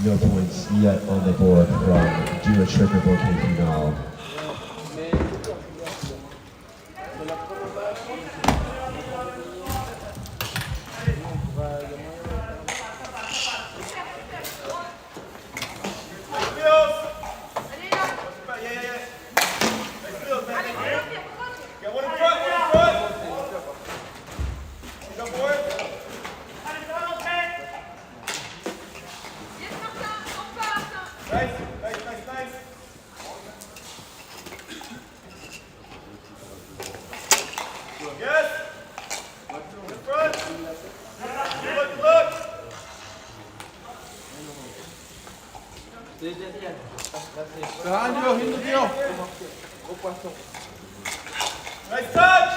No points yet on the board from Do a Trick or Bokeh Phenol. Nice touch!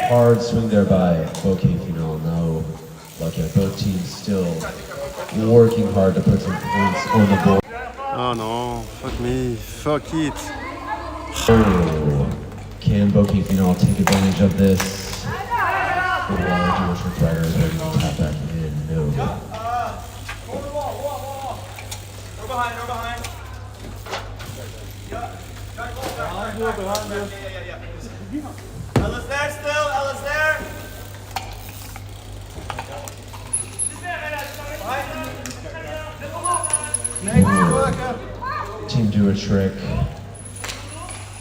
Hard swing there by Bokeh Phenol. No luck at both teams still working hard to put some points on the board. Oh no, fuck me, fuck it. Oh, can Bokeh Phenol take advantage of this? Or do a trick rider is ready to tap back in? No. We're behind. Ella's there still, Ella's there. Team Do a Trick.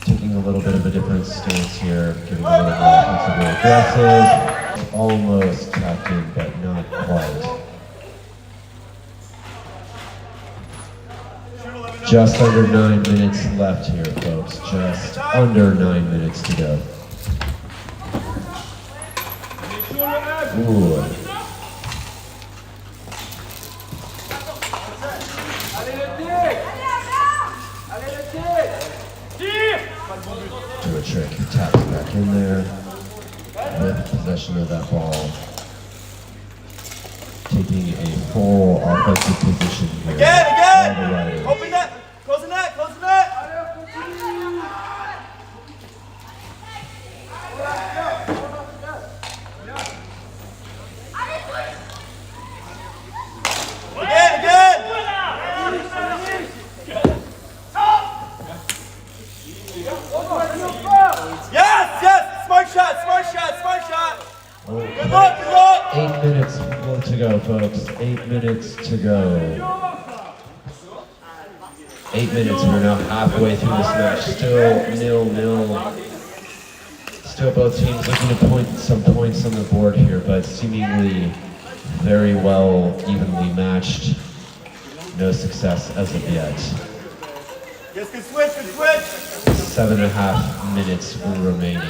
Taking a little bit of a different stance here, getting a little more offensively aggressive. Almost tapped in, but not quite. Just under 9 minutes left here, folks. Just under 9 minutes to go. Ooh. Do a trick, taps back in there with possession of that ball. Taking a full offensive position here. Again! Open that! Close the net! Again! Yes! Smart shot! Good luck! 8 minutes to go, folks. 8 minutes to go. 8 minutes, we're now halfway through this match. Still 0-0. Still both teams looking to point some points on the board here, but seemingly very well evenly matched. No success as of yet. Yes, good switch! 7.5 minutes remaining.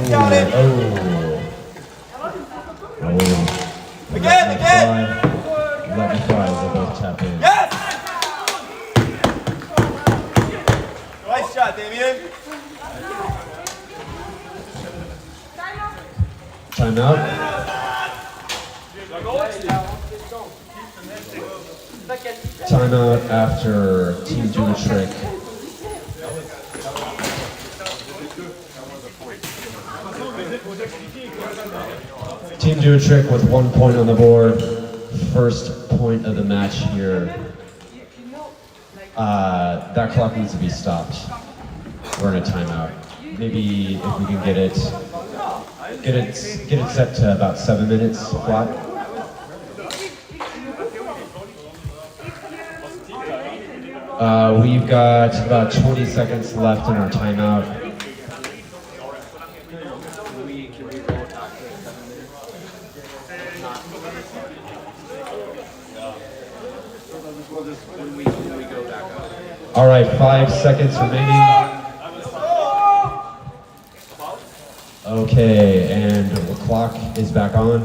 Got it. Again. Let me try, they both tap in. Yes! Nice shot, Damien. Timeout. Timeout after Team Do a Trick. Team Do a Trick with 1 point on the board. First point of the match here. That clock needs to be stopped. We're in a timeout. Maybe if we can get it set to about 7 minutes flat. We've got about 20 seconds left in our timeout. All right, 5 seconds remaining. Okay, and the clock is back on.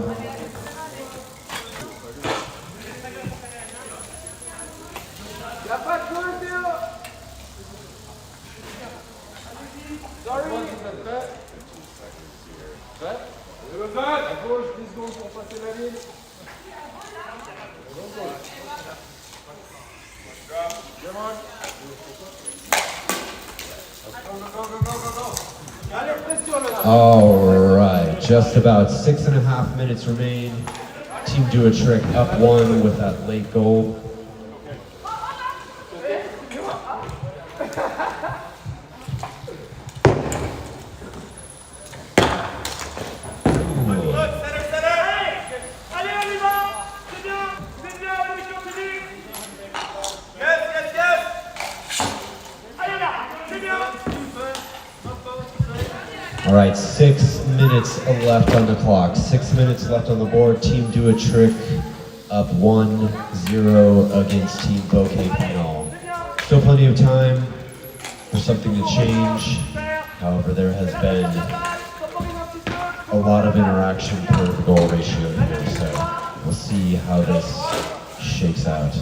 All right, just about 6.5 minutes remain. Team do a trick up one with that late goal. All right, 6 minutes left on the clock. 6 minutes left on the board. Team do a trick up 1-0 against Team Bokeh Phenol. Still plenty of time for something to change. However, there has been a lot of interaction per goal ratio here, so we'll see how this shakes out.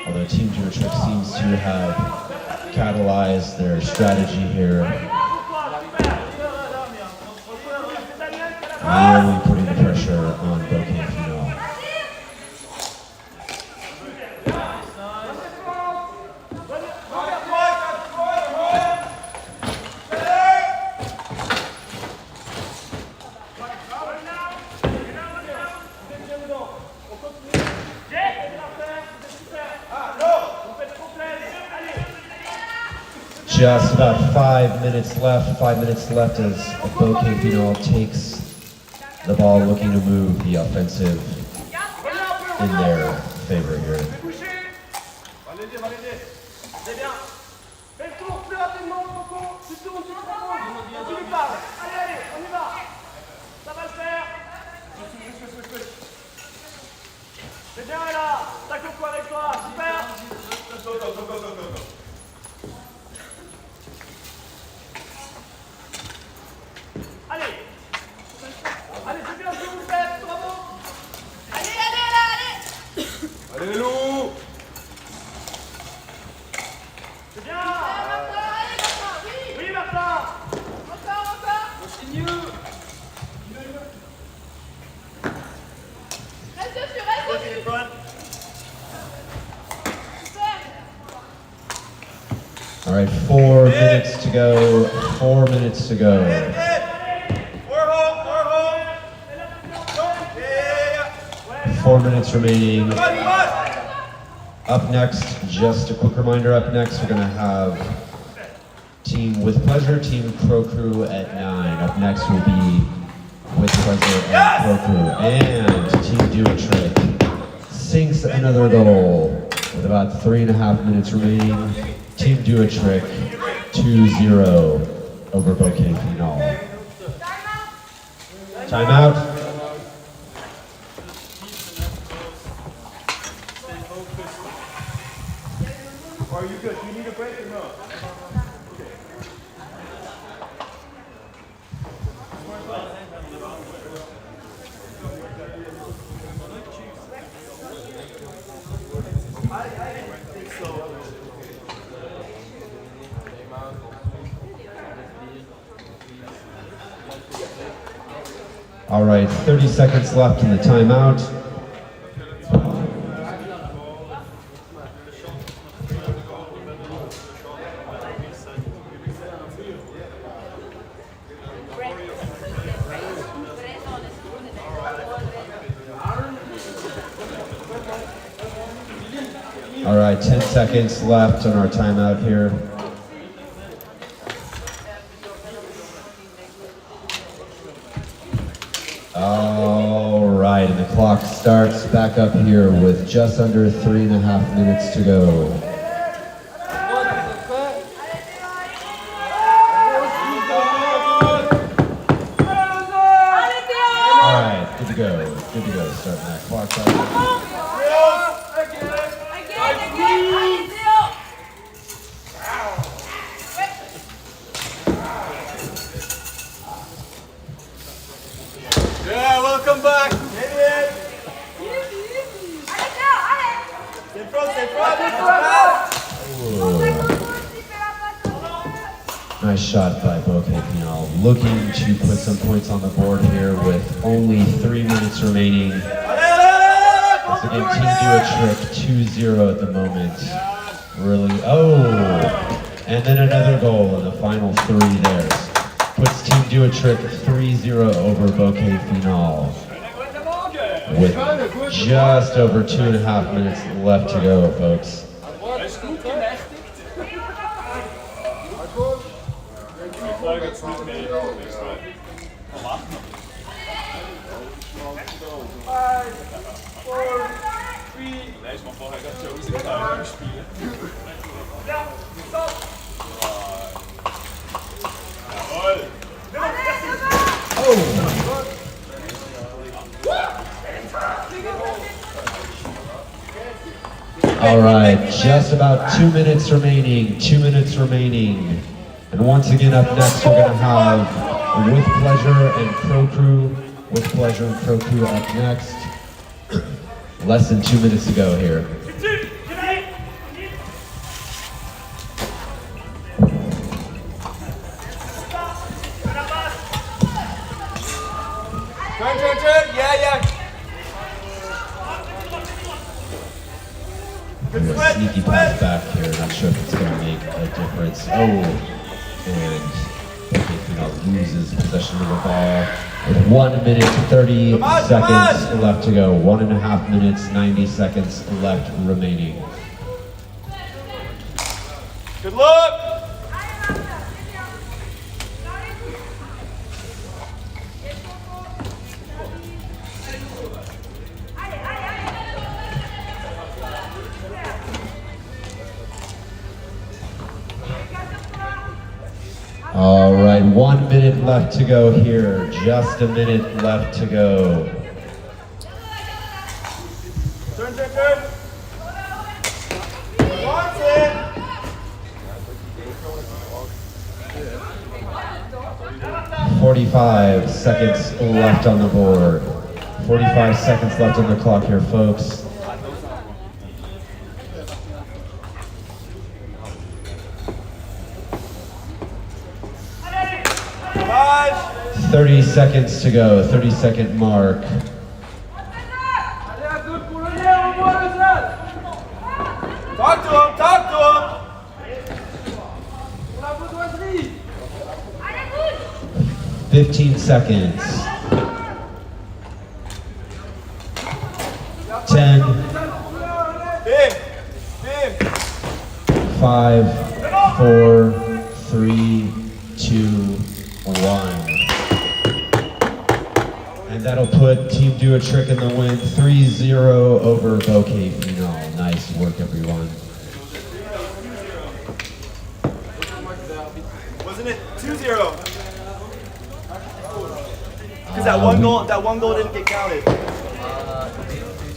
Although Team do a trick seems to have catalyzed their strategy here. Really putting the pressure on Bokeh Phenol. Just about 5 minutes left. 5 minutes left as Bokeh Phenol takes the ball, looking to move the offensive in their favor here. Allez, loup! C'est bien! Oui, Martin! Encore! Continue! Reste dessus, reste dessus! All right, 4 minutes to go. 4 minutes to go. More home! 4 minutes remaining. Up next, just a quick reminder, up next we're gonna have Team With Pleasure, Team Pro Crew at 9. Up next will be With Pleasure and Pro Crew. And Team Do a Trick sinks another goal with about 3.5 minutes remaining. Team Do a Trick, 2-0 over Bokeh Phenol. Timeout. Are you good? Do you need a break or no? All right, 30 seconds left in the timeout. All right, 10 seconds left on our timeout here. All right, and the clock starts back up here with just under 3.5 minutes to go. All right, good to go. Good to go. Starting that clock out. Yeah, welcome back! Stay front, stay front! Nice shot by Bokeh Phenol. Looking to put some points on the board here with only 3 minutes remaining. Once again, team do a trick, 2-0 at the moment. Really, and then another goal in the final 3 there. Puts team do a trick 3-0 over Bokeh Phenol. With just over 2.5 minutes left to go, folks. All right, just about 2 minutes remaining, 2 minutes remaining. And once again up next, we're gonna have With Pleasure and Pro Crew. With Pleasure and Pro Crew up next. Less than 2 minutes to go here. Turn. Yeah. A sneaky pass back here, not sure if it's gonna make a difference. And Bokeh Phenol loses possession of the ball with 1 minute 30 seconds left to go. 1.5 minutes, 90 seconds left remaining. Good luck. All right, 1 minute left to go here. Just a minute left to go. Turn. Watson. 45 seconds left on the board. 45 seconds left on the clock here, folks. 30 seconds to go, 30-second mark. Talk to him. 15 seconds. 10. 5, 4, 3, 2, 1. And that'll put Team Do a Trick in the win, 3-0 over Bokeh Phenol. Nice work, everyone. Wasn't it 2-0? Because that one goal didn't get counted. We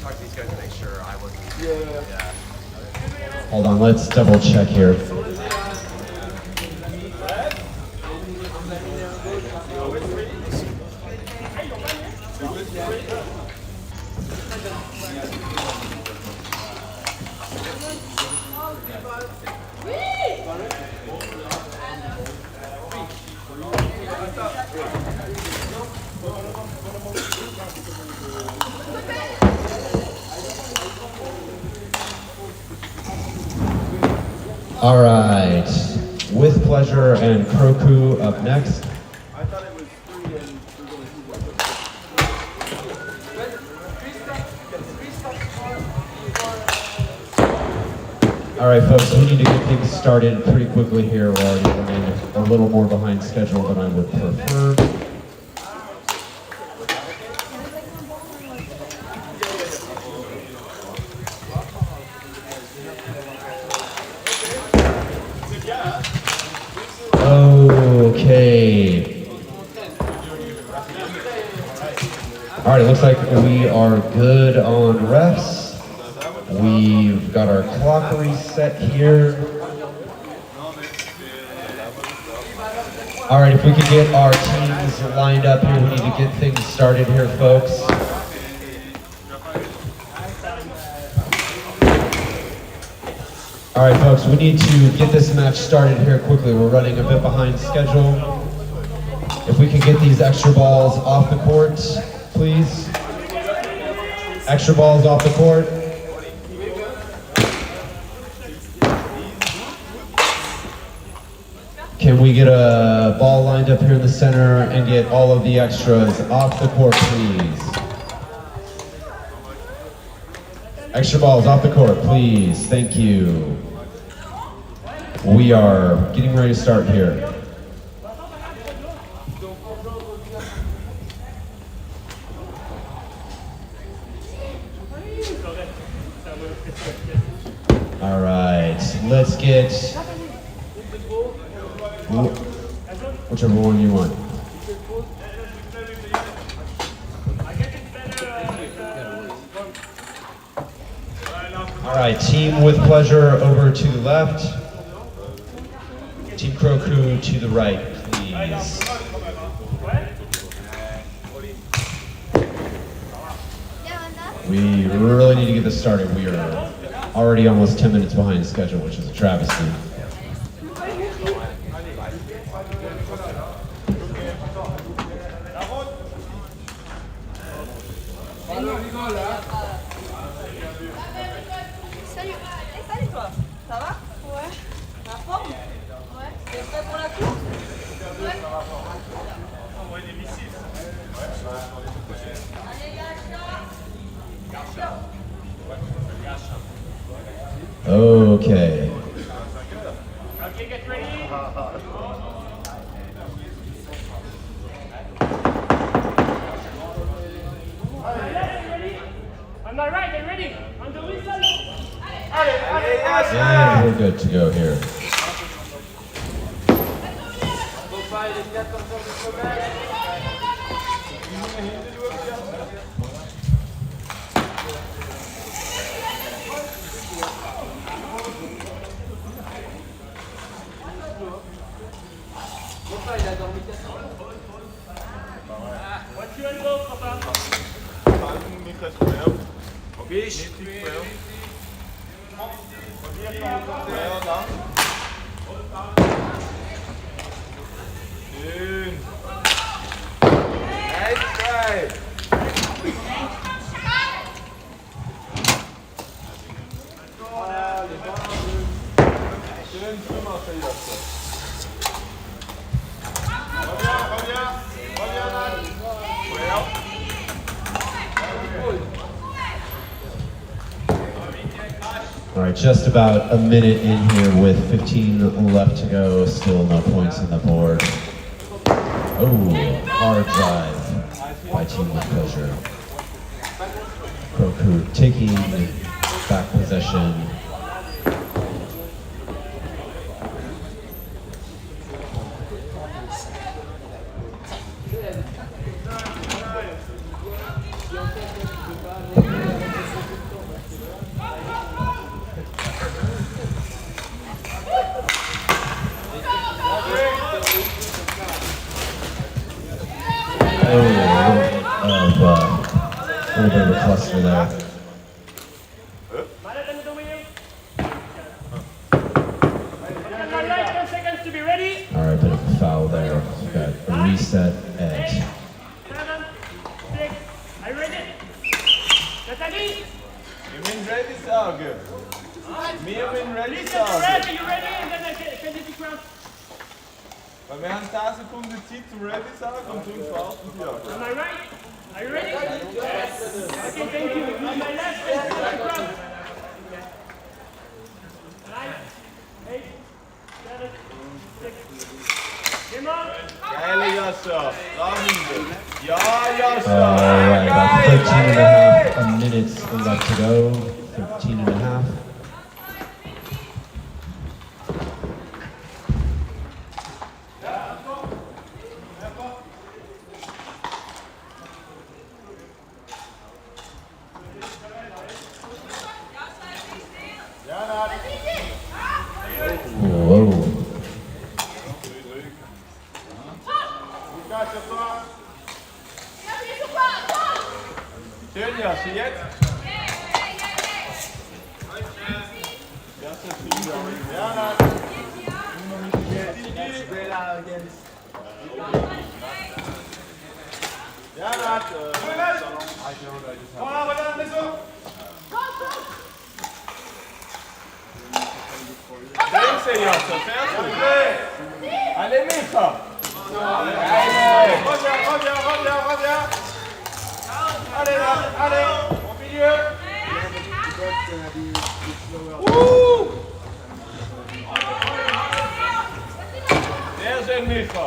talked to these guys to make sure I wasn't. Yeah. Hold on, let's double check here. All right, With Pleasure and Kroku up next. I thought it was 3 and All right, folks, we need to get things started pretty quickly here. We're already running a little more behind schedule than I would prefer. Okay. All right, it looks like we are good on refs. We've got our clock reset here. All right, if we could get our teams lined up here, we need to get things started here, folks. All right, folks, we need to get this match started here quickly. We're running a bit behind schedule. If we could get these extra balls off the court, please. Extra balls off the court. Can we get a ball lined up here in the center and get all of the extras off the court, please? Extra balls off the court, please. Thank you. We are getting ready to start here. All right, let's get whichever one you want. All right, team with pleasure over to the left. Team Kroku to the right, please. We really need to get this started. We are already almost 10 minutes behind schedule, which is a travesty. Salut. Salut toi. Ça va? Ouais. La forme? Ouais. T'es prêt pour la course? Ouais. Envoyer des missiles. Allez, Okay. Okay, get ready. On my right, get ready. On the whistle. And we're good to go here. What's your elbow, Papa? Bicho. All right, just about a minute in here with 15 left to go. Still no points on the board. Oh, hard drive by Team with Pleasure. Kroku taking back possession. A little bit of a cluster there. All right, bit of a foul there. We've got a reset edge. 7, 6. Are you ready? Natalie? You mean ready, Saug? Me mean ready, Listen to Saug. red. Are you ready? And then I can do the crown. Weil wir haben 10 Sekunden Zeit zum Ready sagen und sonst warten wir. Am I right? Are you ready? Yes. Okay, thank you. Use my left hand to the crown. 9, 8, 7, 6. Come on. Geile Jascha. Spannende. Ja, Jascha. All right, about 13 and a half minutes left to go. 13 and a half. Whoa. Schön, Jascha. Jetzt? Allez, Micha! Allez, reviens! Allez là, allez, au milieu! Bien joué, Micha!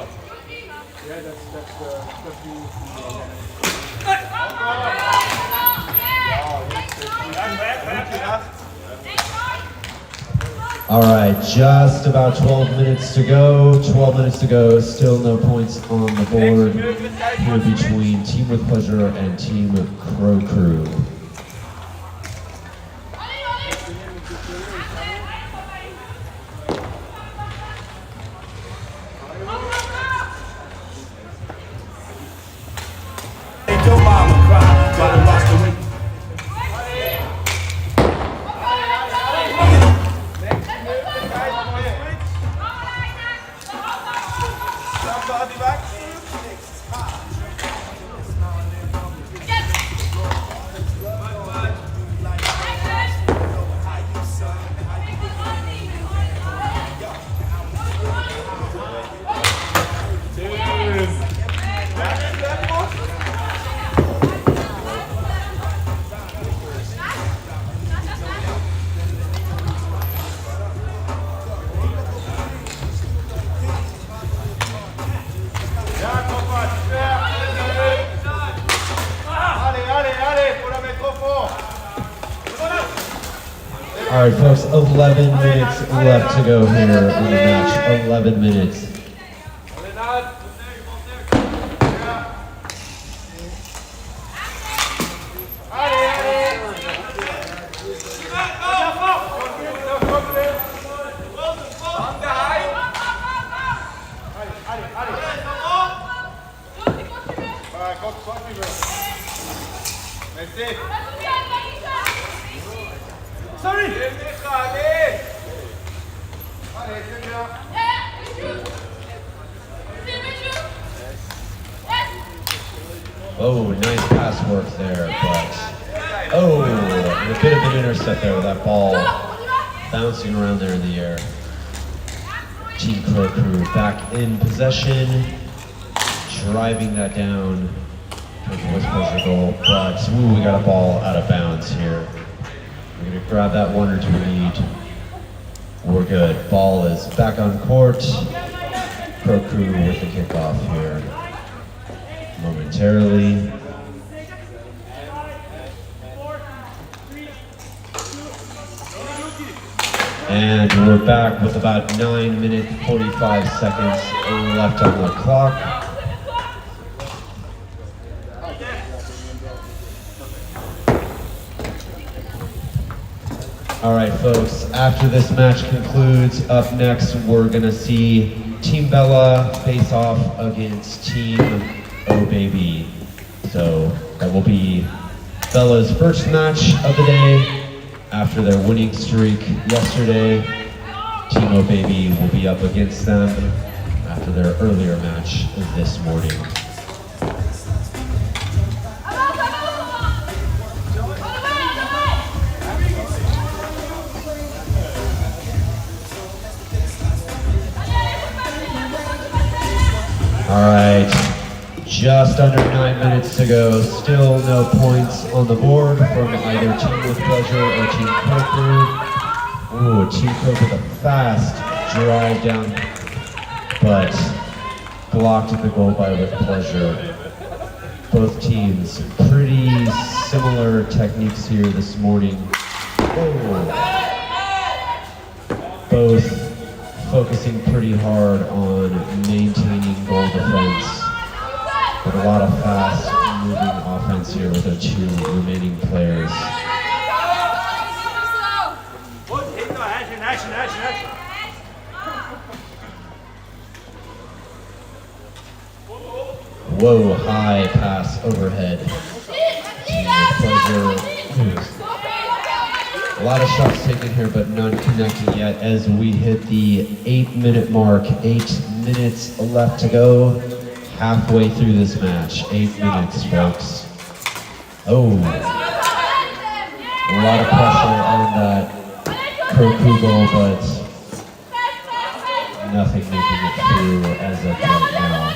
All right, just about 12 minutes to go. 12 minutes to go, still no points on the board here between Team with Pleasure and Team Crow Crew. All right, folks, 11 minutes left to go here in the match. 11 minutes. Oh, nice pass work there, but oh, a bit of an intercept there with that ball bouncing around there in the air. Team Crow Crew back in possession, driving that down towards the West Pleasure goal, but ooh, we got a ball out of bounds here. We're gonna grab that 1 or 2 lead. We're good. Ball is back on court. Crow Crew with the kickoff here momentarily. And we're back with about 9 minutes, 45 seconds left on the clock. All right, folks, after this match concludes, up next, we're gonna see Team Bella face off against Team Oh Baby. So that will be Bella's first match of the day after their winning streak yesterday. Team Oh Baby will be up against them after their earlier match this morning. All right, just under 9 minutes to go. Still no points on the board from either Team with Pleasure or Team Crow Crew. Ooh, Team Crow with a fast drive down, but blocked at the goal by With Pleasure. Both teams, pretty similar techniques here this morning. Both focusing pretty hard on maintaining goal defense, but a lot of fast moving offense here with our 2 remaining players. Whoa, high pass overhead. A lot of shots taken here, but none connecting yet as we hit the 8-minute mark. 8-9 minutes left to go. Halfway through this match. 8 minutes, folks. Oh. A lot of pressure on that Kroku goal, but nothing making it through as of right now.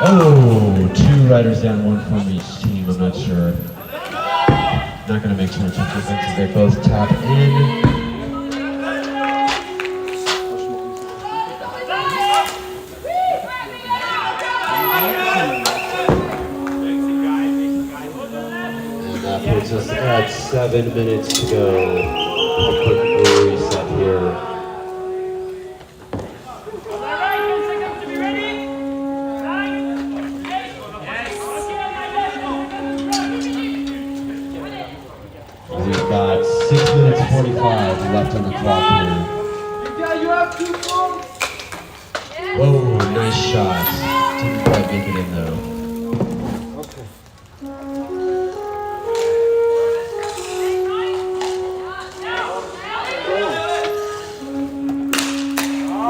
Oh, 2 riders down, 1 from each team. I'm not sure. Not going to make too much difference as they both tap in. And that puts us at 7 minutes to go. A quick reset here. We've got 6 minutes 45 left on the clock here. Whoa, nice shot. Didn't quite make it in though.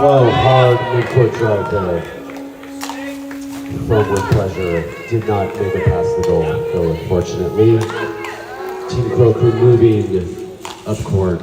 Whoa, hard mid-court drive there. From With Pleasure. Did not make it past the goal, though, unfortunately. Team Kroku moving up court.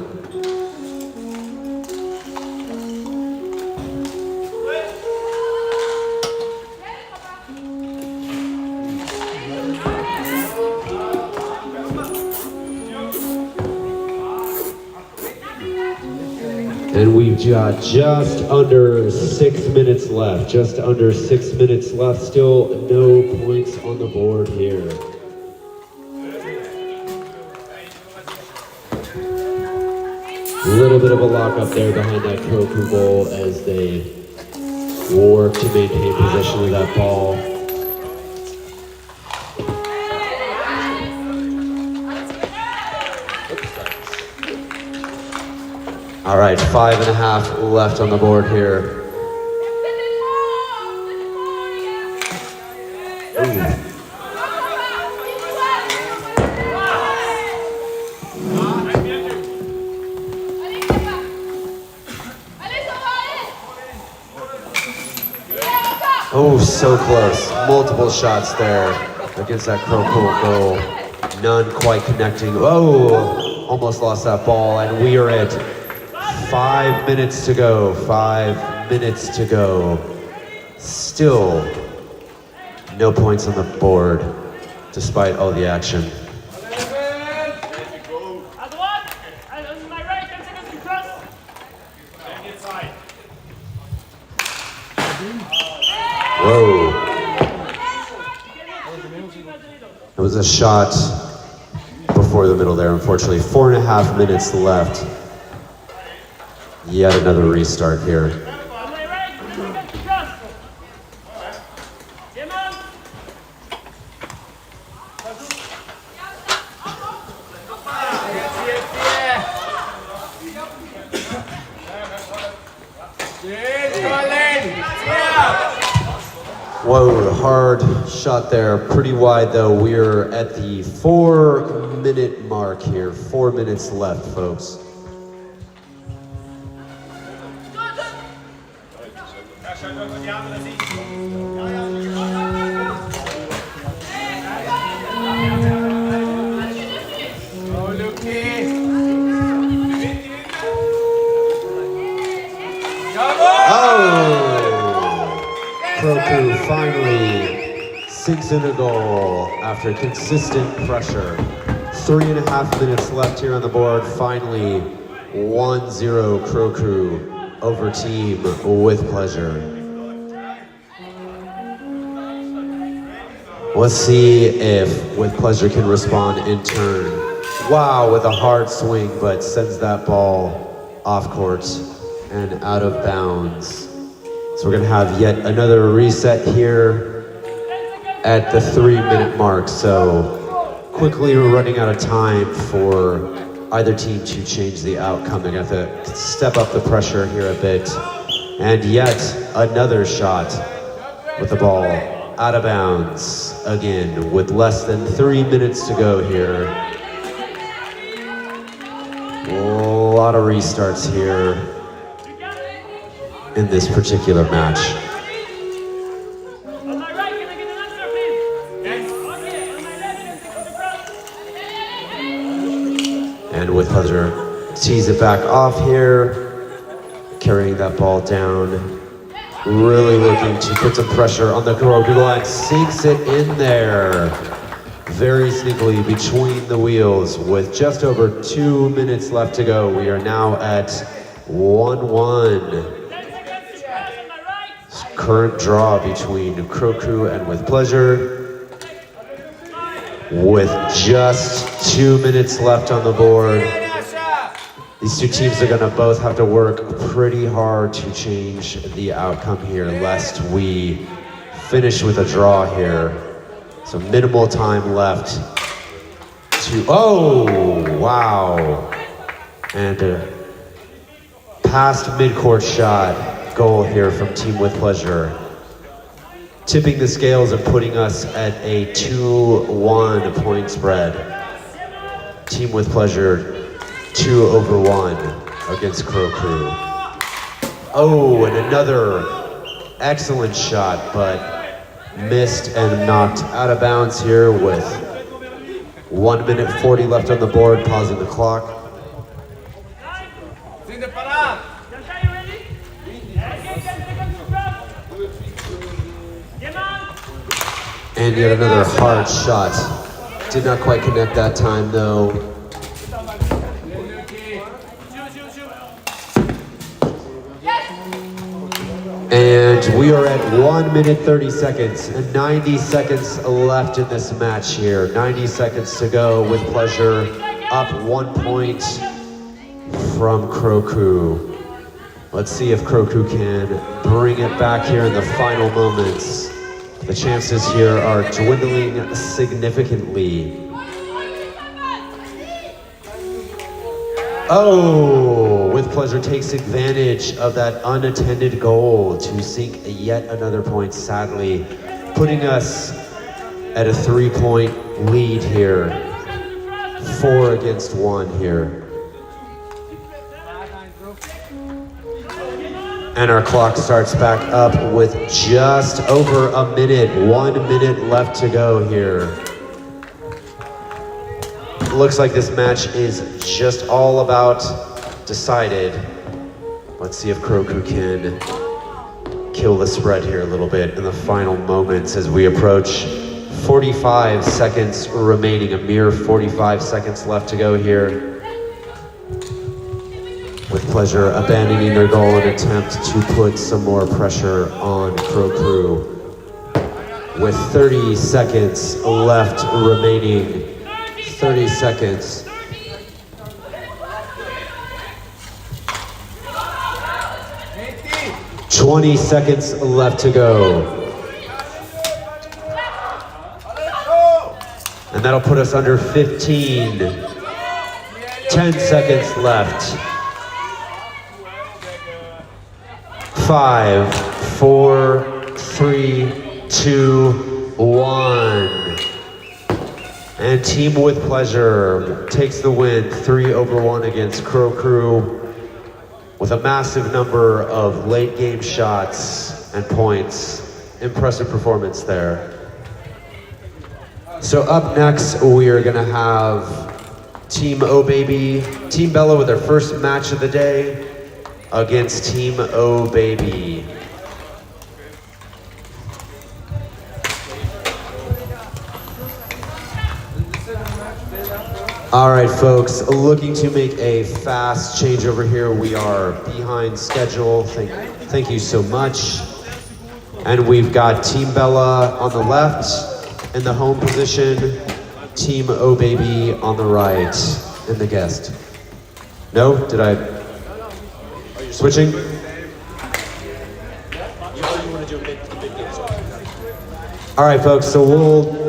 And we've got just under 6 minutes left. Just under 6 minutes left. Still no points on the board here. A little bit of a lockup there behind that Kroku goal as they work to maintain possession of that ball. All right, 5.5 left on the board here. Ooh. Oh, so close. Multiple shots there against that Kroku goal. None quite connecting. Oh, almost lost that ball, and we are at 5 minutes to go. 5 minutes to go. Still no points on the board, despite all the action. Whoa. It was a shot before the middle there, unfortunately. 4.5 minutes left. Yet another restart here. Whoa, hard shot there. Pretty wide though. We're at the 4-minute mark here. 4 minutes left, folks. Kroku finally sinks in a goal after consistent pressure. 3.5 minutes left here on the board. Finally, 1-0 Kroku over Team With Pleasure. Let's see if With Pleasure can respond in turn. Wow, with a hard swing, but sends that ball off court and out of bounds. So we're gonna have yet another reset here at the 3-minute mark. So quickly we're running out of time for either team to change the outcome. They're going to have to step up the pressure here a bit. And yet another shot with the ball out of bounds again with less than 3 minutes to go here. A lot of restarts here in this particular match. On my right, can I get an answer, please? Yes. Okay, on my left, can I get the cross? And with pleasure, tees it back off here, carrying that ball down, really looking to put some pressure on the Kuroku line, sinks it in there. Very sneakily between the wheels with just over 2 minutes left to go. We are now at 1-1. Current draw between Kuroku and With Pleasure. With just 2 minutes left on the board, these two teams are gonna both have to work pretty hard to change the outcome here, lest we finish with a draw here. So minimal time left to, oh, wow. And a past midcourt shot, goal here from Team With Pleasure. Tipping the scales and putting us at a 2-1 point spread. Team With Pleasure, 2-1 against Kuroku. Oh, and another excellent shot, but missed and knocked out of bounds here with 1 minute 40 left on the board, pausing the clock. And yet another hard shot. Did not quite connect that time though. And we are at 1 minute 30 seconds and 90 seconds left in this match here. 90 seconds to go. With Pleasure up 1 point from Kuroku. Let's see if Kuroku can bring it back here in the final moments. The chances here are dwindling significantly. Oh, With Pleasure takes advantage of that unattended goal to sink yet another point, sadly, putting us at a 3-point lead here. 4 against 1 here. And our clock starts back up with just over a minute, 1 minute left to go here. Looks like this match is just all about decided. Let's see if Kuroku can kill the spread here a little bit in the final moments as we approach 45 seconds remaining, a mere 45 seconds left to go here. With Pleasure abandoning their goal in an attempt to put some more pressure on Kuroku. With 30 seconds left remaining. 30 seconds. $20 seconds left to go. And that'll put us under 15. 10 seconds left. 5, 4, 3, 2, 1. And Team With Pleasure takes the win 3-1 against Kuroku with a massive number of late game shots and points. Impressive performance there. So up next, we are gonna have Team Oh Baby, Team Bella with their first match of the day against Team Oh Baby. All right, folks, looking to make a fast changeover here. We are behind schedule. Thank you so much. And we've got Team Bella on the left in the home position, Team Oh Baby on the right in the guest. No, did I? Are you switching? All right, folks, so we'll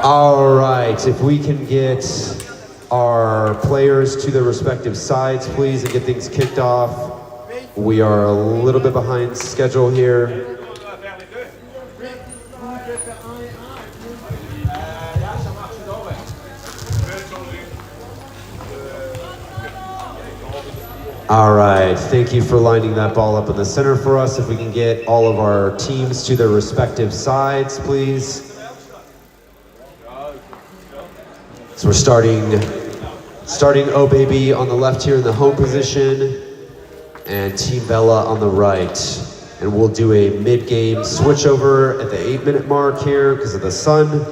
All right, if we can get our players to their respective sides, please, and get things kicked off. We are a little bit behind schedule here. All right, thank you for lining that ball up in the center for us. If we can get all of our teams to their respective sides, please. So we're starting Oh Baby on the left here in the home position, and Team Bella on the right. And we'll do a mid-game switch over at the 8-minute mark here because of the sun.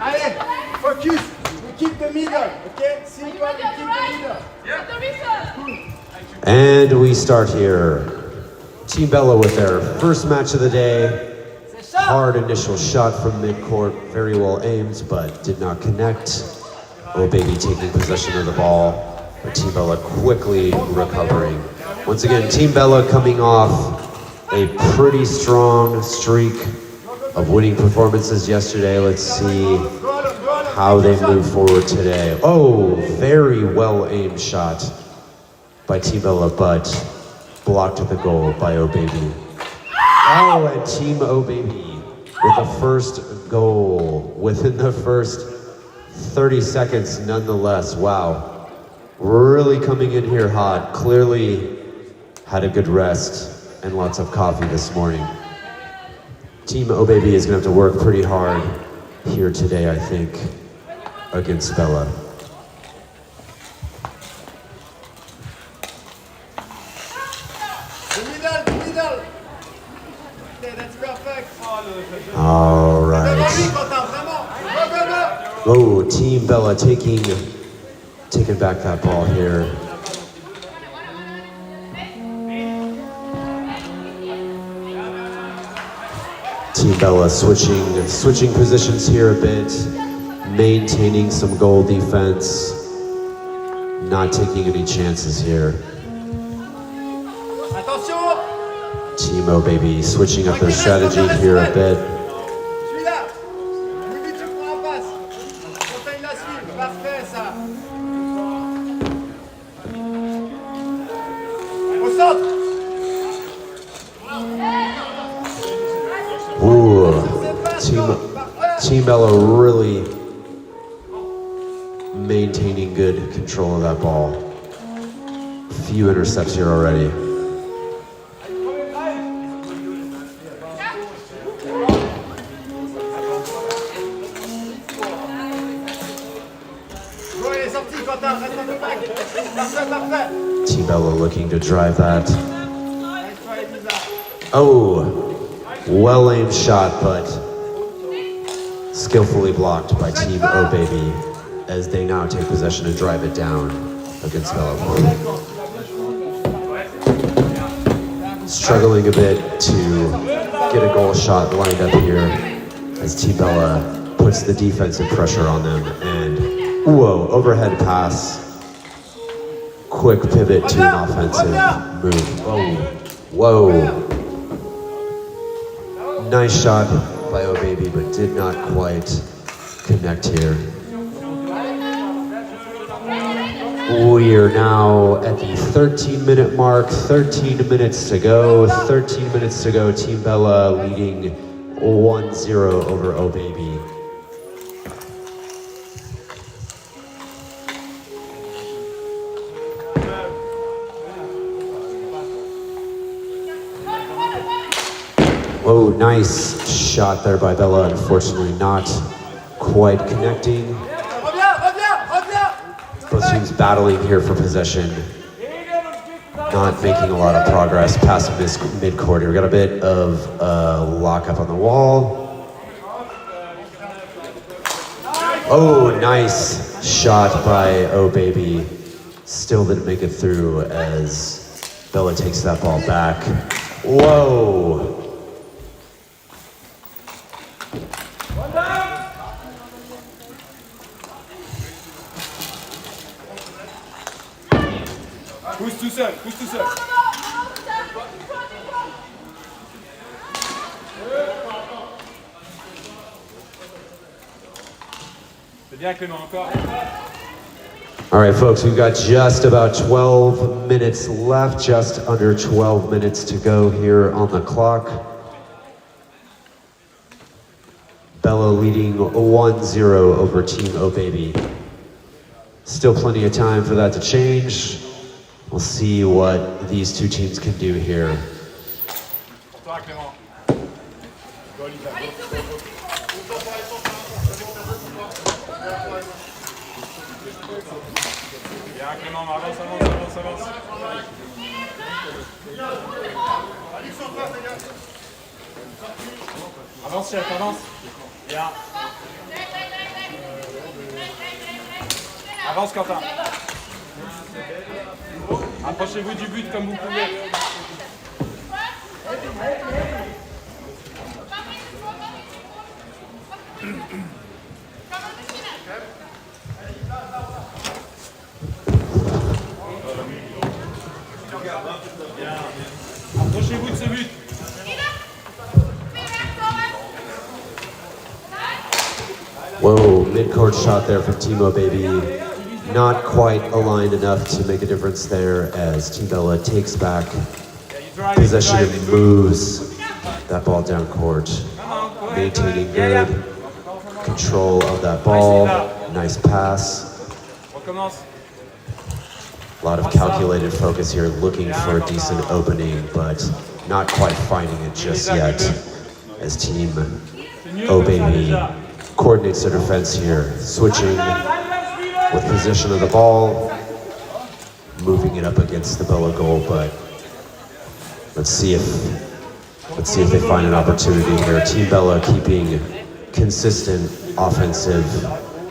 Allez, focus. We keep the middle, okay? See, we keep the middle. And we start here. Team Bella with their first match of the day. Hard initial shot from midcourt, very well aimed, but did not connect. Oh Baby taking possession of the ball, but Team Bella quickly recovering. Once again, Team Bella coming off a pretty strong streak of winning performances yesterday. Let's see how they move forward today. Oh, very well aimed shot by Team Bella, but blocked at the goal by Oh Baby. Oh, and Team Oh Baby with the first goal within the first 30 seconds nonetheless. Wow, really coming in here hot. Clearly had a good rest and lots of coffee this morning. Team Oh Baby is gonna have to work pretty hard here today, I think, against Bella. The middle. Okay, that's perfect. All right. Oh, Team Bella taking back that ball here. Team Bella switching positions here a bit, maintaining some goal defense, not taking any chances here. Attention. Team Oh Baby switching up their strategy here a bit. Celui-là. Lui, tu prends la passe. Conseille la suivre. Parfait, ça. Au centre. Ooh, Team Bella really maintaining good control of that ball. Few intercepts here already. Team Bella looking to drive that. Oh. Well aimed shot, but skillfully blocked by Team Oh Baby as they now take possession and drive it down against Bella. Struggling a bit to get a goal shot lined up here as Team Bella puts the defensive pressure on them, and whoa, overhead pass. Quick pivot to an offensive move. Whoa. Nice shot by Oh Baby, but did not quite connect here. We are now at the 13-minute mark, 13 minutes to go. 13 minutes to go, Team Bella leading 1-0 over Oh Baby. Oh, nice shot there by Bella. Unfortunately, not quite connecting. Both teams battling here for possession. Not making a lot of progress past mid-court. We got a bit of lockup on the wall. Oh, nice shot by Oh Baby. Still didn't make it through as Bella takes that ball back. Whoa. Pousse tout seul, pousse tout seul. C'est bien Clément, encore. All right, folks, we've got just about 12 minutes left, just under 12 minutes to go here on the clock. Bella leading 1-0 over Team Oh Baby. Still plenty of time for that to change. We'll see what these two teams can do here. Toi, Clément. Bien Clément, avance, avance, avance, avance. Avance chef, avance. Bien. Avance Quentin. Approchez-vous du but comme vous pouvez. Approchez-vous de ce but. Whoa, mid-court shot there from Team Oh Baby. Not quite aligned enough to make a difference there as Team Bella takes back possession and moves that ball down court. Maintaining good control of that ball. Nice pass. A lot of calculated focus here, looking for a decent opening, but not quite finding it just yet as Team Oh Baby coordinates their defense here, switching with position of the ball, moving it up against the Bella goal, but let's see if they find an opportunity here. Team Bella keeping consistent offensive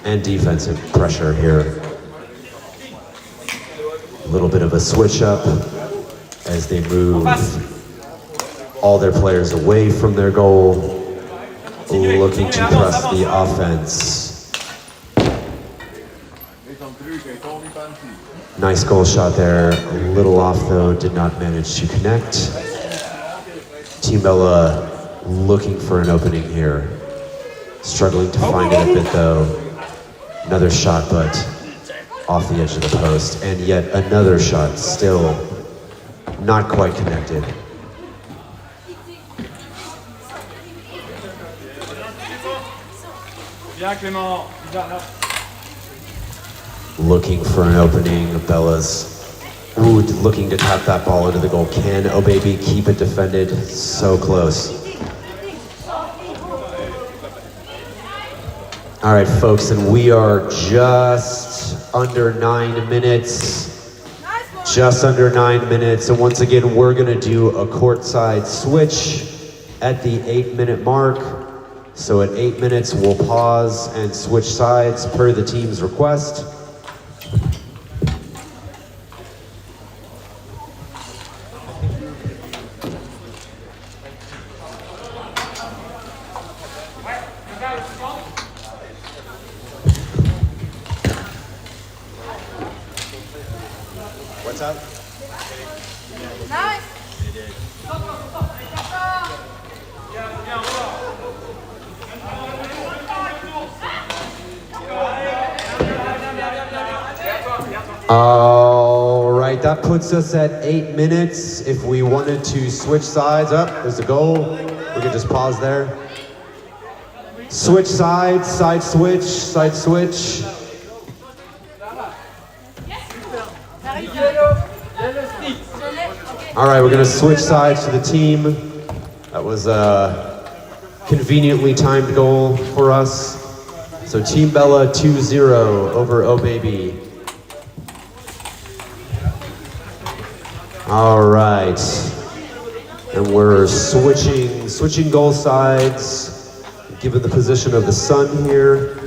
and defensive pressure here. A little bit of a switch up as they move all their players away from their goal, looking to press the offense. Nice goal shot there, a little off though, did not manage to connect. Team Bella looking for an opening here. Struggling to find it a bit though. Another shot, but off the edge of the post. And yet another shot, still not quite connected. Bien Clément, looking for an opening. Bella's looking to tap that ball into the goal. Can Oh Baby keep it defended? So close. All right, folks, and we are just under 9 minutes. Just under 9 minutes. And once again, we're gonna do a courtside switch at the 8-minute mark. So at 8 minutes, we'll pause and switch sides per the team's request. What's up? Nice. All right, that puts us at 8 minutes. If we wanted to switch sides, there's a goal. We can just pause there. Switch sides, side switch, side switch. All right, we're gonna switch sides to the team That was a conveniently timed goal for us. So Team Bella 2-0 over Oh Baby. All right. And we're switching goal sides, given the position of the sun here.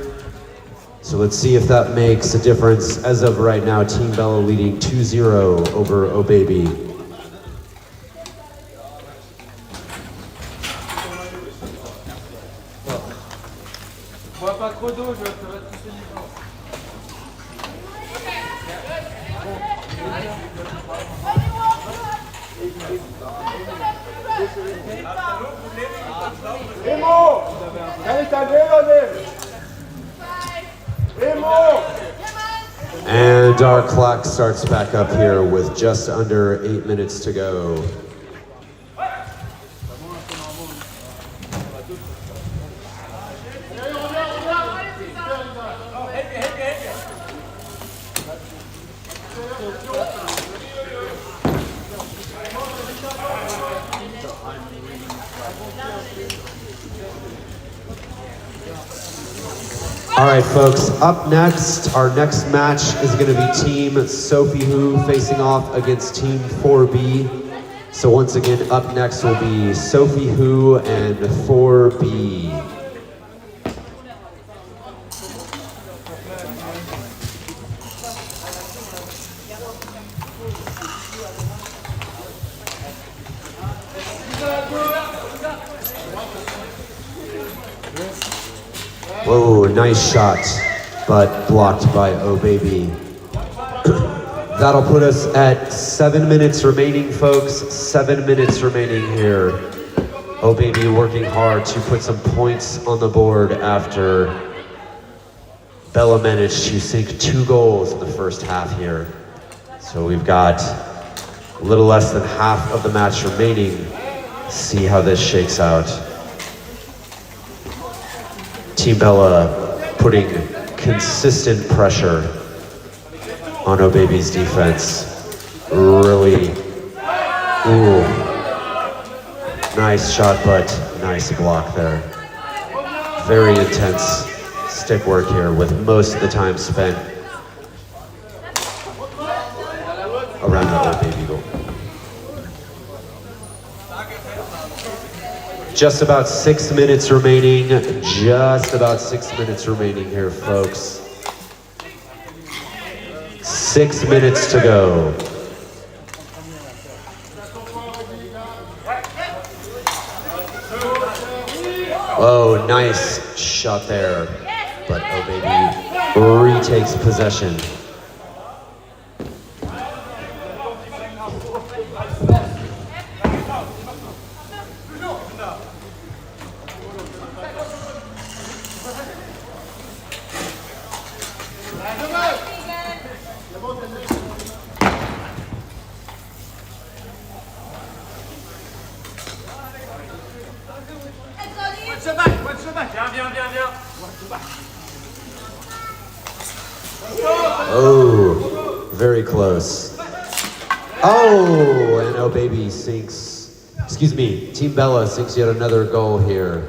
So let's see if that makes a difference. As of right now, Team Bella leading 2-0 over Oh Baby. Bois pas trop d'eau, ça va te pousser du temps. Remo! Allez, t'as Remo! And our clock starts back up here with just under 8 minutes to go. All right, folks, up next, our next match is going to be Team Sophie Who facing off against Team 4B. So once again, up next will be Sophie Who and 4B. Whoa, nice shot, but blocked by Oh Baby. That'll put us at 7 minutes remaining, folks. 7 minutes remaining here. Oh Baby working hard to put some points on the board after Bella managed to sink 2 goals in the first half here. So we've got a little less than half of the match remaining. See how this shakes out. Team Bella putting consistent pressure on Oh Baby's defense. Really, ooh, nice shot, but nice block there. Very intense stick work here with most of the time spent around the Oh Baby goal. Just about 6 minutes remaining. Just about 6 minutes remaining here, folks. 6 minutes to go. Oh, nice shot there. But Oh Baby retakes possession. Oh, very close. Oh, and Oh Baby sinks, excuse me, Team Bella sinks yet another goal here,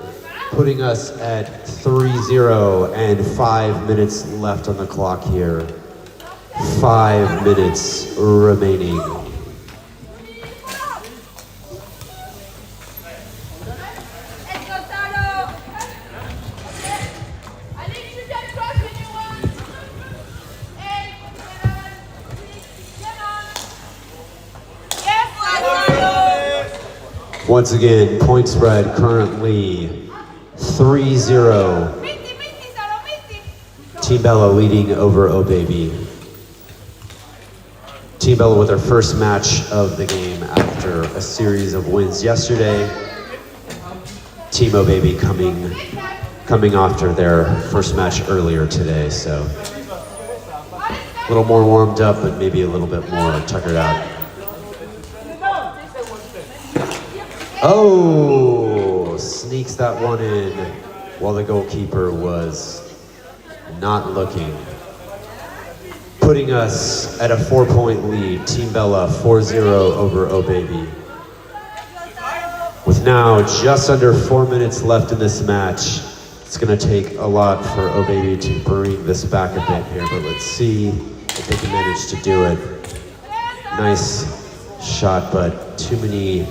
putting us at 3-0 and 5 minutes left on the clock here. 5 minutes remaining. Once again, point spread currently 3-0. Team Bella leading over Oh Baby. Team Bella with their first match of the game after a series of wins yesterday. Team Oh Baby coming after their first match earlier today, so a little more warmed up, but maybe a little bit more tuckered out. Oh, sneaks that one in while the goalkeeper was not looking. Putting us at a 4-point lead. Team Bella 4-0 over Oh Baby. With now just under 4 minutes left in this match, it's gonna take a lot for Oh Baby to bring this back a bit here, but let's see if they can manage to do it. Nice shot, but too many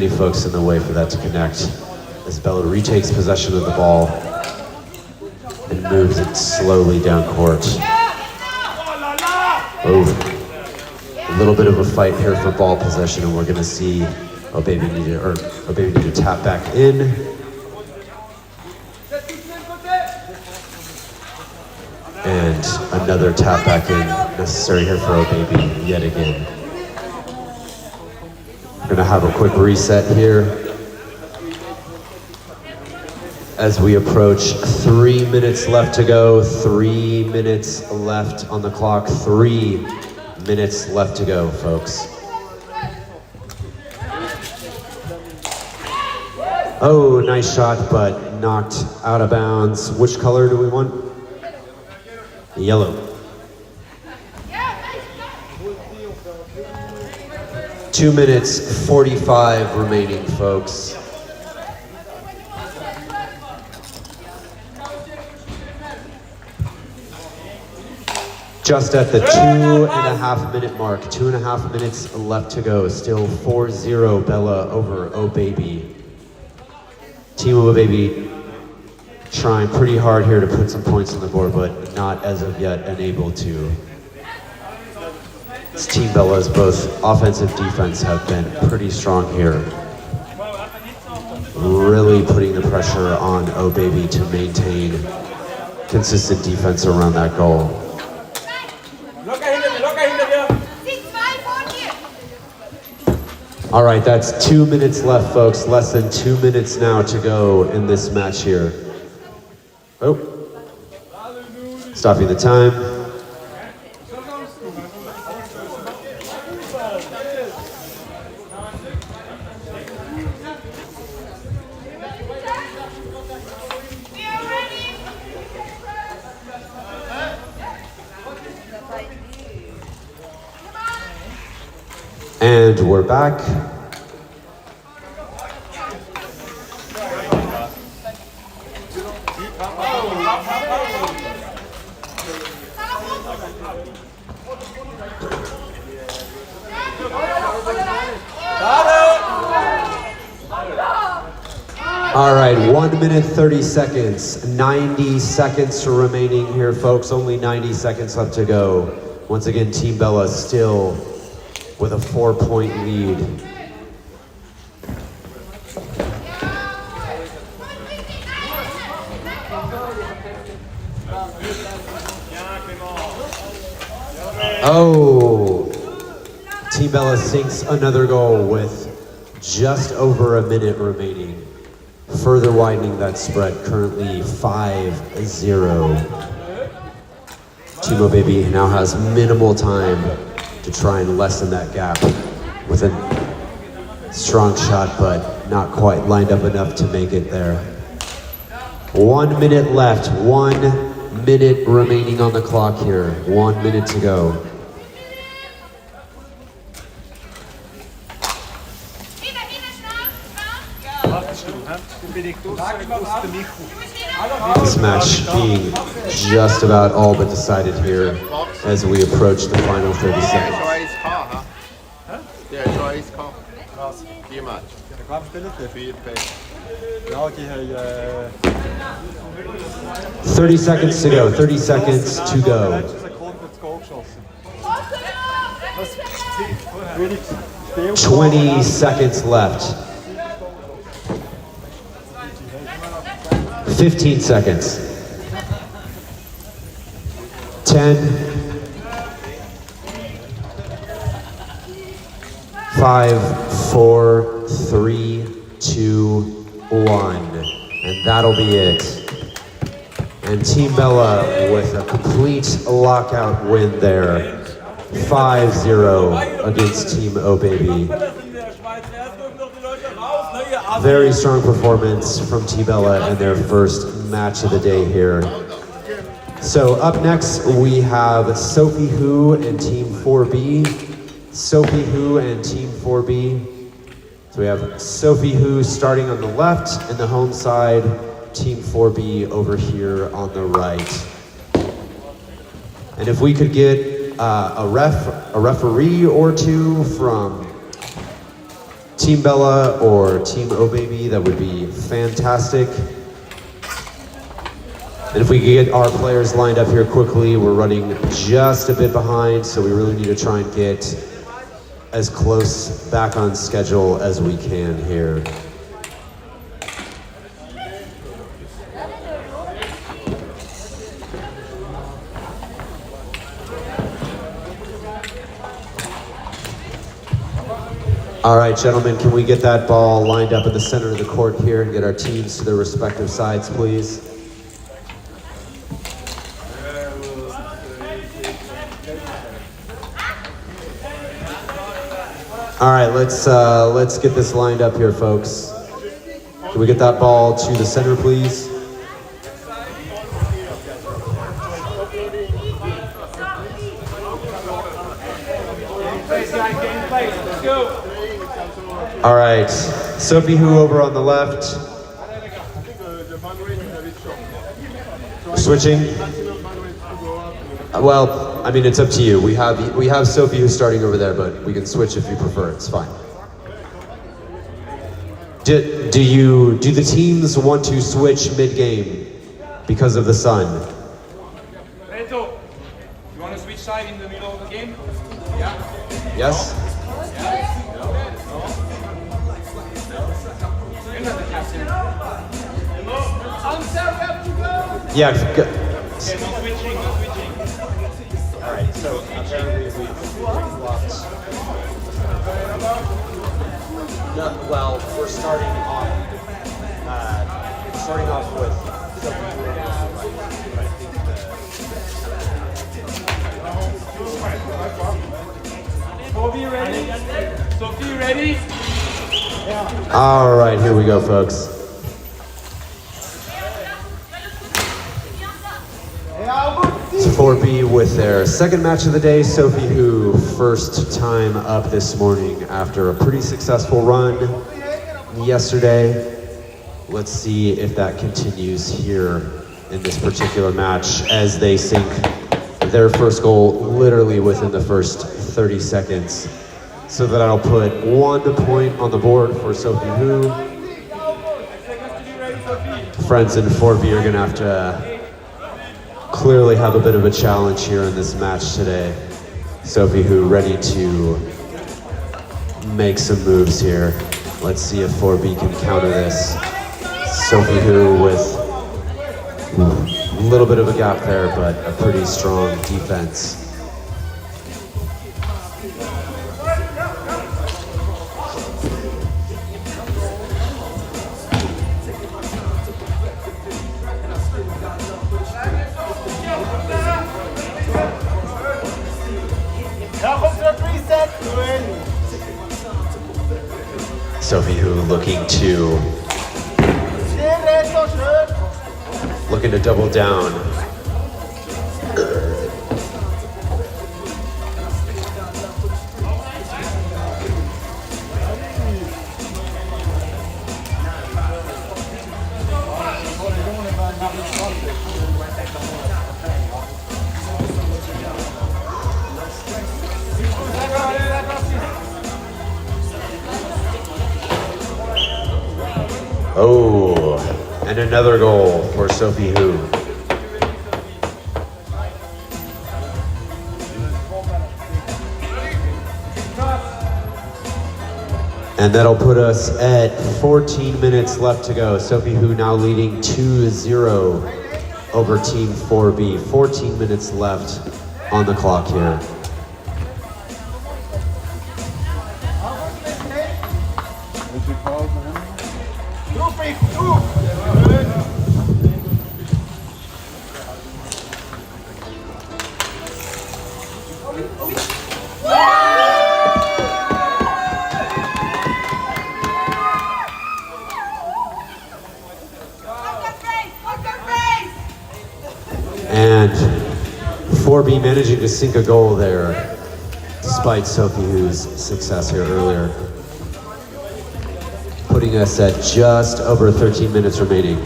folks in the way for that to connect. As Bella retakes possession of the ball and moves it slowly down court. Oh, a little bit of a fight here for ball possession, and we're gonna see Oh Baby need to tap back in. And another tap back in necessary here for Oh Baby yet again. We're gonna have a quick reset here as we approach 3 minutes left to go. 3 minutes left on the clock. 3 minutes left to go, folks. Oh, nice shot, but knocked out of bounds. Which color do we want? Yellow. 2 minutes, 45 remaining, folks. Just at the 2.5 minute mark, 2.5 minutes left to go. Still 4-0 Bella over Oh Baby. Team Oh Baby trying pretty hard here to put some points on the board, but not as of yet unable to. This Team Bella's both offense and defense have been pretty strong here. Really putting the pressure on Oh Baby to maintain consistent defense around that goal. All right, that's 2 minutes left, folks. Less than 2 minutes now to go in this match here. Oh, stopping the time. And we're back. All right, 1 minute, 30 seconds. 90 seconds remaining here, folks. Only 90 seconds left to go. Once again, Team Bella still with a 4-point lead. Oh, Team Bella sinks another goal with just over a minute remaining, further widening that spread, currently 5-0. Team Oh Baby now has minimal time to try and lessen that gap with a strong shot, but not quite lined up enough to make it there. 1 minute left, 1 minute remaining on the clock here. 1 minute to go. This match being just about all but decided here as we approach the final 30 seconds. 30 seconds to go, 30 seconds to go. 20 seconds left. 15 seconds. 10. 5, 4, 3, 2, 1. And that'll be it. And Team Bella with a complete lockout win there. 5-0 against Team Oh Baby. Very strong performance from Team Bella in their first match of the day here. So up next we have Sophie Who and Team 4B. Sophie Who and Team 4B. So we have Sophie Hu starting on the left, and the home side, Team 4B over here on the right. And if we could get a referee or two from Team Bella or Team Oh Baby, that would be fantastic. And if we could get our players lined up here quickly, we're running just a bit behind, so we really need to try and get as close back on schedule as we can here. All right, gentlemen, can we get that ball lined up in the center of the court here and get our teams to their respective sides, please? All right, let's get this lined up here, folks. Can we get that ball to the center, please? Let's go. All right, Sophie Hu over on the left. Switching. Well, I mean, it's up to you. We have Sophie Hu starting over there, but we can switch if you prefer. It's fine. Do the teams want to switch mid-game because of the sun? Reto, you want to switch side in the middle of the game? Yeah. Yes? You're not the captain. Answer, we have to go. Yeah. Okay, no switching, no switching. All right, so apparently we've lost. No, well, we're starting off with Sophie Hu. Sophie ready? Sophie ready? All right, here we go, folks. It's 4B with their second match of the day. Sophie Hu, first time up this morning after a pretty successful run yesterday. Let's see if that continues here in this particular match as they sink their first goal literally within the first 30 seconds. So that'll put 1 point on the board for Sophie Hu. Friends in 4B are gonna have to clearly have a bit of a challenge here in this match today. Sophie Hu ready to make some moves here. Let's see if 4B can counter this. Sophie Hu with a little bit of a gap there, but a pretty strong defense. Sophie Hu looking to double down. Oh, and another goal for Sophie Hu. And that'll put us at 14 minutes left to go. Sophie Hu now leading 2-0 over Team 4B. 14 minutes left on the clock here. And 4B managing to sink a goal there, despite Sophie Hu's success here earlier. putting us at just over 13 minutes remaining.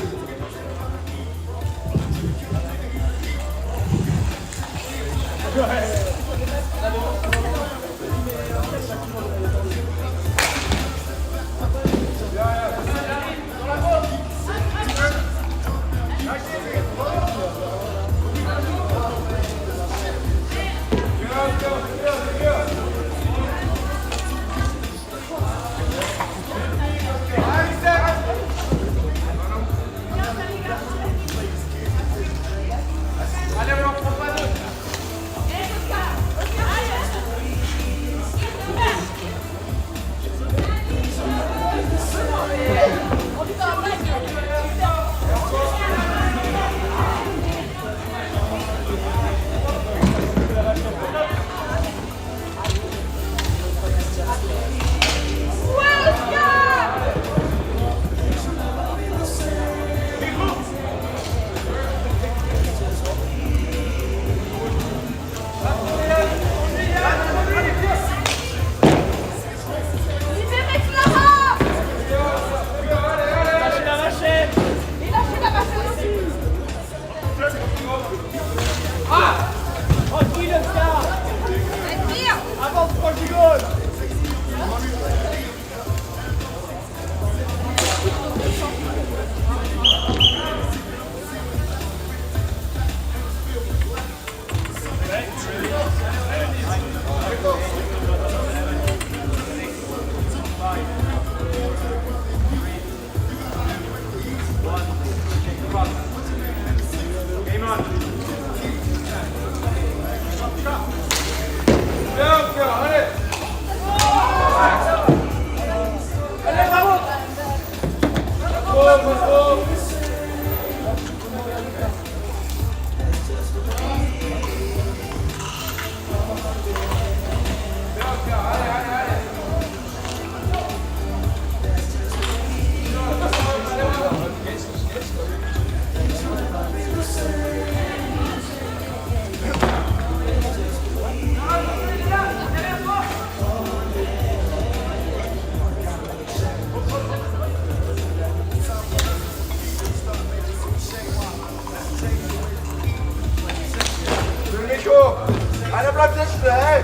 Einer bleibt sitzen, hey!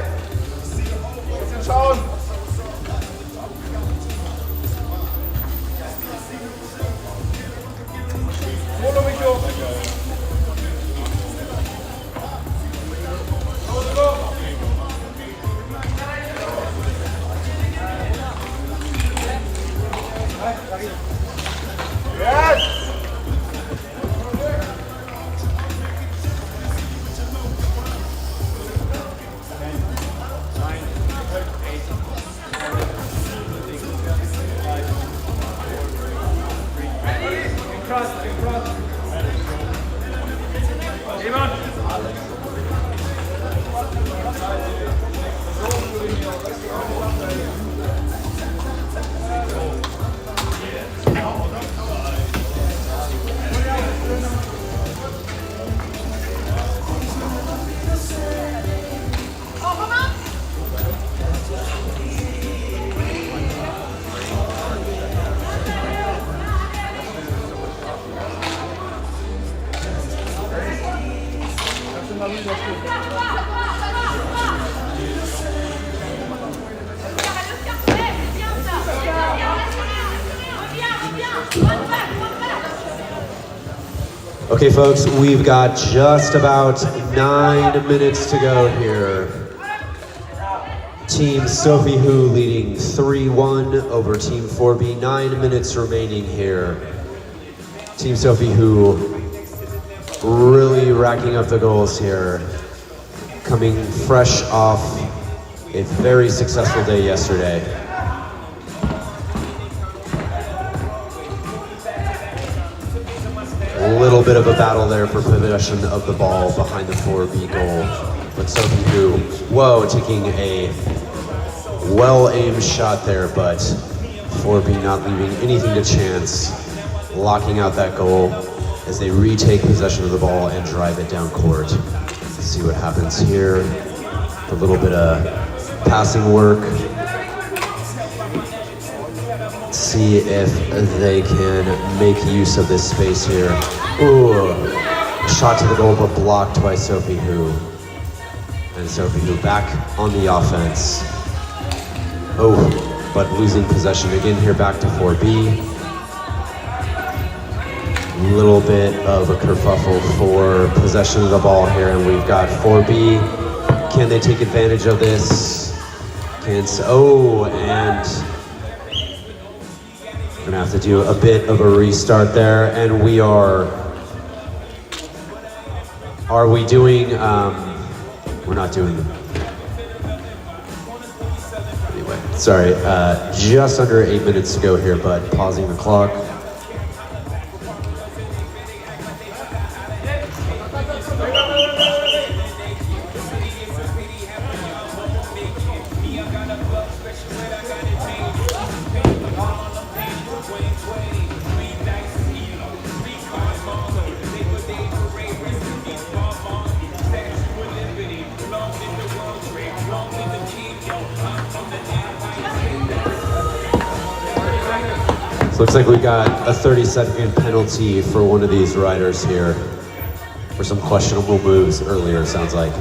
Bisschen schauen! Polo, Micho! Yes! Okay, folks, we've got just about 9 minutes to go here. Team Sophie Who leading 3-1 over Team 4B. 9 minutes remaining here. Team Sophie Who really racking up the goals here. Coming fresh off a very successful day yesterday. A little bit of a battle there for possession of the ball behind the 4B goal. But Sophie Who, whoa, taking a well-aimed shot there, but 4B not leaving anything to chance. Locking out that goal as they retake possession of the ball and drive it down court. Let's see what happens here. A little bit of passing work. Let's see see if they can make use of this space here. Ooh, shot to the goal, but blocked by Sophie Hu. And Sophie Hu back on the offense. Oh, but losing possession again here, back to 4B. Little bit of a kerfuffle for possession of the ball here, and we've got 4B. Can they take advantage of this? And we're gonna have to do a bit of a restart there, and we are we doing, we're not doing, anyway, sorry, just under 8 minutes to go here, but pausing the clock. Looks like we got a 30-second penalty for one of these riders here for some questionable moves earlier, sounds like.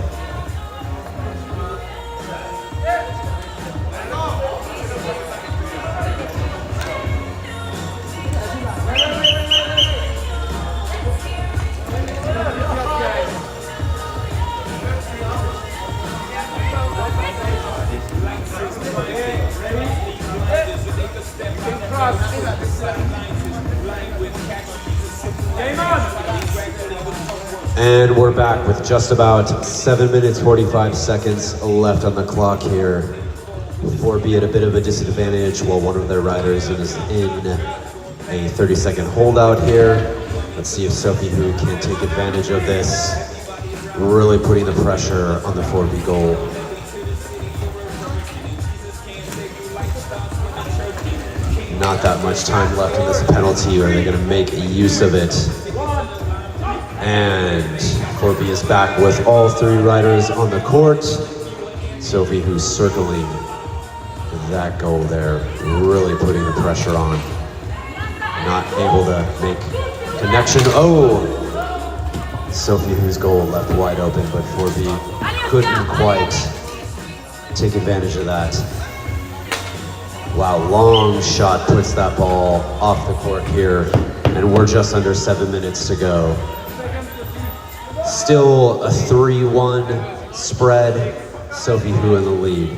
And we're back with just about 7 minutes, 45 seconds left on the clock here. 4B at a bit of a disadvantage while one of their riders is in a 30-second holdout here. Let's see if Sophie Hu can take advantage of this, really putting the pressure on the 4B goal. Not that much time left in this penalty. Are they going to make use of it? And 4B is back with all three riders on the court. Sophie Hu's circling that goal there, really putting the pressure on. Not able to make connection. Oh! Sophie Hu's goal left wide open, but 4B couldn't quite take advantage of that. Wow, long shot puts that ball off the court here, and we're just under 7 minutes to go. Still a 3-1 spread, Sophie Hu in the lead.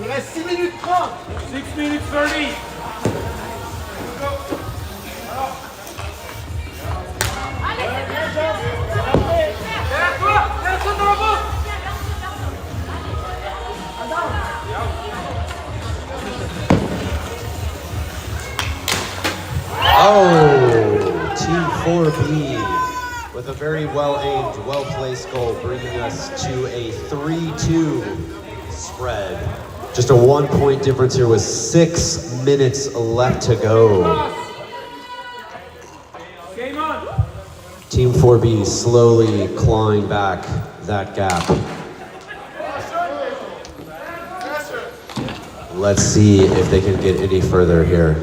Il reste 6 minutes 30. 6 minutes 30. Oh, Team 4B with a very well-aimed, well-placed goal, bringing us to a 3-2 spread. Just a 1-point difference here with 6 minutes left to go. Team 4B slowly clawing back that gap. Let's see if they can get any further here.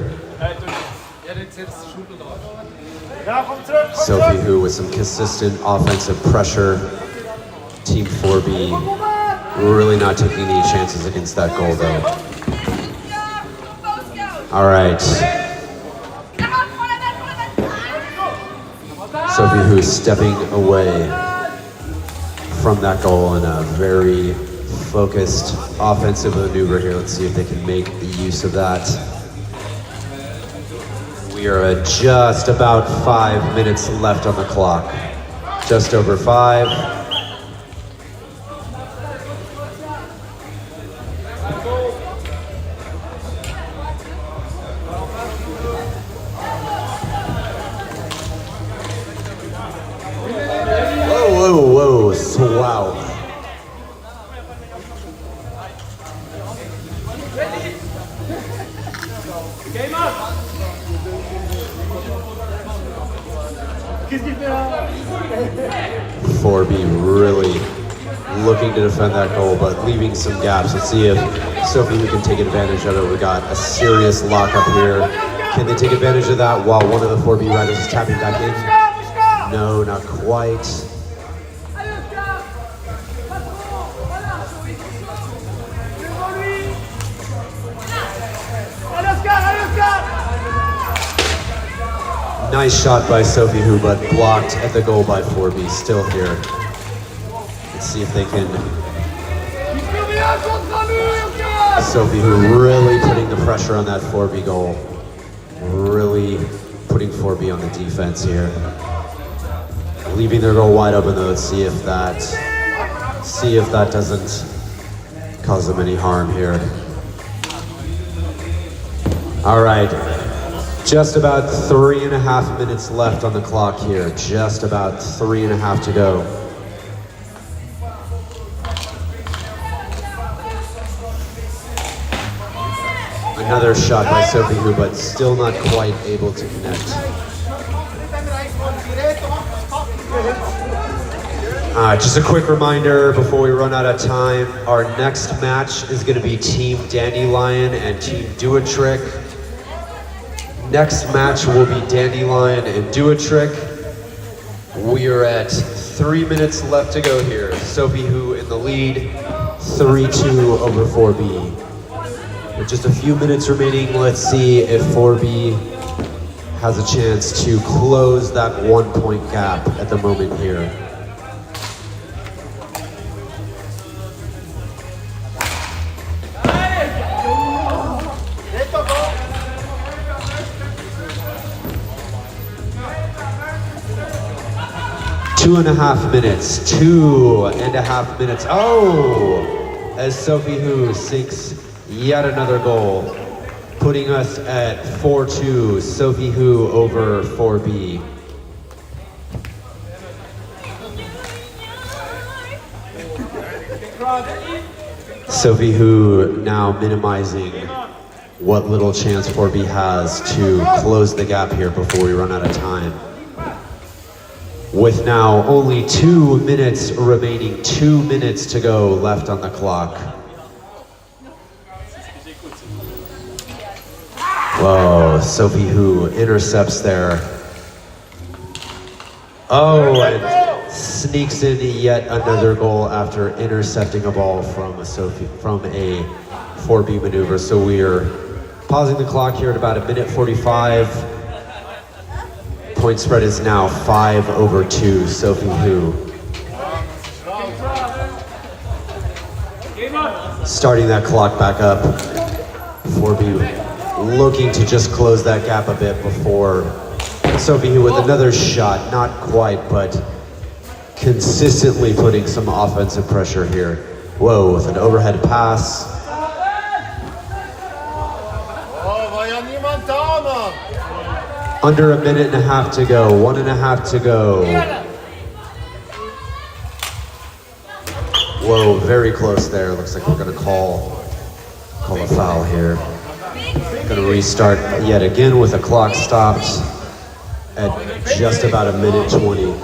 Sophie Hu with some consistent offensive pressure. Team 4B really not taking any chances against that goal though. All right. Sophie Hu stepping away from that goal in a very focused offensive maneuver here. Let's see if they can make use of that. We are at just about 5 minutes left on the clock. Just over 5. Whoa, so wow. 4B really looking to defend that goal, but leaving some gaps. Let's see if Sophie who can take advantage of it. We got a serious lockup here. Can they take advantage of that while one of the 4B riders is tapping back in? No, not quite. Nice shot by Sophie who, but blocked at the goal by 4B. Still here. Let's see if they can. Sophie who really putting the pressure on that 4B goal. Really putting 4B on the defense here. Leaving their goal wide open though. Let's see if that doesn't cause them any harm here. All right. Just about 3.5 minutes left on the clock here. Just about 3.5 to go. Another shot by Sophie who, but still not quite able to connect. Just a quick reminder before we run out of time, our next match is going to be Team Dandelion and Team Do a Trick. Next match will be Dandelion and Do a Trick. We are at 3 minutes left to go here. Sophie who in the lead, 3-2 over 4B. With just a few minutes remaining, let's see if 4B has a chance to close that 1 point gap at the moment here. Two and a half minutes. Oh! As Sophie who sinks yet another goal, putting us at 4-2. Sophie who over 4B. Sophie who now minimizing what little chance 4B has to close the gap here before we run out of time. With now only 2 minutes remaining, 2 minutes to go left on the clock. Whoa, Sophie who intercepts there. Oh, and sneaks in yet another goal after intercepting a ball from a 4B maneuver. So we are pausing the clock here at about 1:45. Point spread is now 5-2, Sophie who. Starting that clock back up. 4B looking to just close that gap a bit before Sophie who with another shot, not quite, but consistently putting some offensive pressure here. Whoa, with an overhead pass. Under 1.5 minutes to go, 1.5 to go. Whoa, very close there. Looks like we're gonna call a foul here. Gonna restart yet again with a clock stopped at just about 1:20.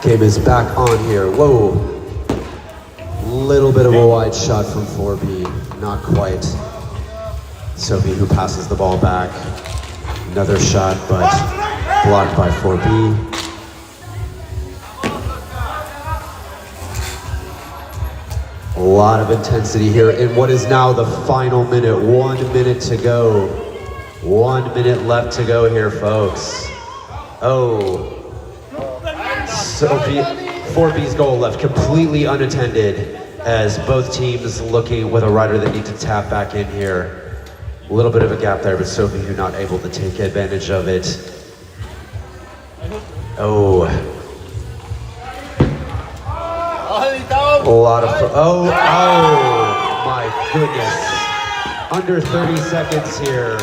Game is back on here. Whoa. Little bit of a wide shot from 4B, not quite. Sophie who passes the ball back. Another shot, but blocked by 4B. A lot of intensity here in what is now the final minute. 1 minute to go. 1 minute left to go here, folks. Oh. Sophie, 4B's goal left completely unattended as both teams looking with a rider that need to tap back in here. A little bit of a gap there, but Sophie who not able to take advantage of it. Oh. A lot of, oh my goodness. Under 30 seconds here.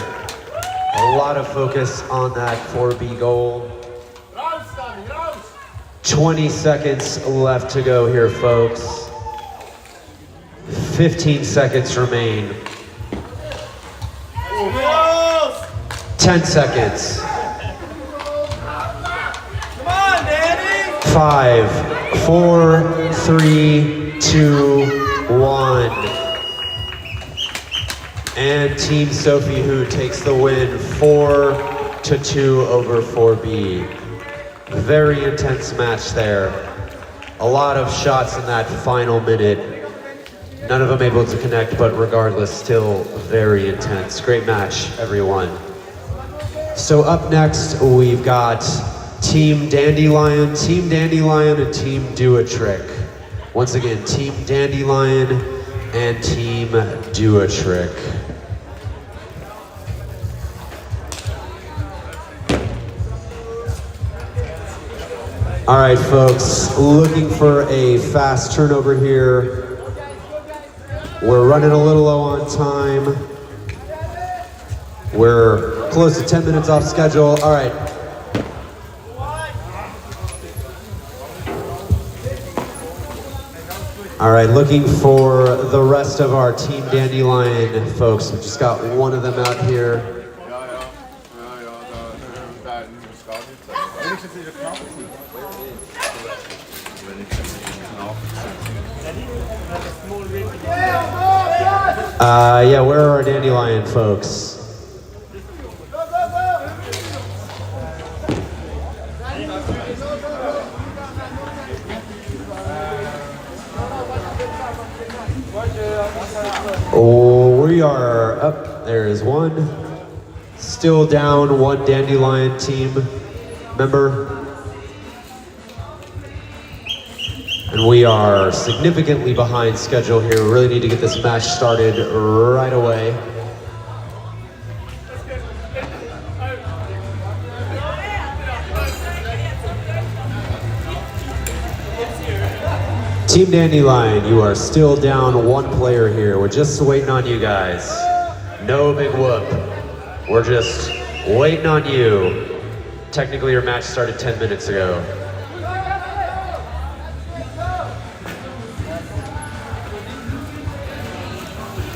A lot of focus on that 4B goal. 20 seconds left to go here, folks. 15 seconds remain. 10 seconds. Come on, Danny! 5, 4, 3, 2, 1. And Team Sophie who takes the win 4-2 over 4B. Very intense match there. A lot of shots in that final minute. None of them able to connect, but regardless, still very intense. Great match, everyone. So up next, we've got Team Dandelion, and Team Do a Trick. Once again, Team Dandelion and Team Do a Trick. All right, folks, looking for a fast turnover here. We're running a little low on time. We're close to 10 minutes off schedule. All right. All right, looking for the rest of our Team Dandelion folks. We just got one of them out here. Yeah, where are our Dandelion folks? Oh, we are up. There is one. Still down one Dandelion team member. And we are significantly behind schedule here. We really need to get this match started right away. Team Dandelion, you are still down one player here. We're just waiting on you guys. No big whoop. We're just waiting on you. Technically, your match started 10 minutes ago.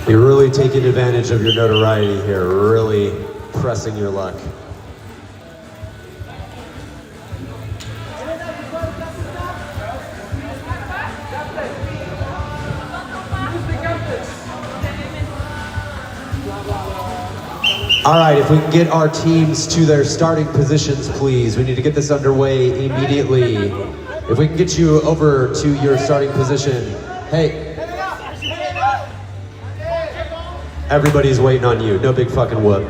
You're really taking advantage of your notoriety here, really pressing your luck. All right, if we can get our teams to their starting positions, please. We need to get this underway immediately. If we can get you over to your starting position. Hey. Everybody's waiting on you. No big fucking whoop.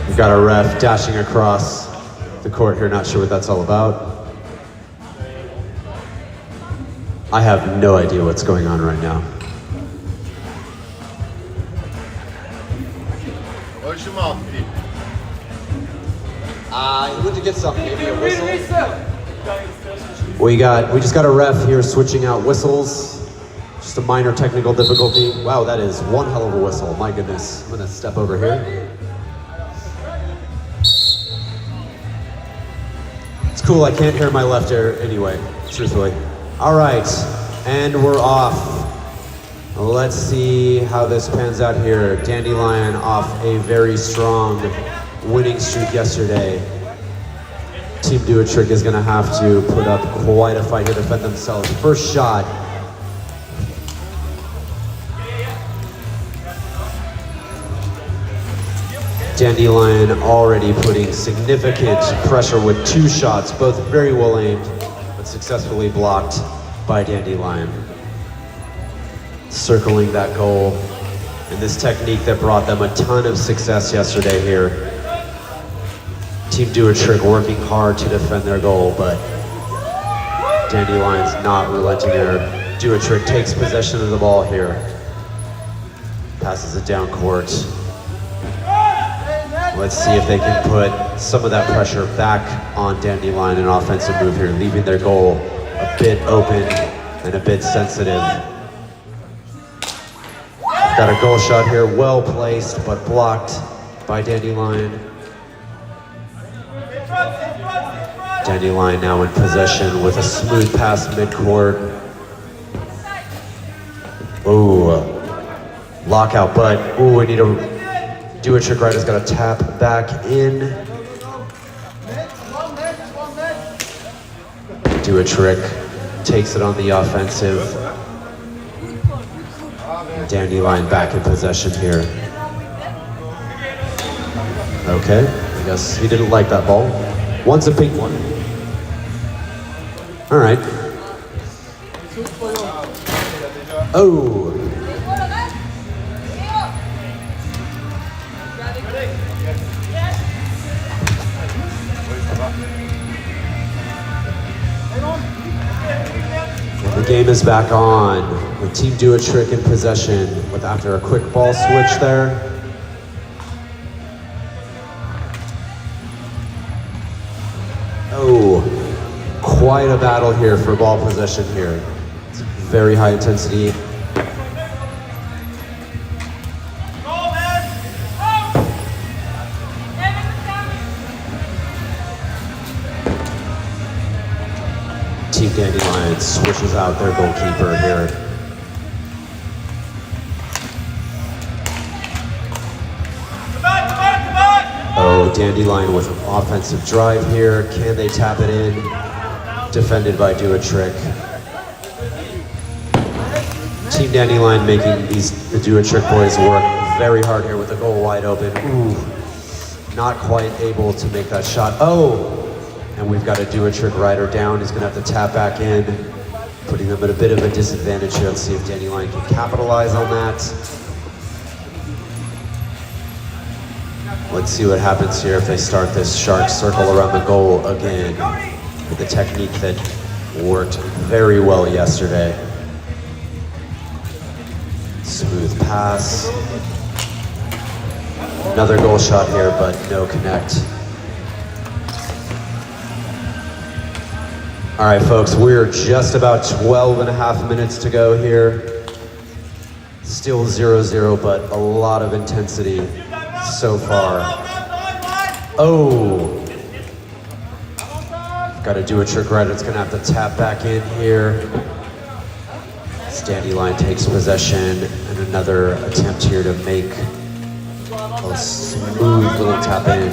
We've got a ref dashing across the court here. Not sure what that's all about. I have no idea what's going on right now. Where's your mouth, Pete? You went to get something, maybe a whistle? We just got a ref here switching out whistles. Just a minor technical difficulty. Wow, that is one hell of a whistle. My goodness. I'm gonna step over here. It's cool, I can't hear my left ear anyway, truthfully. All right, and we're off. Let's see how this pans out here. Dandelion off a very strong winning streak yesterday. Team Do a Trick is gonna have to put up quite a fight to defend themselves. First shot. Dandelion already putting significant pressure with two shots, both very well aimed, but successfully blocked by Dandelion. Circling that goal, and this technique that brought them a ton of success yesterday here. Team Do a Trick working hard to defend their goal, but Dandelion's not relenting there. Do a Trick takes possession of the ball here. Passes it down court. Let's see if they can put some of that pressure back on Dandelion, an offensive move here, leaving their goal a bit open and a bit sensitive. Got a goal shot here, well placed, but blocked by Dandelion. Dandelion now in possession with a smooth pass midcourt. Ooh, lockout, but ooh, we need to do a trick right. It's got to tap back in. Do a trick, takes it on the offensive. Dandelion back in possession here. Okay, I guess he didn't like that ball. Wants a pink one. All right. Oh. And the game is back on with Team Do a Trick in possession with after a quick ball switch there. Oh, quite a battle here for ball possession here. It's very high intensity. Team Dandelion switches out their goalkeeper here. Oh, Dandelion with an offensive drive here. Can they tap it in? Defended by Do a Trick. Team Dandelion making the Do a Trick boys work very hard here with the goal wide open. Ooh, not quite able to make that shot. Oh, and we've got to Do a Trick rider down. He's gonna have to tap back in, putting them at a bit of a disadvantage here. Let's see if Dandelion can capitalize on that. Let's see what happens here if they start this shark circle around the goal again with the technique that worked very well yesterday. Smooth pass. Another goal shot here, but no connect. All right, folks, we're just about 12 and a half minutes to go here. Still 0-0, but a lot of intensity so far. Oh, got to Do a Trick right. It's gonna have to tap back in here. Dandelion takes possession and another attempt here to make a smooth little tap in.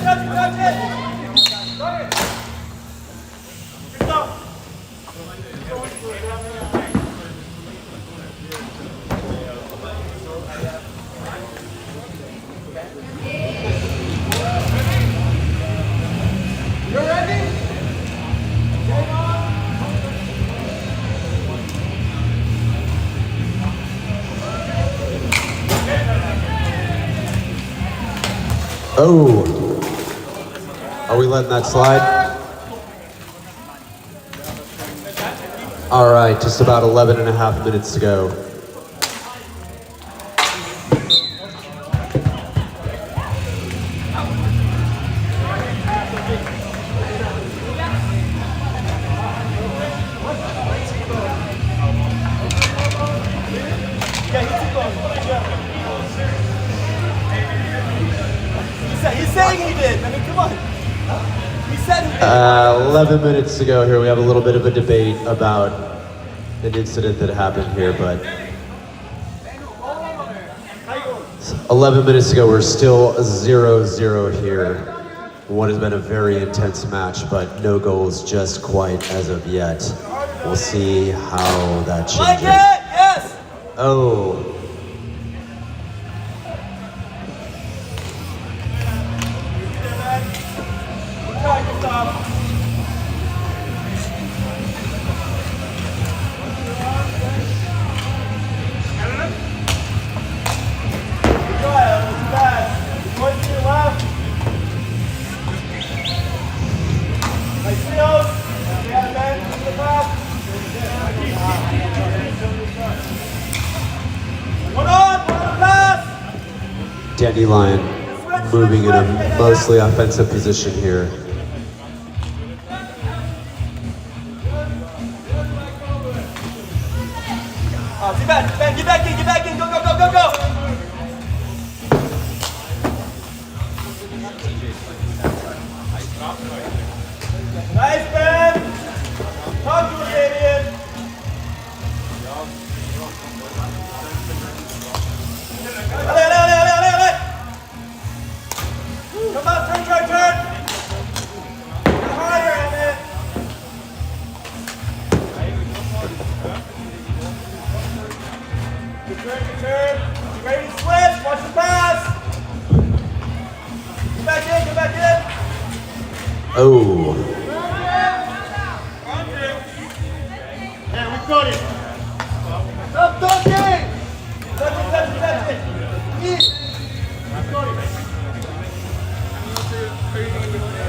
Oh, are we letting that slide? All right, just about 11 and a half minutes to go. He's saying he did. I mean, come on. He said he did. 11 minutes to go here. We have a little bit of a debate about an incident that happened here, but 11 minutes to go. We're still 0-0 here. What has been a very intense match, but no goals just quite as of yet. We'll see how that changes. Like it! Yes! Oh. Dandelion moving in a mostly offensive position here. Oh, get back, get back in, go, go, go, go, go! Nice, Ben! Talk to us, idiot! Allez! Come on, turn! Get harder, Emmett! Good turn. You ready to switch? Watch the pass! Get back in! Oh, Yeah, we got it. Stop talking. Touch it. Eat. We got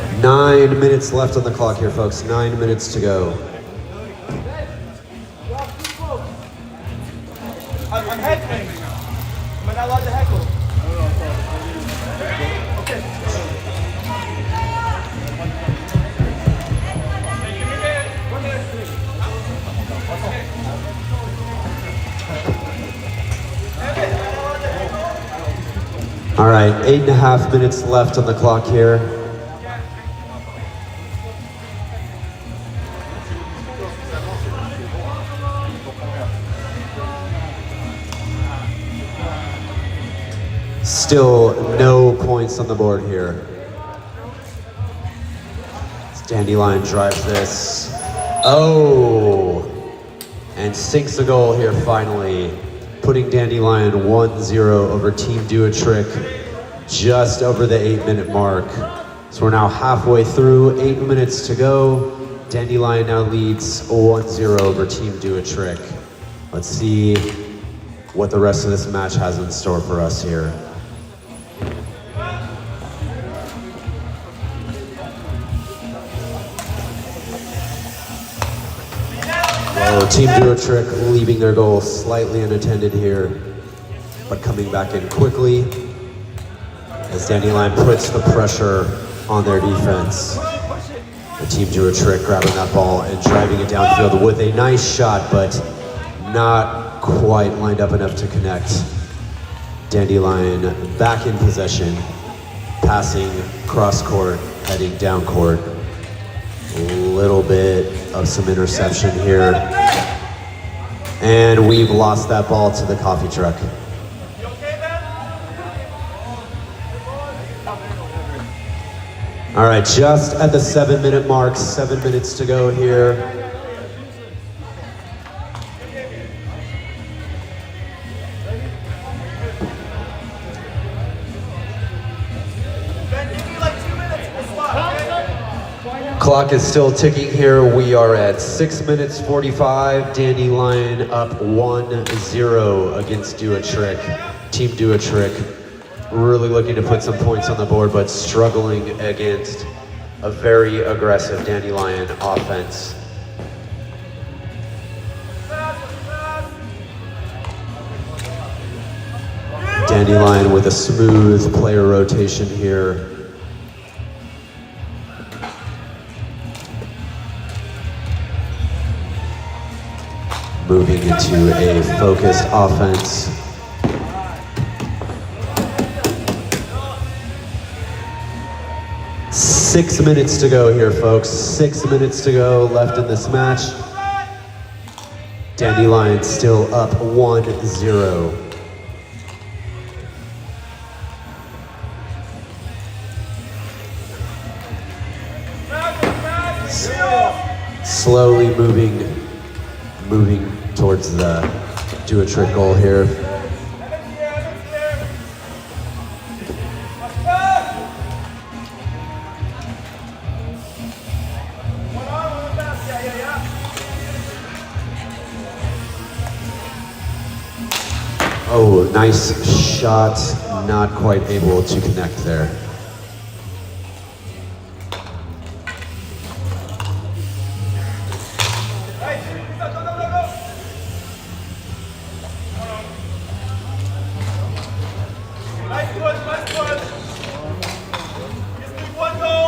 it. 9 minutes left on the clock here, folks. 9 minutes to go. I'm heckling. Am I not allowed to heckle? All right, 8.5 minutes left on the clock here. Still no points on the board here. Dandelion drives this. Oh! And sinks a goal here finally, putting Dandelion 1-0 over Team Do a Trick, just over the 8-minute mark. So we're now halfway through, 8 minutes to go. Dandelion now leads 1-0 over Team Do a Trick. Let's see what the rest of this match has in store for us here. Oh, Team Do a Trick leaving their goal slightly unattended here, but coming back in quickly as Dandelion puts the pressure on their defense. The Team Do a Trick grabbing that ball and driving it downfield with a nice shot, but not quite lined up enough to connect. Dandelion back in possession, passing cross court, heading down court. A little bit of some interception here. And we've lost that ball to the coffee truck. All right, just at the 7-minute mark, 7 minutes to go here. Clock is still ticking here. We are at 6 minutes 45. Dandelion up 1-0 against Do a Trick. Team Do a Trick really looking to put some points on the board, but struggling against a very aggressive Dandelion offense. Dandelion with a smooth player rotation here. Moving into a focused offense. Six minutes to go here, folks. 6 minutes to go left in this match. Dandelion still up 1-0. Slowly moving towards the Do a Trick goal here. Oh, nice shot, not quite able to connect there.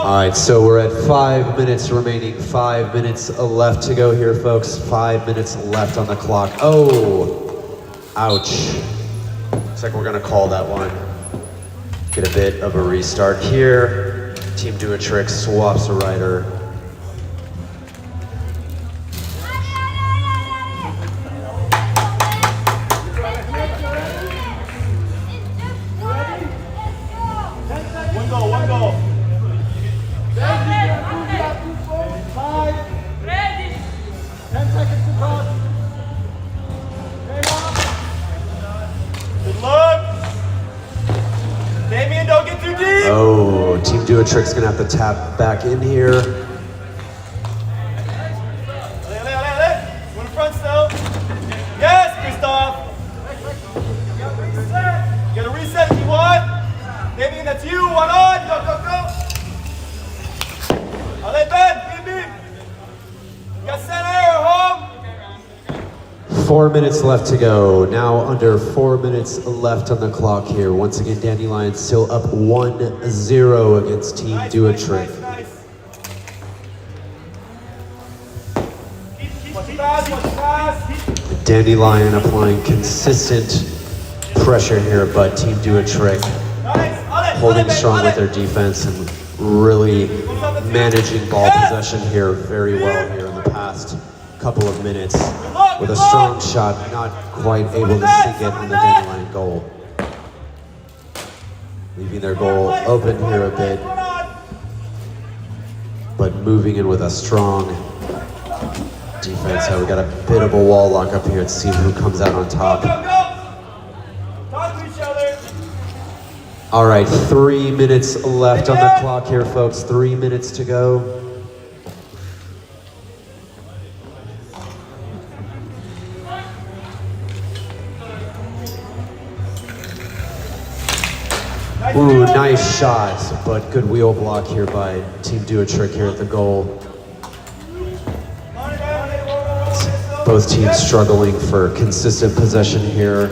All right, so we're at 5 minutes remaining. 5 minutes left to go here, folks. 5 minutes left on the clock. Oh, ouch. Looks like we're gonna call that one. Get a bit of a restart here. Team Do a Trick swaps a rider. Good luck. Damien, don't get too deep. Oh, Team Do a Trick's gonna have to tap back in here. Allez. We're in front still. Yes, Christophe. You gotta reset if you want. Damien, that's you. One on. Go. Allez, Ben, BB. You got center, home. 4 minutes left to go. Now under 4 minutes left on the clock here. Once again, Dandelion still up 1-0 against Team Do a Trick. Nice. Watch pass. Dandelion applying consistent pressure here, but Team Do a Trick holding strong with their defense and really managing ball possession here very well here in the past couple of minutes with a strong shot, not quite able to sink it on the Dandelion goal. Leaving their goal open here a bit, but moving in with a strong defense. So we got a bit of a wall lock up here. Let's see who comes out on top. Talk to each other. All right, 3 minutes left on the clock here, folks. 3 minutes to go. Ooh, nice shot, but good wheel block here by Team Do a Trick here at the goal. Both teams struggling for consistent possession here.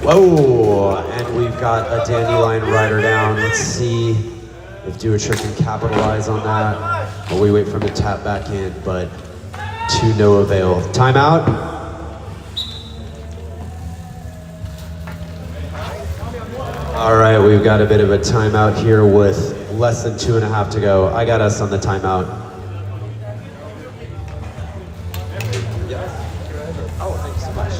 Whoa, and we've got a Dandelion rider down. Let's see if Do a Trick can capitalize on that. While we wait for him to tap back in, but to no avail. Timeout. All right, we've got a bit of a timeout here with less than 2.5 to go. I got us on the timeout. Oh, thank you so much.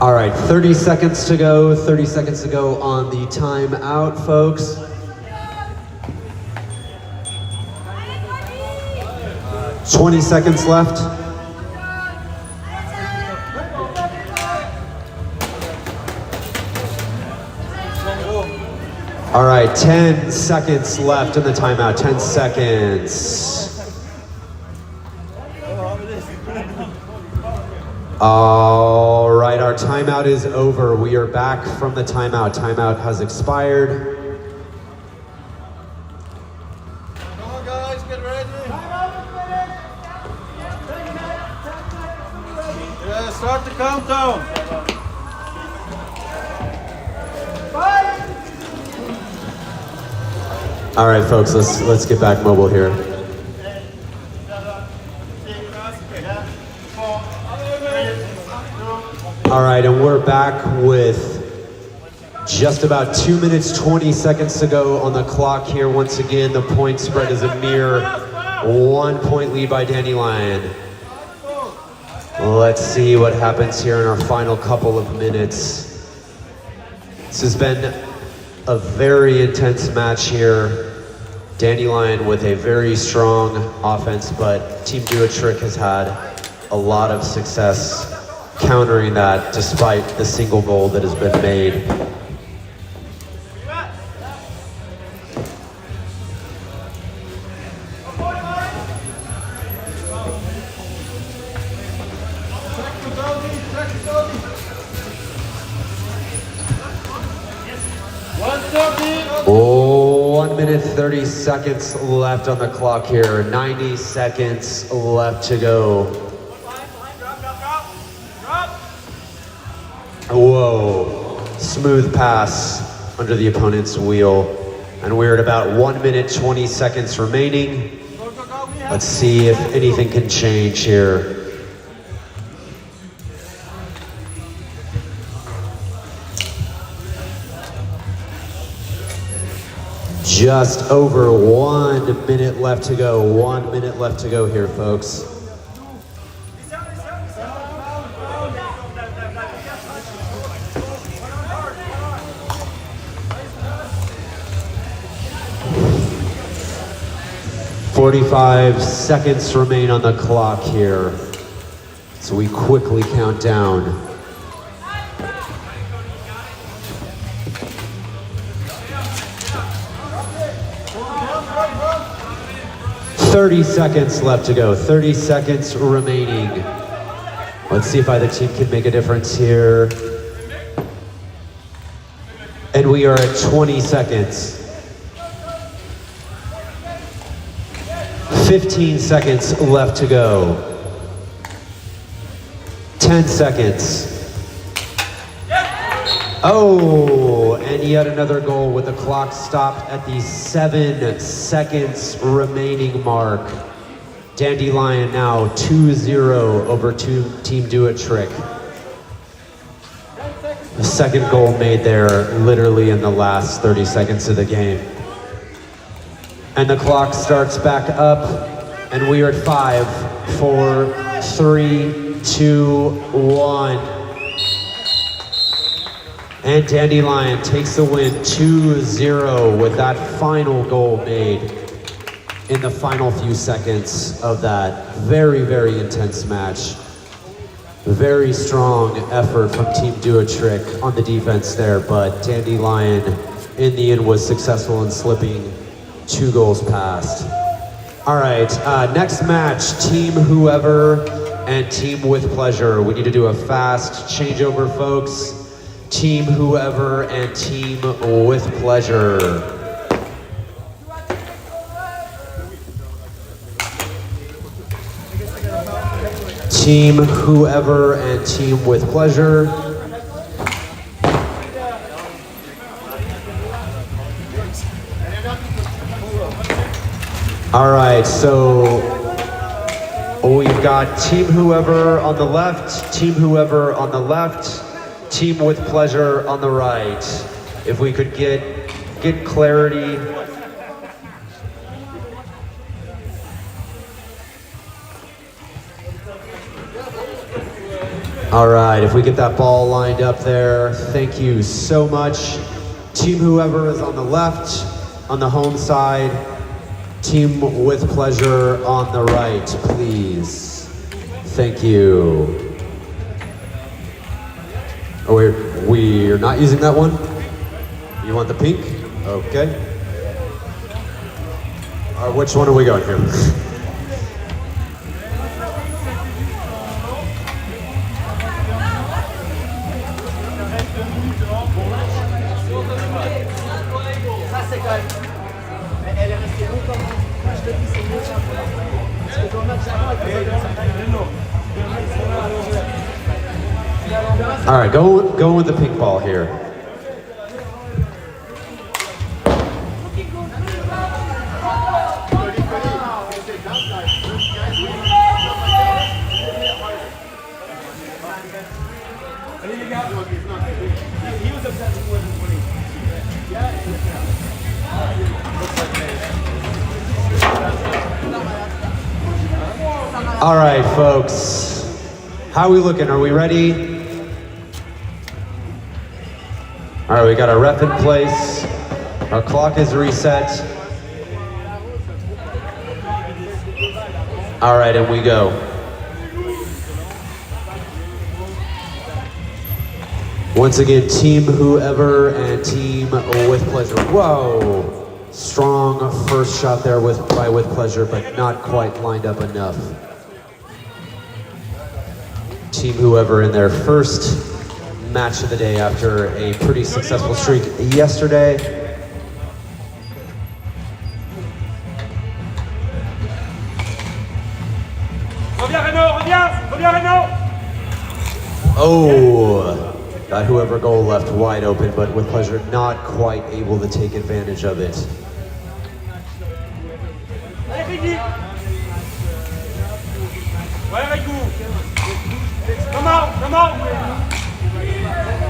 All right, 30 seconds to go. 30 seconds to go on the timeout, folks. Uh, 20 seconds left. All right, 10 seconds left in the timeout. 10 seconds. All right, our timeout is over. We are back from the timeout. Timeout has expired. Come on, guys, get ready. Yeah, start the countdown. All right, folks, let's get back mobile here. All right, and we're back with just about 2 minutes, 20 seconds to go on the clock here. Once again, the point spread is a mere 1 point lead by Dandelion. Let's see what happens here in our final couple of minutes. This has been a very intense match here. Dandelion with a very strong offense, but Team Do a Trick has had a lot of success countering that despite the single goal that has been made. Oh, 1 minute, 30 seconds left on the clock here. 90 seconds left to go. Whoa, smooth pass under the opponent's wheel. And we're at about 1 minute, 20 seconds remaining. Let's see if anything can change here. Just over 1 minute left to go. 1 minute left to go here, folks. 45 seconds remain on the clock here. So we quickly count down. 30 seconds left to go, 30 seconds remaining. Let's see if either team can make a difference here. And we are at 20 seconds. 15 seconds left to go. 10 seconds. Oh, and yet another goal with the clock stopped at the 7 seconds remaining mark. Dandelion now 2-0 over Team Do It Trick. The second goal made there literally in the last 30 seconds of the game. And the clock starts back up, and we are at 5, 4, 3, 2, 1. And Dandelion takes the win 2-0 with that final goal made in the final few seconds of that very, very intense match. Very strong effort from Team Do It Trick on the defense there, but Dandelion in the end was successful in slipping 2 goals past. All right, next match, Team Whoever and Team With Pleasure. We need to do a fast changeover, folks. Team Whoever and Team With Pleasure. Team Whoever and Team With Pleasure. All right, so we've got Team Whoever on the left, Team Whoever on the left, Team With Pleasure on the right. If we could get clarity. All right, if we get that ball lined up there, thank you so much. Team Whoever is on the left, on the home side. Team With Pleasure on the right, please. Thank you. Oh, we're not using that one? You want the pink? Okay. Which one are we going here? All right, go with the pink ball here. All right, folks. How are we looking? Are we ready? All right, we got our ref in place. Our clock is reset. All right, and we go. Once again, Team Whoever and Team With Pleasure. Whoa! Strong first shot there by With Pleasure, but not quite lined up enough. Team Whoever in their first match of the day after a pretty successful streak yesterday. Oh, that Whoever goal left wide open, but With Pleasure not quite able to take advantage of it.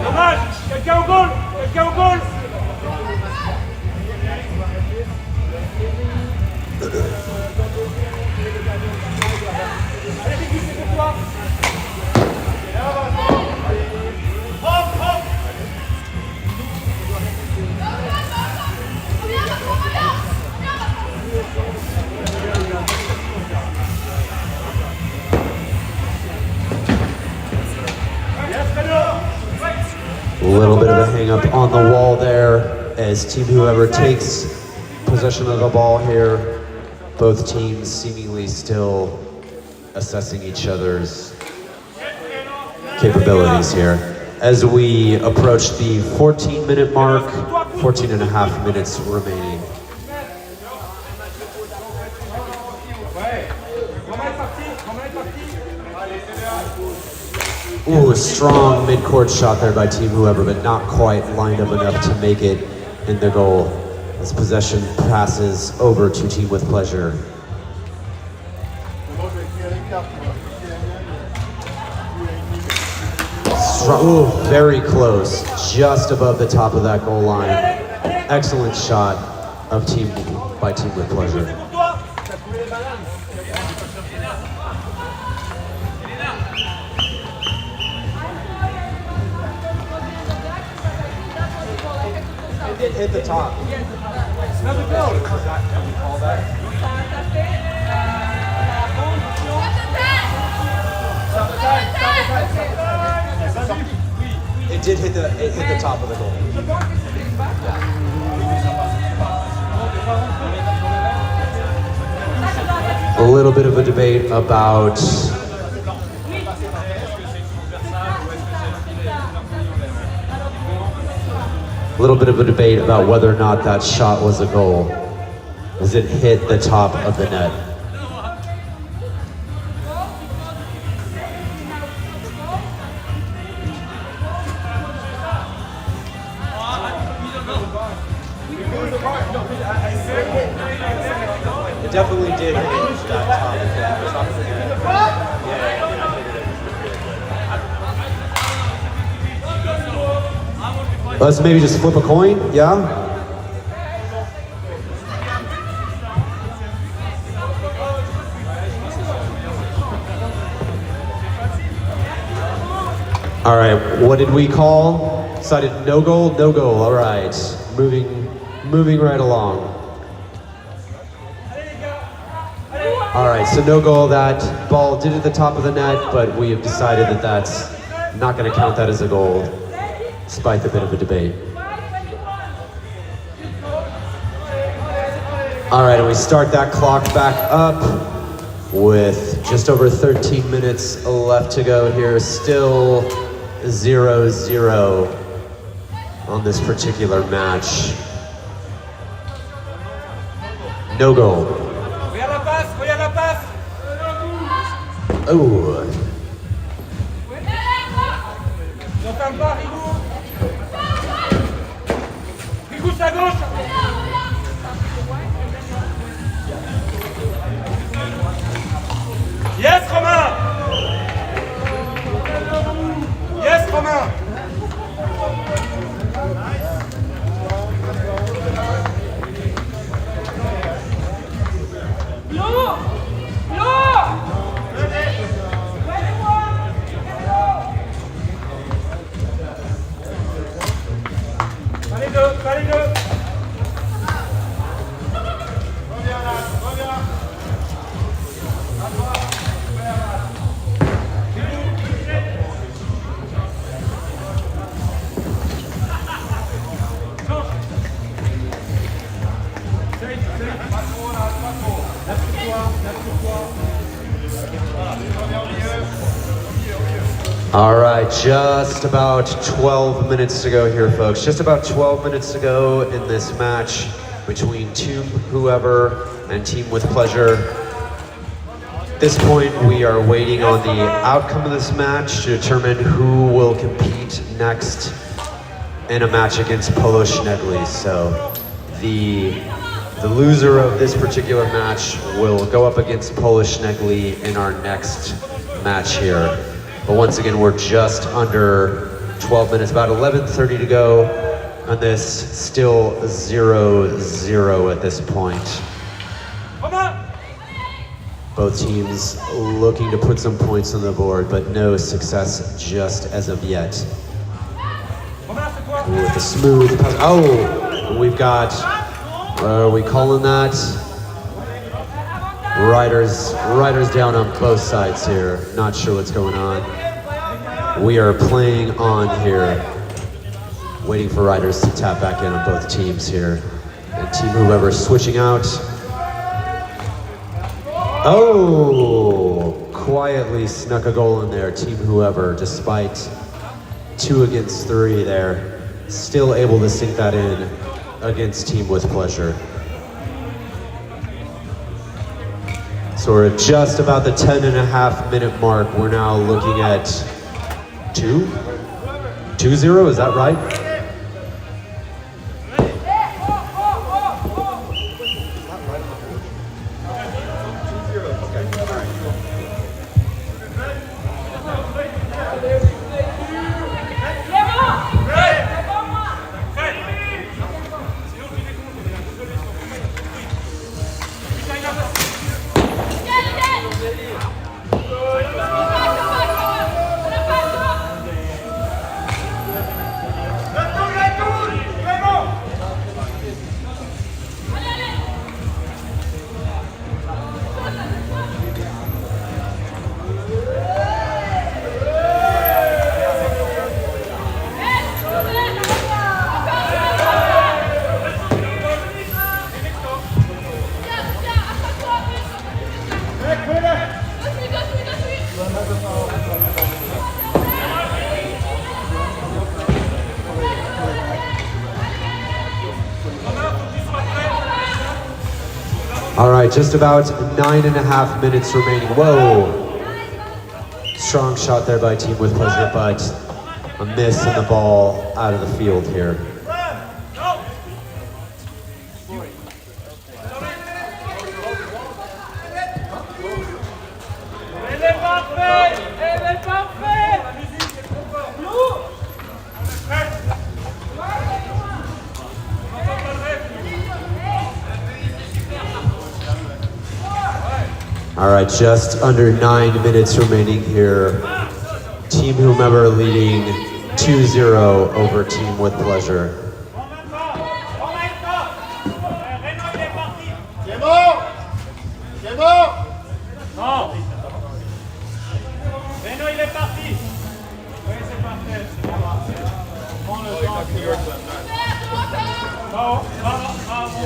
Dommage, quelqu'un au goal, quelqu'un au goal. Allez, Vicky, c'est pour toi. Hop, hop. little bit of a hang up on the wall there as Team Whoever takes possession of the ball here. Both teams seemingly still assessing each other's capabilities here. As we approach the 14-minute mark, 14 and a half minutes remaining. Ooh, a strong mid-court shot there by Team Whoever, but not quite lined up enough to make it in the goal. As possession passes over to Team with Pleasure. Ooh, very close, just above the top of that goal line. Excellent shot of by Team with Pleasure. It hit the top. Another goal. All that. It did hit the top of the goal. A little bit of a debate about whether or not that shot was a goal, as it hit the top of the net. It definitely did hit that top of the net. Let's maybe just flip a coin, yeah? All right, what did we call? Decided no goal, no goal. All right, moving right along. All right, so no goal. That ball did at the top of the net, but we have decided that that's not going to count that as a goal, despite the bit of a debate. All right, and we start that clock back up with just over 13 minutes left to go here. Still 0-0 on this particular match. No goal. Oh. Yes, Romain! Yes, Romain! All right, just about 12 minutes to go here, folks. Just about 12 minutes to go in this match between Team Whoever and Team with Pleasure. At this point, we are waiting on the outcome of this match to determine who will compete next in a match against Polo Schnegley. So the loser of this particular match will go up against Polo Schnegley in our next match here. But once again, we're just under 12 minutes, about 11:30 to go on this, still 0-0 at this point. Both teams looking to put some points on the board, but no success just as of yet. With a smooth pass. Oh, we've got, what are we calling that? Riders down on both sides here. Not sure what's going on. We are playing on here. waiting for riders to tap back in on both teams here. And Team Whoever switching out. Oh, quietly snuck a goal in there, Team Whoever, despite 2 against 3 there. Still able to sink that in against Team With Pleasure. So we're at just about the 10.5-minute mark. We're now looking at 2-0, is that right? All right, just about 9.5 minutes remaining. Whoa! Strong shot there by Team With Pleasure, but a miss and the ball out of the field here. All right, just under 9 minutes remaining here. Team Whomever leading 2-0 over Team With Pleasure. Non. Phenol, il est parti. Oui, c'est parfait. Prends le temps. Bravo, bravo, vas-y.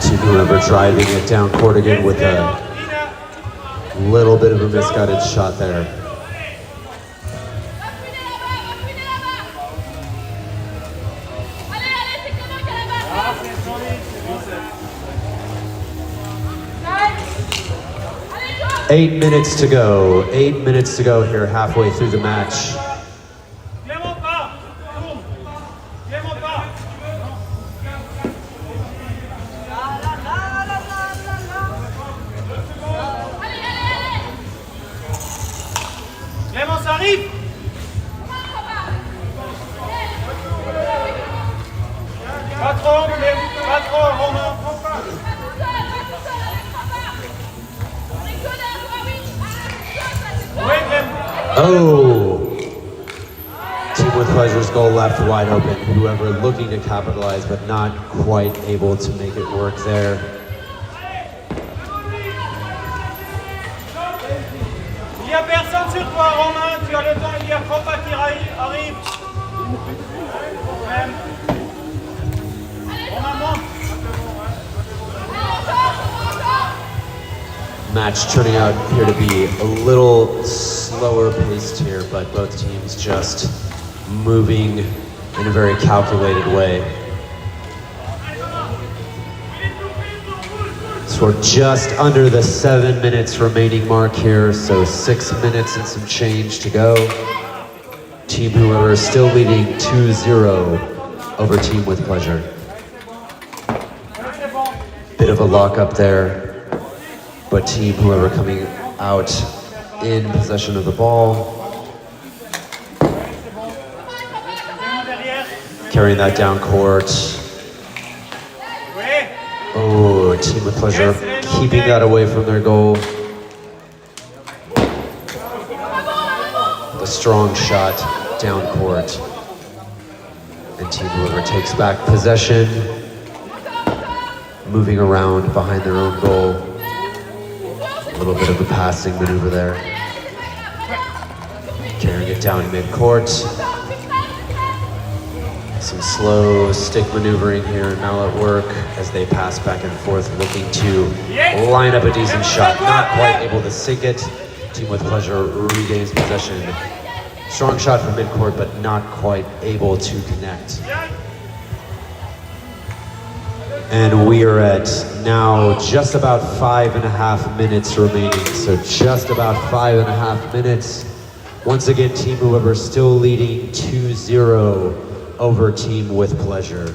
Team Whoever driving it down court again with a little bit of a misguided shot there. Eight minutes to go. 8 minutes to go here, halfway through the match. Clémence arrive. Pas trop, Romain. Oh! Team With Pleasure's goal left wide open. Whoever looking to capitalize, but not quite able to make it work there. Il n'y a personne sur toi, Romain. Tu as le temps. Il y a Cropa qui arrive. Romain, monte. Match turning out here to be a little slower paced here, but both teams just moving in a very calculated way. So we're just under the 7 minutes remaining mark here, so 6 minutes and some change to go. Team Whoever is still leading 2-0 over Team With Pleasure. Bit of a lock up there. But Team Whoever coming out in possession of the ball. Carrying that down court. Oh, Team With Pleasure keeping that away from their goal. The strong shot down court. And Team Whoever takes back possession. Moving around behind their own goal. A little bit of a passing maneuver there. it down mid-court. Some slow stick maneuvering here and now at work as they pass back and forth, looking to line up a decent shot. Not quite able to sink it. Team with Pleasure regains possession. Strong shot from mid-court, but not quite able to connect. And we are at now just about 5.5 minutes remaining. So just about 5.5 minutes. Once again, Team Whoever still leading 2-0 over Team with Pleasure.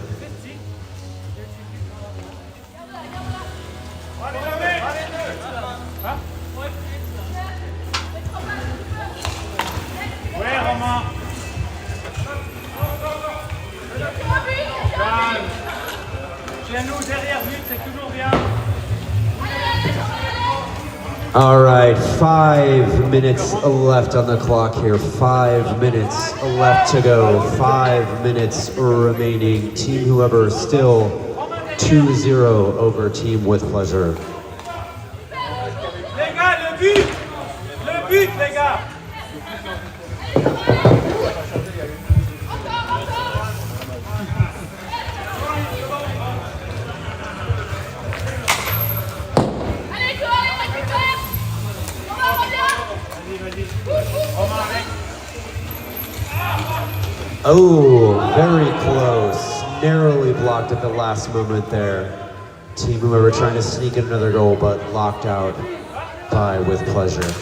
All right, 5 minutes left on the clock here. 5 minutes left to go. 5 minutes remaining. Team Whoever still 2-0 over Team with Pleasure. Les gars, le but! Le but, les gars! Oh, very close. Narrowly blocked at the last moment there. Team Whoever trying to sneak in another goal, but locked out by With Pleasure.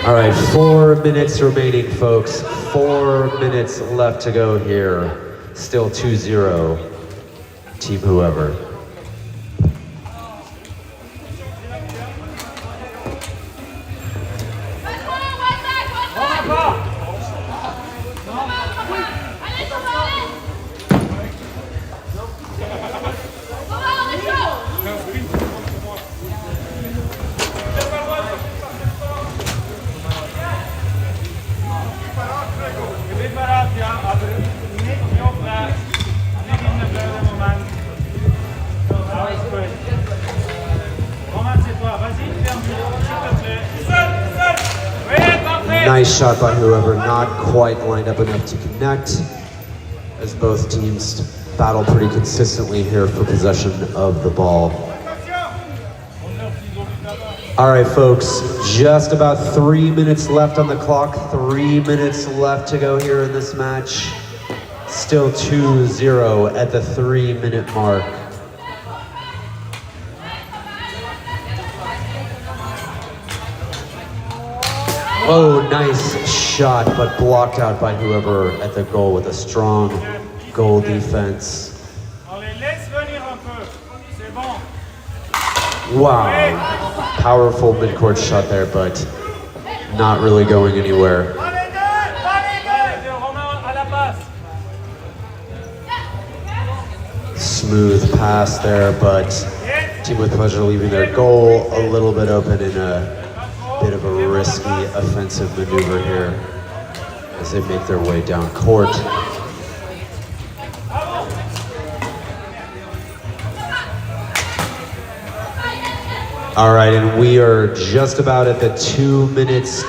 All right, 4 minutes remaining, folks. 4 minutes left to go here. Still 2-0, Team Whoever. Nice shot by Whoever, not quite lined up enough to connect, as both teams battle pretty consistently here for possession of the ball. All right, folks, just about 3 minutes left on the clock. 3 minutes left to go here in this match. Still 2-0 at the 3-minute mark. Oh, nice shot, but blocked out by Whoever at the goal with a strong goal defense. Wow, powerful mid-court shot there, but not really going anywhere. Smooth pass there, but Team with Pleasure leaving their goal a little bit open in a bit of a risky offensive maneuver here as they make their way down court. All right, and we are just about at the 2 minutes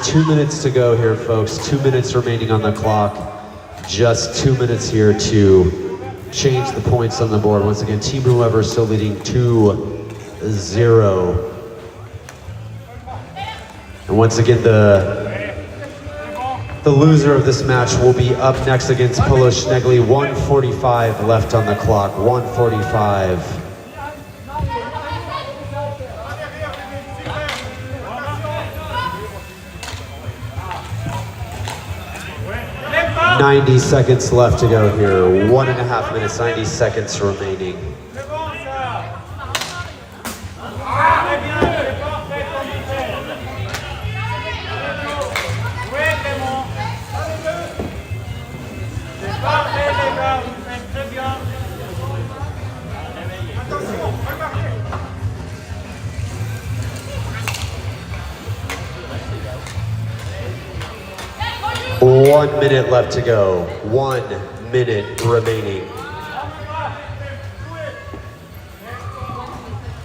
to go here, folks. 2 minutes remaining on the clock. Just 2 minutes here to change the points on the board. Once again, Team Whoever still leading 2-0. And once again, the loser of this match will be up next against Polo. 1:45 left on the clock. 1:45. $90 seconds left to go here. 1.5 minutes, 90 seconds remaining. 1 minute left to go. 1 minute remaining.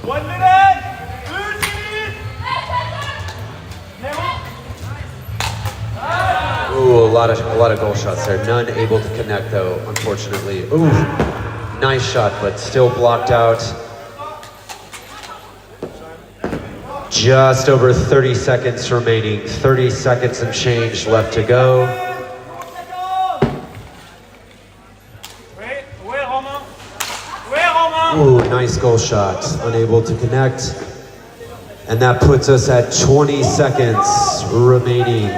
1 minute! 2 minutes! Ooh, a lot of goal shots there. None able to connect though, unfortunately. Ooh, nice shot, but still blocked out. Just over 30 seconds remaining. 30 seconds and change left to go. Ooh, nice goal shot. Unable to connect. And that puts us at 20 seconds remaining.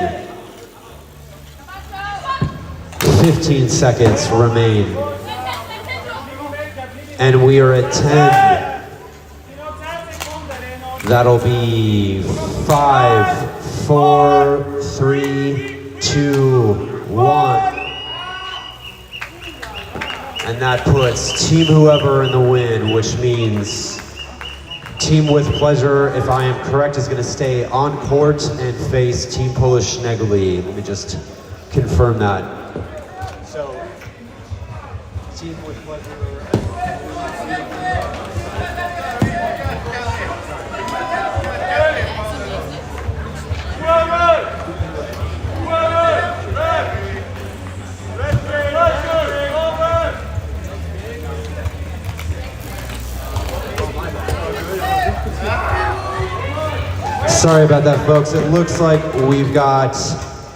15 seconds remain. And we are at 10. That'll be 5, 4, 3, 2, 1. And that puts Team Whoever in the win, which means Team With Pleasure, if I am correct, is going to stay on court and face Team Polish Snegli. Let me just confirm that. So, Team With Pleasure. Sorry about that, folks. It looks like we've got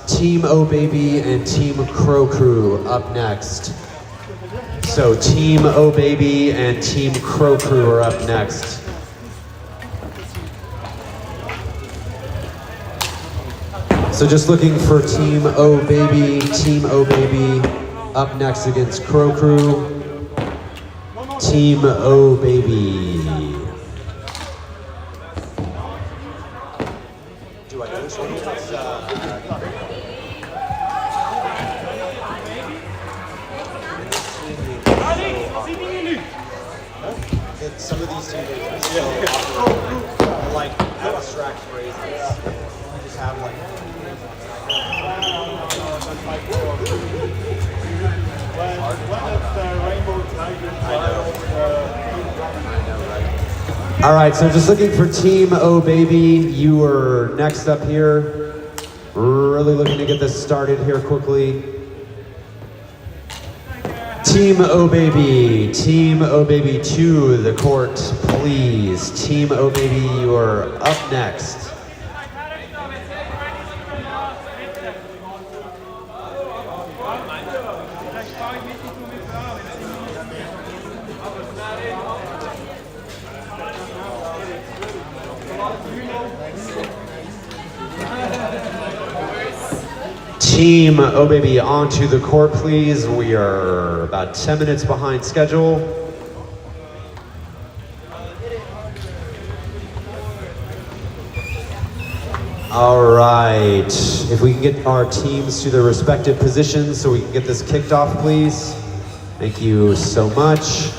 Team Oh Baby and Team Crow Crew up next. So Team Oh Baby and Team Crow Crew are up next. So just looking for Team Oh Baby up next against Crow Crew. Team Oh Baby. Do I know which one it's some of these teams are so like abstract phrases. You just have like all right, so just looking for Team Oh Baby. You are next up here. Really looking to get this started here quickly. Team Oh Baby to the court, please. Team Oh Baby, you are up next. Team Oh Baby onto the court, please. We are about 10 minutes behind schedule. All right, if we can get our teams to their respective positions so we can get this kicked off, please. Thank you so much.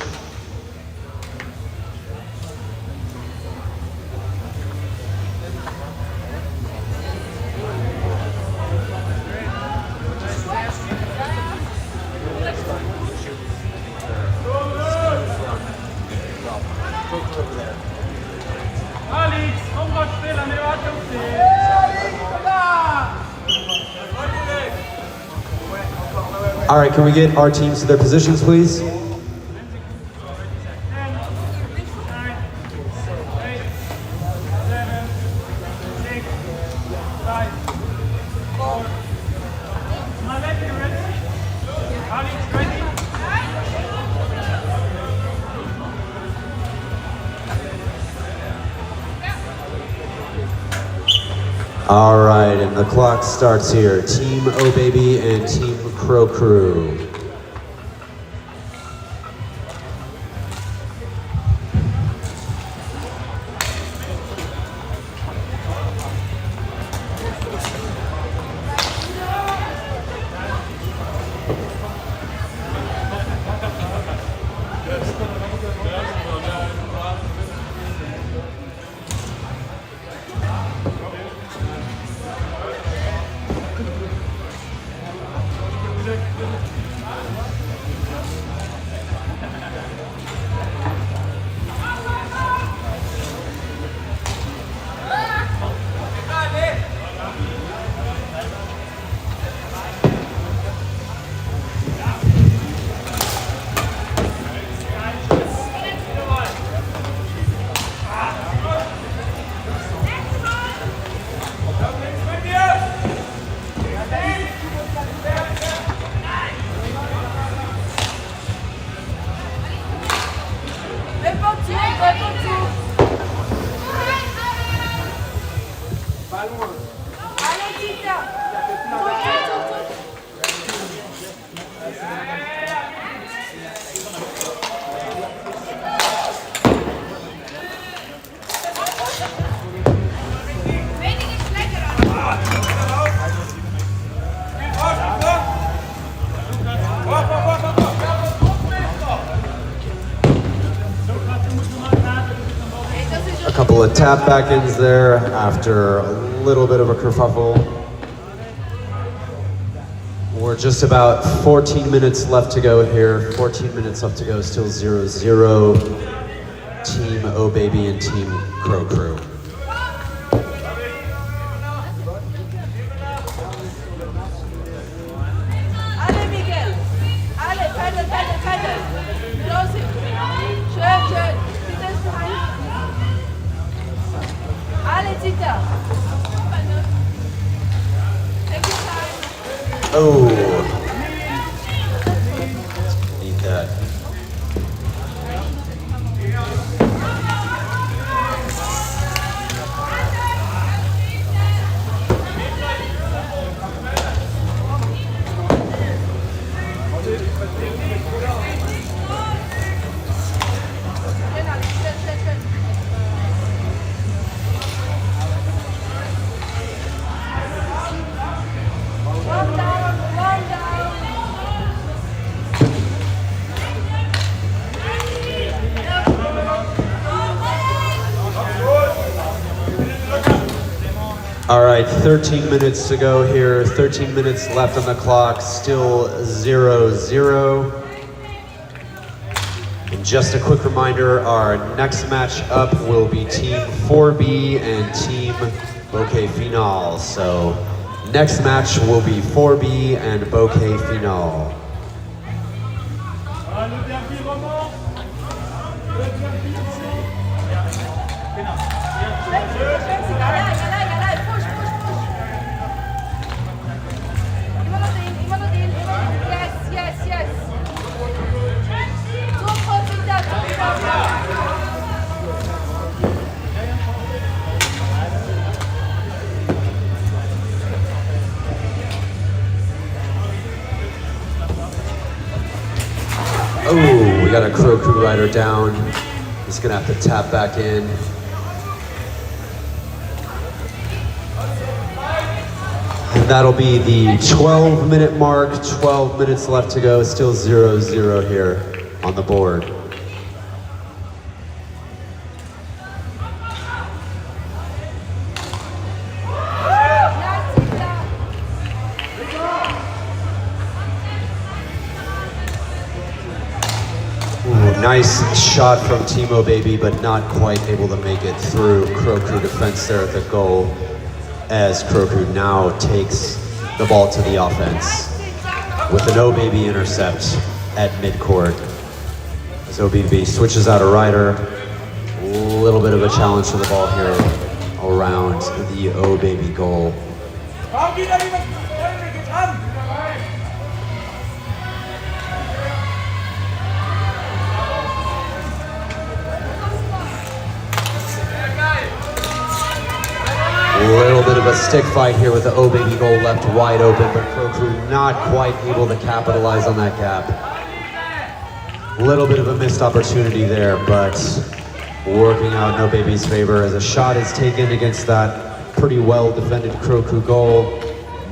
All right, can we get our teams to their positions, please? All right, and the clock starts here. Team Oh Baby and Team Crow Crew. Allez, Tita. Tout. A couple of tap back-ins there after a little bit of a kerfuffle. We're just about 14 minutes left to go here. 14 minutes left to go, still 0-0. Team Oh Baby and Team Crow Crew. Allez, Miguel. Allez, pedal. Close it. Schön. Tita's behind. Allez, Tita. Take your time. Oh. Need that. One down. All right, 13 minutes to go here. 13 minutes left on the clock, still 0-0. And just a quick reminder, our next match up will be Team 4B and Team Bokeh Phenol. So next match will be 4B and Bokeh Phenol. Yes. Super, Tita. Oh, we got a Crow Crew rider down. He's gonna have to tap back in. And that'll be the 12-minute mark. 12 minutes left to go. Still 0-0 here on the board. Ooh, nice shot from Team Oh Baby, but not quite able to make it through Crow Crew defense there at the goal, as Crow Crew now takes the ball to the offense with an Oh Baby intercept at midcourt. As Oh Baby switches out a rider, a little bit of a challenge for the ball here around the Oh Baby goal. A little bit of a stick fight here with the Oh Baby goal left wide open, but Crow Crew not quite able to capitalize on that gap. A little bit of a missed opportunity there, but working out in Oh Baby's favor as a shot is taken against that pretty well defended Crow Crew goal.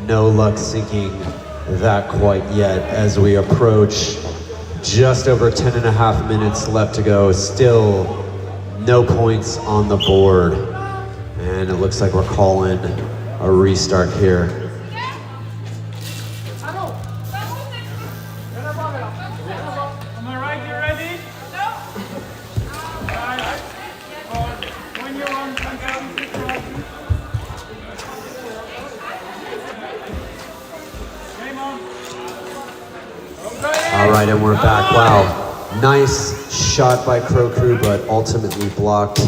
No luck sinking that quite yet as we approach just over 10.5 minutes left to go. Still no points on the board. And it looks like we're calling a restart here. Am I right? You ready? No. When you're on, game on. All right, and we're back. Wow, nice shot by Crow Crew, but ultimately blocked.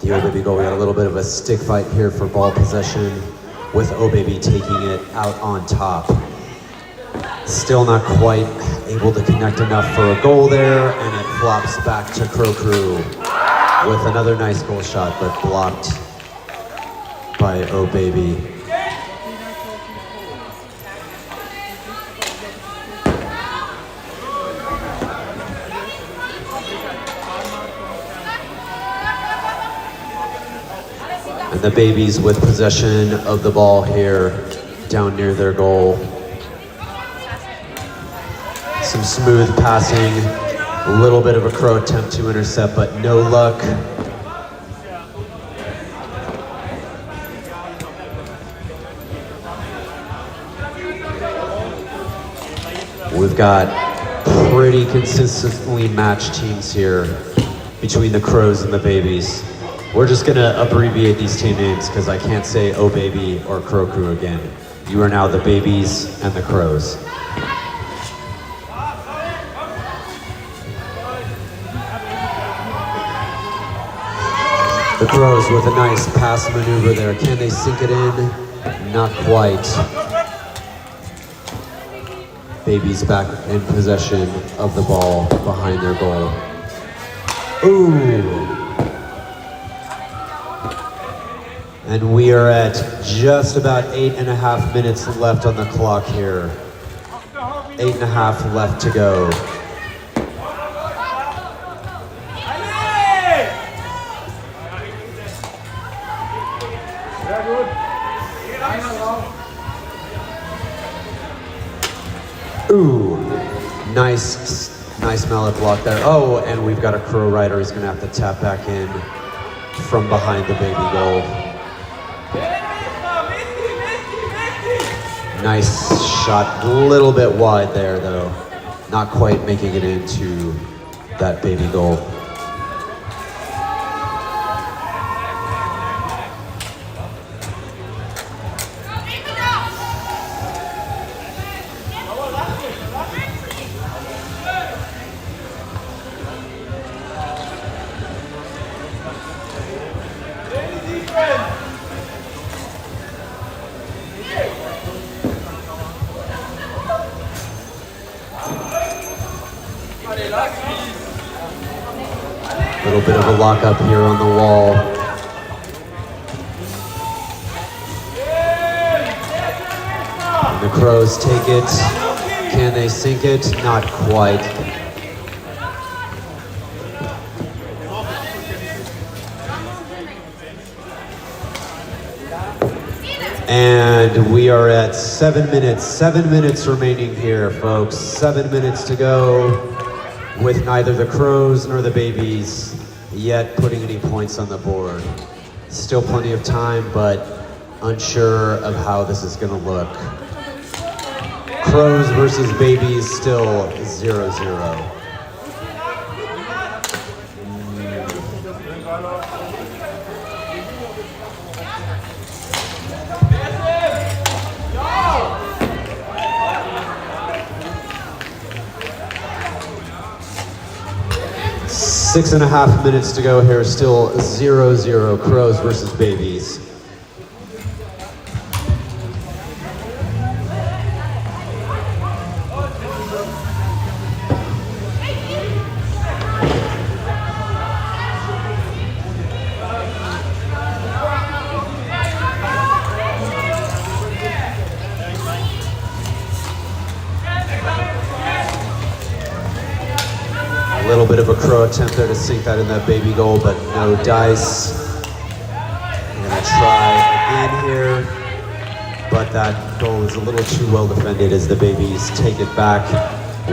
The Oh Baby goal. We got a little bit of a stick fight here for ball possession, with Oh Baby taking it out on top. Still not quite able to connect enough for a goal there, and it flops back to Crow Crew with another nice goal shot, but blocked by Oh Baby. And the babies with possession of the ball here down near their goal. Some smooth passing, a little bit of a crow attempt to intercept, but no luck. We've got pretty consistently matched teams here between the Crows and the Babies. We're just gonna abbreviate these team names because I can't say Oh Baby or Crow Crew again. You are now the Babies and the Crows. The Crows with a nice pass maneuver there. Can they sink it in? Not quite. Babies back in possession of the ball behind their goal. Ooh. And we are at just about 8.5 minutes left on the clock here. 8.5 left to go. Ooh, nice mallet block there. Oh, and we've got a Crow rider who's gonna have to tap back in from behind the baby goal. Nice shot, a little bit wide there though. Not quite making it into that baby goal. A little bit of a lockup here on the wall. And the Crows take it. Can they sink it? Not quite. And we are at 7 minutes. 7 minutes remaining here, folks. 7 minutes to go, with neither the Crows nor the Babies yet putting any points on the board. Still plenty of time, but unsure of how this is gonna look. Crows versus Babies still 0-0. Six and a half minutes to go here, still 0-0, Crows versus Babies. A little bit of a Crow attempt there to sink that in that baby goal, but no dice. I'm gonna try again here, but that goal is a little too well defended as the Babies take it back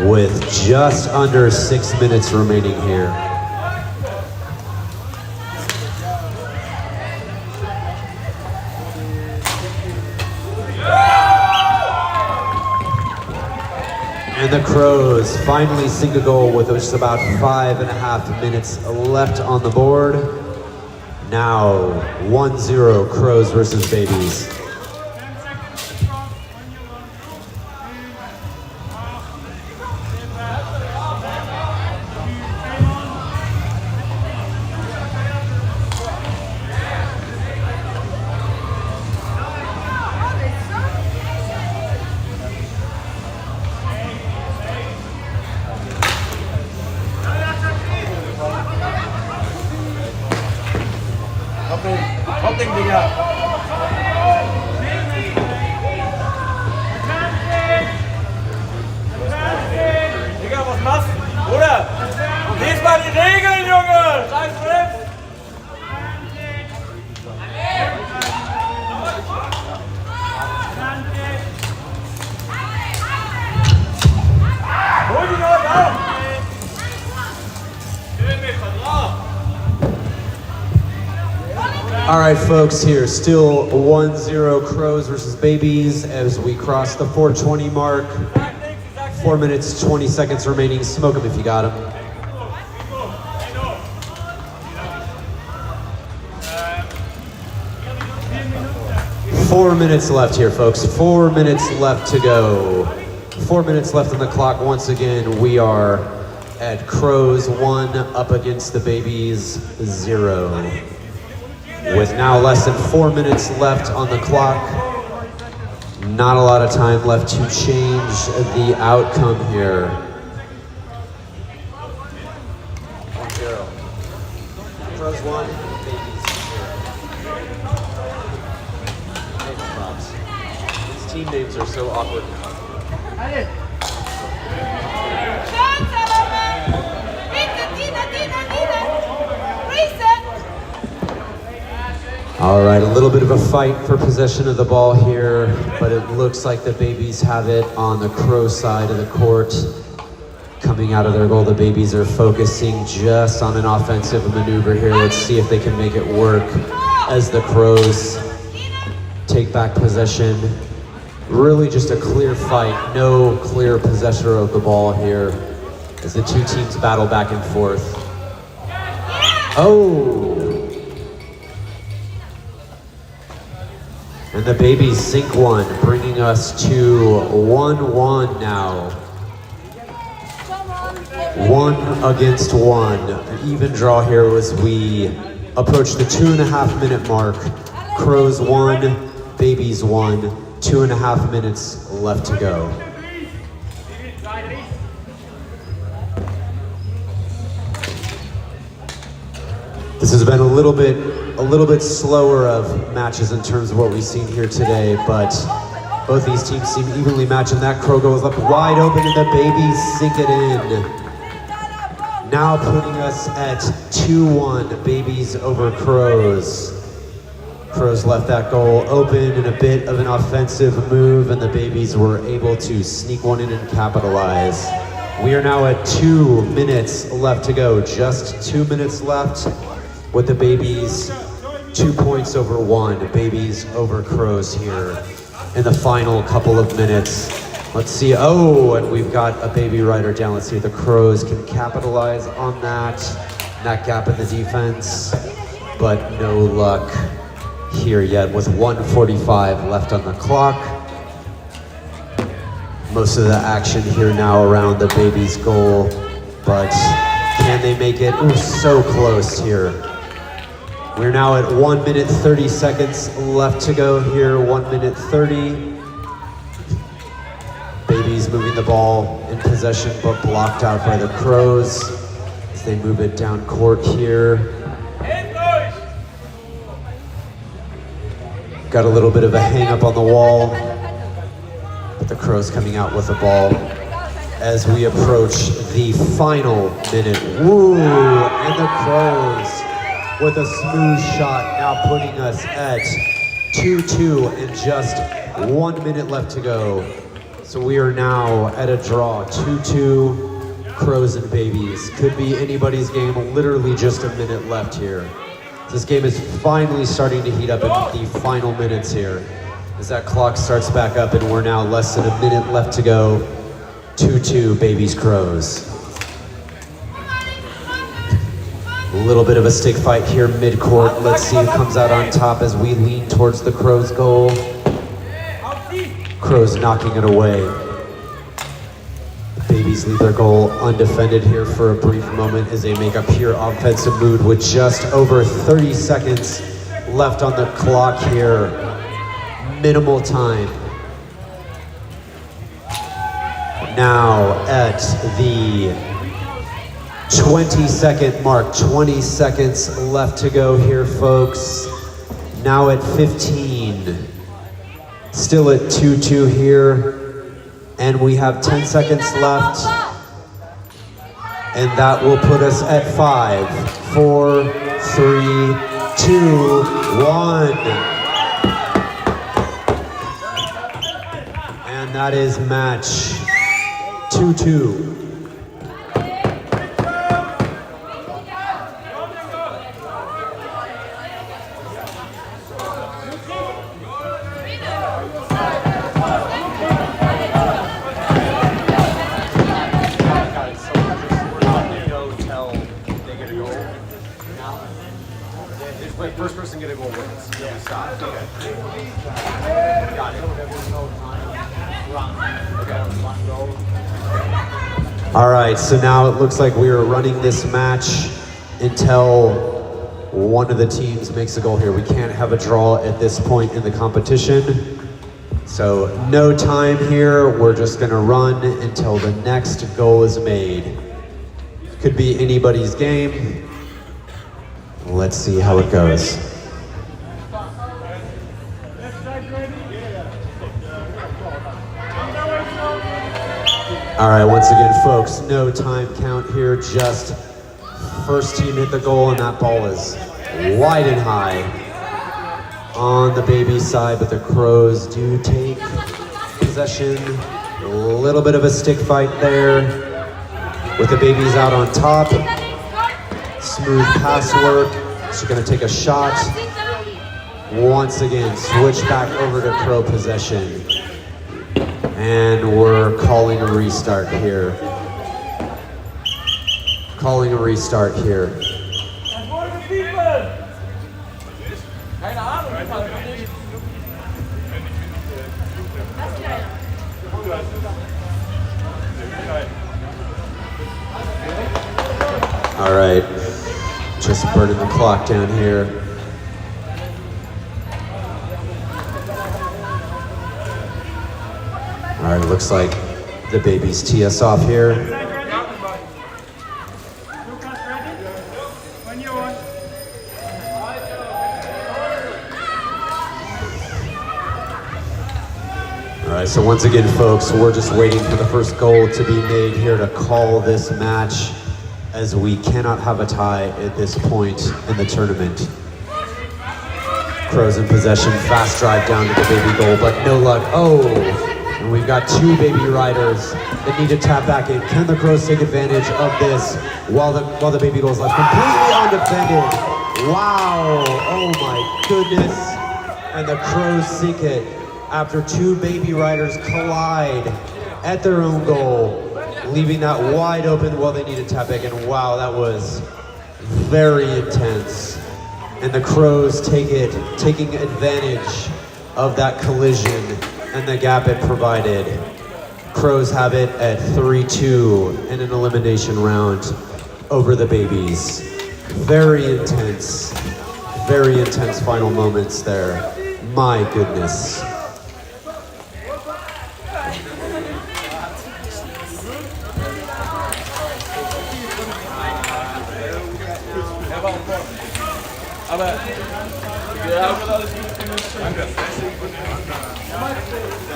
with just under 6 minutes remaining here. And the Crows finally sink a goal with just about 5.5 minutes left on the board. Now 1-0 Crows versus Babies. Hopping, Digga. Digga, was machst du? Bruder, lies mal die Regeln, Junge! Scheiß Riff! Hol die noch auf! All right, folks, here, still 1-0 Crows versus Babies as we cross the 4:20 mark. 4 minutes, 20 seconds remaining. Smoke them if you got them. 4 minutes left here, folks. 4 minutes left to go. 4 minutes left on the clock. Once again, we are at Crows 1 up against the Babies 0. With now less than 4 minutes left on the clock, not a lot of time left to change the outcome here. 1-0. Crows 1, Babies 0. Names props. These team names are so awkward. Allez. All right, a little bit of a fight for possession of the ball here, but it looks like the Babies have it on the Crow side of the court. Coming out of their goal, the Babies are focusing just on an offensive maneuver here. Let's see if they can make it work as the Crows take back possession. Really just a clear fight, no clear possessor of the ball here as the two teams battle back and forth. Oh! And the Babies sink one, bringing us to 1-1 now. 1 against 1. An even draw here as we approach the 2.5 minute mark. Crows 1, Babies 1. 2.5 minutes left to go. This has been a little bit slower of matches in terms of what we've seen here today, but both these teams seem evenly matched, and that Crow goes up wide open and the Babies sink it in. Now putting us at 2-1, Babies over Crows. Crows left that goal open in a bit of an offensive move, and the Babies were able to sneak one in and capitalize. We are now at 2 minutes left to go, just 2 minutes left. With the Babies 2 points over 1, Babies over Crows here in the final couple of minutes. Let's see, oh, and we've got a Baby rider down. Let's see if the Crows can capitalize on that gap in the defense, but no luck here yet with 1:45 left on the clock. Most of the action here now around the Babies goal, but can they make it? Ooh, so close here. We're now at 1 minute 30 seconds left to go here, 1 minute 30. Babies moving the ball in possession, but blocked out by the Crows as they move it down court here. Got a little bit of a hang up on the wall, but the Crows coming out with the ball as we approach the final minute. Woo, and the Crows with a smooth shot, now putting us at 2-2 and just 1 minute left to go. So we are now at a draw, 2-2, Crows and Babies. Could be anybody's game, literally just a minute left here. This game is finally starting to heat up in the final minutes here as that clock starts back up, and we're now less than a minute left to go. 2-2, Babies, Crows. A little bit of a stick fight here mid-court. Let's see who comes out on top as we lean towards the Crows' goal. Crows knocking it away. The Babies leave their goal undefended here for a brief moment as they make a pure offensive move with just over 30 seconds left on the clock here. Minimal time. Now at the 20-second mark, 20 seconds left to go here, folks. Now at 15. Still at 2-2 here. And we have 10 seconds left. And that will put us at 5, 4, 3, 2, 1. And that is match 2-2. First person get a goal wins. Yeah. Stop. Okay. Got it. All right, so now it looks like we are running this match until one of the teams makes a goal here. We can't have a draw at this point in the competition. So no time here. We're just gonna run until the next goal is made. Could be anybody's game. Let's see how it goes. All right, once again, folks, no time count here, just first team hit the goal, and that ball is wide and high on the baby side, but the Crows do take possession. A little bit of a stick fight there with the babies out on top. Smooth pass work. She's gonna take a shot. Once again, switch back over to Crow possession. And we're calling a restart here. Calling a restart here. All right, just burning the clock down here. All right, looks like the babies tee us off here. All right, so once again, folks, we're just waiting for the first goal to be made here to call this match, as we cannot have a tie at this point in the tournament. Crows in possession, fast drive down to the baby goal, but no luck. Oh, and we've got two baby riders that need to tap back in. Can the Crows take advantage of this while the baby goal is left completely undefended? Wow, oh my goodness. And the Crows sink it after two baby riders collide at their own goal, leaving that wide open while they need to tap back in. Wow, that was very intense. And the Crows taking advantage of that collision and the gap it provided. Crows have it at 3-2 in an elimination round over the babies. Very intense final moments there. My goodness.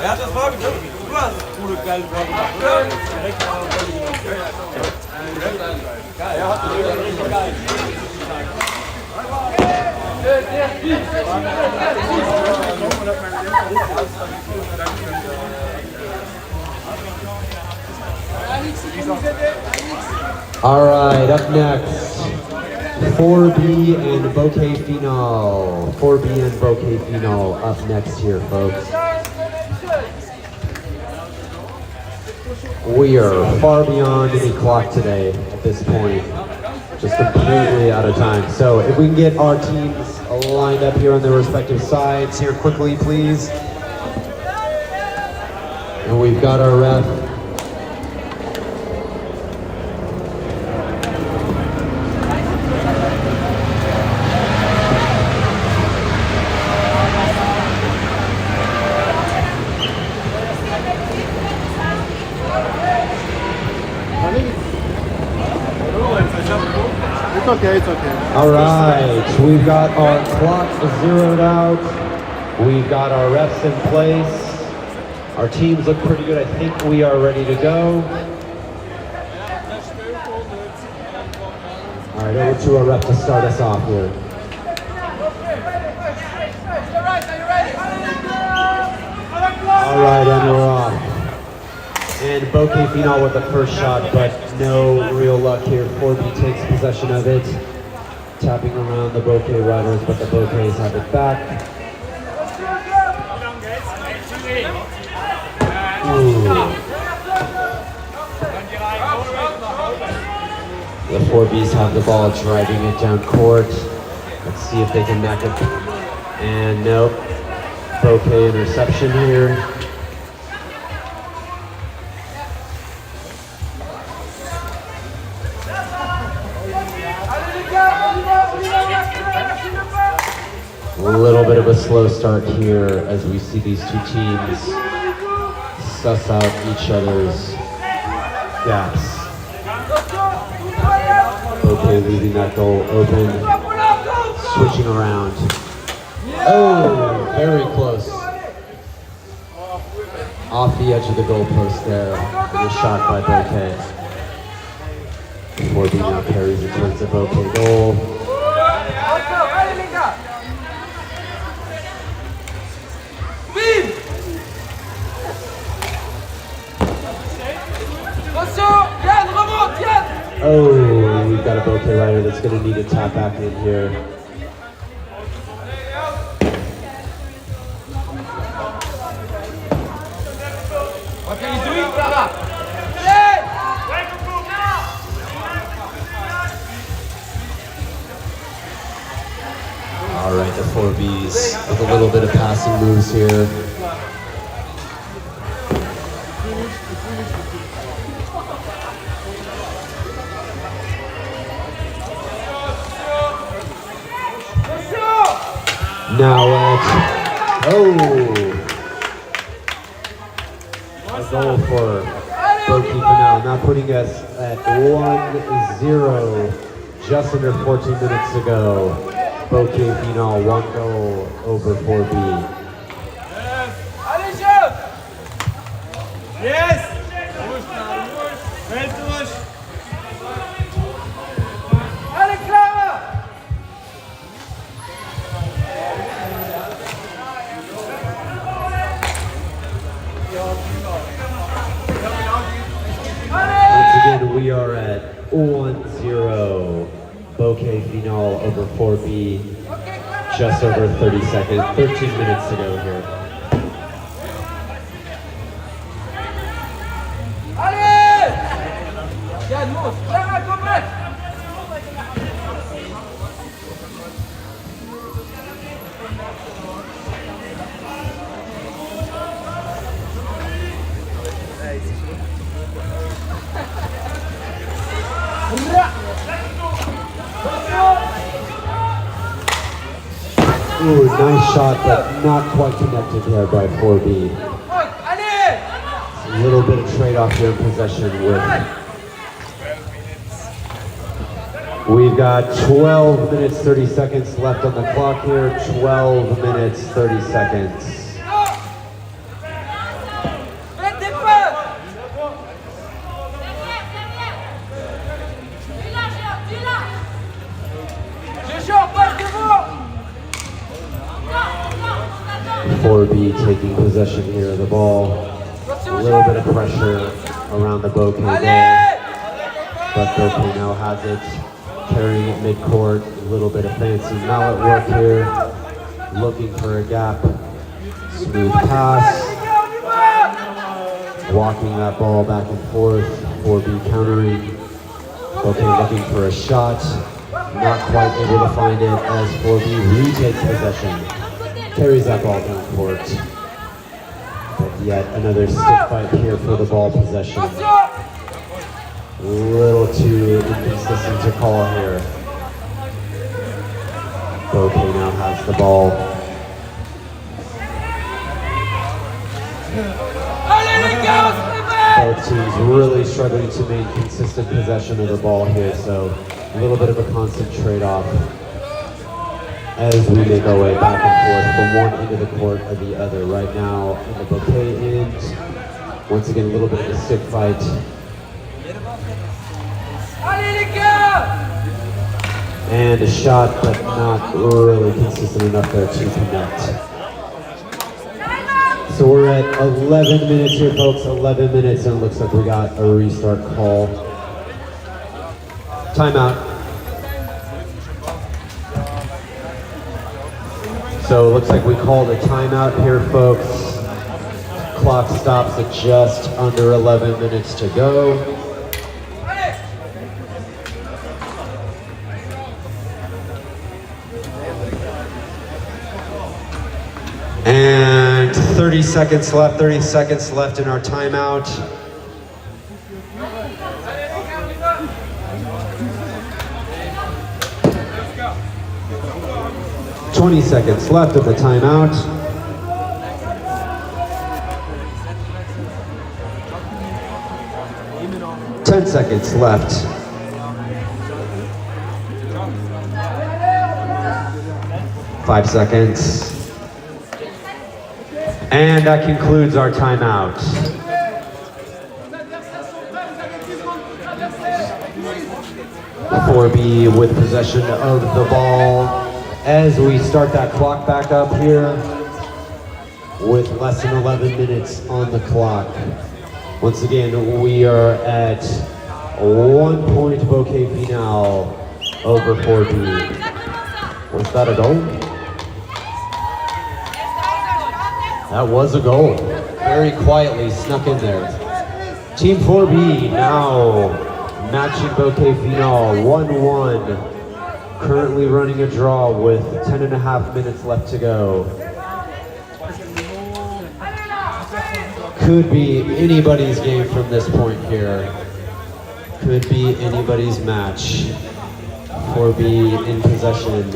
Er hat das vorgedrückt. Du hast das gute, geile Tor gemacht, oder? Direkt auf die Volley gemacht. Geil, er hat das richtig geil. All right, up next, 4B and Bokeh Phenol. 4B and Bokeh Phenol up next here, folks. We are far beyond any clock today at this point. Just completely out of time. So if we can get our teams lined up here on their respective sides here quickly, please. And we've got our ref. okay, it's okay. All right, we've got our clock zeroed out. We've got our refs in place. Our teams look pretty good. I think we are ready to go. All right, over to our ref to start us off here. All right, and we're off. And Bokeh Phenol with the first shot, but no real luck here. 4B takes possession of it, tapping around the Bokeh riders, but the Bokeys have it back. Ooh. The 4Bs have the ball, driving it down court. Let's see if they can knock it. And nope. Bokeh interception here. A little bit of a slow start here as we see these two teams suss out each other's gaps. Bokeh leaving that goal open, switching around. Oh, very close. Off the edge of the goalpost there, and a shot by Bokeh. 4B now carries it towards the Bokeh goal. Oh, we've got a Bokeh rider that's going to need to tap back in here. All right, the 4Bs with a little bit of passing moves here. Now a goal for Bokeh Phenol, now putting us at 1-0 just under 14 minutes ago. Bokeh Phenol, 1 goal over 4B. Yes! Once again, we are at 1-0. Bokeh Phenol over 4B. Just over 30 seconds, 13 minutes to go here. Ooh, nice shot, but not quite connected there by 4B. A little bit of trade-off here in possession with. We've got 12 minutes, 30 seconds left on the clock here. 12 minutes, 30 seconds. Taking possession here of the ball. A little bit of pressure around the Bokeh there. But Bokeh now has it, carrying it mid-court. A little bit of fancy mallet work here. Looking for a gap. Smooth pass. Walking that ball back and forth. 4B countering. Bokeh looking for a shot. Not quite able to find it as 4B retakes possession. Carries that ball down court. But yet another stick fight here for the ball possession. A little too inconsistent to call here. Bokeh now has the ball. Both teams really struggling to maintain consistent possession of the ball here, so A little bit of a constant trade-off as we make our way back and forth from one end of the court or the other. Right now, in the Bokeh end, once again, a little bit of a stick fight. And a shot, but not really consistent enough there to connect. So we're at 11 minutes here, folks. 11 minutes, and it looks like we got a restart call. Timeout. So it looks like we called a timeout here, folks. Clock stops at just under 11 minutes to go. And 30 seconds left in our timeout. $20 seconds left of the timeout. $10 seconds left. $5 seconds. And that concludes our timeout. 4B with possession of the ball as we start that clock back up here with less than 11 minutes on the clock. Once again, we are at 1 point Bokeh Phenol over 4B. Was that a goal? That was a goal. Very quietly snuck in there. Team 4B now matching Bokeh Phenol 1-1. Currently running a draw with 10.5 minutes left to go. Could be anybody's game from this point here. Could be anybody's match. 4B in possession.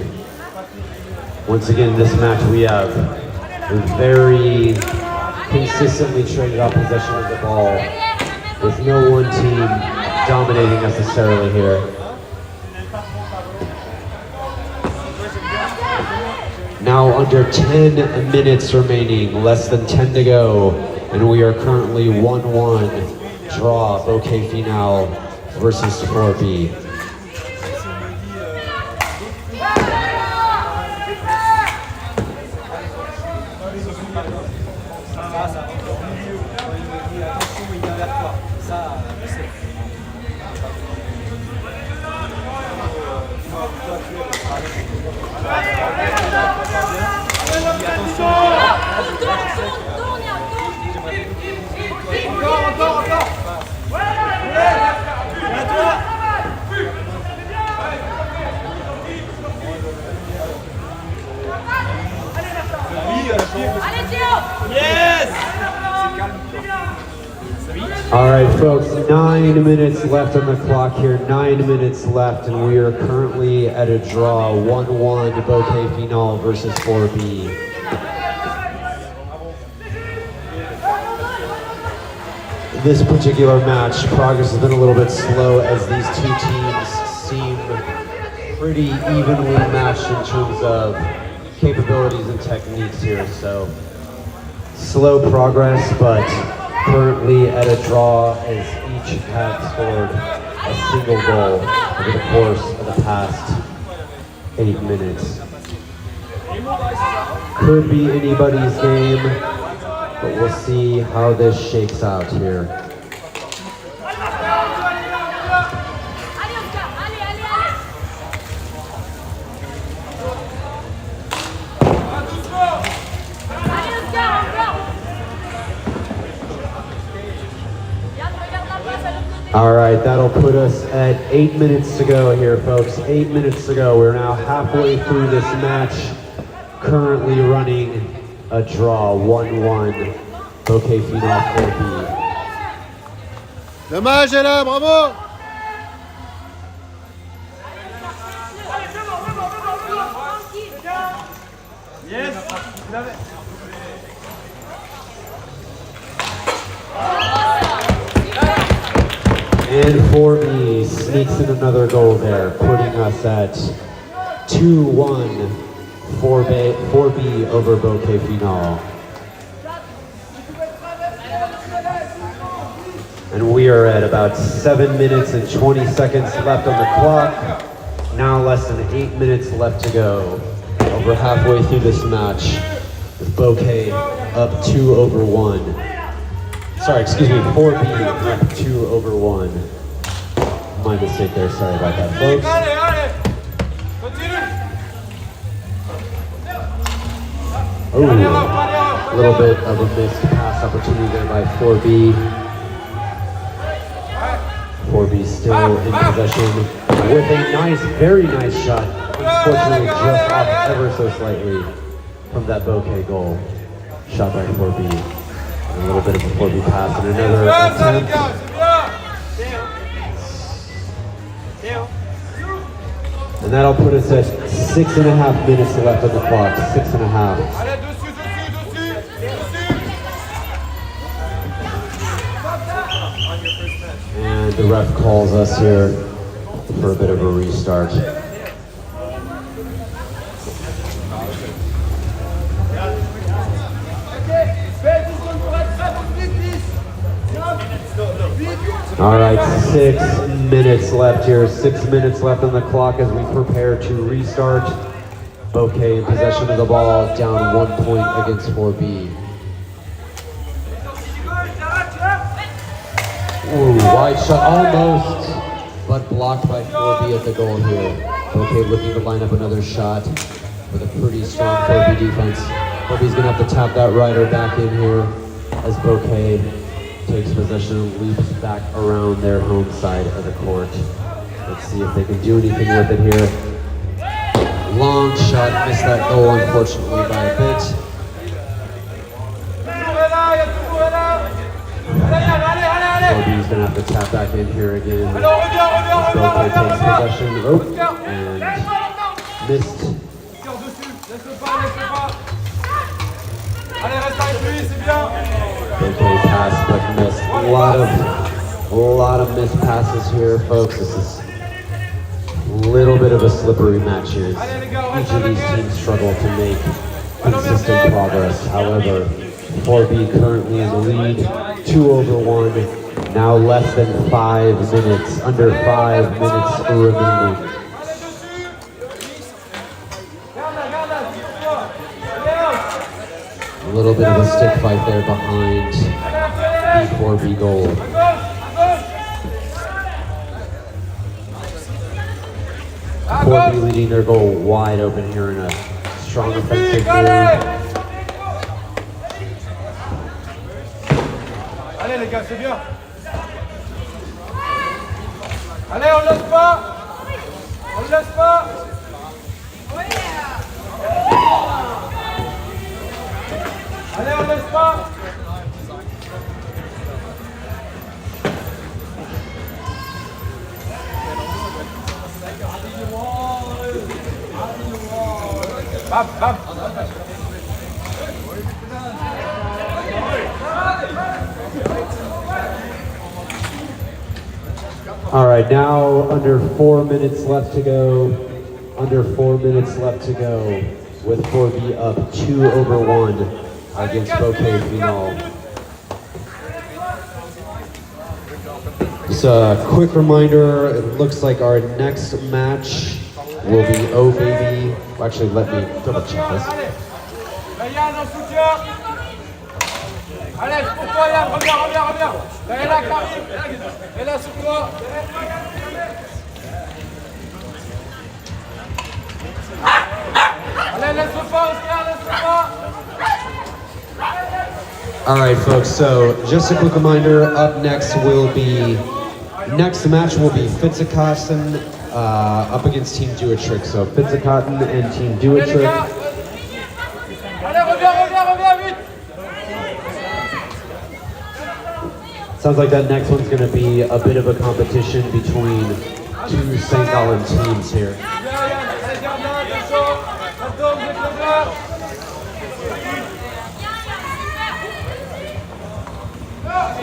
Once again, this match we have very consistently traded off possession of the ball with no one team dominating necessarily here. Now under 10 minutes remaining, less than 10 to go, and we are currently 1-1 draw Bokeh Phenol versus 4B. All right, folks, 9 minutes left on the clock here, 9 minutes left, and we are currently at a draw, 1-1 Bokeh Phenol versus 4B. This particular match, progress has been a little bit slow as these two teams seem pretty evenly matched in terms of capabilities and techniques here, so slow progress, but currently at a draw as each have scored a single goal over the course of the past 8 minutes. Could be anybody's game, but we'll see how this shakes out here. All right, that'll put us at 8 minutes to go here, folks. 8 minutes to go. We're now halfway through this match. Currently running a draw, 1-1. Bokeh Phenol 4B. Dommage, là, bravo! Yes. And 4B sneaks in another goal there, putting us at 2-1, 4B over Bokeh Phenol. And we are at about 7 minutes and 20 seconds left on the clock. Now less than 8 minutes left to go. Over halfway through this match, with Bokeh up 2-1. Sorry, excuse me, 4B up 2-1. My mistake there, sorry about that, folks. Oh, a little bit of a missed pass opportunity there by 4B. 4B still in possession with a nice, very nice shot. Unfortunately, just off ever so slightly from that Bokeh goal. Shot by 4B. A little bit of a 4B pass and another attempt. And that'll put us at 6.5 minutes left on the clock. 6.5. And the ref calls us here for a bit of a restart. All right, 6 minutes left here. 6 minutes left on the clock as we prepare to restart. Bokeh in possession of the ball, down 1 point against 4B. Ooh, wide shot almost, but blocked by 4B at the goal here. Bokeh looking to line up another shot with a pretty strong 4B defense. 4B's gonna have to tap that rider back in here as Bokeh takes possession and leaps back around their home side of the court. Let's see if they can do anything with it here. Long shot, missed that goal unfortunately by a bit. Sophie's gonna have to tap back in here again. Bokeh takes possession, and missed. Bokeh pass, but missed. A lot of missed passes here, folks. This is a little bit of a slippery match here. Each of these teams struggle to make consistent progress. However, 4B currently in the lead, 2-1. Now less than 5 minutes, under 5 minutes remaining. A little bit of a stick fight there behind the 4B goal. 4B leading their goal wide open here in a strong offensive move. Allez les gars, c'est bien. Allez, on laisse pas. On ne laisse pas. Allez, on laisse pas. Bam, bam. All right, now under 4 minutes left to go. Under 4 minutes left to go with 4B up 2-1 against Bokeh Phenol. Just a quick reminder, it looks like our next match will be Oh Baby. Actually, let me double check this. Allez, c'est pour toi Yann, reviens. Là, et là, Karim. Et là, sur toi. Allez, laisse-le pas, Oscar, laisse-le pas. All right, folks, so just a quick reminder, up next next match will be Physic up against Team Do a Trick. So Physic and Team Do a Trick. Allez, reviens, vite. Sounds like that next one's going to be a bit of a competition between two St. Gallen teams here.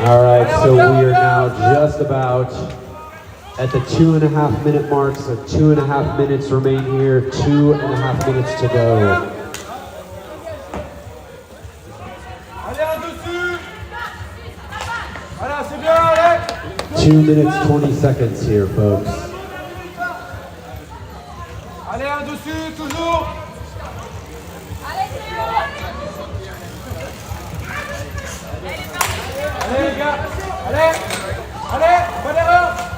All right, so we are now just about at the 2.5 minute mark, so 2.5 minutes remain here, 2.5 minutes to go. Allez, un dessus. Voilà, c'est bien, allez. 2 minutes, 20 seconds here, folks. Allez, un dessus, toujours. Allez, les gars. Allez. Allez, bonne erreur.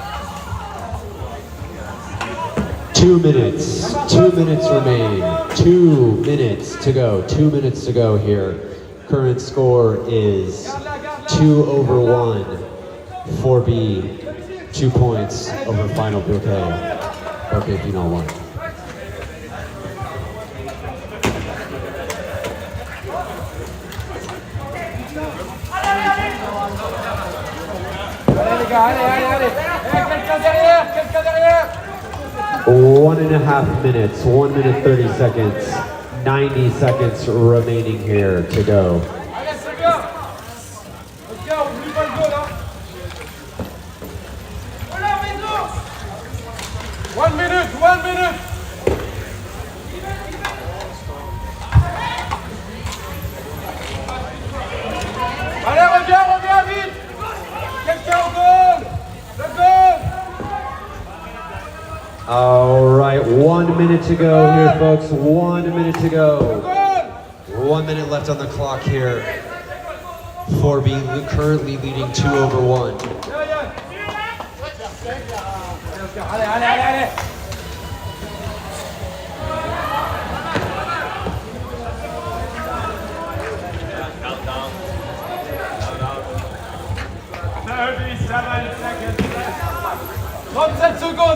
2 minutes, 2 minutes remain, 2 minutes to go, 2 minutes to go here. Current score is 2/1, 4B, 2 points over final Bokeh. Bokeh Phenol 1. Allez, les gars, allez. Quelqu'un derrière. 1.5 minutes, 1 minute 30 seconds, 90 seconds remaining here to go. Allez, c'est bien. Les gars, oublie pas le goal, hein. 1 minute. Allez, reviens vite. Quelqu'un au goal. Le goal. All right, 1 minute to go here, folks. 1 minute to go. 1 minute left on the clock here. 4B currently leading 2/1. Allez.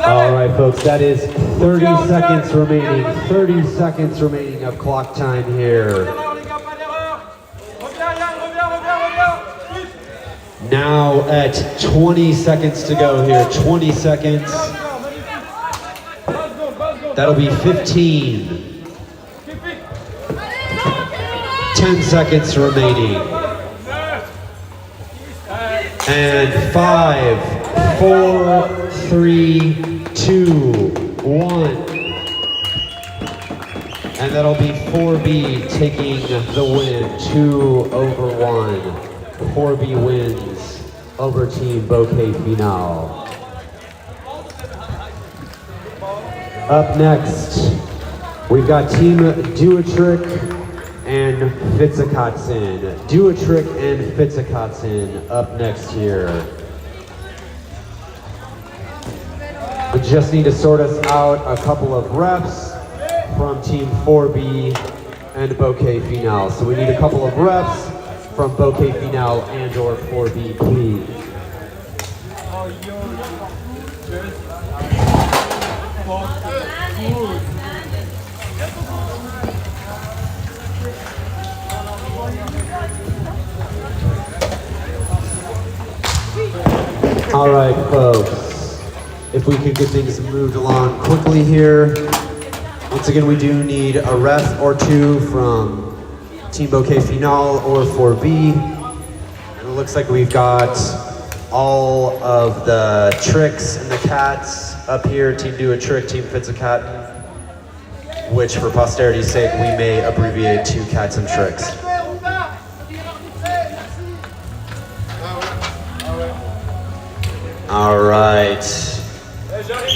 All right, folks, that is 30 seconds remaining. 30 seconds remaining of clock time here. Now at 20 seconds to go here. 20 seconds. That'll be 15. 10 seconds remaining. And 5, 4, 3, 2, 1. And that'll be 4B taking the win, 2/1. 4B wins over Team Bokeh Phenol. Up next, we've got Team Do a Trick and Physic. Do a Trick and Physic up next here. We just need to sort us out a couple of reps from Team 4B and Bokeh Phenol. So we need a couple of reps from Bokeh Phenol and or 4B, please. All right, folks, if we could get things moved along quickly here. Once again, we do need a ref or two from Team Bokeh Phenol or 4B. And it looks like we've got all of the tricks and the cats up here. Team Do a Trick, Team Physic, which for posterity's sake, we may abbreviate to Cats and Tricks. All right.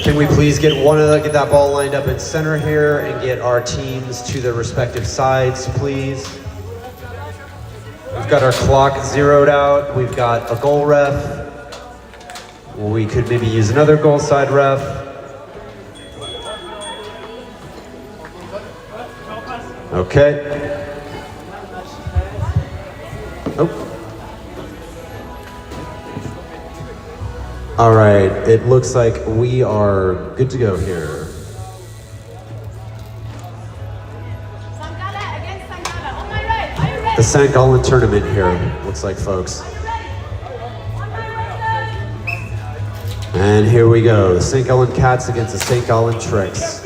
Can we please get get that ball lined up in center here and get our teams to their respective sides, please? We've got our clock zeroed out. We've got a goal ref. We could maybe use another goal side ref. Okay. Oh. All right, it looks like we are good to go here. The St. Gallen tournament here, looks like, folks. And here we go, the St. Gallen Cats against the St. Gallen Tricks.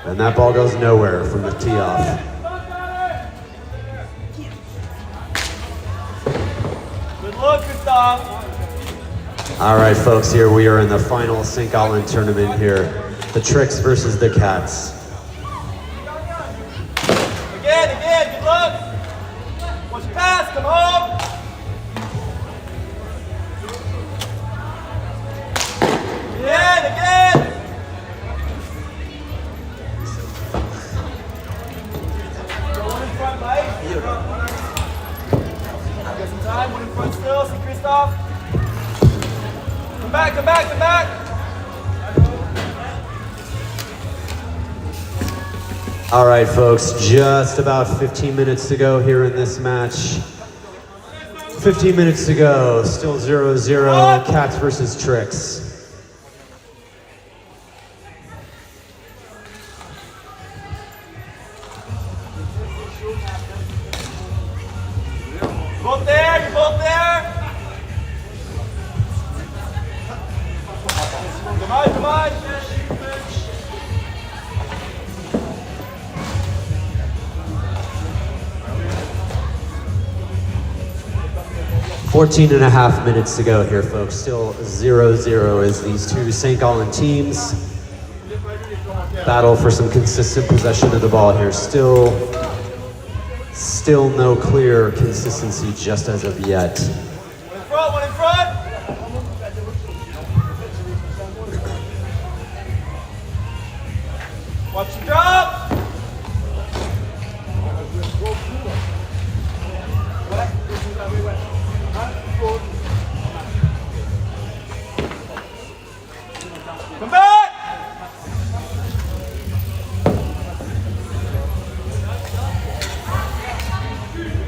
And that ball goes nowhere from the tee off. Good luck, Gustav. All right, folks, here we are in the final St. Gallen tournament here. The Tricks versus the Cats. Again, good luck. Watch your pass, come home. Again. One in front, Mike. Get some time, one in front still, see Christoph. Come back. All right, folks, just about 15 minutes to go here in this match. 15 minutes to go, still 0-0, Cats versus Tricks. You're both there. Come on. 14.5 minutes to go here, folks. Still 0-0 as these two St. Gallen teams battle for some consistent possession of the ball here. Still no clear consistency just as of yet. One in front. Watch the drop. Come back.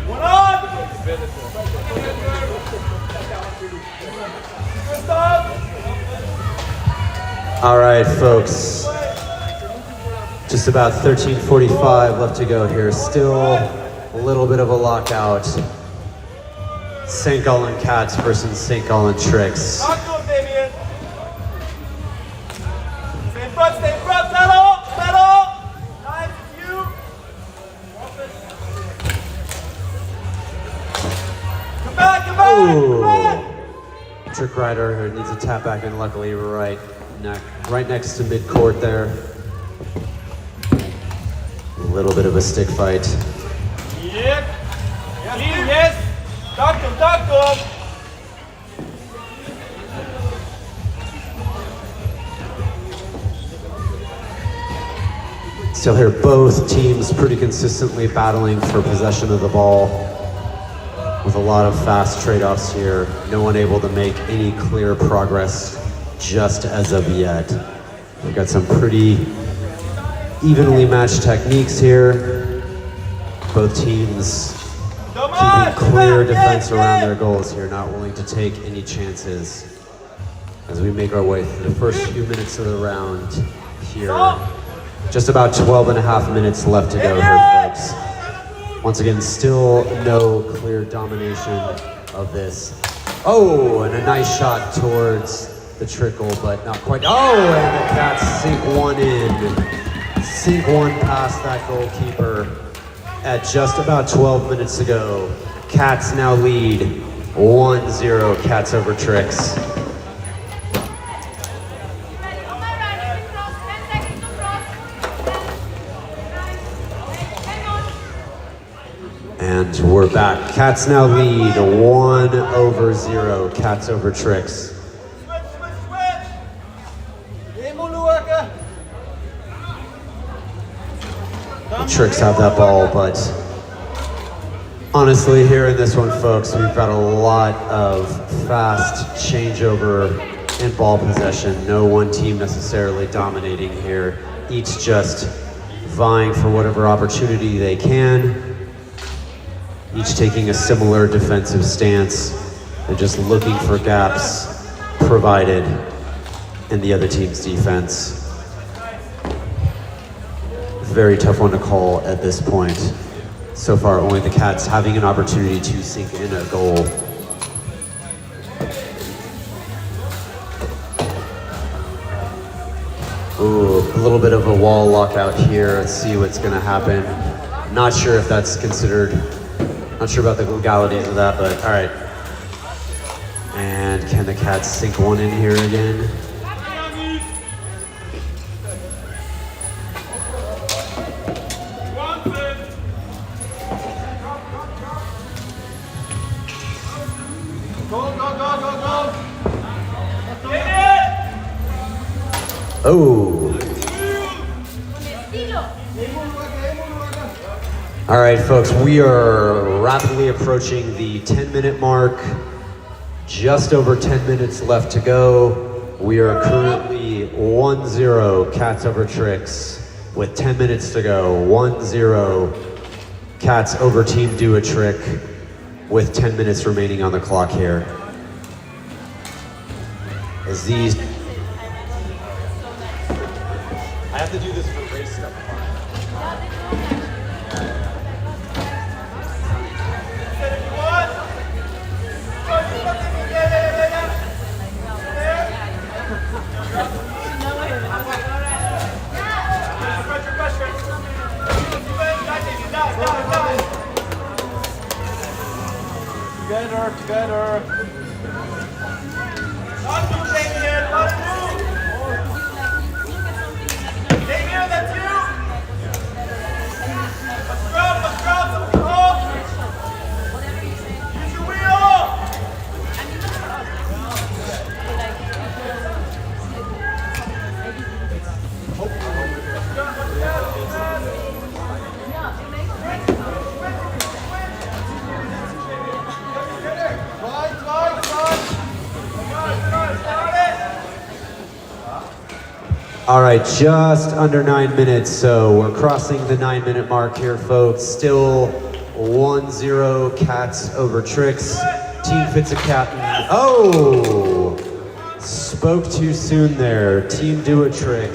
One on. All right, folks. Just about 13:45 left to go here. Still a little bit of a lockout. St. Gallen Cats versus St. Gallen Tricks. Talk to him, Damien. Stay in front, settle. Nice, you. Come back. Trick Rider who needs a tap back in, luckily right next to mid-court there. A little bit of a stick fight. Yep. Yes. Talk to him. Still here, both teams pretty consistently battling for possession of the ball with a lot of fast trade-offs here. No one able to make any clear progress just as of yet. We've got some pretty evenly matched techniques here. Both teams keeping clear defense around their goals here, not willing to take any chances as we make our way through the first few minutes of the round here. Just about 12.5 minutes left to go here, folks. Once again, still no clear domination of this. Oh, and a nice shot towards the trickle, but not quite. Oh, and the Cats sink one in. Sink one past that goalkeeper at just about 12 minutes to go. Cats now lead 1-0, Cats over Tricks. And we're back. Cats now lead 1-0, Cats over Tricks. The Tricks have that ball, but honestly here in this one, folks, we've got a lot of fast changeover in ball possession. No one team necessarily dominating here. Each just vying for whatever opportunity they can. Each taking a similar defensive stance. They're just looking for gaps provided in the other team's defense. Very tough one to call at this point. So far, only the Cats having an opportunity to sink in a goal. Ooh, a little bit of a wall lockout here. Let's see what's gonna happen. Not sure if that's considered, not sure about the legalities of that, but all right. And can the Cats sink one in here again? Oh. All right, folks, we are rapidly approaching the 10-minute mark. Just over 10 minutes left to go. We are currently 1-0 Cats over Tricks with 10 minutes to go. 1-0 Cats over Team Do a Trick with 10 minutes remaining on the clock here. As these... I have to do this for race stuff. Together. Not too Damien, not too. Damien, that's you. Let's drop, use your wheel. All right, just under 9 minutes, so we're crossing the 9-minute mark here, folks. Still 1-0 Cats over Tricks. Team Physic. Oh! Spoke too soon there. Team Do a Trick,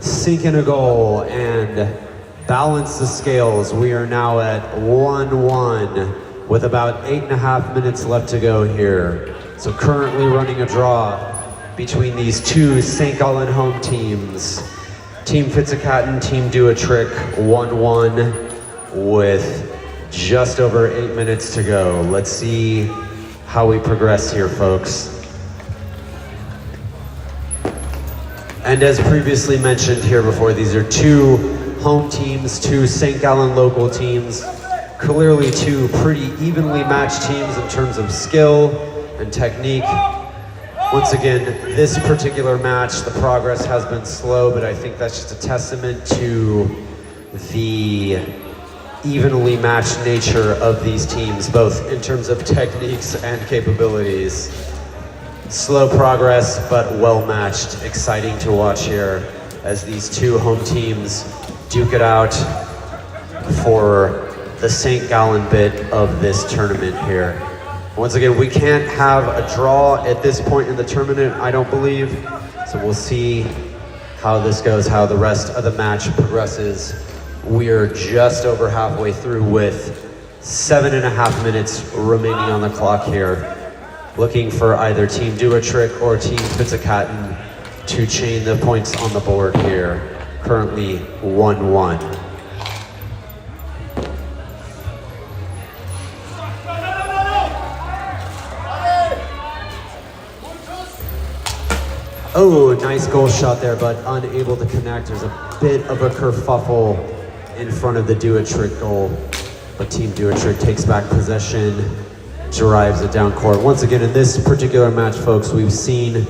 sink in a goal and balance the scales. We are now at 1-1 with about 8.5 minutes left to go here. So currently running a draw between these two St. Gallen home teams. Team Physic, Team Do a Trick, 1-1 with just over 8 minutes to go. Let's see how we progress here, folks. And as previously mentioned here before, these are two home teams, two St. Gallen local teams, clearly two pretty evenly matched teams in terms of skill and technique. Once again, this particular match, the progress has been slow, but I think that's just a testament to the evenly matched nature of these teams, both in terms of techniques and capabilities. Slow progress, but well matched. Exciting to watch here as these two home teams duke it out for the St. Gallen bit of this tournament here. Once again, we can't have a draw at this point in the tournament, I don't believe. So we'll see how this goes, how the rest of the match progresses. We are just over halfway through with 7.5 minutes remaining on the clock here. Looking for either Team Do a Trick or Team Physic to chain the points on the board here. Currently 1-1. Oh, nice goal shot there, but unable to connect. There's a bit of a kerfuffle in front of the Do a Trick goal, but Team Do a Trick takes back possession, drives it down court. Once again, in this particular match, folks, we've seen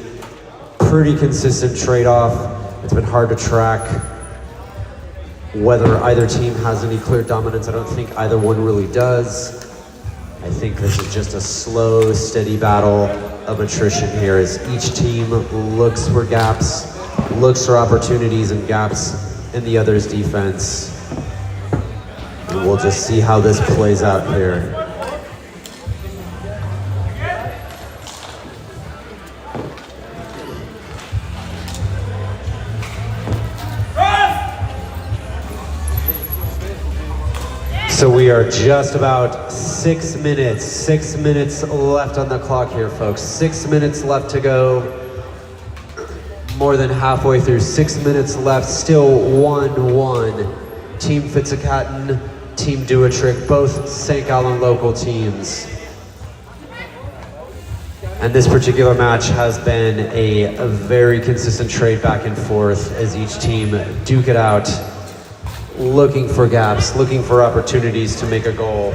pretty consistent trade-off. It's been hard to track whether either team has any clear dominance. I don't think either one really does. I think this is just a slow, steady battle of attrition here as each team looks for gaps, looks for opportunities and gaps in the other's defense. And we'll just see how this plays out here. So we are just about 6 minutes left on the clock here, folks. 6 minutes left to go. More than halfway through, 6 minutes left, still 1-1. Team Physic, Team Do a Trick, both St. Gallen local teams. And this particular match has been a very consistent trade back and forth as each team duke it out, looking for gaps, looking for opportunities to make a goal.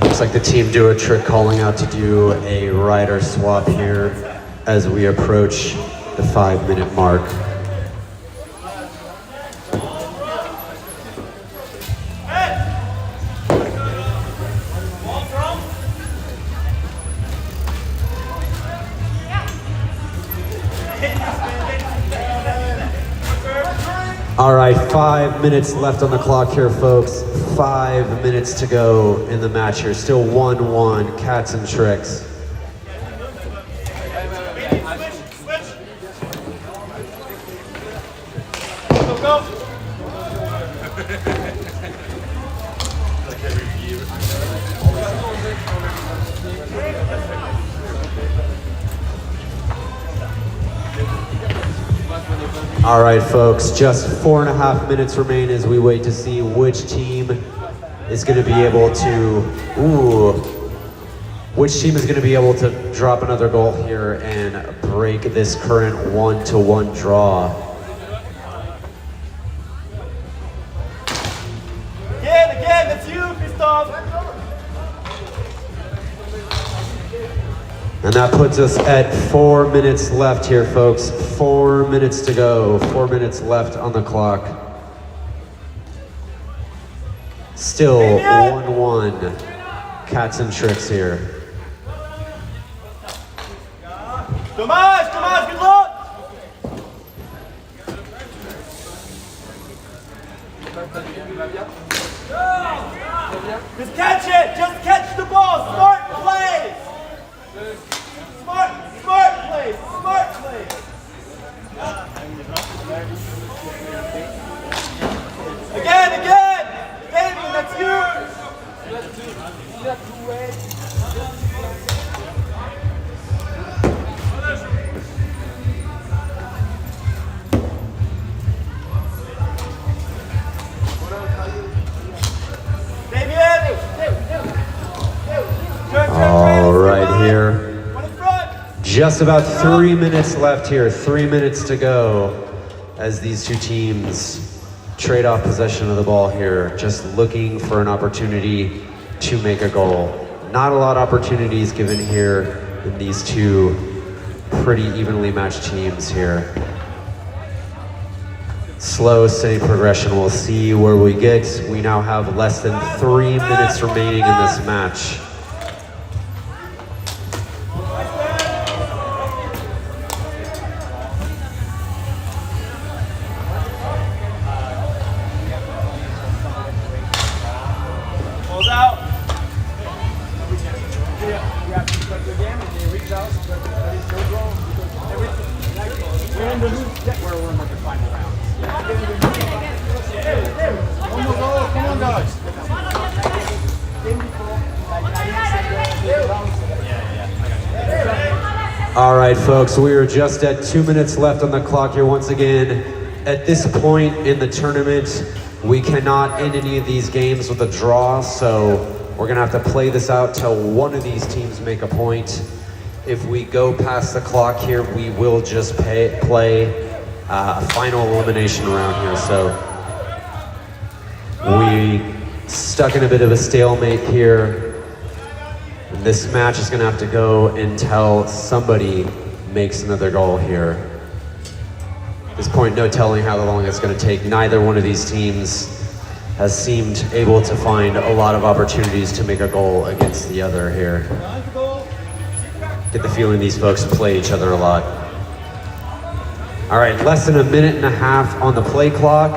Looks like the team do a trick calling out to do a rider swap here as we approach the 5-minute mark. All right, 5 minutes left on the clock here, folks. 5 minutes to go in the match here. Still 1-1, cats and tricks. All right, folks, just 4.5 minutes remain as we wait to see which team is going to be able to, which team is going to be able to drop another goal here and break this current 1-1 draw. Again, that's you, Christophe. And that puts us at 4 minutes left here, folks. 4 minutes to go. 4 minutes left on the clock. Still 1-1. Cats and tricks here. Dommage, good luck. Just catch it. Just catch the ball. Smart plays. Smart plays. Smart plays. Again. Damien, that's you. All right here. Just about 3 minutes left here. 3 minutes to go as these two teams trade off possession of the ball here. Just looking for an opportunity to make a goal. Not a lot of opportunities given here in these two pretty evenly matched teams here. Slow, steady progression. We'll see where we get. We now have less than 3 minutes remaining in this match. All right, folks, we are just at 2 minutes left on the clock here once again. At this point in the tournament, we cannot end any of these games with a draw, so we're gonna have to play this out till one of these teams make a point. If we go past the clock here, we will just play a final elimination round here. So we stuck in a bit of a stalemate here. This match is going to have to go until somebody makes another goal here. At this point, no telling how long it's going to take. Neither one of these teams has seemed able to find a lot of opportunities to make a goal against the other here. Get the feeling these folks play each other a lot. All right, less than a minute and a half on the play clock.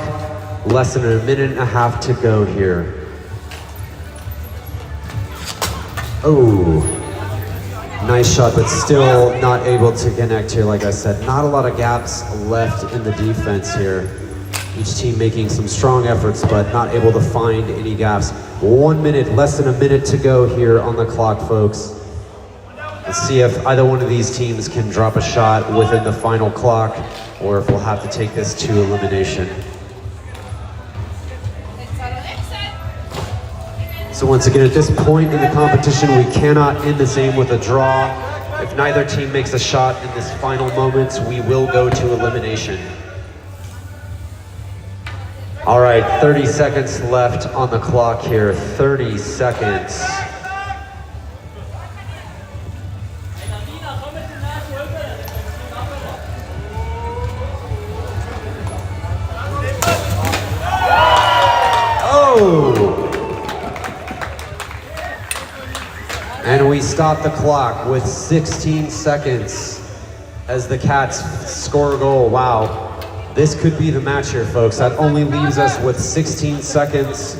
Less than a minute and a half to go here. Oh, nice shot, but still not able to connect here, like I said. Not a lot of gaps left in the defense here. Each team making some strong efforts, but not able to find any gaps. 1 minute, less than a minute to go here on the clock, folks. Let's see if either one of these teams can drop a shot within the final clock, or if we'll have to take this to elimination. So once again, at this point in the competition, we cannot end this game with a draw. If neither team makes a shot in this final moments, we will go to elimination. All right, 30 seconds left on the clock here, 30 seconds. And we stop the clock with 16 seconds as the Cats score a goal. Wow, this could be the match here, folks. That only leaves us with 16 seconds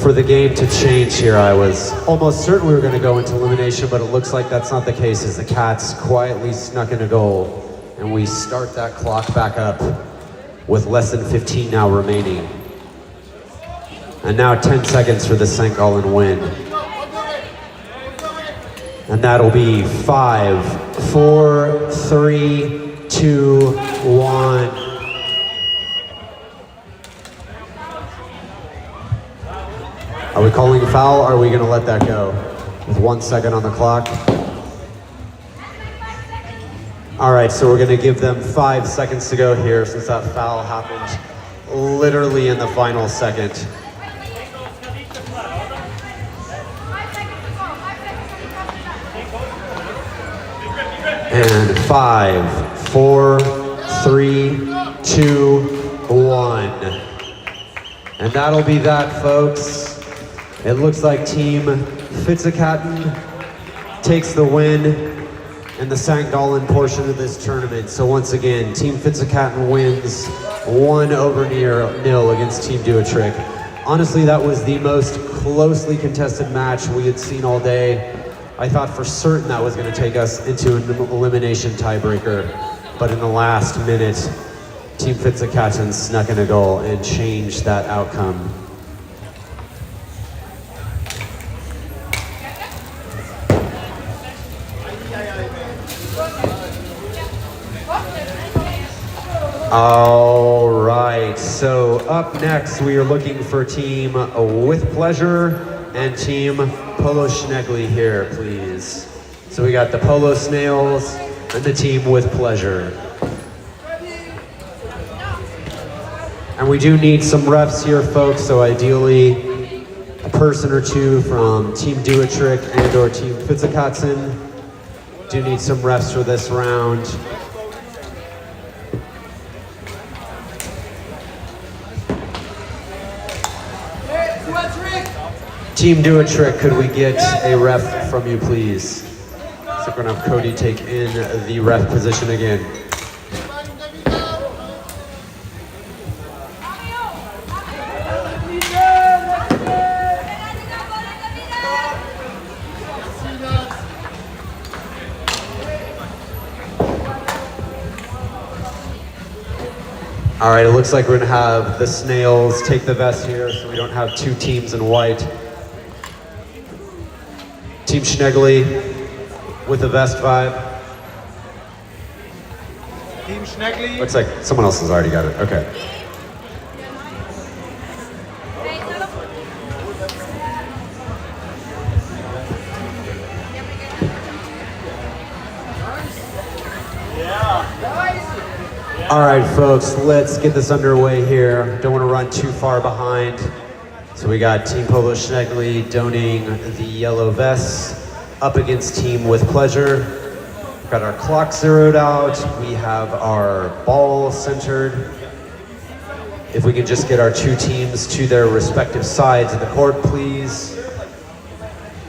for the game to change here. I was almost certain we were going to go into elimination, but it looks like that's not the case as the Cats quietly snuck in a goal. And we start that clock back up with less than 15 now remaining. And now 10 seconds for the St. Gallen win. And that'll be 5, 4, 3, 2, 1. Are we calling a foul, or are we gonna let that go? With 1 second on the clock. All right, so we're gonna give them 5 seconds to go here since that foul happened literally in the final second. And 5, 4, 3, 2, 1. And that'll be that, folks. It looks like Team Physic takes the win in the St. Gallen portion of this tournament. So once again, Team Physic wins 1-0 against Team Do a Trick. Honestly, that was the most closely contested match we had seen all day. I thought for certain that was going to take us into an elimination tiebreaker, but in the last minute, Team Physic snuck in a goal and changed that outcome. All right, so up next, we are looking for Team With Pleasure and Team Polo Schnegley here, please. So we got the Polo Snails and the Team With Pleasure. And we do need some refs here, folks, so ideally a person or two from Team Do a Trick and or Team Fitzikatzen. Do need some refs for this round. Team Do a Trick, could we get a ref from you, please? So we're gonna have Cody take in the ref position again. All right, it looks like we're gonna have the Snails take the vest here so we don't have two teams in white. Team Schnegley with the vest vibe. Team Schnegley. Looks like someone else has already got it, okay. All right, folks, let's get this underway here. Don't want to run too far behind. So we got Team Polo Schnegley donning the yellow vests up against Team With Pleasure. We've got our clock zeroed out. We have our ball centered. If we can just get our two teams to their respective sides of the court, please.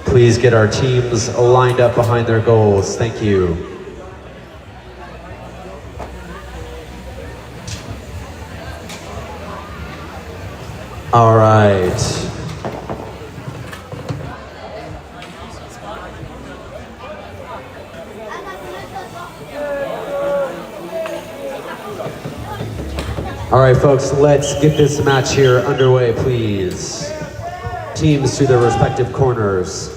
Please get our teams lined up behind their goals. Thank you. All right. All right, folks, let's get this match here underway, please. Teams to their respective corners.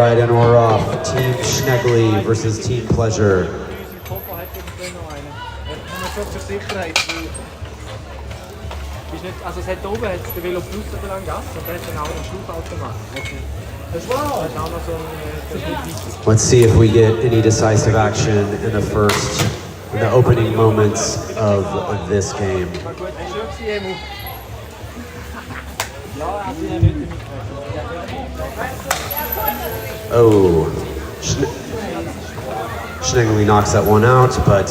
right, and we're off. Team Schnegley versus Team Pleasure. Also es hat oben hat der Velo Plus so lange Gas und dann hat dann auch einen Schlauchautomat. Das war auch noch so ein Let's see if we get any decisive action in the opening moments of this game. Oh, Schnegley knocks that one out, but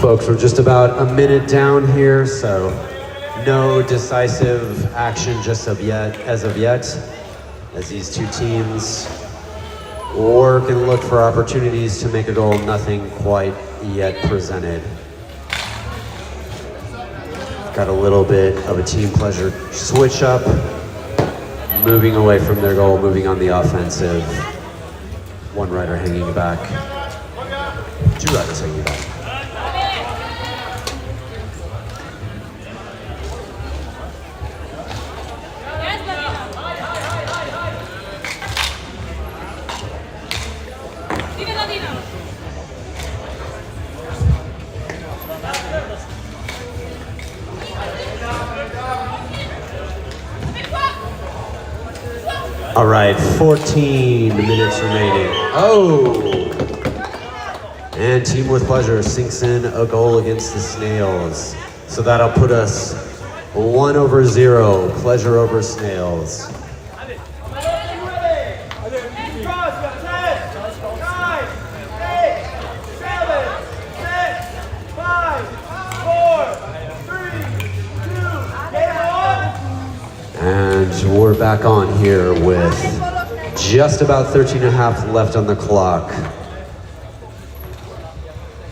folks, we're just about a minute down here, so no decisive action just as of yet, as these two teams work and look for opportunities to make a goal, nothing quite yet presented. Got a little bit of a Team Pleasure switch up, moving away from their goal, moving on the offensive. One rider hanging back, two riders hanging back. All right, 14 minutes remaining. Oh! And Team with Pleasure sinks in a goal against the Snails. So that'll put us 1-0, Pleasure over Snails. And we're back on here with just about 13.5 left on the clock.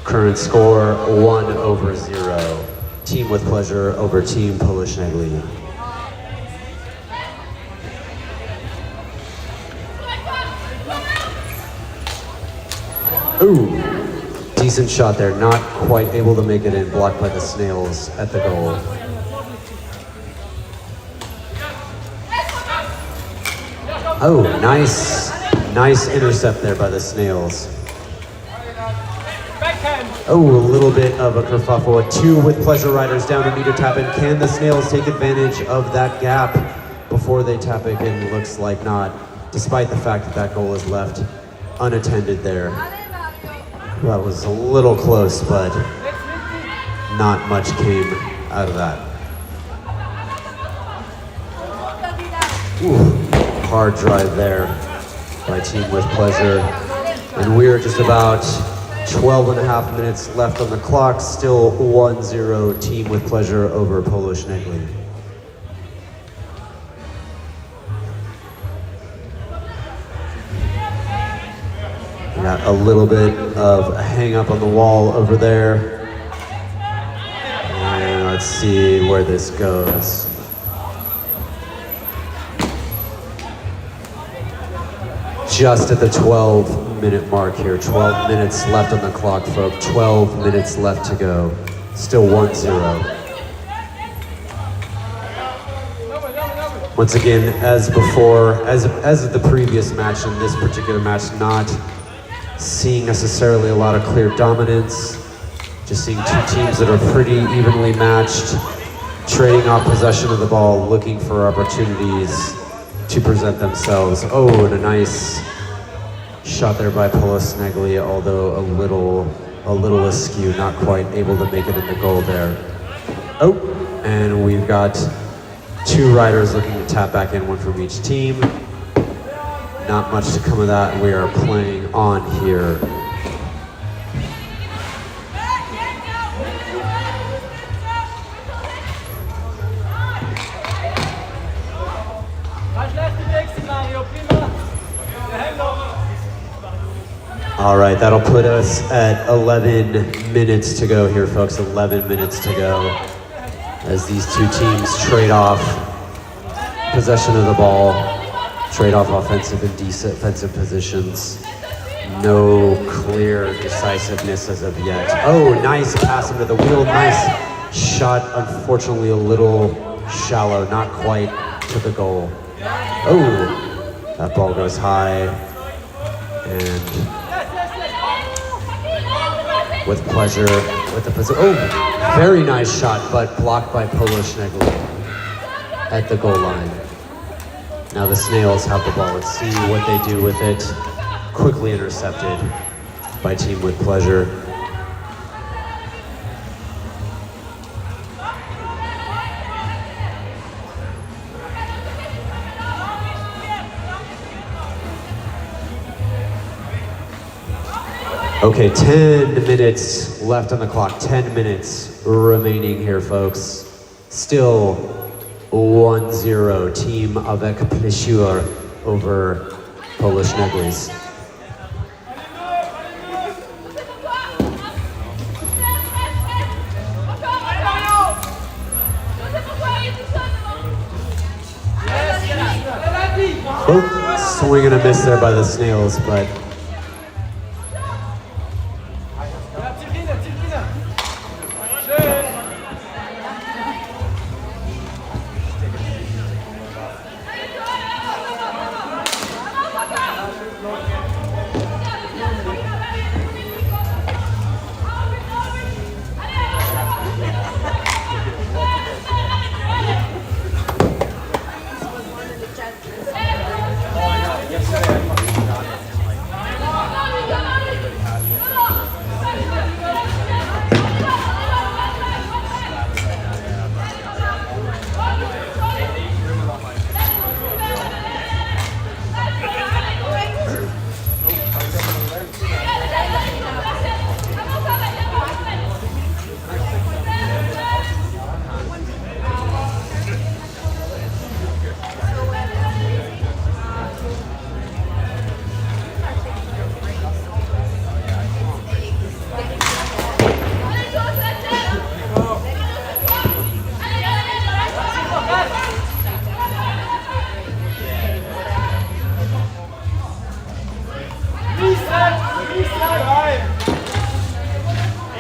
Current score 1-0. Team with Pleasure over Team Polo Schnegley. Ooh, decent shot there. Not quite able to make it in, blocked by the Snails at the goal. Oh, nice intercept there by the Snails. Oh, a little bit of a kerfuffle. Two with Pleasure riders down to meter tap in. Can the Snails take advantage of that gap before they tap it in? Looks like not, despite the fact that that goal is left unattended there. That was a little close, but not much came out of that. Ooh. Hard drive there by Team with Pleasure. And we're just about 12.5 minutes left on the clock. Still 1-0 Team with Pleasure over Polo Schnegley. Got a little bit of a hang up on the wall over there. And let's see where this goes. Just at the 12-minute mark here. 12 minutes left on the clock, folks. 12 minutes left to go. Still 1-0. Once again, as before, as the previous match, in this particular match, not seeing necessarily a lot of clear dominance. Just seeing two teams that are pretty evenly matched, trading off possession of the ball, looking for opportunities to present themselves. Oh, and a nice shot there by Polo Schnegley, although a little askew, not quite able to make it in the goal there. Oh, and we've got two riders looking to tap back in, one from each team. Not much to come of that. We are playing on here. All right, that'll put us at 11 minutes to go here, folks. 11 minutes to go as these two teams trade off possession of the ball, trade off offensive and defensive positions. No clear decisiveness as of yet. Oh, nice pass under the wheel. Nice shot. Unfortunately, a little shallow, not quite to the goal. Oh, that ball goes high. And with pleasure, with the position. Oh, very nice shot, but blocked by Polo Schnegle at the goal line. Now the Snails have the ball. Let's see what they do with it. Quickly intercepted by Team with Pleasure. Okay, 10 minutes left on the clock. 10 minutes remaining here, folks. Still 1-0, Team avec Pleasure over Polish Neglis. Oh, swing and a miss there by the Snails, but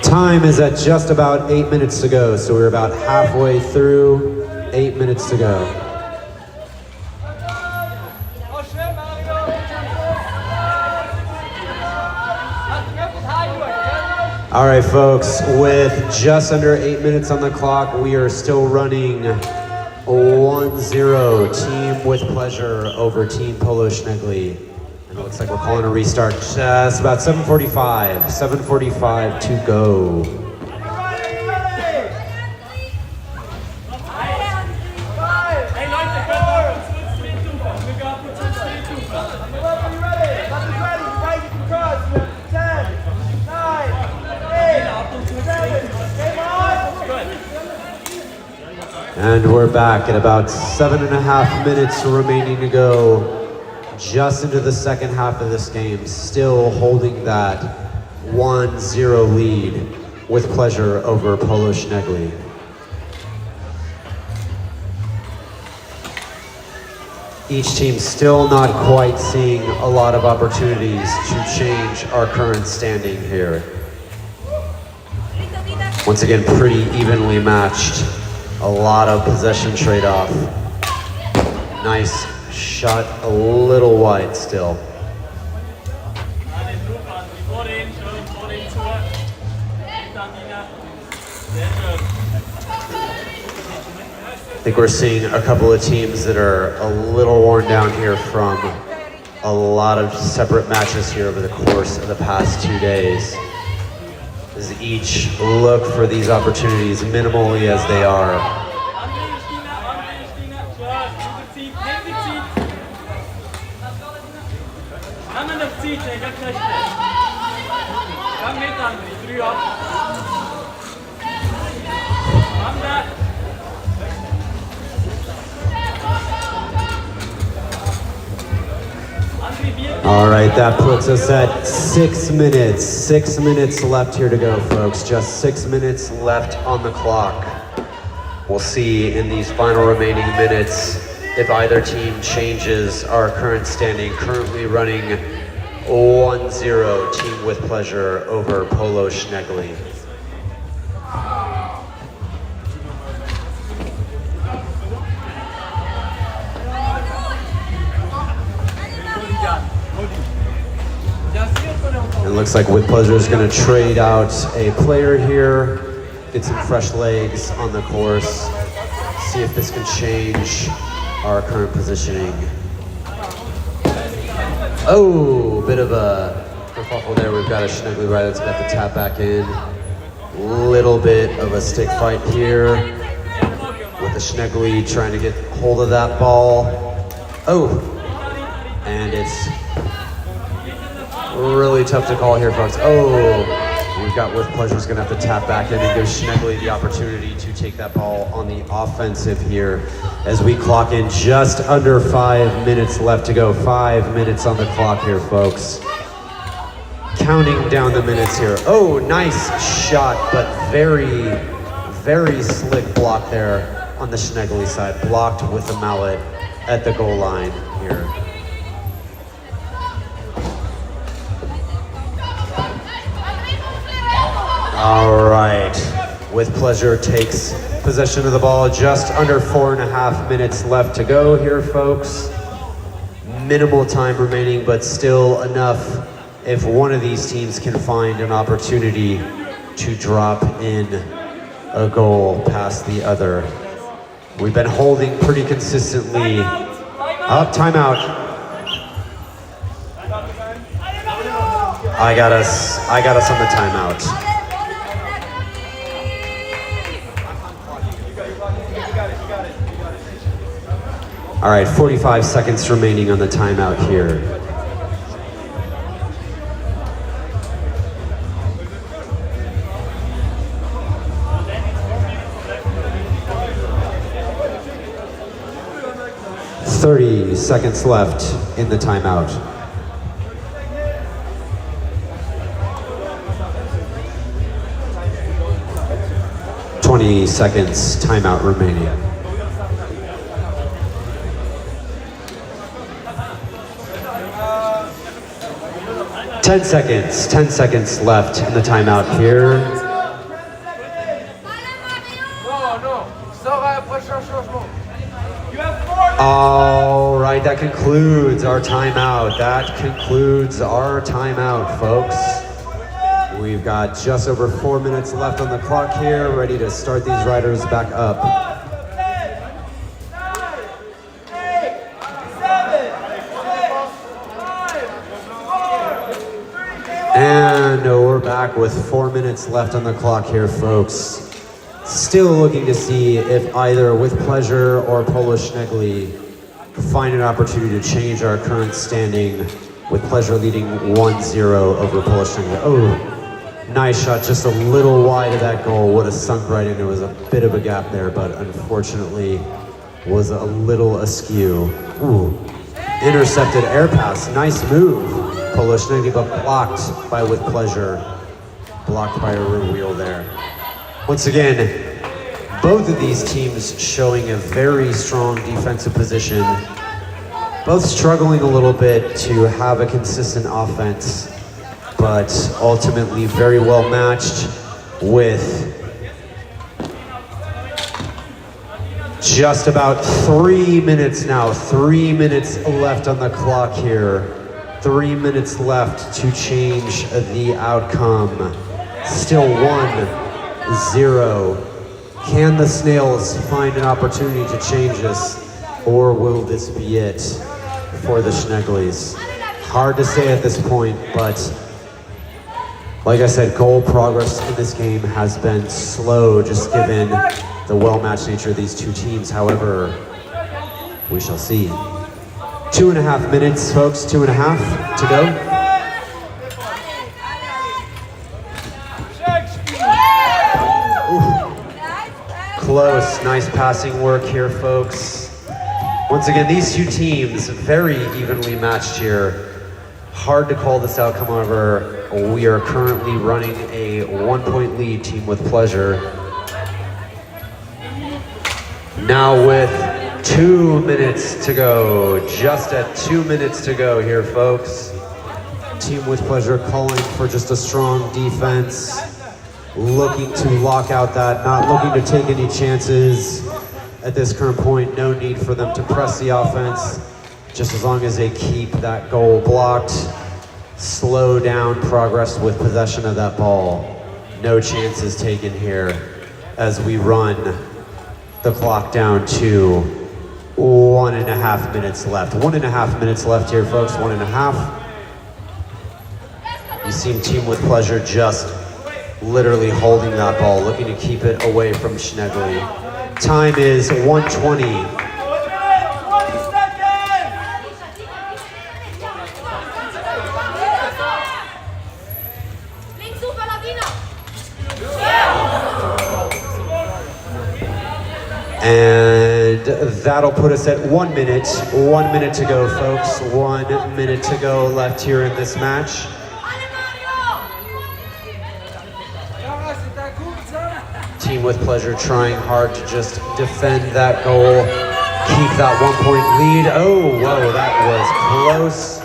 time is at just about 8 minutes to go, so we're about halfway through. 8 minutes to go. All right, folks, with just under 8 minutes on the clock, we are still running 1-0, Team with Pleasure over Team Polo Schnegle. And it looks like we're calling a restart just about 7:45. 7:45 to go. And we're back at about 7.5 minutes remaining to go, just into the second half of this game, still holding that 1-0 lead with Pleasure over Polo Schnegle. Each team still not quite seeing a lot of opportunities to change our current standing here. Once again, pretty evenly matched. A lot of possession trade-off. Nice shot, a little wide still. I think we're seeing a couple of teams that are a little worn down here from a lot of separate matches here over the course of the past 2 days. As each look for these opportunities, minimally as they are. All right, that puts us at 6 minutes. 6 minutes left here to go, folks. Just 6 minutes left on the clock. We'll see in these final remaining minutes if either team changes our current standing, currently running 1-0 Team With Pleasure over Polo Schnegley. It looks like With Pleasure is going to trade out a player here, get some fresh legs on the course, see if this can change our current positioning. Oh, bit of a kerfuffle there. We've got a Schnegley rider that's got the tap back in. Little bit of a stick fight here with the Schnegley trying to get hold of that ball. Oh, and it's really tough to call here, folks. Oh, we've got With Pleasure's gonna have to tap back in and give Schnegley the opportunity to take that ball on the offensive here as we clock in just under 5 minutes left to go. 5 minutes on the clock here, folks. Counting down the minutes here. Oh, nice shot, but very, very slick block there on the Schnegley side. Blocked with the mallet at the goal line here. All right, With Pleasure takes possession of the ball. Just under 4.5 minutes left to go here, folks. Minimal time remaining, but still enough if one of these teams can find an opportunity to drop in a goal past the other. We've been holding pretty consistently. Up, timeout. I got us on the timeout. All right, 45 seconds remaining on the timeout here. "30 seconds left in the timeout. "20 seconds timeout remaining. "10 seconds left in the timeout here. All right, that concludes our timeout. That concludes our timeout, folks. We've got just over 4 minutes left on the clock here, ready to start these riders back up. And we're back with 4 minutes left on the clock here, folks. Still looking to see if either With Pleasure or Polo Schnegley find an opportunity to change our current standing. With Pleasure leading 1-0 over Polo Schnegley. Oh, nice shot, just a little wide of that goal. Would have sunk right in. There was a bit of a gap there, but unfortunately was a little askew. Ooh, intercepted air pass, nice move. Polo Schnegley, but blocked by With Pleasure. Blocked by a rear wheel there. Once again, both of these teams showing a very strong defensive position. Both struggling a little bit to have a consistent offense, but ultimately very well matched with just about 3 minutes now. 3 minutes left on the clock here. 3 minutes left to change the outcome. Still 1-0. Can the Snails find an opportunity to change this, or will this be it for the Schneglies? Hard to say at this point, but like I said, goal progress in this game has been slow, just given the well-matched nature of these two teams. However, we shall see. 2.5 minutes, folks, 2.5 to go. Ooh. Close, nice passing work here, folks. Once again, these two teams very evenly matched here. Hard to call this outcome, however. We are currently running a 1-point lead, Team with Pleasure. Now with 2 minutes to go, just at 2 minutes to go here, folks. Team with Pleasure calling for just a strong defense, looking to lock out that, not looking to take any chances. At this current point, no need for them to press the offense, just as long as they keep that goal blocked, slow down progress with possession of that ball. No chances taken here as we run the clock down to 1.5 minutes left. 1.5 minutes left here, folks, 1.5. You see Team with Pleasure just literally holding that ball, looking to keep it away from Schnegley. Time is 1:20. And that'll put us at 1 minute. 1 minute to go, folks. 1 minute to go left here in this match. Team with Pleasure trying hard to just defend that goal, keep that 1-point lead. Oh, whoa, that was close.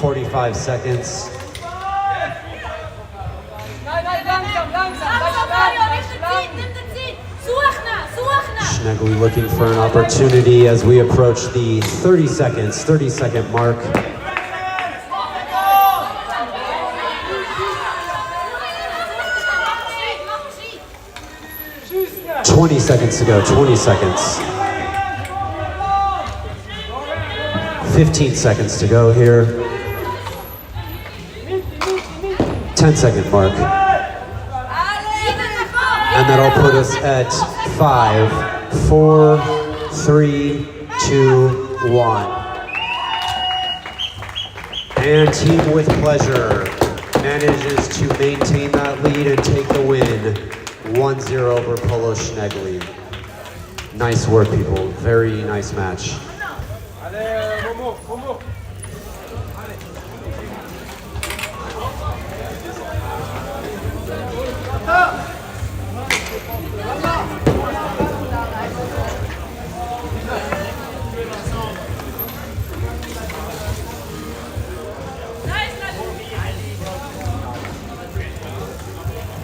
45 seconds. Schnegley looking for an opportunity as we approach the 30-second mark. 20 seconds to go, 20 seconds. 15 seconds to go here. 10-second mark. And that'll put us at 5, 4, 3, 2, 1. And Team with Pleasure manages to maintain that lead and take the win. 1-0 over Polo Schnegley. Nice work, people. Very nice match.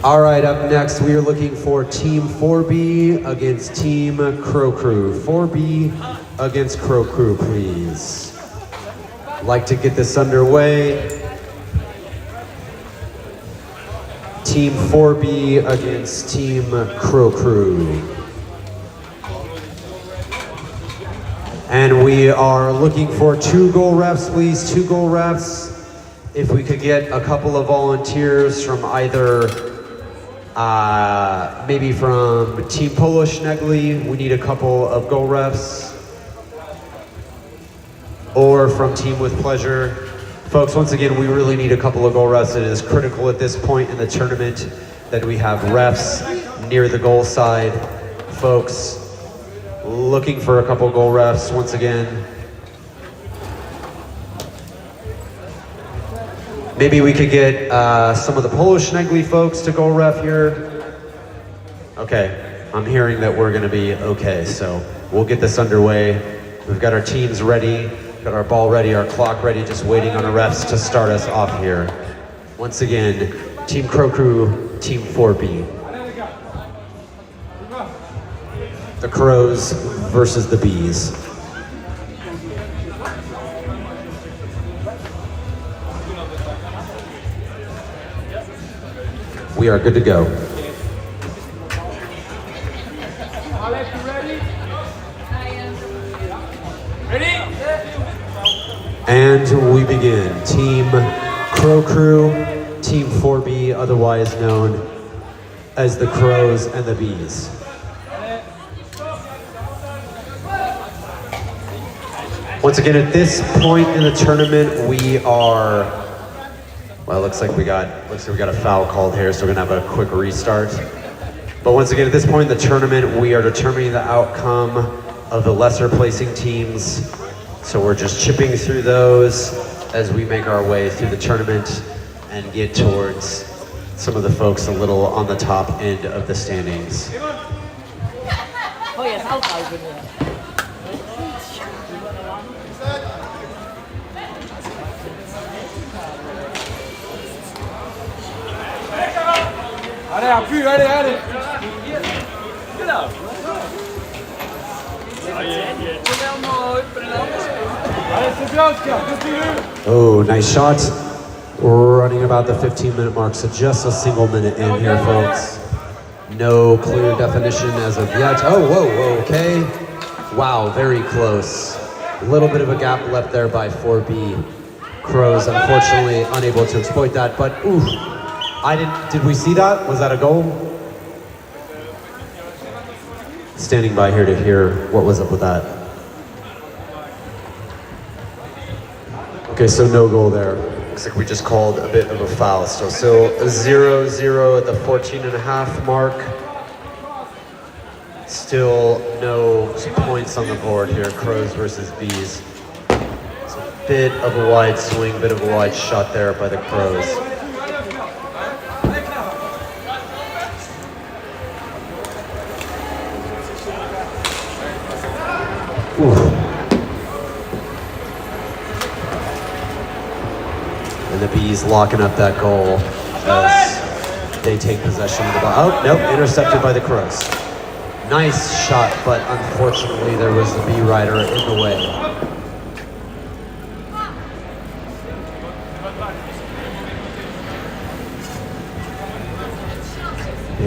All right, up next, we are looking for Team 4B against Team Crow Crew. 4B against Crow Crew, please. Like to get this underway. Team 4B against Team Crow Crew. And we are looking for 2 goal refs, please, 2 goal refs. If we could get a couple of volunteers from either maybe from Team Polo Schnegley, we need a couple of goal refs. Or from Team with Pleasure. Folks, once again, we really need a couple of goal refs. It is critical at this point in the tournament that we have refs near the goal side. Folks, looking for a couple goal refs once again. Maybe we could get some of the Polo Schnegley folks to goal ref here. Okay, I'm hearing that we're gonna be okay, so we'll get this underway. We've got our teams ready, got our ball ready, our clock ready, just waiting on our refs to start us off here. Once again, Team Crow Crew, Team 4B. The Crows versus the Bees. We are good to go. Alex, you ready? Ready? And we begin. Team Crow Crew, Team 4B, otherwise known as the Crows and the Bees. Once again, at this point in the tournament, we are, well, looks like we got a foul called here, so we're gonna have a quick restart. But once again, at this point in the tournament, we are determining the outcome of the lesser placing teams. So we're just chipping through those. as we make our way through the tournament and get towards some of the folks a little on the top end of the standings. Allez, appuie, allez, allez. Allez, c'est bien, Oscar, continue. Oh, nice shot. Running about the 15-minute mark, so just a single minute in here, folks. No clear definition as of yet. Oh, whoa, okay. Wow, very close. A little bit of a gap left there by 4B. Crows, unfortunately, unable to exploit that, but ooh. Did we see that? Was that a goal? Standing by here to hear what was up with that. Okay, so no goal there. Looks like we just called a bit of a foul. So still 0-0 at the 14.5 mark. Still no points on the board here, Crows versus Bees. It's a bit of a wide swing, bit of a wide shot there by the Crows. Ooh. And the Bees locking up that goal as they take possession of the ball. Oh, nope, intercepted by the Crows. Nice shot, but unfortunately there was the Bee rider in the way.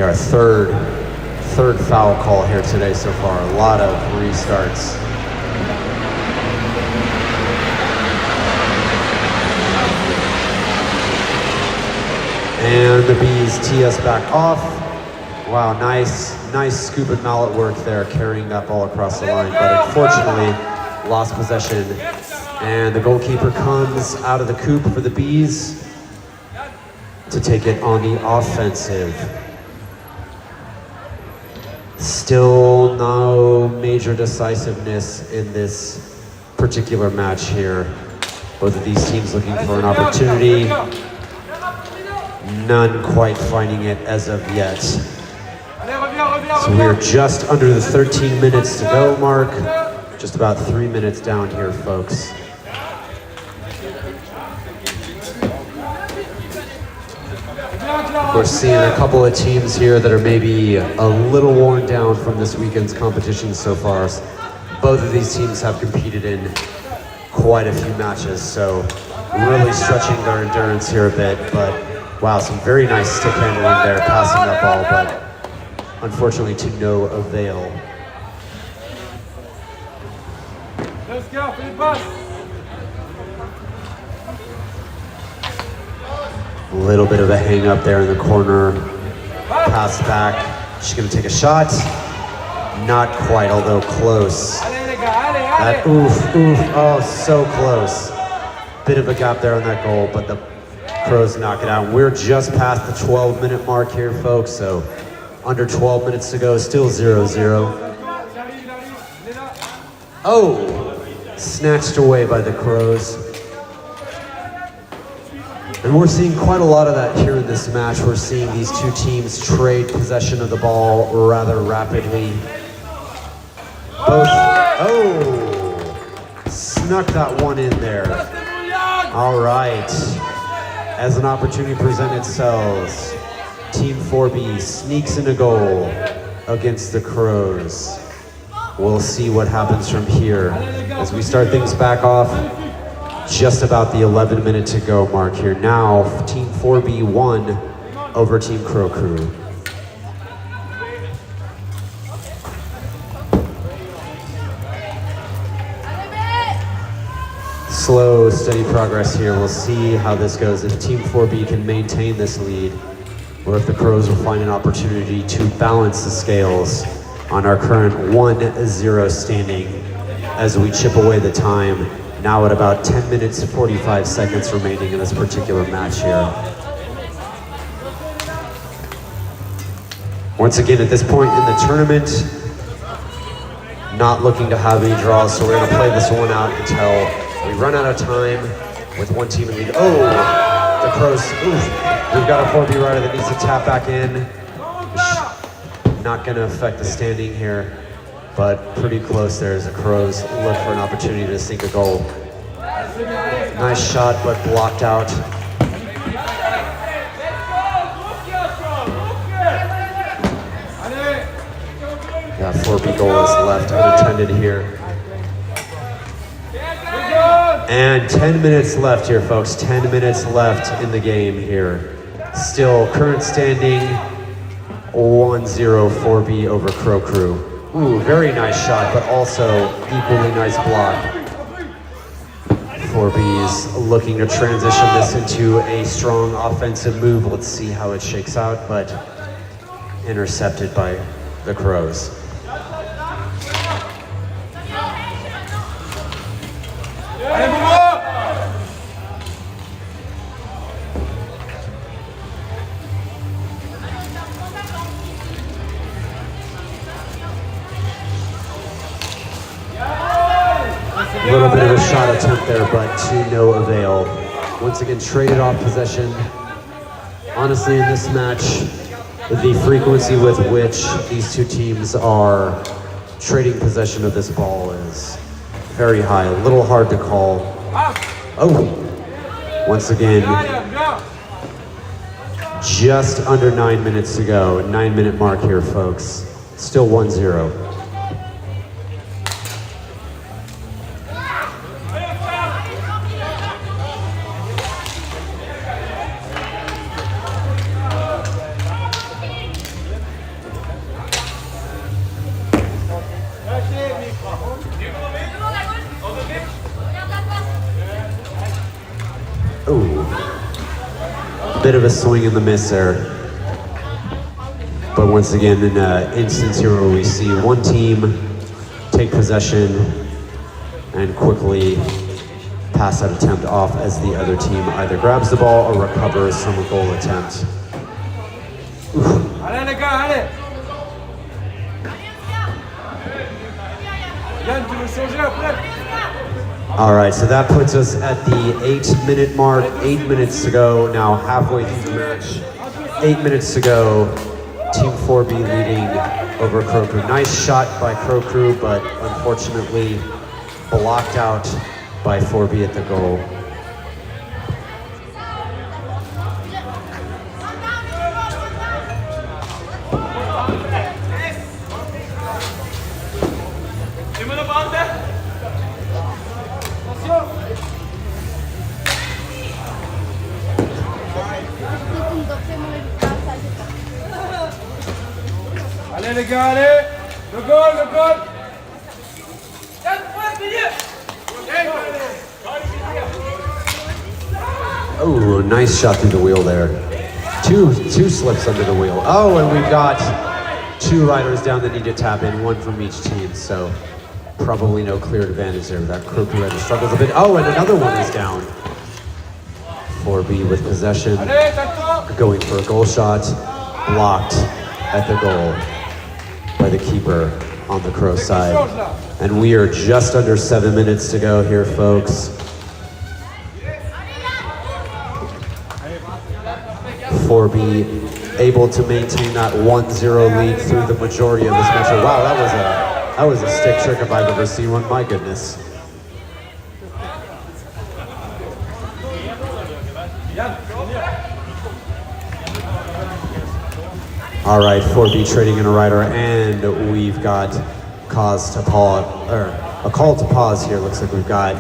Our third foul call here today so far. A lot of restarts. And the Bees tee us back off. Wow, nice scoop and mallet work there, carrying that ball across the line, but unfortunately lost possession. And the goalkeeper comes out of the coop for the Bees to take it on the offensive. Still no major decisiveness in this particular match here. Both of these teams looking for an opportunity. None quite finding it as of yet. So we're just under the 13 minutes to go mark. Just about 3 minutes down here, folks. We're seeing a couple of teams here that are maybe a little worn down from this weekend's competition so far. Both of these teams have competed in quite a few matches, so really stretching their endurance here a bit. But wow, some very nice stick handling there, passing that ball, but unfortunately to no avail. Let's go, Philippe, pass. A little bit of a hang up there in the corner. Pass back. She's gonna take a shot. Not quite, although close. That oof, oh, so close. Bit of a gap there on that goal, but the Crows knock it out. We're just past the 12-minute mark here, folks, so under 12 minutes to go, still 0-0. Oh, snatched away by the Crows. And we're seeing quite a lot of that here in this match. We're seeing these two teams trade possession of the ball rather rapidly. Both, oh, snuck that one in there. All right, as an opportunity presents itself, Team 4B sneaks in a goal against the Crows. We'll see what happens from here as we start things back off. Just about the 11-minute to go mark here. Now, Team 4B won over Team Crow Crew. Slow, steady progress here. We'll see how this goes. If Team 4B can maintain this lead, or if the Crows will find an opportunity to balance the scales on our current 1-0 standing as we chip away the time. Now at about 10 minutes, 45 seconds remaining in this particular match here. Once again, at this point in the tournament, not looking to have any draws, so we're gonna play this one out until we run out of time with one team in lead. Oh, the Crows. Oof. We've got a 4B rider that needs to tap back in. Not going to affect the standing here, but pretty close there as the Crows look for an opportunity to sink a goal. Nice shot, but blocked out. That 4B goal is left unattended here. And 10 minutes left here, folks. 10 minutes left in the game here. Still current standing 1-0 4B over Crow Crew. Ooh, very nice shot, but also equally nice block. 4B's looking to transition this into a strong offensive move. Let's see how it shakes out, but intercepted by the Crows. A little bit of a shot attempt there, but to no avail. Once again, traded off possession. Honestly, in this match, the frequency with which these two teams are trading possession of this ball is very high. A little hard to call. Oh, once again, just under 9 minutes to go. 9-minute mark here, folks. Still 1-0. Bit of a swing and the miss there. But once again, in an instance here where we see one team take possession and quickly pass that attempt off as the other team either grabs the ball or recovers from a goal attempt. Allez les gars, allez! Yann, tu veux changer après? All right, so that puts us at the 8-minute mark. 8 minutes to go, now halfway through the match. 8 minutes to go, Team 4B leading over Crow Crew. Nice shot by Crow Crew, but unfortunately blocked out by 4B at the goal. Allez les gars, allez! Le goal, le goal! Oh, nice shot through the wheel there. Two slips under the wheel. Oh, and we've got two riders down that need to tap in, one from each team, so probably no clear advantage there. That Crow Crew rider struggles a bit. Oh, and another one is down. 4B with possession, going for a goal shot, blocked at the goal by the keeper on the Crow side. And we are just under 7 minutes to go here, folks. 4B able to maintain that 1-0 lead through the majority of this match. Wow, that was a stick trick if I've ever seen one. My goodness. All right, 4B trading in a rider, and we've got cause to pause, or a call to pause here. Looks like we've got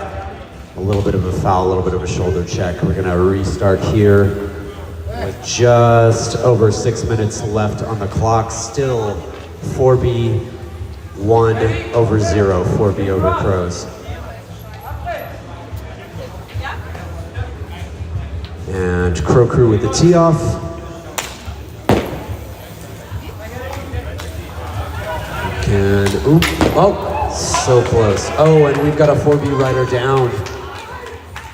a little bit of a foul, a little bit of a shoulder check. We're gonna restart here with just over 6 minutes left on the clock. Still 4B 1-0, 4B over Crows. And Crow Crew with the tee off. And, oop, oh, so close. Oh, and we've got a 4B rider down.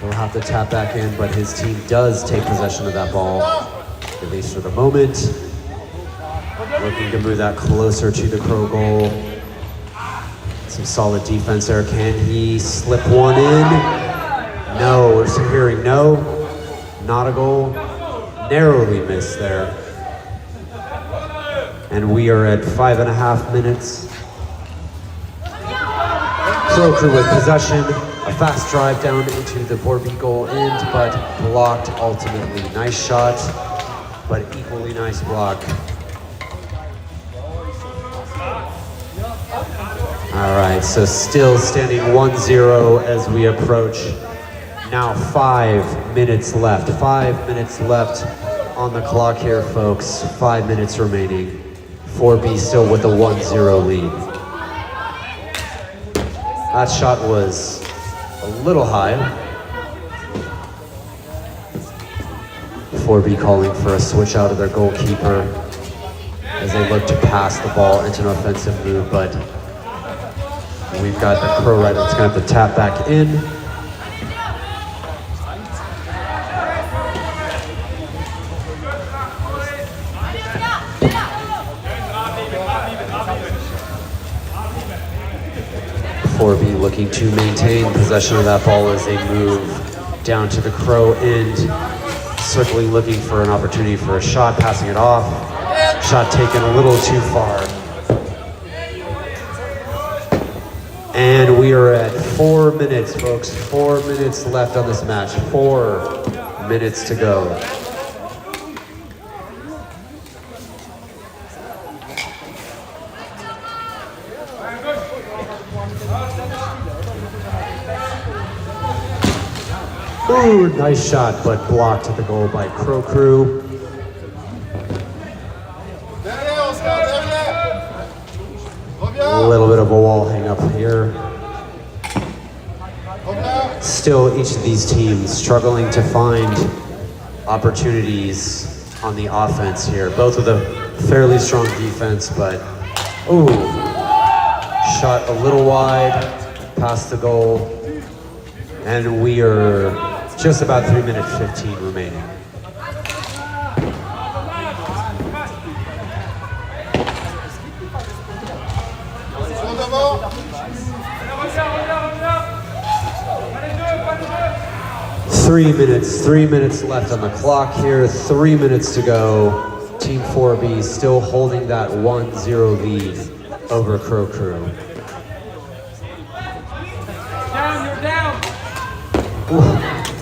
We'll have to tap back in, but his team does take possession of that ball, at least for the moment. Looking to move that closer to the Crow goal. Some solid defense there. Can he slip one in? No, we're still hearing no. Not a goal. Narrowly missed there. And we are at 5.5 minutes. Pro Crew with possession. A fast drive down into the Borby goal end, but blocked ultimately. Nice shot, but equally nice block. All right, so still standing 1-0 as we approach. Now 5 minutes left. 5 minutes left on the clock here, folks. 5 minutes remaining. 4B still with a 1-0 lead. That shot was a little high. 4B calling for a switch out of their goalkeeper as they look to pass the ball into an offensive move, but we've got the Crow Rider that's going to have to tap back in. Forby looking to maintain possession of that ball as they move down to the Crow end, circling, looking for an opportunity for a shot, passing it off. Shot taken a little too far. And we are at 4 minutes, folks. 4 minutes left on this match. 4 minutes to go. Ooh, nice shot, but blocked at the goal by Crow Crew. A little bit of a wall hang up here. Still, each of these teams struggling to find opportunities on the offense here. Both with a fairly strong defense, but ooh, shot a little wide, past the goal. And we are just about 3 minutes 15 remaining. Three minutes left on the clock here. 3 minutes to go. Team 4B still holding that 1-0 lead over Crow Crew. Ooh,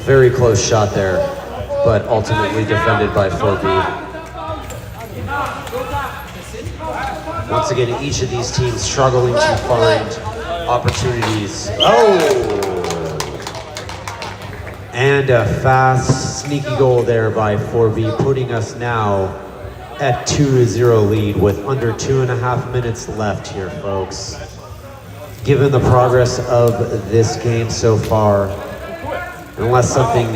very close shot there, but ultimately defended by 4B. Once again, each of these teams struggling to find opportunities. Oh! And a fast, sneaky goal there by 4B, putting us now at 2-0 lead with under 2.5 minutes left here, folks. Given the progress of this game so far, unless something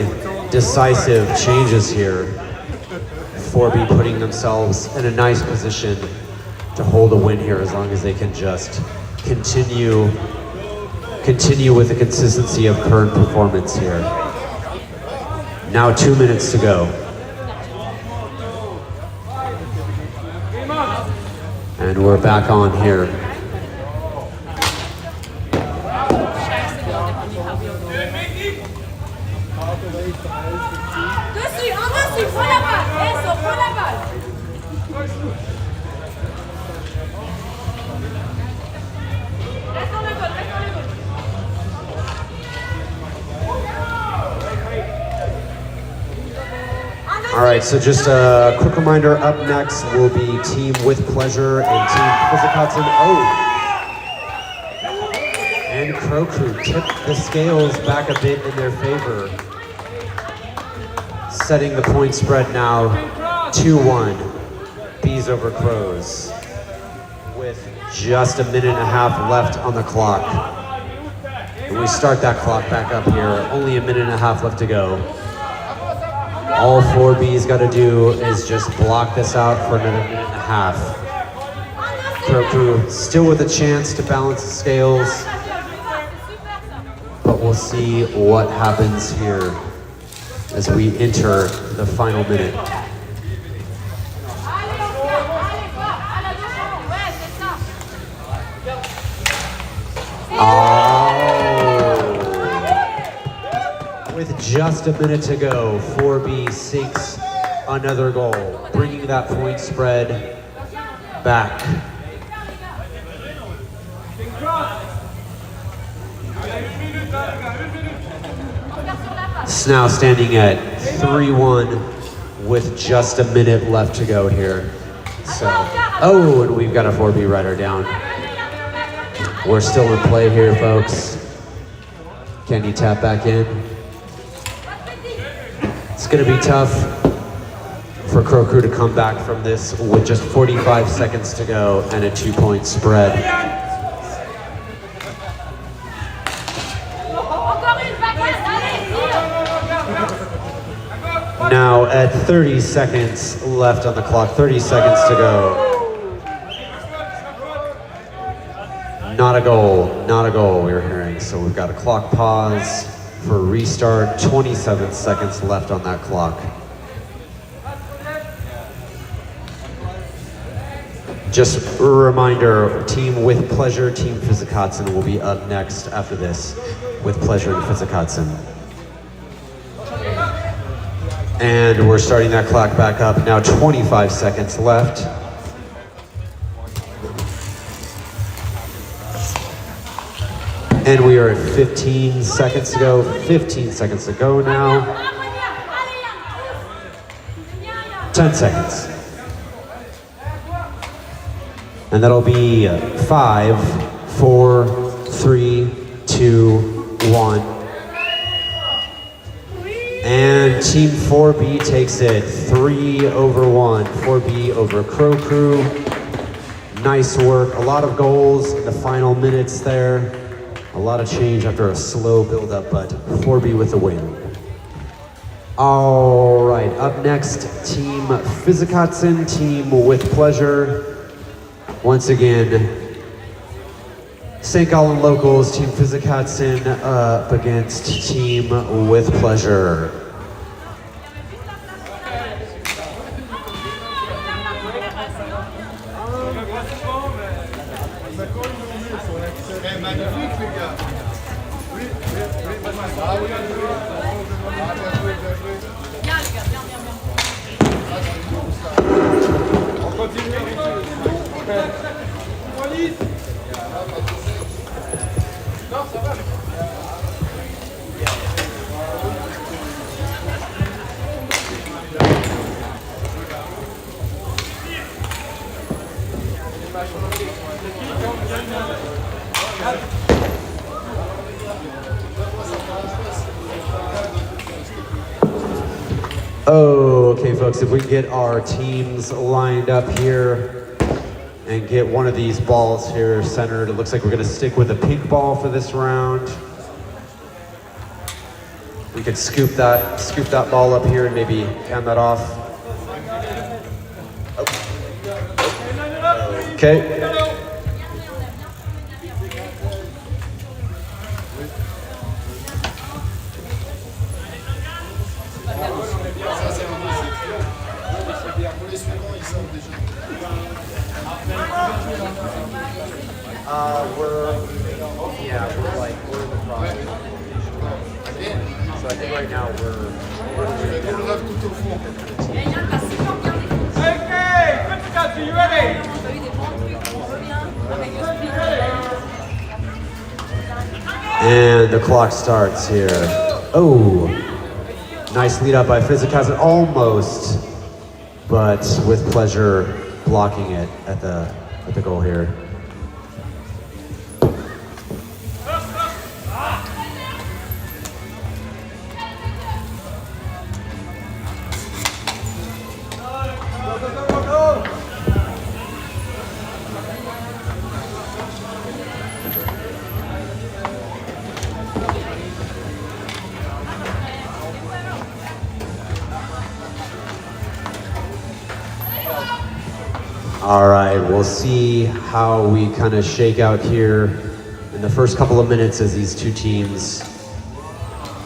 decisive changes here, 4B putting themselves in a nice position to hold a win here as long as they can just continue with the consistency of current performance here. Now 2 minutes to go. And we're back on here. All right, so just a quick reminder, up next will be Team With Pleasure and Team Physic. And Crow Crew tipped the scales back a bit in their favor, setting the point spread now 2-1, Bees over Crows, with just a minute and a half left on the clock. And we start that clock back up here, only a minute and a half left to go. All 4B's got to do is just block this out for another minute and a half. Crow Crew still with a chance to balance the scales, but we'll see what happens here as we enter the final minute. With just a minute to go, 4B sinks another goal, bringing that point spread back. It's now standing at 3-1 with just a minute left to go here. So, oh, and we've got a 4B rider down. We're still in play here, folks. Can you tap back in? It's gonna be tough for Crow Crew to come back from this with just 45 seconds to go and a 2-point spread. Now at 30 seconds left on the clock, 30 seconds to go. Not a goal we were hearing. So we've got a clock pause for restart, 27 seconds left on that clock. Just a reminder, Team With Pleasure, Team Physic will be up next after this, With Pleasure and Physic. And we're starting that clock back up, now 25 seconds left. And we are at 15 seconds to go, 15 seconds to go now. 10 seconds. And that'll be 5, 4, 3, 2, 1. And Team 4B takes it 3-1. 4B over Crow Crew. Nice work, a lot of goals in the final minutes there. A lot of change after a slow build-up, but 4B with the win. All right, up next, Team Physic, Team With Pleasure. Once again, St. Gallen locals, Team Physic up against Team With Pleasure. Okay, folks, if we can get our teams lined up here and get one of these balls here centered. It looks like we're gonna stick with the pink ball for this round. We could scoop that ball up here and maybe hand that off. Okay. We're in the process. So I think right now we're and the clock starts here. Oh, nice lead up by Physic, almost, but With Pleasure blocking it at the goal here. All right, we'll see how we kind of shake out here in the first couple of minutes as these two teams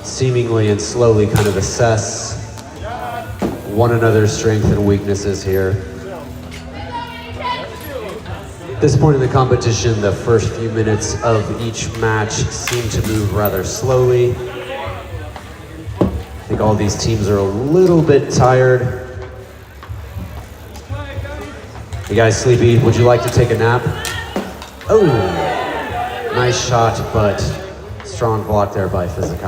seemingly and slowly kind of assess one another's strengths and weaknesses here. At this point in the competition, the first few minutes of each match seem to move rather slowly. think all these teams are a little bit tired. You guys sleepy? Would you like to take a nap? Oh, nice shot, but strong block there by Physic.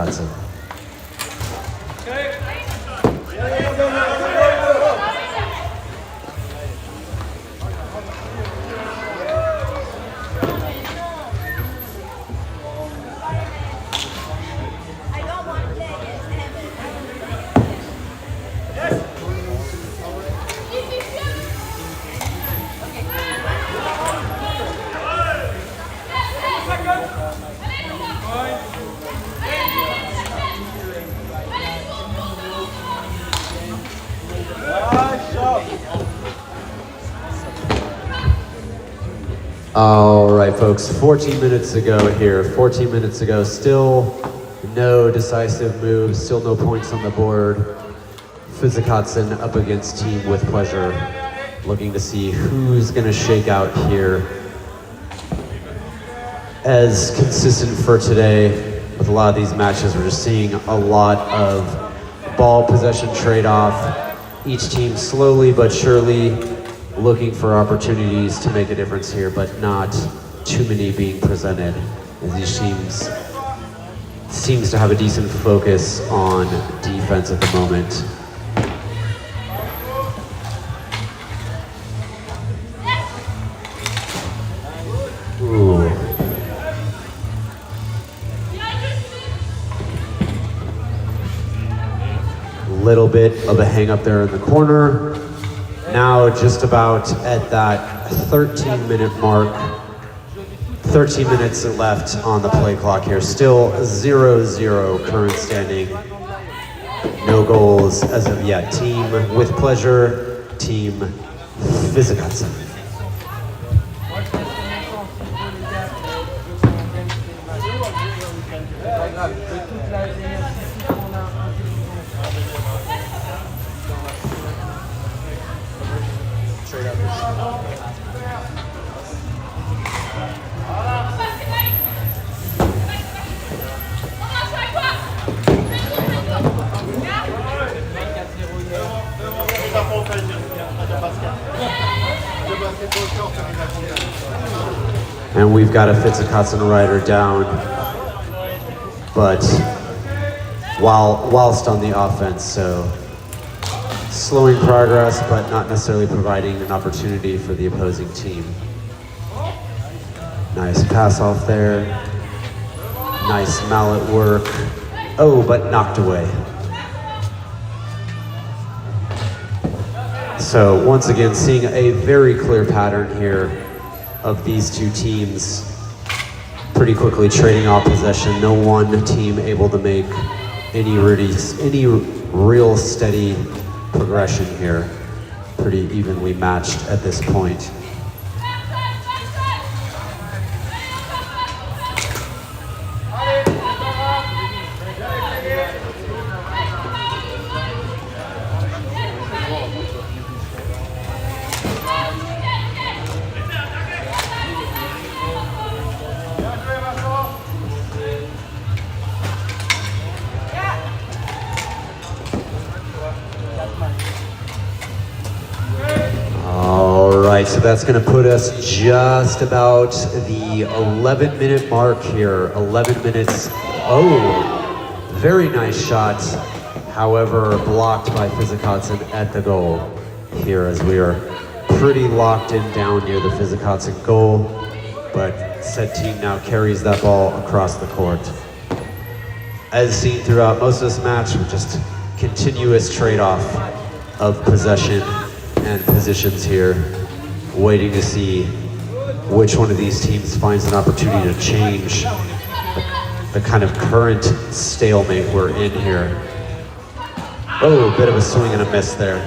All right, folks, 14 minutes ago here, 14 minutes ago, still no decisive moves, still no points on the board. Physic up against Team with Pleasure, looking to see who's gonna shake out here. As consistent for today, with a lot of these matches, we're just seeing a lot of ball possession trade-off. Each team slowly but surely looking for opportunities to make a difference here, but not too many being presented, as these teams seems to have a decent focus on defense at the moment. Ooh. Little bit of a hang up there in the corner. Now just about at that 13-minute mark. 13 minutes left on the play clock here. Still 0-0 current standing. No goals as of yet. Team with Pleasure, Team Physic. And we've got a Physic rider down, but whilst on the offense, so slowing progress, but not necessarily providing an opportunity for the opposing team. Nice pass off there. Nice mallet work. Oh, but knocked away. So once again, seeing a very clear pattern here of these two teams pretty quickly trading off possession. No one team able to make any real steady progression here. Pretty evenly matched at this point. So that's going to put us just about the 11-minute mark here. 11 minutes. Oh, very nice shot. However, blocked by Physic at the goal here, as we are pretty locked in down near the Physic goal. But said team now carries that ball across the court. As seen throughout most of this match, with just continuous trade-off of possession and positions here. Waiting to see which one of these teams finds an opportunity to change the kind of current stalemate we're in here. Oh, a bit of a swing and a miss there.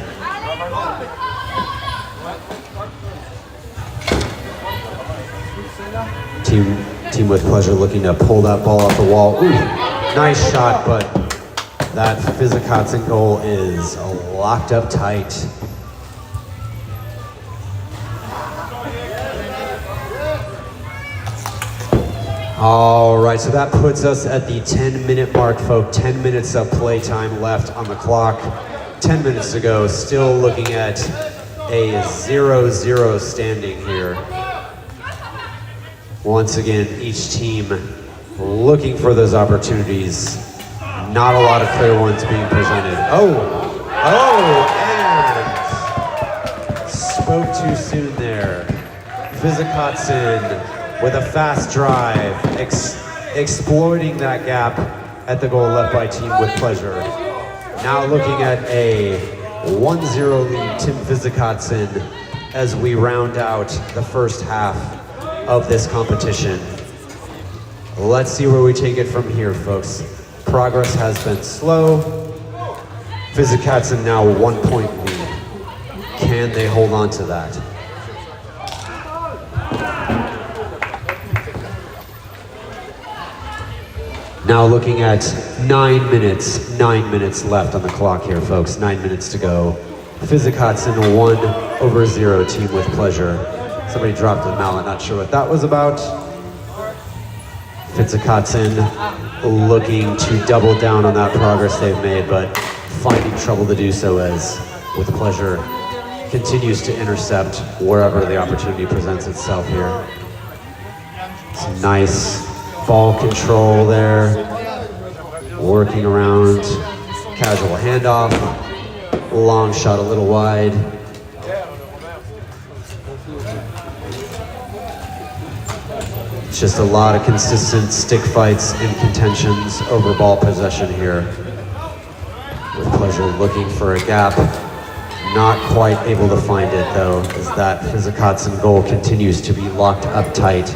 Team with Pleasure looking to pull that ball off the wall. Ooh, nice shot, but that Physic goal is locked up tight. All right, so that puts us at the 10-minute mark, folks. 10 minutes of playtime left on the clock. 10 minutes to go, still looking at a 0-0 standing here. Once again, each team looking for those opportunities. Not a lot of clear ones being presented. And spoke too soon there. Physic with a fast drive, exploiting that gap at the goal left by Team with Pleasure. Now looking at a 1-0 lead, Tim Physic as we round out the first half of this competition. Let's see where we take it from here, folks. Progress has been slow. Physic now 1 point lead. Can they hold on to that? Now looking at 9 minutes left on the clock here, folks. 9 minutes to go. Physic 1-0, Team with Pleasure. Somebody dropped the mallet, not sure what that was about. Physic looking to double down on that progress they've made, but finding trouble to do so as with Pleasure continues to intercept wherever the opportunity presents itself here. Some nice ball control there, working around, casual handoff, long shot a little wide. It's just a lot of consistent stick fights and contentions over ball possession here. With Pleasure looking for a gap, not quite able to find it though, as that Physic goal continues to be locked up tight.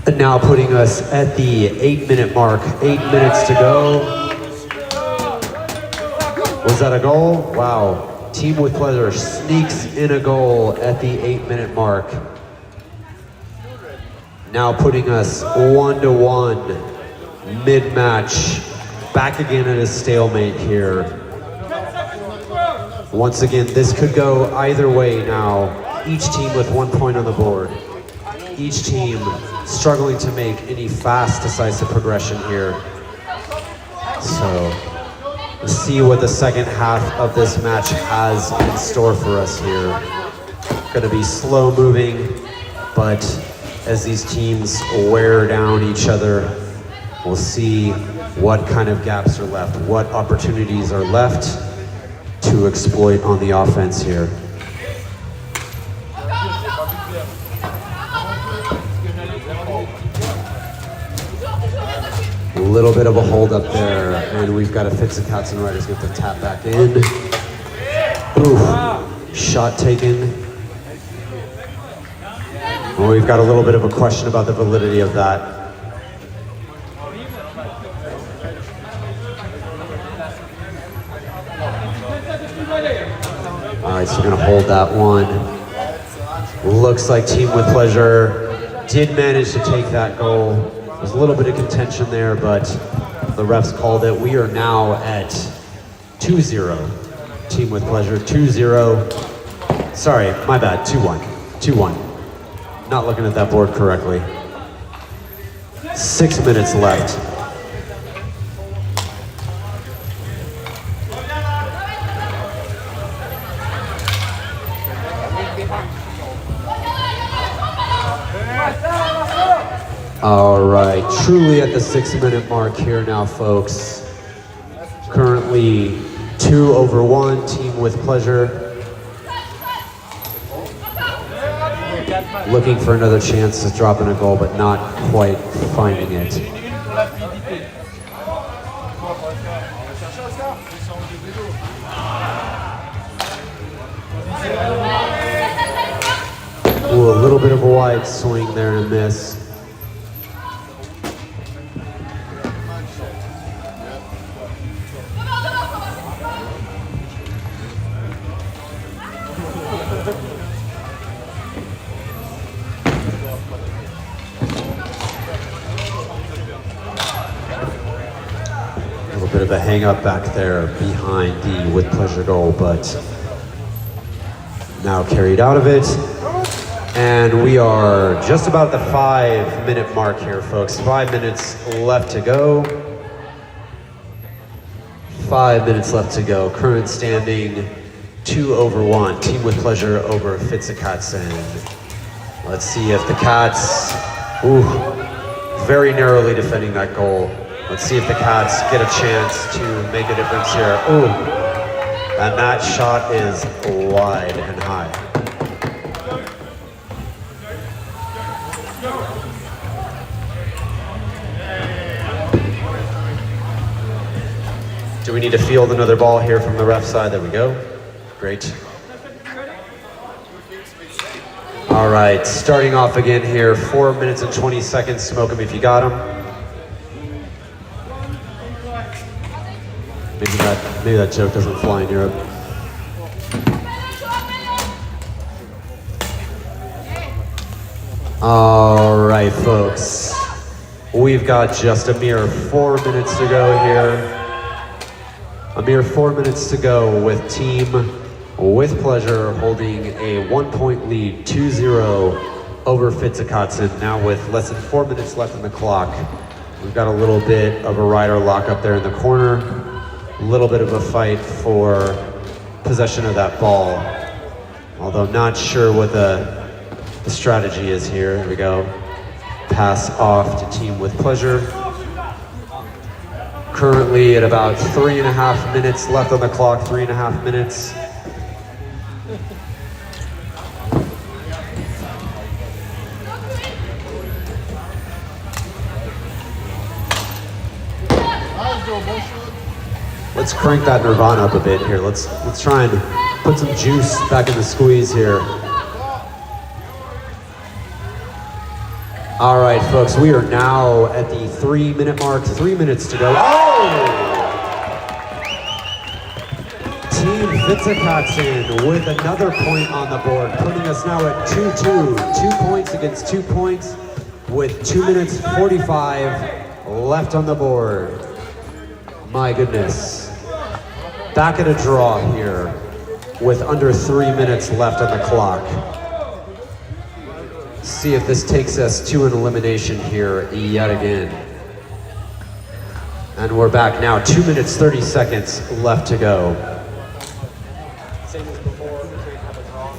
And now putting us at the 8-minute mark, 8 minutes to go. Was that a goal? Wow. Team with Pleasure sneaks in a goal at the 8-minute mark. Now putting us 1-1, mid-match. Back again at a stalemate here. Once again, this could go either way now. Each team with 1 point on the board. Each team struggling to make any fast, decisive progression here. So, let's see what the second half of this match has in store for us here. Gonna be slow moving, but as these teams wear down each other, we'll see what kind of gaps are left, what opportunities are left to exploit on the offense here. A little bit of a hold up there, and we've got a Physic Riders get the tap back in. Ooh, shot taken. Well, we've got a little bit of a question about the validity of that. All right, so we're gonna hold that one. Looks like Team with Pleasure did manage to take that goal. There's a little bit of contention there, but the refs called it. We are now at 2-0. Team with Pleasure, 2-0. Sorry, my bad, 2-1. 2-1. Not looking at that board correctly. 6 minutes left. All right, truly at the 6-minute mark here now, folks. Currently 2-1, Team with Pleasure. Looking for another chance to drop in a goal, but not quite finding it. Ooh, a little bit of a wide swing there and a miss. Bit of a hang up back there behind the with Pleasure goal, but now carried out of it. And we are just about the 5-minute mark here, folks. 5 minutes left to go. 5 minutes left to go. Current standing 2-1. Team with Pleasure over Physic. Let's see if the Cats, very narrowly defending that goal. Let's see if the Cats get a chance to make a difference here. And that shot is wide and high. Do we need to field another ball here from the ref side? There we go. Great. All right, starting off again here, 4 minutes and 20 seconds. Smoke them if you got them. Maybe that joke doesn't fly in Europe. All right, folks. We've got just a mere 4 minutes to go here. A mere 4 minutes to go with Team with Pleasure holding a 1-point lead, 2-0 over Physic. Now with less than 4 minutes left on the clock, we've got a little bit of a rider lock up there in the corner, a little bit of a fight for possession of that ball, although not sure what the strategy is here. Here we go. Pass off to Team with Pleasure. Currently at about 3.5 minutes left on the clock, 3.5 minutes. Let's crank that Nirvana up a bit here. Let's try and put some juice back in the squeeze here. All right, folks, we are now at the 3-minute mark, 3 minutes to go. Team Physic with another point on the board, putting us now at 2-2. 2 points against 2 points with 2 minutes 45 left on the board. My goodness. Back at a draw here with under 3 minutes left on the clock. See if this takes us to an elimination here yet again. And we're back now, 2 minutes, 30 seconds left to go. Same as before, have a draw.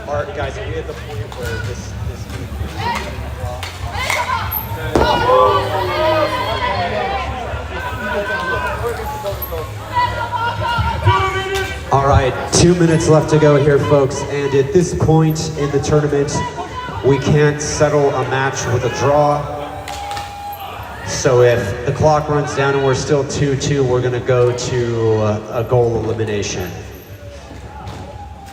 All right, guys, are we at the point where this All right, 2 minutes left to go here, folks. And at this point in the tournament, we can't settle a match with a draw. So if the clock runs down and we're still 2-2, we're gonna go to a goal elimination.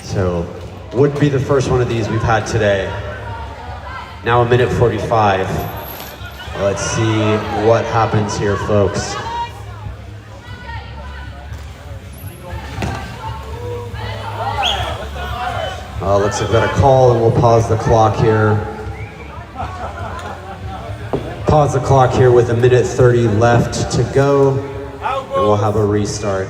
So, wouldn't be the first one of these we've had today. Now 1:45. Let's see what happens here, folks. Looks like we've got a call and we'll pause the clock here. Pause the clock here with 1:30 left to go, and we'll have a restart.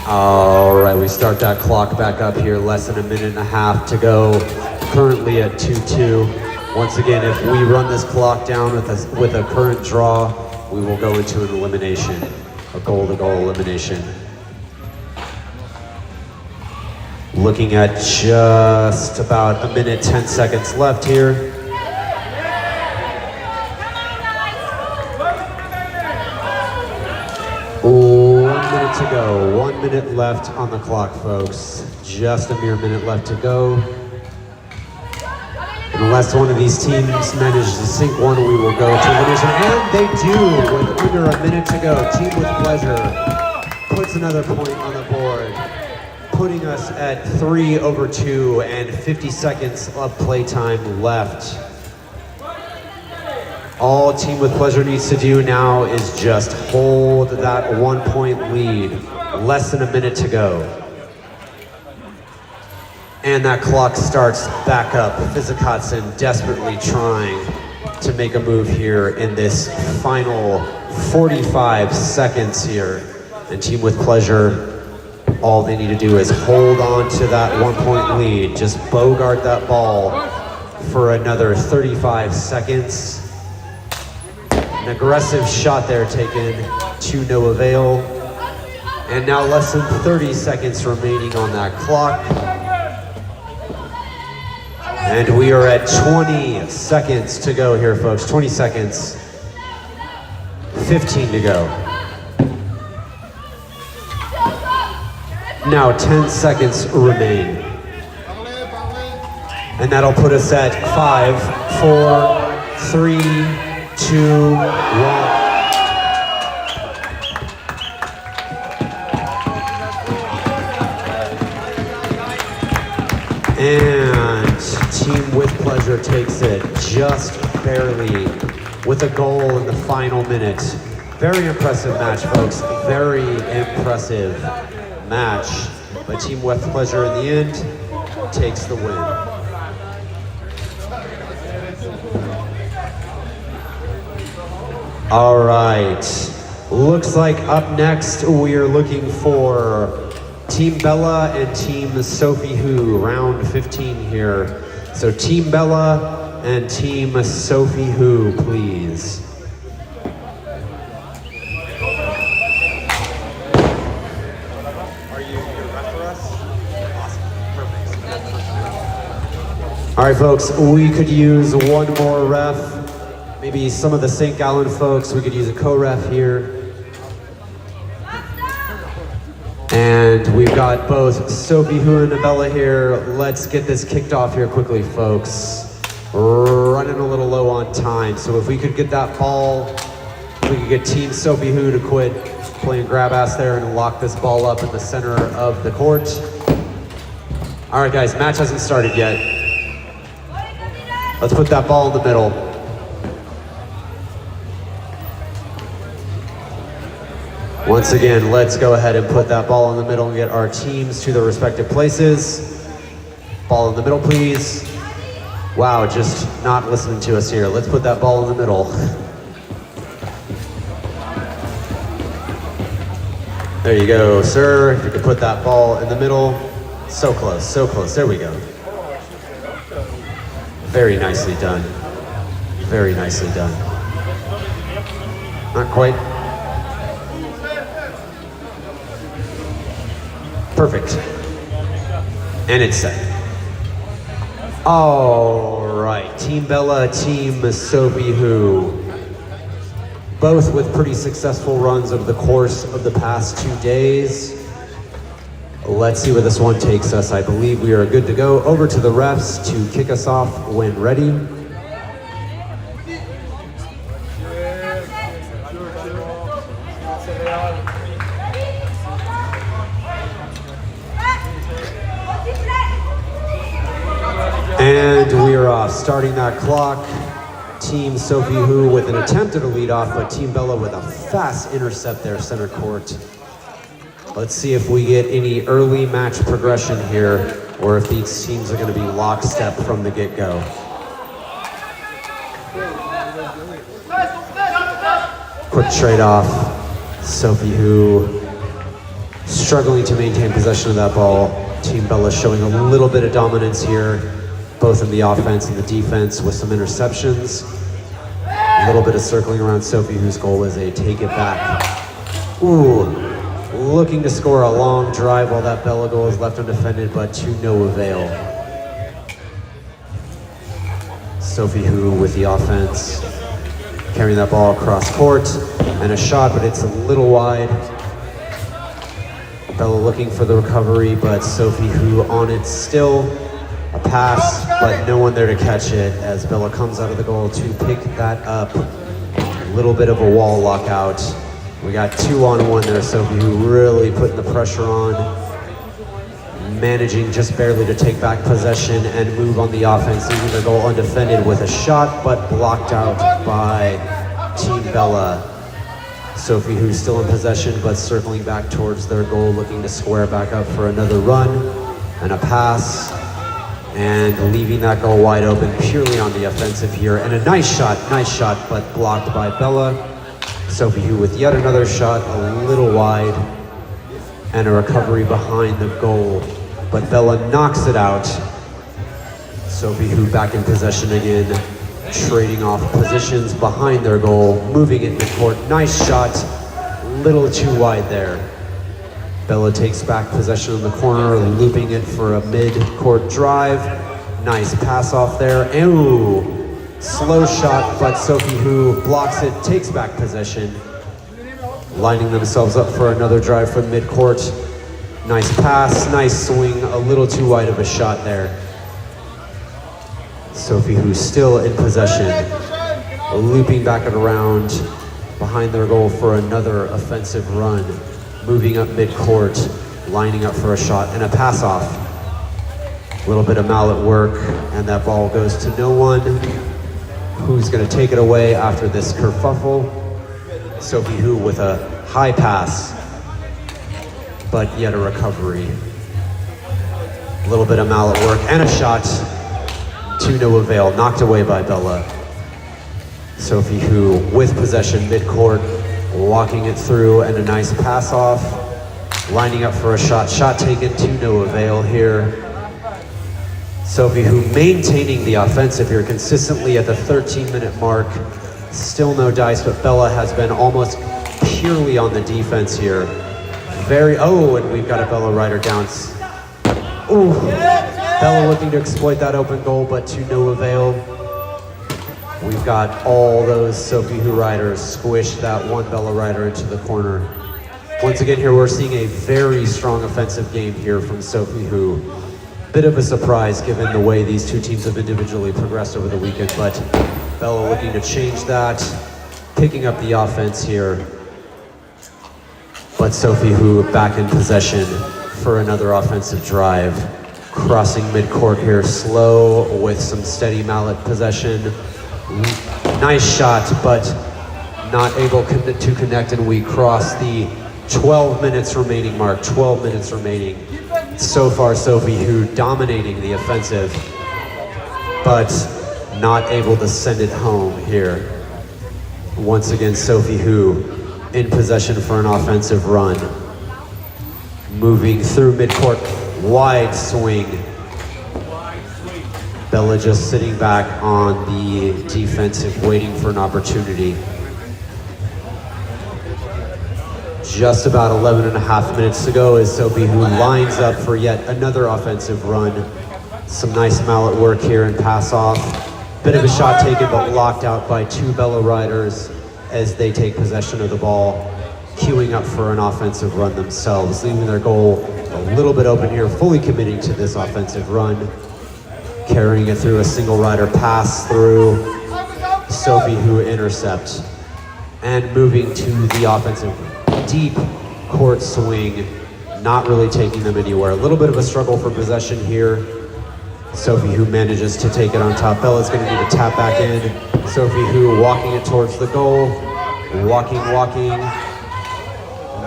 All right, we start that clock back up here, less than 1.5 minutes to go, currently at 2-2. Once again, if we run this clock down with a current draw, we will go into an elimination, a goal-to-goal elimination. Looking at just about 1 minute, 10 seconds left here. To go. 1 minute left on the clock, folks. Just a mere minute left to go. And unless one of these teams manages to sink one, we will go to elimination. And they do with under 1 minute to go. Team with Pleasure puts another point on the board. putting us at 3/2 and 50 seconds of playtime left. All Team with Pleasure needs to do now is just hold that 1-point lead. Less than a minute to go. And that clock starts back up. Physic desperately trying to make a move here in this final 45 seconds here. And Team with Pleasure, all they need to do is hold on to that 1-point lead. Just bogart that ball for another 35 seconds. An aggressive shot there taken to no avail. And now less than 30 seconds remaining on that clock. And we are at 20 seconds to go here, folks. 20 seconds. 15 to go. Now 10 seconds remain. And that'll put us at 5, 4, 3, 2, 1. And Team with Pleasure takes it just barely with a goal in the final minute. Very impressive match, folks. Very impressive match. But Team with Pleasure in the end takes the win. All right. Looks like up next we are looking for Team Bella and Team Sophie Who, round 15 here. So Team Bella and Team Sophie Who, please. Are you your ref for us? Awesome. Perfect. All right, folks, we could use one more ref. Maybe some of the St. Gallen folks, we could use a co-ref here. And we've got both Sophie Who and Bella here. Let's get this kicked off here quickly, folks. Running a little low on time. So if we could get that ball, if we could get Team Sophie Who to quit playing grab ass there and lock this ball up in the center of the court. All right, guys, match hasn't started yet. Let's put that ball in the middle. Once again, let's go ahead and put that ball in the middle and get our teams to their respective places. Ball in the middle, please. Wow, just not listening to us here. Let's put that ball in the middle. There you go, sir. If you could put that ball in the middle. So close, so close. There we go. Very nicely done. Very nicely done. Not quite. Perfect. And it's set. All right, Team Bella, Team Sophie Who. Both with pretty successful runs over the course of the past 2 days. Let's see where this one takes us. I believe we are good to go. Over to the refs to kick us off when ready. And we are off, starting that clock. Team Sophie Who with an attempt at a lead off, but Team Bella with a fast intercept there, center court. Let's see if we get any early match progression here, or if these teams are going to be lockstep from the get-go. Quick trade-off. Sophie Who struggling to maintain possession of that ball. Team Bella showing a little bit of dominance here, both in the offense and the defense with some interceptions. A little bit of circling around Sophie, whose goal was a take it back. Ooh, looking to score a long drive while that Bella goal is left undefended, but to no avail. Sophie Who with the offense, carrying that ball across court, and a shot, but it's a little wide. Bella looking for the recovery, but Sophie Who on it still. A pass, but no one there to catch it as Bella comes out of the goal to pick that up. A little bit of a wall lockout. We got 2-on-1 there, Sophie Who really putting the pressure on. managing just barely to take back possession and move on the offense, leaving their goal undefended with a shot, but blocked out by Team Bella. Sophie, who's still in possession, but circling back towards their goal, looking to square back up for another run and a pass, and leaving that goal wide open purely on the offensive here. And a nice shot, but blocked by Bella. Sophie, who with yet another shot, a little wide, and a recovery behind the goal, but Bella knocks it out. Sophie, who back in possession again, trading off positions behind their goal, moving it midcourt. Nice shot, little too wide there. Bella takes back possession in the corner, looping it for a mid-court drive. Nice pass off there. Ooh, slow shot, but Sophie, who blocks it, takes back possession, lining themselves up for another drive from mid-court. Nice pass, nice swing, a little too wide of a shot there. Sophie, who's still in possession, looping back it around behind their goal for another offensive run, moving up mid-court, lining up for a shot and a pass off. A little bit of mallet work, and that ball goes to no one. Who's going to take it away after this kerfuffle? Sophie, who with a high pass, but yet a recovery. A little bit of mallet work and a shot to no avail, knocked away by Bella. Sophie, who with possession mid-court, walking it through and a nice pass off, lining up for a shot taken to no avail here. Sophie, who maintaining the offensive here consistently at the 13-minute mark. Still no dice, but Bella has been almost purely on the defense here. And we've got a Bella rider down. Ooh, Bella looking to exploit that open goal, but to no avail. We've got all those Sophie Who riders squish that one Bella rider into the corner. Once again here, we're seeing a very strong offensive game here from Sophie Who. Bit of a surprise given the way these two teams have individually progressed over the weekend, but Bella looking to change that, picking up the offense here. But Sophie Who back in possession for another offensive drive. Crossing midcourt here, slow with some steady mallet possession. Nice shot, but not able to connect, and we cross the 12 minutes remaining mark, 12 minutes remaining. So far, Sophie Who dominating the offensive, but not able to send it home here. Once again, Sophie Who in possession for an offensive run. Moving through midcourt, wide swing. Bella just sitting back on the defensive, waiting for an opportunity. Just about 11 and a half minutes to go as Sophie Who lines up for yet another offensive run. Some nice mallet work here and pass off. Bit of a shot taken, but blocked out by two Bella riders as they take possession of the ball, queuing up for an offensive run themselves, leaving their goal a little bit open here, fully committing to this offensive run, carrying it through a single rider pass through. Sophie Who intercept, and moving to the offensive deep court swing, not really taking them anywhere. A little bit of a struggle for possession here. Sophie Who manages to take it on top. Bella's going to need to tap back in. Sophie Who walking it towards the goal. Walking.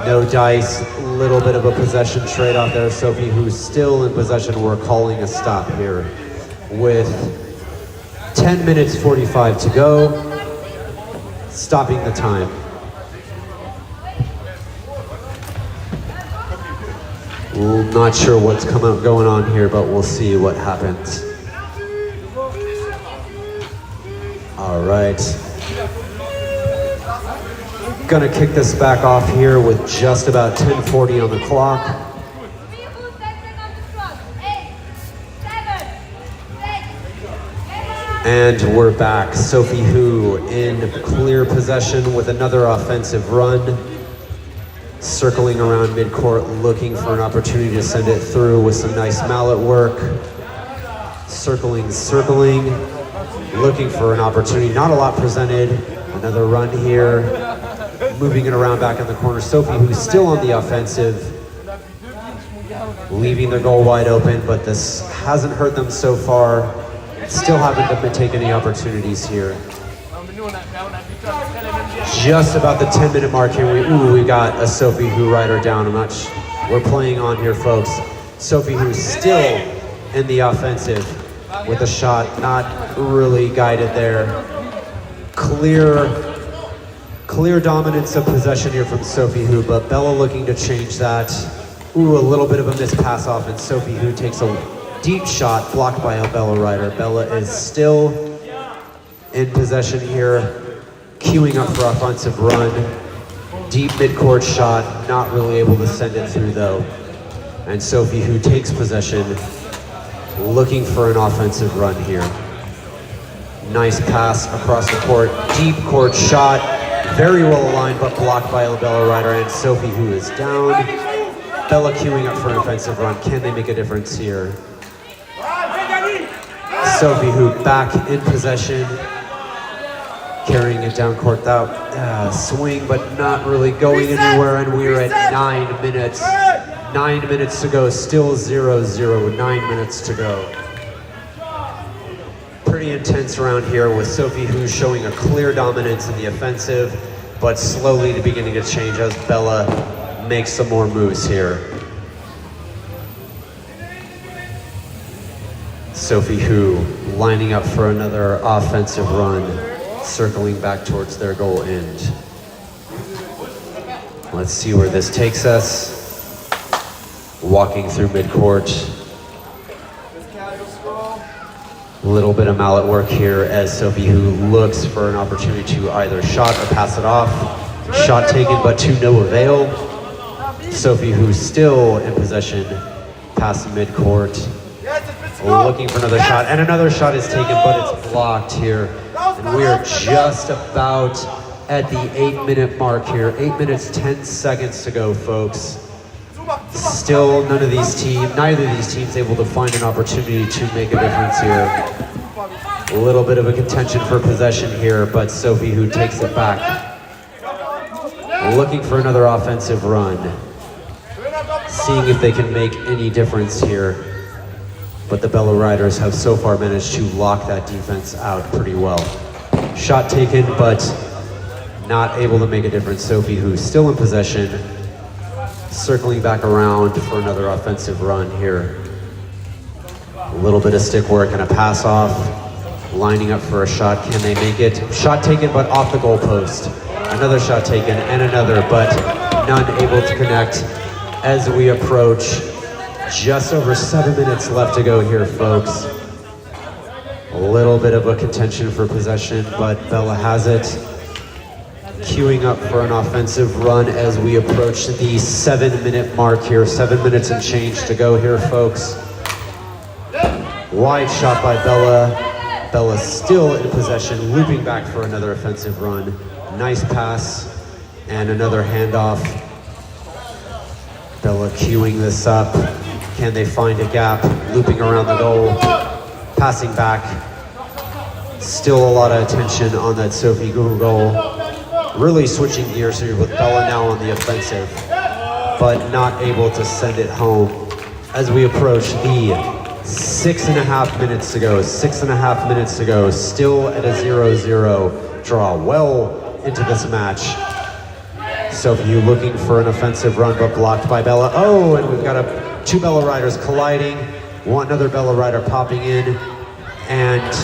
No dice. Little bit of a possession trade-off there. Sophie Who's still in possession. We're calling a stop here with 10 minutes 45 to go. Stopping the time. Not sure what's going on here, but we'll see what happens. All right. Gonna kick this back off here with just about 10:40 on the clock. And we're back. Sophie Who in clear possession with another offensive run. Circling around midcourt, looking for an opportunity to send it through with some nice mallet work. Circling, looking for an opportunity. Not a lot presented. Another run here. Moving it around back in the corner. Sophie Who's still on the offensive. leaving their goal wide open, but this hasn't hurt them so far. Still haven't taken any opportunities here. Just about the 10-minute mark here. We got a Sophie who rider down. We're playing on here, folks. Sophie who's still in the offensive with a shot, not really guided there. Clear dominance of possession here from Sophie who, but Bella looking to change that. A little bit of a missed pass off, and Sophie who takes a deep shot blocked by a Bella rider. Bella is still in possession here, queuing up for offensive run. Deep midcourt shot, not really able to send it through though. And Sophie who takes possession, looking for an offensive run here. Nice pass across the court, deep court shot, very well aligned but blocked by a Bella rider, and Sophie who is down. Bella queuing up for an offensive run. Can they make a difference here? Sophie who back in possession, carrying it down court. That swing, but not really going anywhere, and we're at 9 minutes. 9 minutes to go, still 0-0, 9 minutes to go. Pretty intense round here with Sophie who's showing a clear dominance in the offensive, but slowly beginning to change as Bella makes some more moves here. Sophie who lining up for another offensive run, circling back towards their goal end. Let's see where this takes us. Walking through midcourt. A little bit of mallet work here as Sophie who looks for an opportunity to either shot or pass it off. Shot taken, but to no avail. Sophie who's still in possession, past midcourt. Looking for another shot, and another shot is taken, but it's blocked here. And we are just about at the 8-minute mark here. 8 minutes, 10 seconds to go, folks. Still neither of these teams able to find an opportunity to make a difference here. A little bit of a contention for possession here, but Sophie who takes it back. Looking for another offensive run. Seeing if they can make any difference here. But the Bella Riders have so far managed to lock that defense out pretty well. Shot taken, but not able to make a difference. Sophie who's still in possession. Circling back around for another offensive run here. A little bit of stick work and a pass off. Lining up for a shot, can they make it? Shot taken, but off the goalpost. Another shot taken and another, but none able to connect as we approach just over 7 minutes left to go here, folks. A little bit of a contention for possession, but Bella has it. Queuing up for an offensive run as we approach the 7-minute mark here. 7 minutes and change to go here, folks. Wide shot by Bella. Bella still in possession, looping back for another offensive run. Nice pass and another handoff. Bella queuing this up. Can they find a gap? Looping around the goal, passing back. Still a lot of attention on that Sophie goal. Really switching gears here with Bella now on the offensive, but not able to send it home as we approach the 6.5 minutes to go. 6.5 minutes to go, still at a 0-0 draw. Well into this match. Sophie looking for an offensive run, but blocked by Bella. Oh, and we've got two Bella Riders colliding. Another Bella Rider popping in, and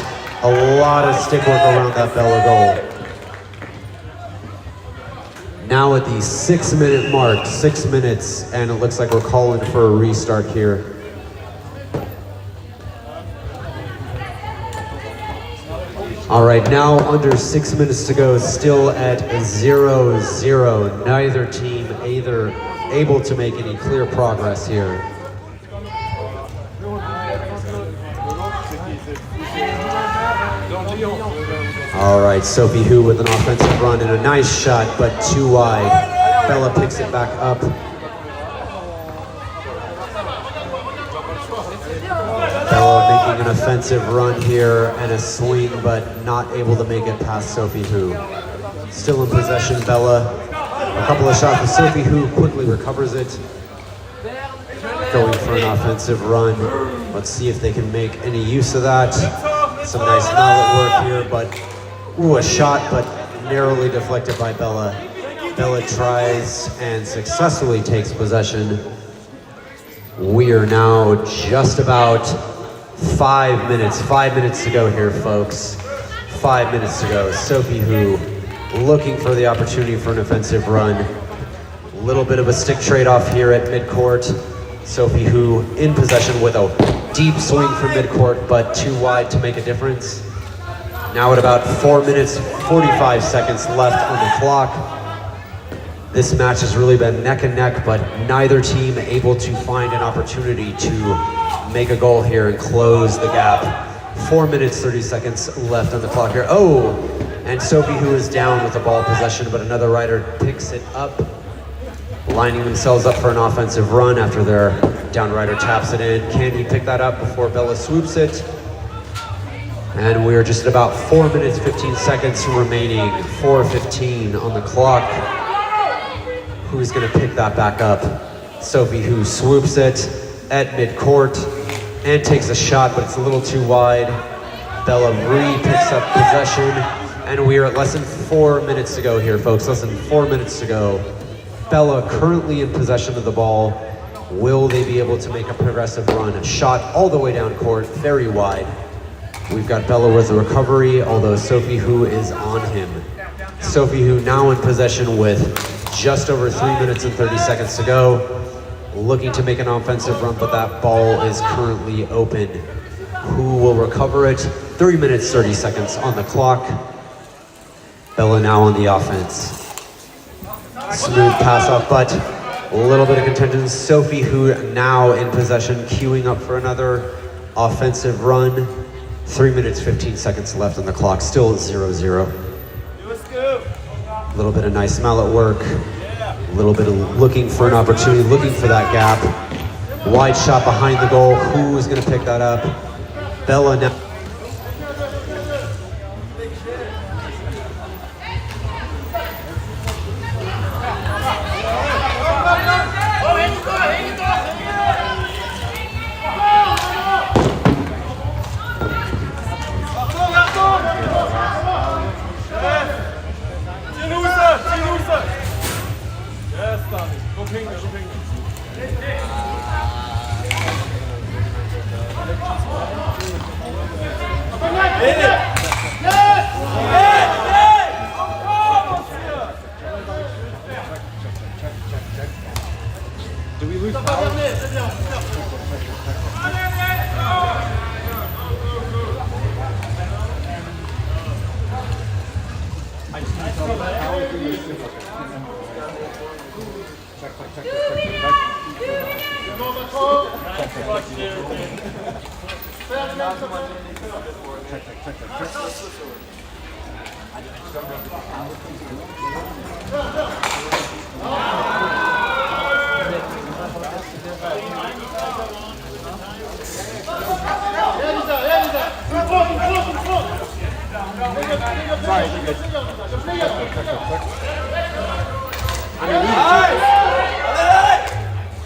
a lot of stick work around that Bella goal. Now at the 6-minute mark, 6 minutes, and it looks like we're calling for a restart here. All right, now under 6 minutes to go, still at 0-0. Neither team either able to make any clear progress here. All right, Sophie who with an offensive run and a nice shot, but too wide. Bella picks it back up. Bella making an offensive run here and a swing, but not able to make it past Sophie who. Still in possession, Bella. A couple of shots with Sophie who quickly recovers it. going for an offensive run. Let's see if they can make any use of that. Some nice mallet work here, but a shot, but narrowly deflected by Bella. Bella tries and successfully takes possession. We are now just about 5 minutes to go here, folks. 5 minutes to go. Sophie Hu looking for the opportunity for an offensive run. A little bit of a stick trade-off here at midcourt. Sophie Hu in possession with a deep swing from midcourt, but too wide to make a difference. Now at about 4 minutes, 45 seconds left on the clock. This match has really been neck and neck, but neither team able to find an opportunity to make a goal here and close the gap. 4 minutes, 30 seconds left on the clock here. Oh, and Sophie Hu is down with the ball possession, but another rider picks it up, lining themselves up for an offensive run after their down rider taps it in. Can he pick that up before Bella swoops it? And we're just at about 4 minutes, 15 seconds remaining. 4:15 on the clock. Who's gonna pick that back up? Sophie Hu swoops it at midcourt and takes a shot, but it's a little too wide. Bella picks up possession, and we are at less than 4 minutes to go here, folks. Less than 4 minutes to go. Bella currently in possession of the ball. Will they be able to make a progressive run? A shot all the way down court, very wide. We've got Bella with a recovery, although Sophie Hu is on him. Sophie Hu now in possession with just over 3 minutes and 30 seconds to go. Looking to make an offensive run, but that ball is currently open. Who will recover it? 3 minutes, 30 seconds on the clock. Bella now on the offense. Smooth pass off, but a little bit of contention. Sophie Hu now in possession, queuing up for another offensive run. 3 minutes, 15 seconds left on the clock, still 0-0. A little bit of nice mallet work. A little bit of looking for an opportunity, looking for that gap. Wide shot behind the goal. Who is going to pick that up? Bella now. Do we lose power? I just need to tell them how we do this.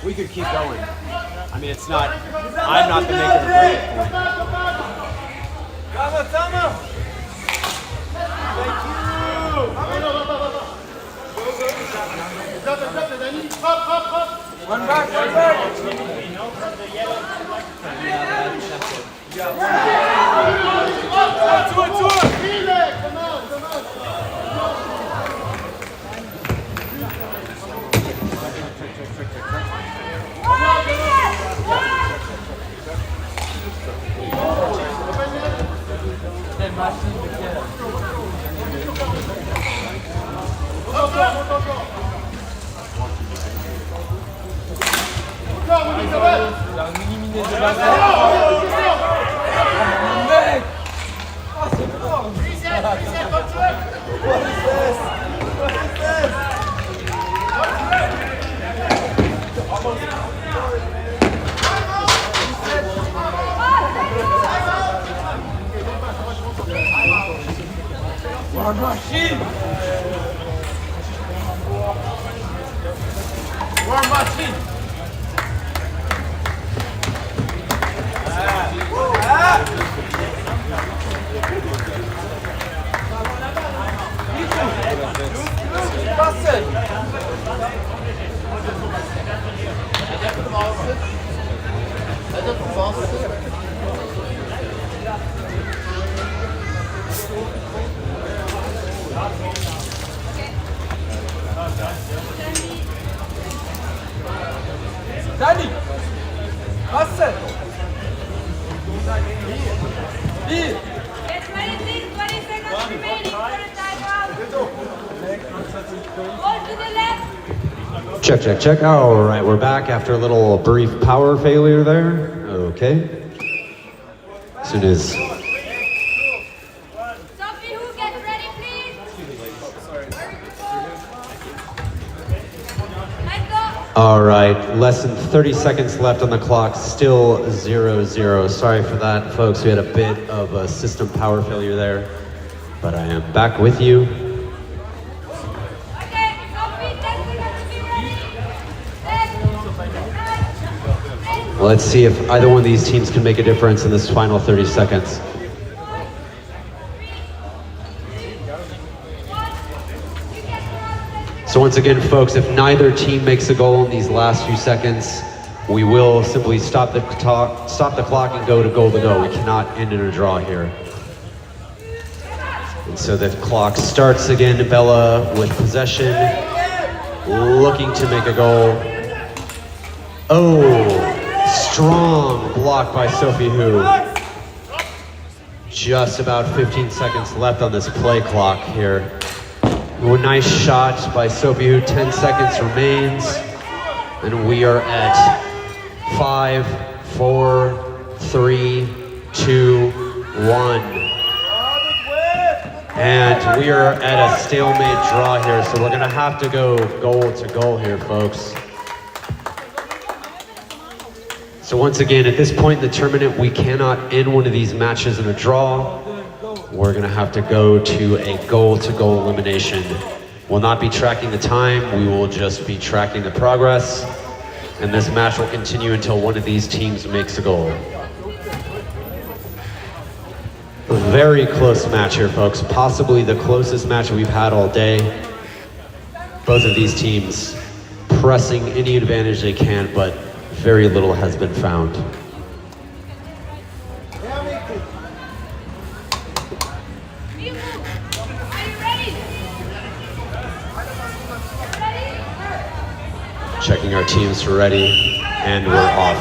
We could keep going. I mean, it's not, I'm not the maker of great point. Thank you! One back, one back! Get ready, please. 20 seconds remaining for the timeout. Hold to the left. Check, check, check. All right, we're back after a little brief power failure there. Okay. As soon as... Sophie, who get ready, please? Let's go. All right, less than 30 seconds left on the clock, still 0-0. Sorry for that, folks. We had a bit of a system power failure there, but I am back with you. Okay, Sophie, 10 seconds to be ready. 10, 9, 8, Let's see if either one of these teams can make a difference in this final 30 seconds. 5, 4, 3, 2, 1. You get around. So once again, folks, if neither team makes a goal in these last few seconds, we will simply stop the clock and go to goal to go. We cannot end in a draw here. And so the clock starts again. Bella with possession, looking to make a goal. Oh, strong block by Sophie Hu. Just about 15 seconds left on this play clock here. A nice shot by Sophie Hu, 10 seconds remains. And we are at 5, 4, 3, 2, 1. And we are at a stalemate draw here, so we're gonna have to go goal to goal here, folks. So once again, at this point in the tournament, we cannot end one of these matches in a draw. We're gonna have to go to a goal-to-goal elimination. We'll not be tracking the time, we will just be tracking the progress. And this match will continue until one of these teams makes a goal. A very close match here, folks. Possibly the closest match we've had all day. Both of these teams pressing any advantage they can, but very little has been found. Mimu, are you ready? Ready? Checking our teams for ready, and we're off.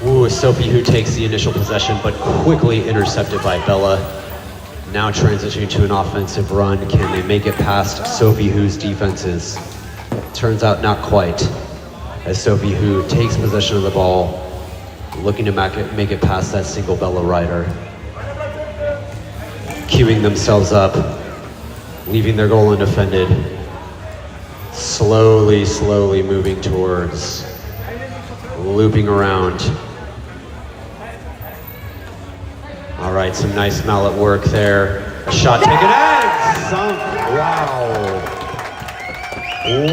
Ooh, Sophie Hu takes the initial possession, but quickly intercepted by Bella. Now transitioning to an offensive run. Can they make it past Sophie Hu's defenses? Turns out not quite, as Sophie Hu takes possession of the ball, looking to make it past that single Bella rider. Queuing themselves up, leaving their goal undefended. Slowly, slowly moving towards, looping around. All right, some nice mallet work there. A shot taken and sunk. Wow.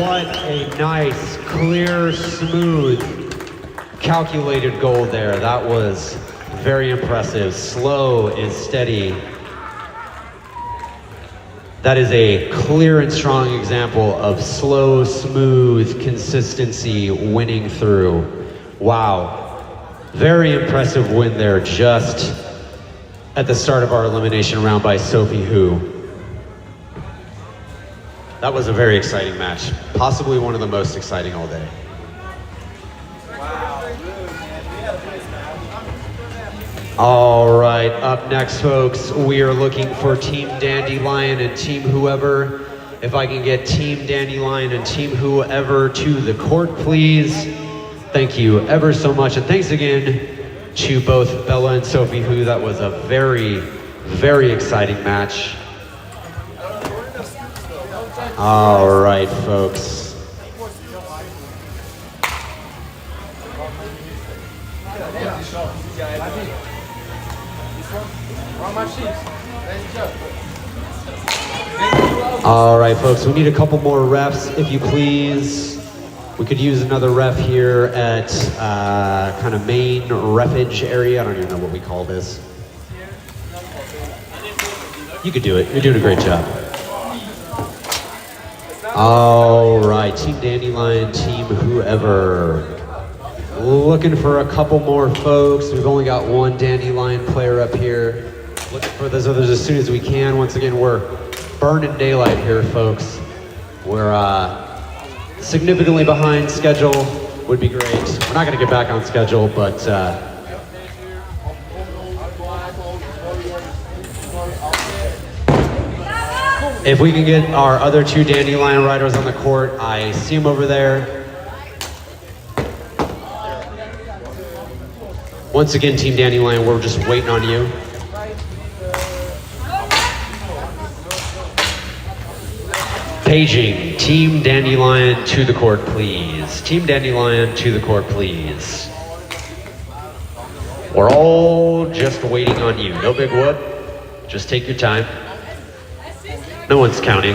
What a nice, clear, smooth, calculated goal there. That was very impressive. Slow and steady. That is a clear and strong example of slow, smooth consistency winning through. Wow. Very impressive win there just at the start of our elimination round by Sophie Hu. That was a very exciting match. Possibly one of the most exciting all day. All right, up next, folks, we are looking for Team Dandelion and Team Whoever. If I can get Team Dandelion and Team Whoever to the court, please. Thank you ever so much. And thanks again to both Bella and Sophie Hu. That was a very, very exciting match. All right, folks. All right, folks, we need a couple more refs, if you please. We could use another ref here at kind of main refage area. I don't even know what we call this. You could do it. You're doing a great job. All right, Team Dandelion, Team Whoever. Looking for a couple more folks. We've only got one Dandelion player up here. Looking for those others as soon as we can. Once again, we're burning daylight here, folks. We're significantly behind schedule. Would be great. We're not going to get back on schedule, but If we can get our other two Dandelion riders on the court, I see them over there. Once again, Team Dandelion, we're just waiting on you. Paging, Team Dandelion to the court, please. Team Dandelion to the court, please. We're all just waiting on you. No big whoop. Just take your time. No one's counting.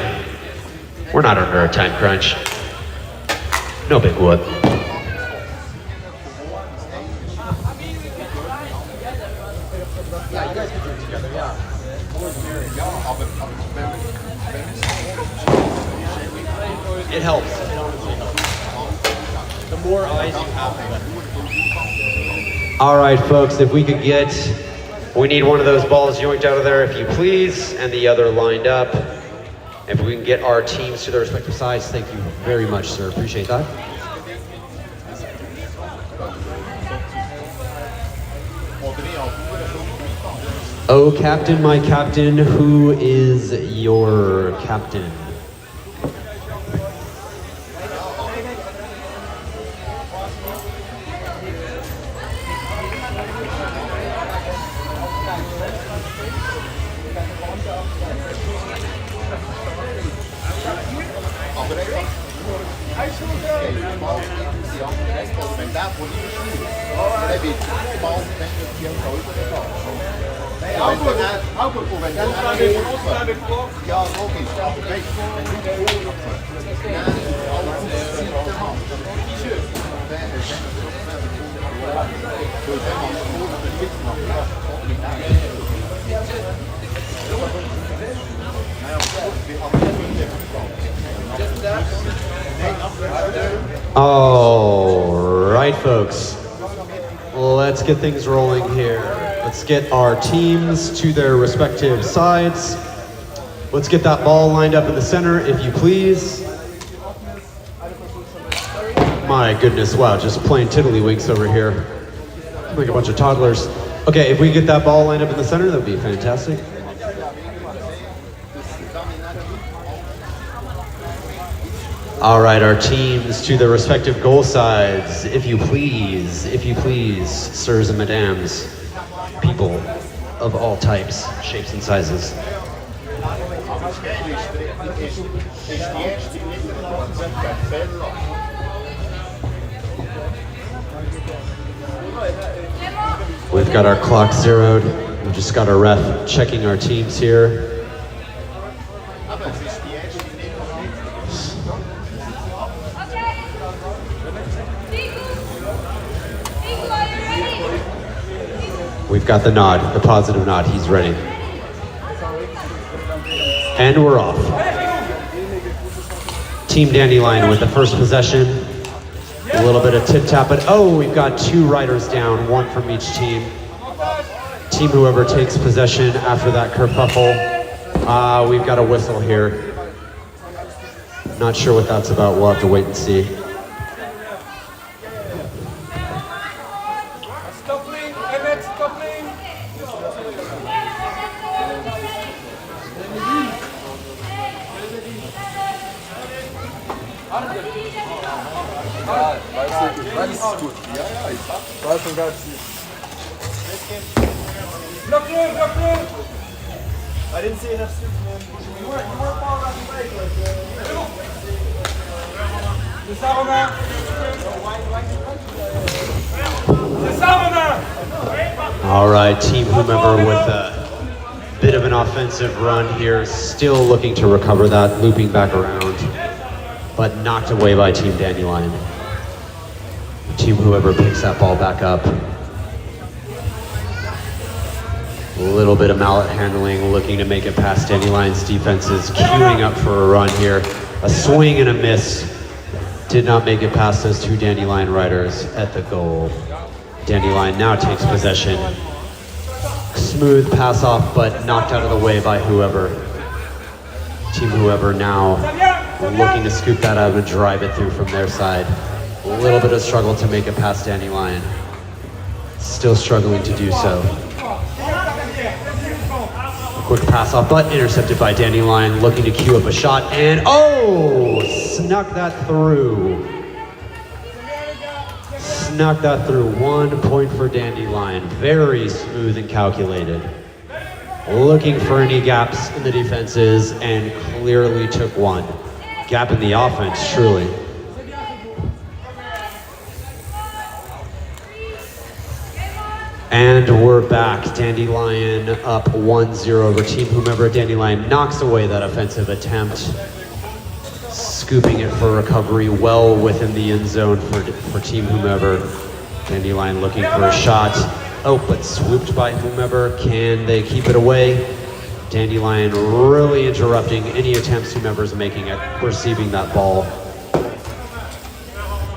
We're not under a time crunch. No big whoop. It helps. The more eyes you have, the better. All right, folks, if we could get, we need one of those balls yoinked out of there, if you please, and the other lined up. If we can get our teams to their respective sides, thank you very much, sir. Appreciate that. Oh, Captain, my Captain, who is your captain? All right, folks, let's get things rolling here. Let's get our teams to their respective sides. Let's get that ball lined up in the center, if you please. My goodness, wow, just playing tiddlywinks over here. Like a bunch of toddlers. Okay, if we get that ball lined up in the center, that would be fantastic. All right, our teams to their respective goal sides, if you please, sirs and madams, people of all types, shapes, and sizes. We've got our clock zeroed. We've just got our ref checking our teams here. We've got the nod, the positive nod. He's ready. And we're off. Team Dandelion with the first possession. A little bit of tip-tap, but oh, we've got two riders down, one from each team. Team whoever takes possession after that kerfuffle. We've got a whistle here. Not sure what that's about. We'll have to wait and see. I didn't see enough suits, man. You weren't far enough away. All right, Team Whomever with a bit of an offensive run here, still looking to recover that, looping back around, but knocked away by Team Dandelion. Team Whoever picks that ball back up. A little bit of mallet handling, looking to make it past Dandelion's defenses, queuing up for a run here. A swing and a miss. Did not make it past those two Dandelion riders at the goal. Dandelion now takes possession. Smooth pass off, but knocked out of the way by Whoever. Team Whoever now looking to scoop that out and drive it through from their side. A little bit of struggle to make it past Dandelion. Still struggling to do so. Quick pass off, but intercepted by Dandelion, looking to queue up a shot, and oh! Snuck that through. Snuck that through. 1 point for Dandelion. Very smooth and calculated. Looking for any gaps in the defenses, and clearly took one. Gap in the offense, truly. And we're back. Dandelion up 1-0 over Team Whomever. Dandelion knocks away that offensive attempt, scooping it for recovery well within the end zone for Team Whomever. Dandelion looking for a shot. Oh, but swooped by Whomever. Can they keep it away? Dandelion really interrupting any attempts Whomever's making at receiving that ball.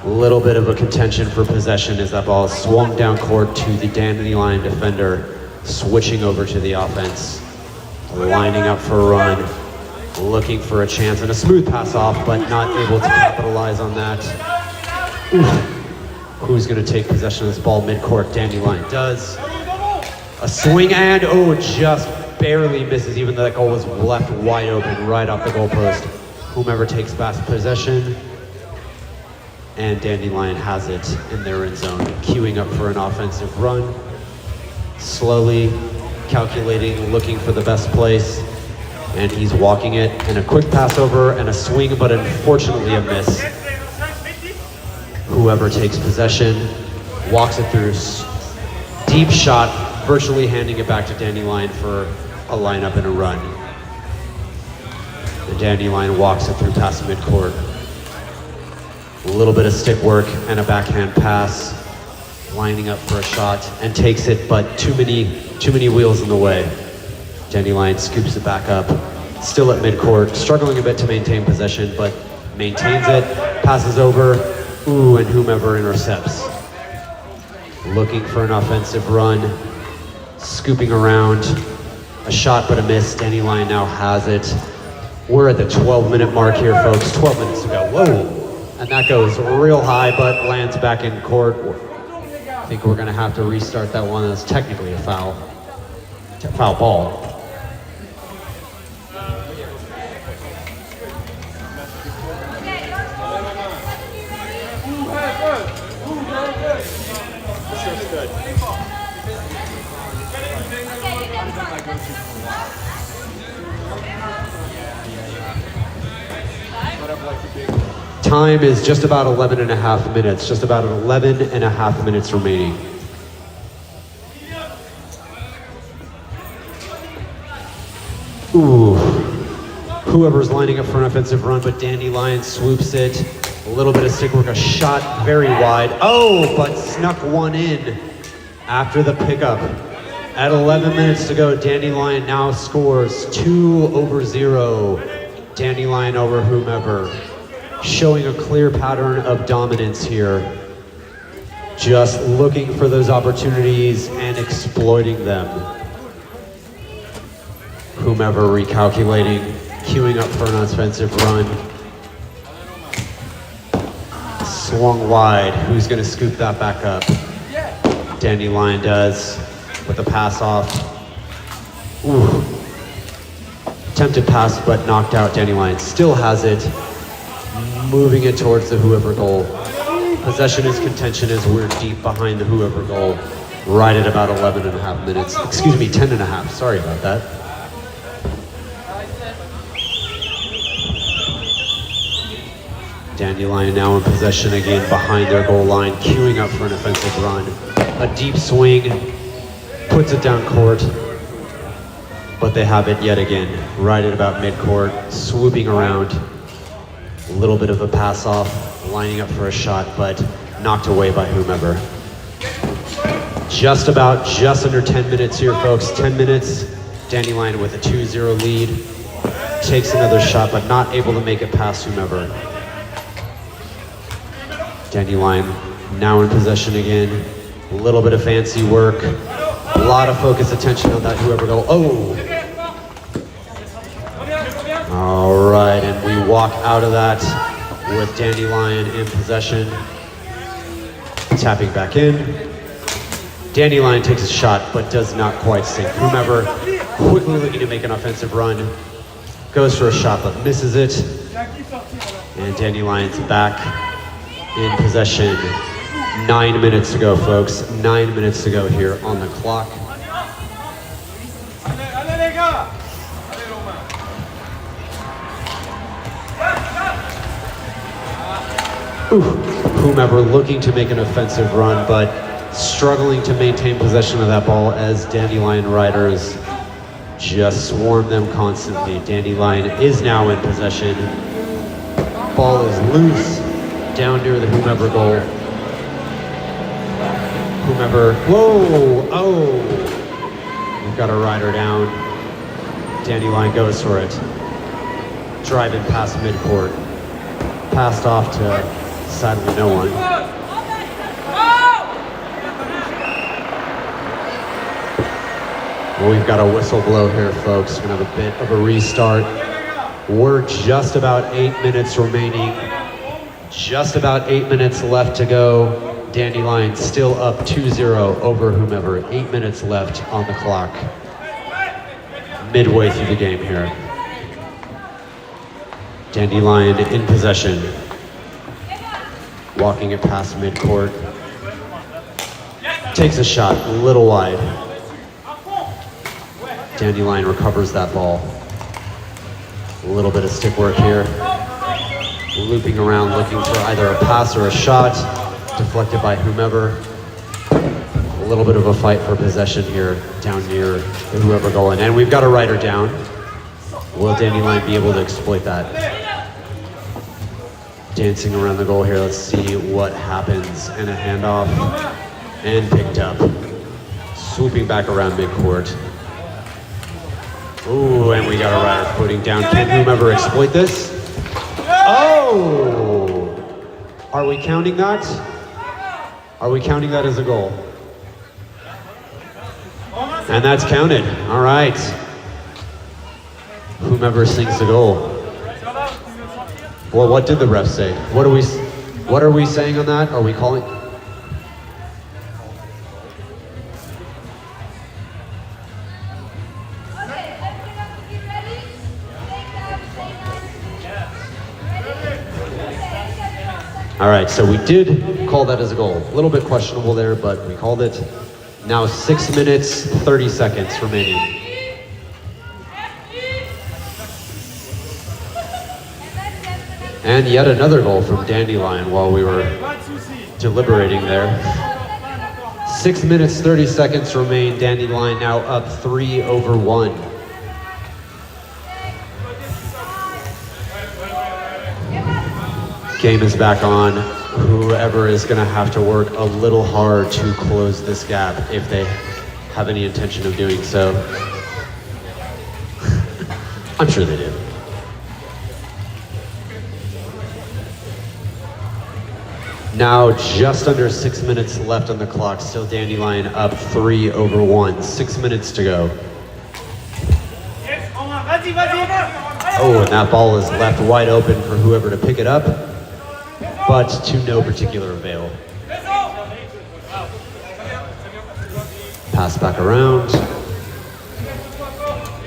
A little bit of a contention for possession as that ball is swung down court to the Dandelion defender, switching over to the offense, lining up for a run, looking for a chance and a smooth pass off, but not able to capitalize on that. Oof. Who's going to take possession of this ball midcourt? Dandelion does. A swing and, oh, just barely misses, even though that goal was left wide open right off the goalpost. Whomever takes back possession. And Dandelion has it in their end zone, queuing up for an offensive run. Slowly calculating, looking for the best place. And he's walking it, and a quick pass over and a swing, but unfortunately a miss. Whoever takes possession, walks it through, deep shot, virtually handing it back to Dandelion for a lineup and a run. And Dandelion walks it through past midcourt. A little bit of stick work and a backhand pass, lining up for a shot and takes it, but too many wheels in the way. Dandelion scoops it back up, still at midcourt, struggling a bit to maintain possession, but maintains it, passes over, ooh, and Whomever intercepts. Looking for an offensive run, scooping around, a shot but a miss. Dandelion now has it. We're at the 12-minute mark here, folks. 12 minutes to go. Whoa! And that goes real high, but lands back in court. I think we're gonna have to restart that one. That's technically a foul. Foul ball. Time is just about 11 and a half minutes, just about 11 and a half minutes remaining. Ooh, whoever's lining up for an offensive run, but Dandelion swoops it. A little bit of stick work, a shot very wide. Oh, but snuck one in after the pickup. At 11 minutes to go, Dandelion now scores 2-0. Dandelion over Whomever. Showing a clear pattern of dominance here. Just looking for those opportunities and exploiting them. Whomever recalculating, queuing up for an offensive run. Swung wide, who's gonna scoop that back up? Dandelion does, with a pass off. Ooh. Attempted pass, but knocked out. Dandelion still has it. Moving it towards the Whoever goal. Possession is contention as we're deep behind the Whoever goal. Right at about 11 and a half minutes. Excuse me, 10 and a half. Sorry about that. Dandelion now in possession again behind their goal line, queuing up for an offensive run. A deep swing, puts it down court, but they have it yet again. Right at about midcourt, swooping around. A little bit of a pass off, lining up for a shot, but knocked away by Whomever. Just under 10 minutes here, folks. 10 minutes. Dandelion with a 2-0 lead. Takes another shot, but not able to make it past Whomever. Dandelion now in possession again. A little bit of fancy work. A lot of focused attention on that Whoever goal. Oh! All right, and we walk out of that with Dandelion in possession. Tapping back in. Dandelion takes a shot, but does not quite sink. Whomever, quickly looking to make an offensive run, goes for a shot, but misses it. And Dandelion's back in possession. 9 minutes to go, folks. 9 minutes to go here on the clock. Ooh, whomever looking to make an offensive run, but struggling to maintain possession of that ball as Dandelion riders just swarm them constantly. Dandelion is now in possession. Ball is loose down near the whomever goal. Whomever, whoa, oh! We've got a rider down. Dandelion goes for it. Driving past midcourt. Passed off to sadly no one. Well, we've got a whistle blow here, folks. We're gonna have a bit of a restart. We're just about 8 minutes remaining. Just about 8 minutes left to go. Dandelion still up 2-0 over whomever. 8 minutes left on the clock. Midway through the game here. Dandelion in possession. Walking it past midcourt. Takes a shot, a little wide. Dandelion recovers that ball. A little bit of stick work here. Looping around, looking for either a pass or a shot. Deflected by whomever. A little bit of a fight for possession here, down near the whoever goal in. And we've got a rider down. Will Dandelion be able to exploit that? Dancing around the goal here, let's see what happens. And a handoff, and picked up. Swooping back around midcourt. Ooh, and we got a rider footing down. Can whomever exploit this? Oh! Are we counting that? Are we counting that as a goal? And that's counted, all right. Whomever sings the goal. Well, what did the ref say? What are we saying on that? Are we calling? All right, so we did call that as a goal. A little bit questionable there, but we called it. Now 6 minutes, 30 seconds remaining. And yet another goal from Dandelion while we were deliberating there. 6 minutes, 30 seconds remain. Dandelion now up 3-1. Game is back on. Whoever is gonna have to work a little hard to close this gap if they have any intention of doing so. I'm sure they do. Now just under 6 minutes left on the clock. Still Dandelion up 3-1. 6 minutes to go. Oh, and that ball is left wide open for whoever to pick it up, but to no particular avail. Pass back around.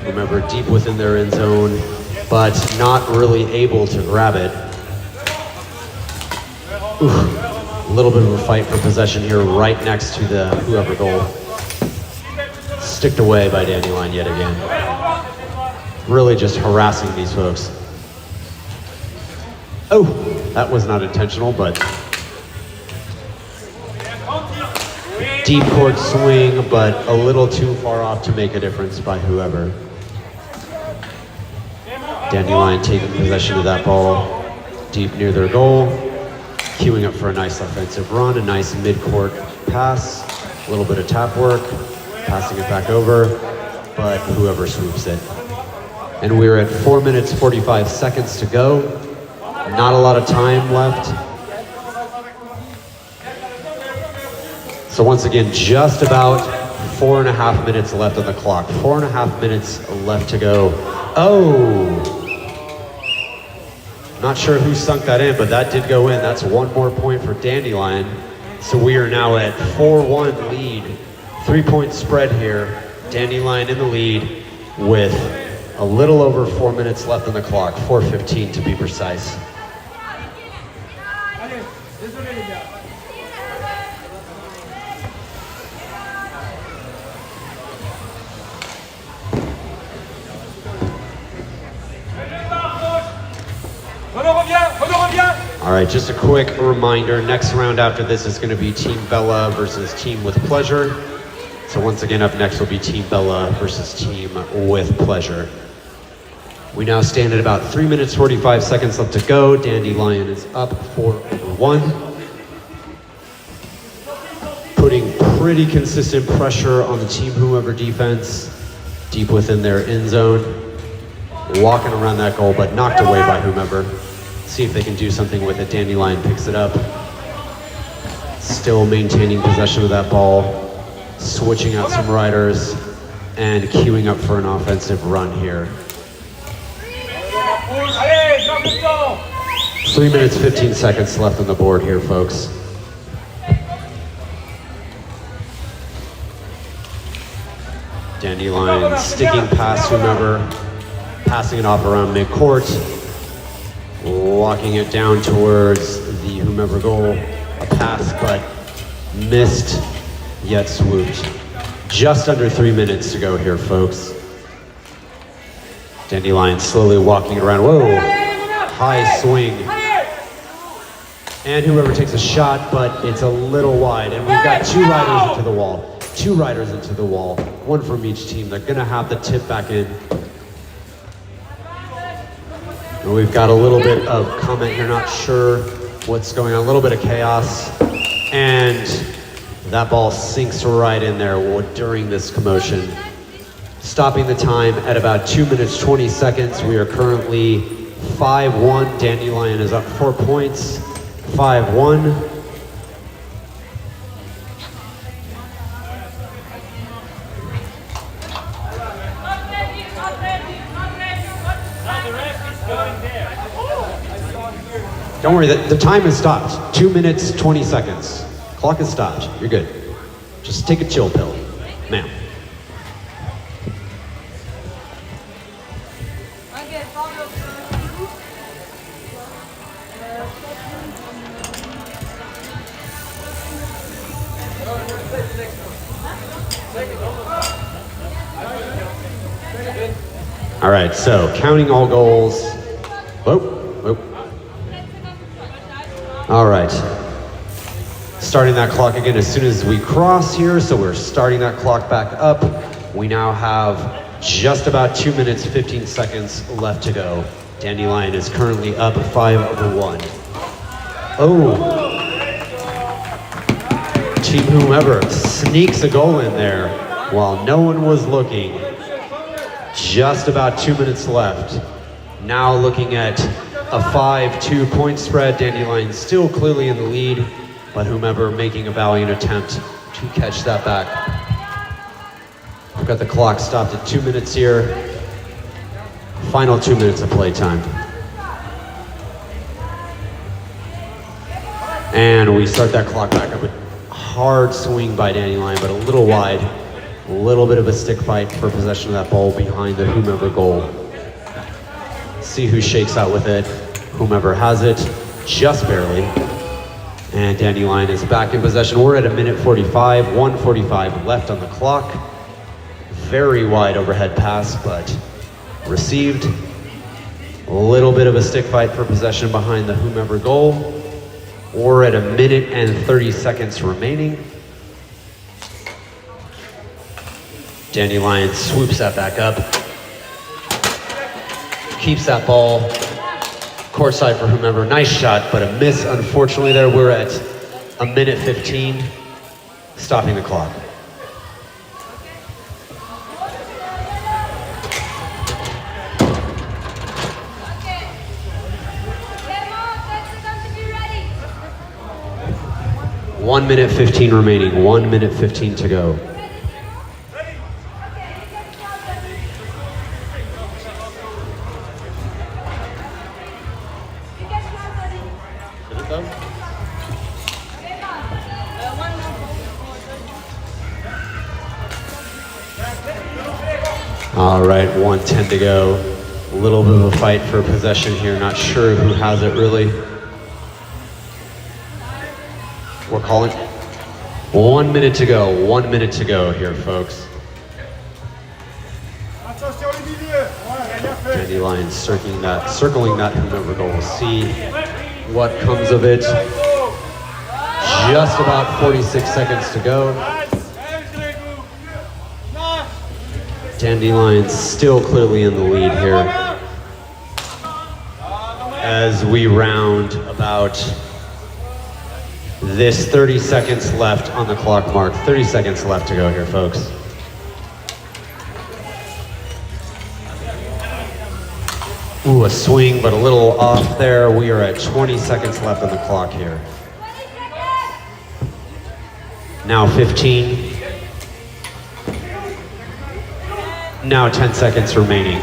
Whomever deep within their end zone, but not really able to grab it. Ooh. A little bit of a fight for possession here right next to the whoever goal. Sticked away by Dandelion yet again. Really just harassing these folks. Oh, that was not intentional, but deep court swing, but a little too far off to make a difference by whoever. Dandelion taking possession of that ball deep near their goal. Queuing up for a nice offensive run, a nice mid-court pass, a little bit of tap work, passing it back over, but whoever swoops it. And we're at 4 minutes, 45 seconds to go. Not a lot of time left. So once again, just about 4.5 minutes left on the clock. 4.5 minutes left to go. Oh! Not sure who sunk that in, but that did go in. That's one more point for Dandelion. So we are now at 4-1 lead 3-point spread here. Dandelion in the lead with a little over 4 minutes left on the clock, 4:15 to be precise. All right, just a quick reminder, next round after this is gonna be Team Bella versus Team with Pleasure. So once again, up next will be Team Bella versus Team with Pleasure. We now stand at about 3 minutes, 45 seconds left to go. Dandelion is up 4-1. Putting pretty consistent pressure on the Team Whomever defense, deep within their end zone. Walking around that goal, but knocked away by Whomever. See if they can do something with it. Dandelion picks it up. Still maintaining possession of that ball. Switching out some riders and queuing up for an offensive run here. 3 minutes, 15 seconds left on the board here, folks. Dandelion sticking past Whomever, passing it off around midcourt, walking it down towards the Whomever goal. A pass, but missed, yet swooped. Just under 3 minutes to go here, folks. Dandelion slowly walking it around. Whoa, high swing. And Whomever takes a shot, but it's a little wide. And we've got two riders into the wall. Two riders into the wall, one from each team. They're gonna have the tip back in. And we've got a little bit of comment here, not sure what's going on, a little bit of chaos. And that ball sinks right in there during this commotion. Stopping the time at about 2 minutes, 20 seconds. We are currently 5-1. Dandelion is up 4 points, 5-1. Don't worry, the time has stopped. 2 minutes, 20 seconds. Clock has stopped. You're good. Just take a chill pill, ma'am. All right, so counting all goals. Whoa. All right. Starting that clock again as soon as we cross here, so we're starting that clock back up. We now have just about 2 minutes, 15 seconds left to go. Dandelion is currently up 5-1. Oh. Team Whomever sneaks a goal in there while no one was looking. Just about 2 minutes left. Now looking at a 5-2 point spread. Dandelion still clearly in the lead, but Whomever making a valiant attempt to catch that back. We've got the clock stopped at 2 minutes here. Final 2 minutes of play time. And we start that clock back up. A hard swing by Dandelion, but a little wide. A little bit of a stick fight for possession of that ball behind the Whomever goal. See who shakes out with it. Whomever has it, just barely. And Dandelion is back in possession. We're at 1:45, 1:45 left on the clock. Very wide overhead pass, but received. A little bit of a stick fight for possession behind the Whomever goal. We're at 1 minute and 30 seconds remaining. Dandelion swoops that back up. Keeps that ball courtside for Whomever. Nice shot, but a miss, unfortunately, there. We're at 1 minute 15, stopping the clock. Okay. 1 minute 15 remaining, 1 minute 15 to go. All right, 1:10 to go. A little bit of a fight for possession here. Not sure who has it really. We're calling 1 minute to go. 1 minute to go here, folks. Attention les milieux. Ouais, bien fait. Dandelion circling that whomever goal. We'll see what comes of it. Just about 46 seconds to go. Dandelion still clearly in the lead here. As we round about this 30 seconds left on the clock mark. 30 seconds left to go here, folks. Ooh, a swing, but a little off there. We are at 20 seconds left on the clock here. Now 15. Now 10 seconds remaining.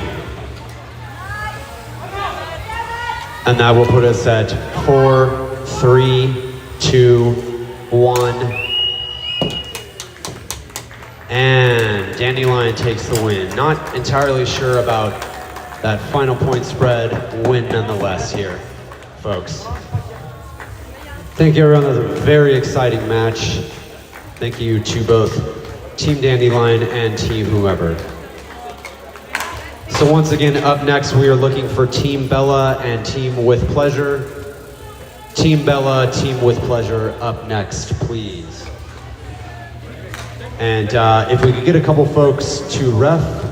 And that will put us at 4, 3, 2, 1. And Dandelion takes the win. Not entirely sure about that final point spread, win nonetheless here, folks. Thank you everyone, that was a very exciting match. Thank you to both Team Dandelion and Team whoever. So once again, up next we are looking for Team Bella and Team With Pleasure. Team Bella, Team With Pleasure, up next, please. And if we could get a couple folks to ref.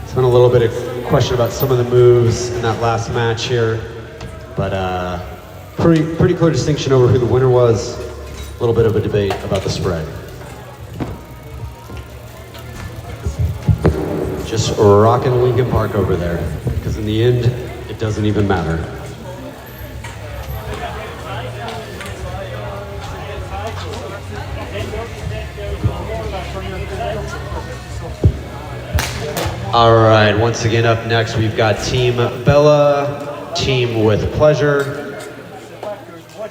It's been a little bit of question about some of the moves in that last match here, but pretty clear distinction over who the winner was. A little bit of a debate about the spread. Just rocking Lincoln Park over there, because in the end, it doesn't even matter. All right, once again up next, we've got Team Bella, Team With Pleasure.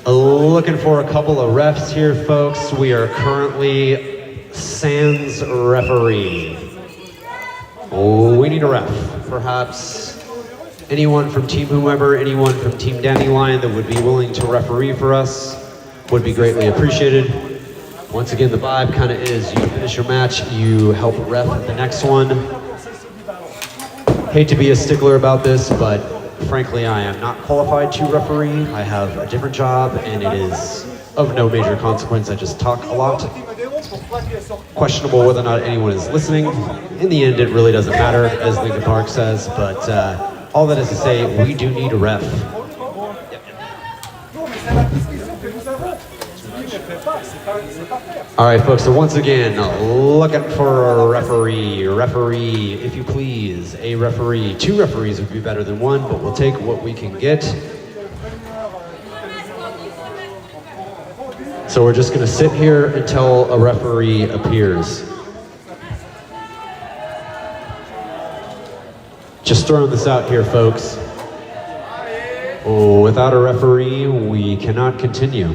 Looking for a couple of refs here, folks. We are currently sans referee. We need a ref. Perhaps anyone from Team whomever, anyone from Team Dandelion that would be willing to referee for us would be greatly appreciated. Once again, the vibe kind of is you finish your match, you help ref the next one. Hate to be a stickler about this, but frankly, I am not qualified to referee. I have a different job, and it is of no major consequence. I just talk a lot. Questionable whether or not anyone is listening. In the end, it really doesn't matter, as Lincoln Park says, but all that is to say, we do need a ref. All right, folks, so once again, looking for a referee. Referee, if you please, a referee. 2 referees would be better than 1, but we'll take what we can get. So we're just gonna sit here until a referee appears. Just throwing this out here, folks. Without a referee, we cannot continue.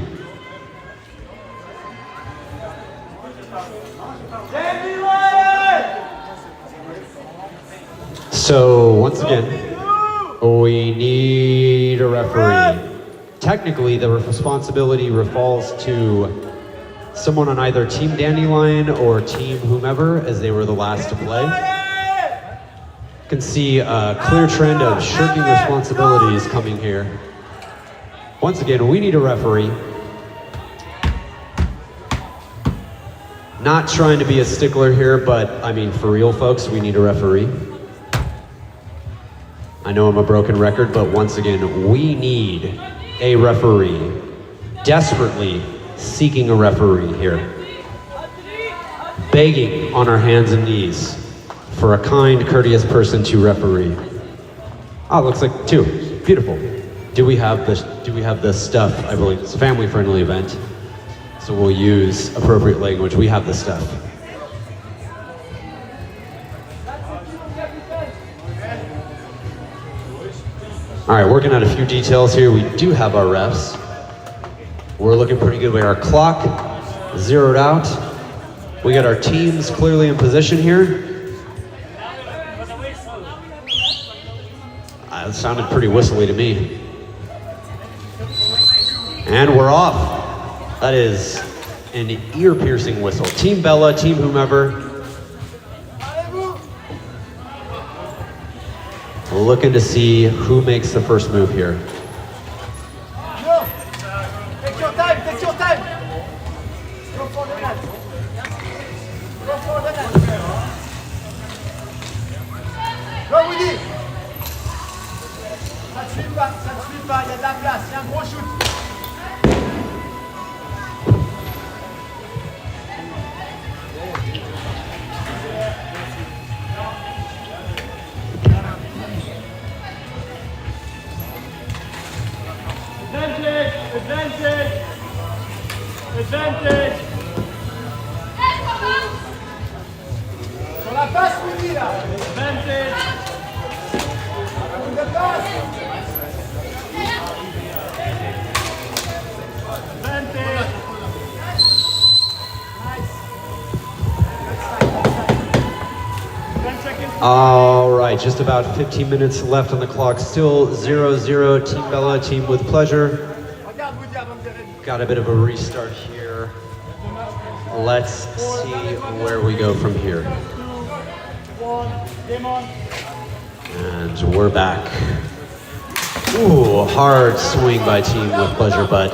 So once again, we need a referee. Technically, the responsibility falls to someone on either Team Dandelion or Team whomever, as they were the last to play. You can see a clear trend of shirking responsibilities coming here. Once again, we need a referee. Not trying to be a stickler here, but I mean, for real, folks, we need a referee. I know I'm a broken record, but once again, we need a referee. Desperately seeking a referee here. Begging on our hands and knees for a kind, courteous person to referee. Oh, it looks like 2. Beautiful. Do we have the stuff? I believe it's a family-friendly event, so we'll use appropriate language. We have the stuff. All right, working out a few details here. We do have our refs. We're looking pretty good. We got our clock zeroed out. We got our teams clearly in position here. That sounded pretty whistly to me. And we're off. That is an ear-piercing whistle. Team Bella, team whomever. Looking to see who makes the first move here. Go. Take your time, take your time. Go for the net. Go for the net. Go Woody. Ça ne suit pas, il y a de la place, il y a un gros shoot. Advantage! Advantage! Advantage! Sur la passe, Woody, là. Advantage! Une de passe. Advantage! All right, just about 15 minutes left on the clock. Still 0-0, Team Bella, team with pleasure. Regarde Woody avant de gérer. Got a bit of a restart here. Let's see where we go from here. 1, game on. And we're back. Ooh, hard swing by team with pleasure, but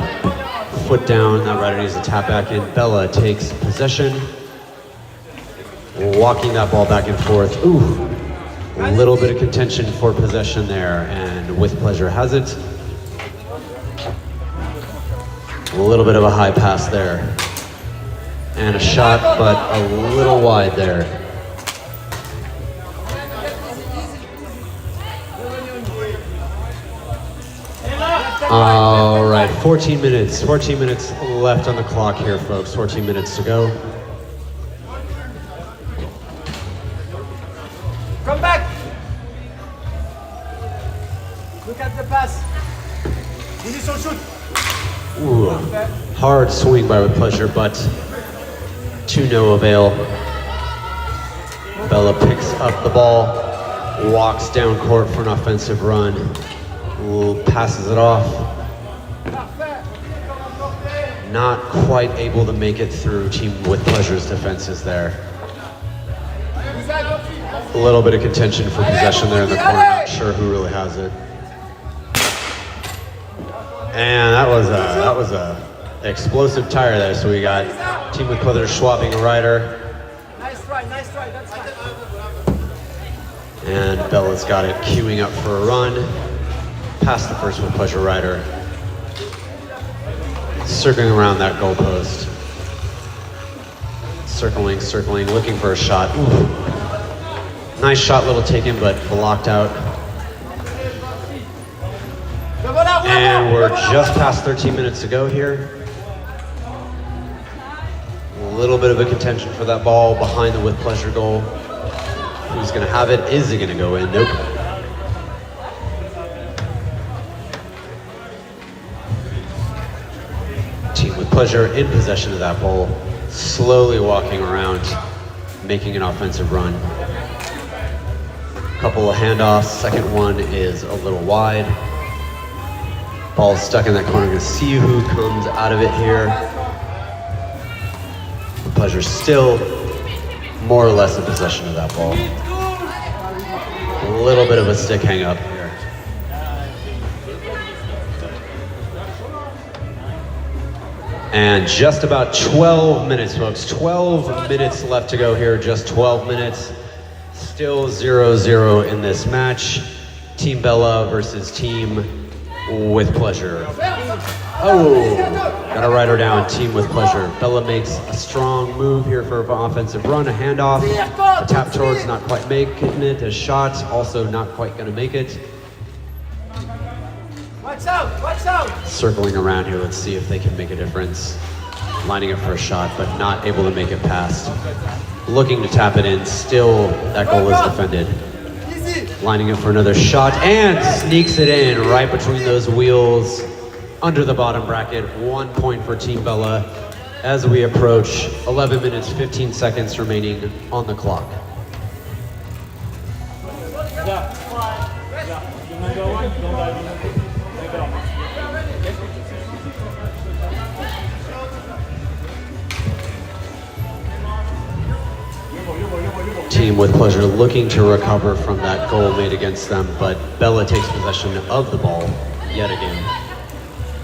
foot down. That rider needs to tap back in. Bella takes possession. Walking that ball back and forth. Ooh, a little bit of contention for possession there, and with pleasure has it. A little bit of a high pass there. And a shot, but a little wide there. All right, 14 minutes left on the clock here, folks. 14 minutes to go. Come back. Look at the pass. Woody son shoot. Ooh, hard swing by with pleasure, but to no avail. Bella picks up the ball, walks down court for an offensive run, passes it off. Not quite able to make it through team with pleasure's defenses there. A little bit of contention for possession there in the corner, not sure who really has it. And that was a explosive tire there. So we got team with pleasure swapping a rider. Nice try, that's fine. And Bella's got it queuing up for a run. Past the first with pleasure rider. Circling around that goalpost. Circling, looking for a shot. Ooh. Nice shot, little taken, but blocked out. And we're just past 13 minutes to go here. A little bit of a contention for that ball behind the with pleasure goal. Who's gonna have it? Is it gonna go in? Nope. Team with pleasure in possession of that ball, slowly walking around, making an offensive run. Couple of handoffs, second one is a little wide. Ball's stuck in that corner. Gonna see who comes out of it here. Pleasure still more or less in possession of that ball. A little bit of a stick hang up here. And just about 12 minutes, folks. 12 minutes left to go here, just 12 minutes. Still 0-0 in this match. Team Bella versus team with pleasure. Oh, got a rider down, team with pleasure. Bella makes a strong move here for an offensive run, a handoff. A tap towards, not quite making it. A shot, also not quite gonna make it. Watch out! Circling around here, let's see if they can make a difference. Lining up for a shot, but not able to make it past. Looking to tap it in, still that goal is defended. Easy! Lining up for another shot and sneaks it in right between those wheels under the bottom bracket. 1 point for Team Bella as we approach 11 minutes, 15 seconds remaining on the clock. Number one, Team with Pleasure looking to recover from that goal made against them, but Bella takes possession of the ball yet again.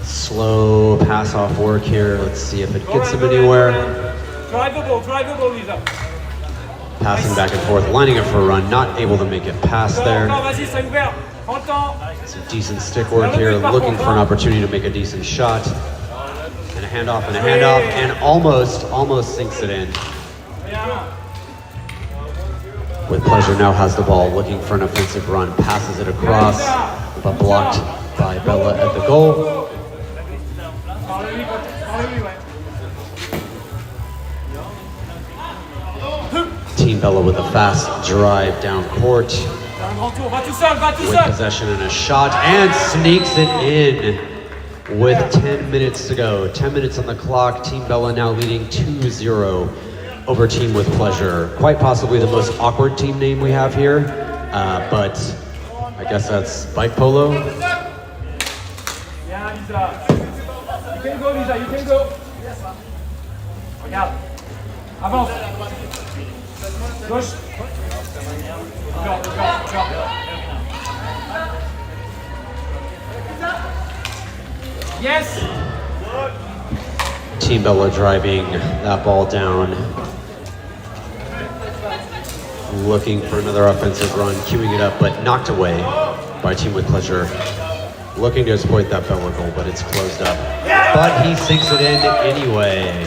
Slow pass off work here. Let's see if it gets him anywhere. Try the ball, Lisa. Passing back and forth, lining up for a run, not able to make it past there. Vas-y, c'est ouvert. Prends le temps. Some decent stick work here, looking for an opportunity to make a decent shot. And a handoff and a handoff, and almost sinks it in. With Pleasure now has the ball, looking for an offensive run, passes it across, but blocked by Bella at the goal. Team Bella with a fast drive down court, with possession and a shot, and sneaks it in with 10 minutes to go. 10 minutes on the clock, Team Bella now leading 2-0 over Team with Pleasure. Quite possibly the most awkward team name we have here, but I guess that's bike polo. Yeah, Lisa. You can go, Lisa, you can go. Regarde. Avance. Gauche. Yes. Team Bella driving that ball down, looking for another offensive run, queuing it up, but knocked away by Team with Pleasure. Looking to exploit that Bella goal, but it's closed up. But he sinks it in anyway,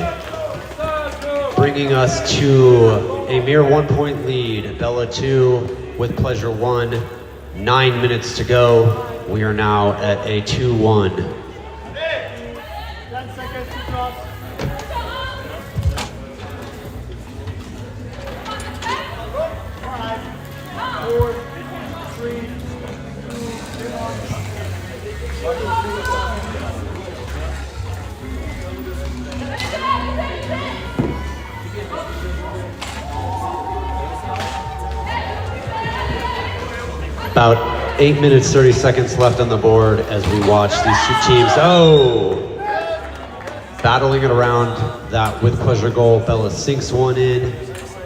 bringing us to a mere 1 point lead. Bella 2, with Pleasure 1. 9 minutes to go. We are now at a 2-1. 10 seconds to cross. Five, four, three, two, About 8 minutes, 30 seconds left on the board as we watch these two teams. Battling it around that with Pleasure goal. Bella sinks one in,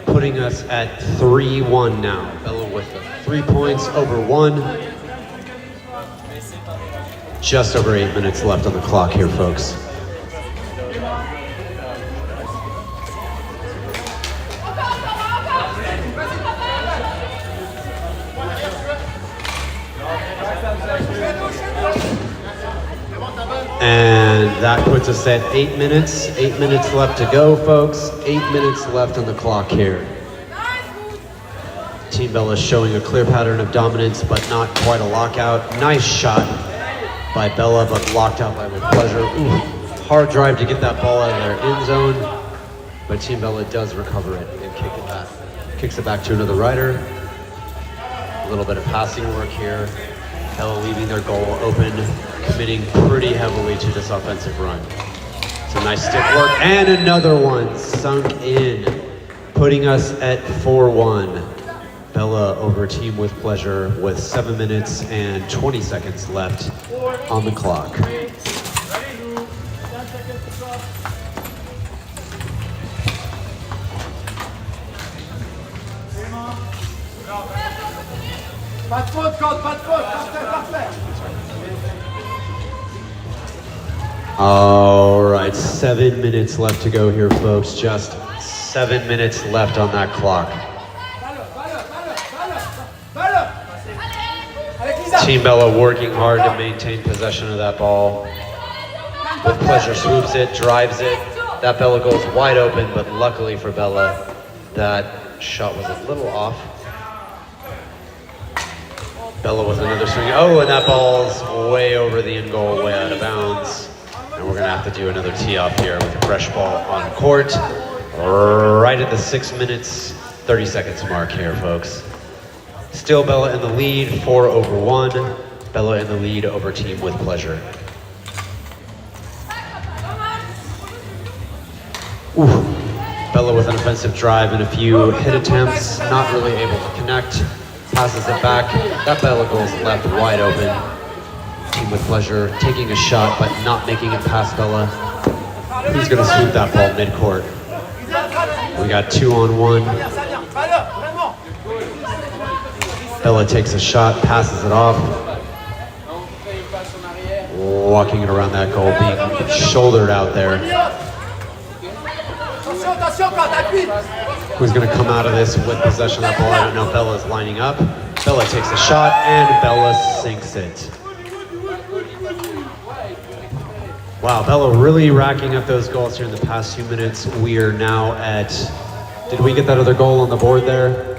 putting us at 3-1 now. Bella with 3 points over 1. Just over 8 minutes left on the clock here, folks. And that puts us at 8 minutes. 8 minutes left to go, folks. 8 minutes left on the clock here. Team Bella showing a clear pattern of dominance, but not quite a lockout. Nice shot by Bella, but blocked out by With Pleasure. Ooh, hard drive to get that ball out of their end zone, but Team Bella does recover it and kicks it back to another rider. A little bit of passing work here. Bella leaving their goal open, committing pretty heavily to this offensive run. Some nice stick work, and another one sunk in, putting us at 4-1. Bella over Team with Pleasure with 7 minutes and 20 seconds left on the clock. Pas de faute, Code, pas de faute, parfait, parfait. All right, 7 minutes left to go here, folks. Just 7 minutes left on that clock. Team Bella working hard to maintain possession of that ball. With Pleasure swoops it, drives it. That Bella goes wide open, but luckily for Bella, that shot was a little off. Bella with another swing. Oh, and that ball's way over the end goal, way out of bounds. And we're gonna have to do another tee off here with a fresh ball on court. Right at the 6 minutes, 30 seconds mark here, folks. Still Bella in the lead, 4-1. Bella in the lead over Team with Pleasure. Ooh. Bella with an offensive drive and a few hit attempts, not really able to connect. Passes it back. That Bella goes left wide open. Team with Pleasure taking a shot, but not making it past Bella. Who's gonna sweep that ball mid-court? We got 2-on-1. Bella takes a shot, passes it off. Walking it around that goal, being shouldered out there. Who's gonna come out of this with possession of that ball? I don't know. Bella's lining up. Bella takes a shot and Bella sinks it. Wow, Bella really racking up those goals here in the past few minutes. We are now at, did we get that other goal on the board there?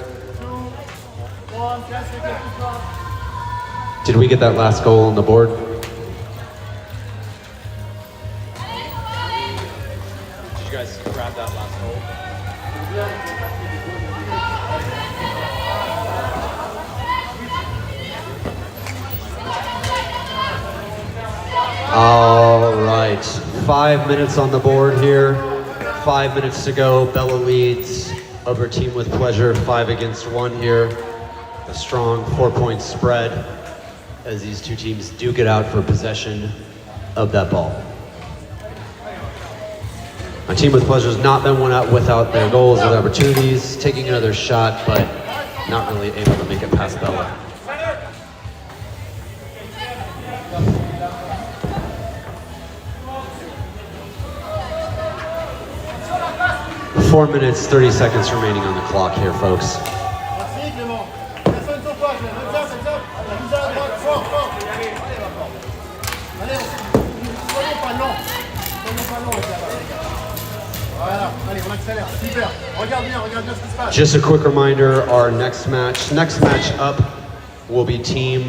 Did we get that last goal on the board? Did you guys grab that last goal? All right, 5 minutes on the board here. 5 minutes to go. Bella leads over Team with Pleasure, 5-against-1 here. A strong 4-point spread as these two teams duke it out for possession of that ball. A Team with Pleasure's not been one out without their goals and opportunities, taking another shot, but not really able to make it past Bella. 4 minutes, 30 seconds remaining on the clock here, folks. Just a quick reminder, our next match up will be Team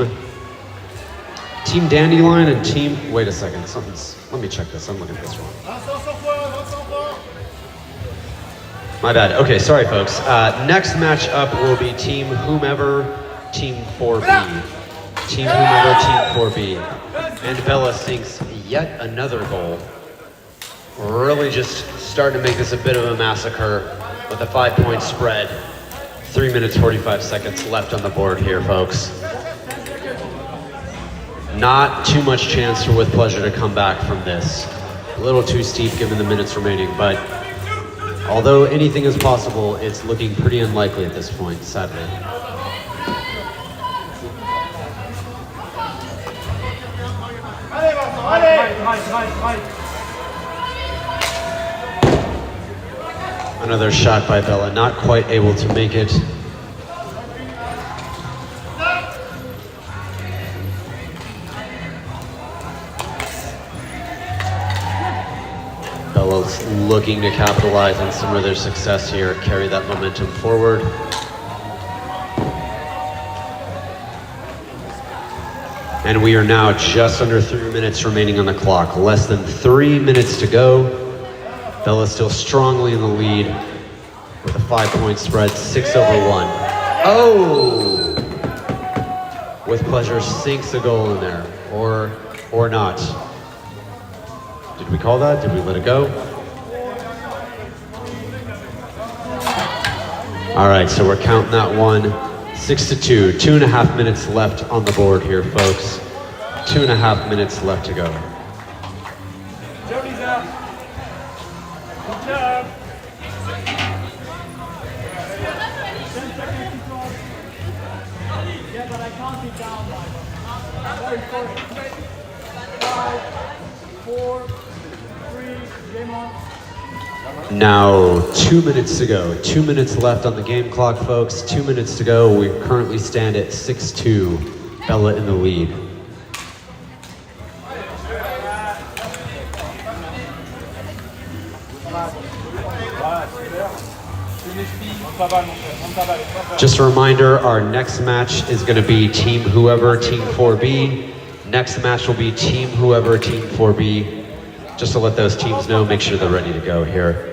Dandelion and Team, wait a second, let me check this, I'm looking at this wrong. My bad. Okay, sorry folks. Next match up will be Team Whomever, Team 4B. Team Whomever, Team 4B. And Bella sinks yet another goal. Really just starting to make this a bit of a massacre with a 5-point spread. 3 minutes, 45 seconds left on the board here, folks. Not too much chance for With Pleasure to come back from this. A little too steep given the minutes remaining, but although anything is possible, it's looking pretty unlikely at this point, sadly. Another shot by Bella, not quite able to make it. Bella's looking to capitalize on some of their success here, carry that momentum forward. And we are now just under 3 minutes remaining on the clock. Less than 3 minutes to go. Bella's still strongly in the lead with a 5-point spread, 6-1. Oh! With Pleasure sinks a goal in there, or not. Did we call that? Did we let it go? All right, so we're counting that one. 6-2, 2.5 minutes left on the board here, folks. 2.5 minutes left to go. Jody's up. Good job. 10 seconds to go. Yeah, but I can't it down, Michael. 5, 4, 3, game on. Now 2 minutes to go. 2 minutes left on the game clock, folks. 2 minutes to go. We currently stand at 6-2. Bella in the lead. Just a reminder, our next match is going to be Team Whoever, Team 4B. Next match will be Team Whoever, Team 4B. Just to let those teams know, make sure they're ready to go here.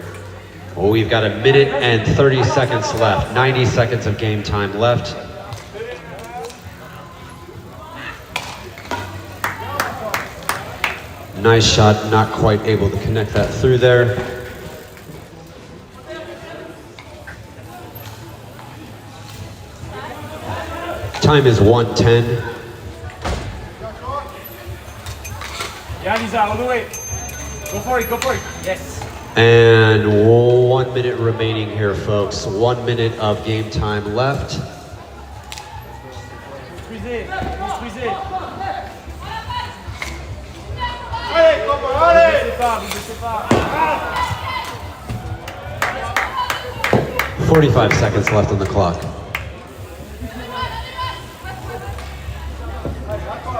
Well, we've got 1 minute and 30 seconds left. 90 seconds of game time left. Nice shot, not quite able to connect that through there. Time is 1:10. Yeah, Lisa, all the way. Go for it, go for it. Yes. And 1 minute remaining here, folks. 1 minute of game time left. Squeeze it, squeeze it. Allez, Coco, allez! Vous baissez pas. 45 seconds left on the clock.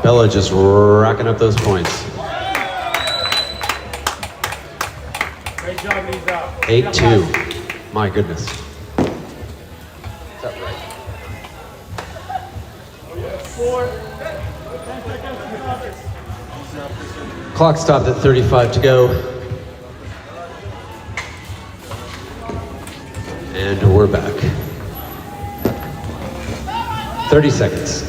Bella just racking up those points. Great job, Lisa. 8-2. My goodness. Clock stopped at 35 to go. And we're back. 30 seconds.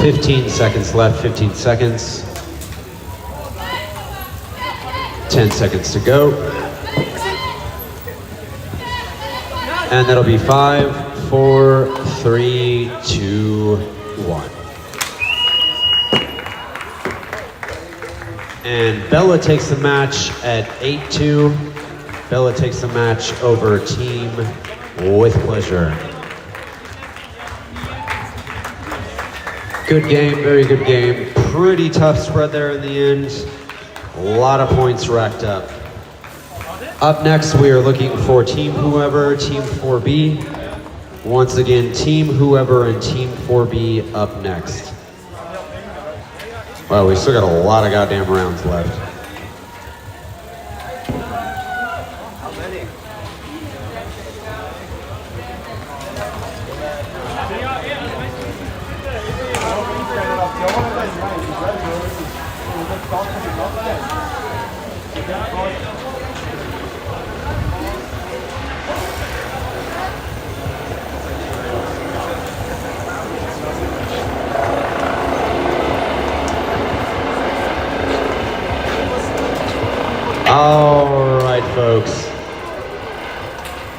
$15 seconds left, 15 seconds. 10 seconds to go. And that'll be 5, 4, 3, 2, 1. And Bella takes the match at 8-2. Bella takes the match over Team with Pleasure. Good game, very good game. Pretty tough spread there in the end. A lot of points racked up. Up next, we are looking for Team Whoever, Team 4B. Once again, Team Whoever and Team 4B up next. Wow, we still got a lot of goddamn rounds left. All right, folks.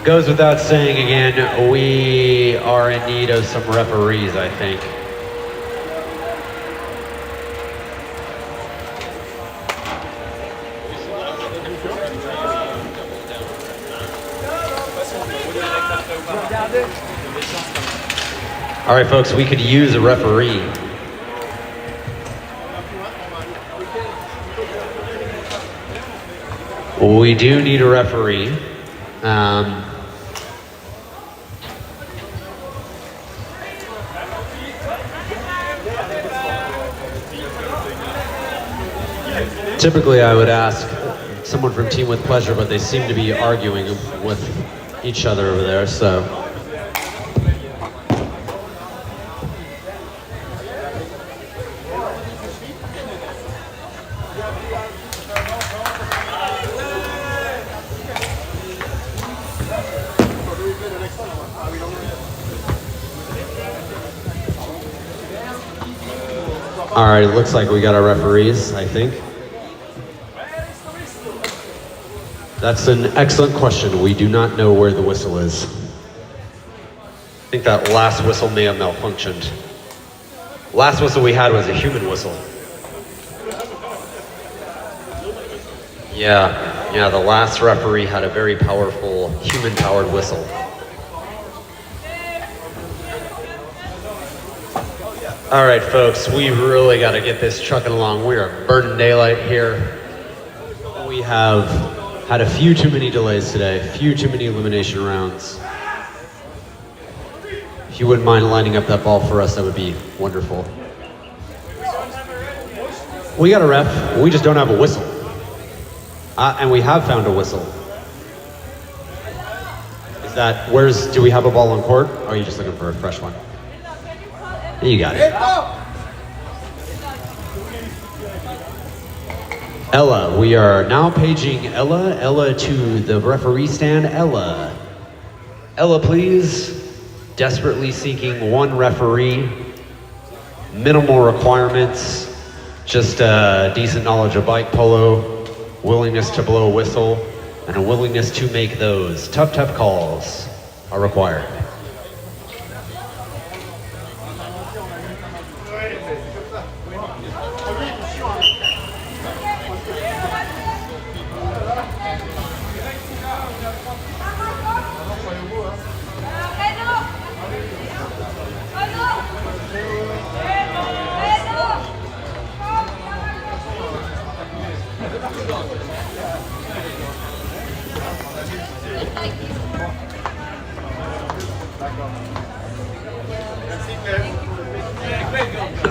Goes without saying again, we are in need of some referees, I think. All right, folks, we could use a referee. We do need a referee. Typically, I would ask someone from Team with Pleasure, but they seem to be arguing with each other over there, so. All right, it looks like we got our referees, I think. That's an excellent question. We do not know where the whistle is. I think that last whistle may have malfunctioned. Last whistle we had was a human whistle. Yeah, the last referee had a very powerful human-powered whistle. All right, folks, we really got to get this trucking along. We are burning daylight here. We have had a few too many delays today, a few too many elimination rounds. If you wouldn't mind lining up that ball for us, that would be wonderful. We got a ref, we just don't have a whistle. And we have found a whistle. Is that, do we have a ball on court? Or are you just looking for a fresh one? You got it. Ella, we are now paging Ella. Ella to the referee stand. Ella. Ella, please. Desperately seeking one referee. Minimal requirements, just a decent knowledge of bike polo, willingness to blow a whistle, and a willingness to make those tough calls are required.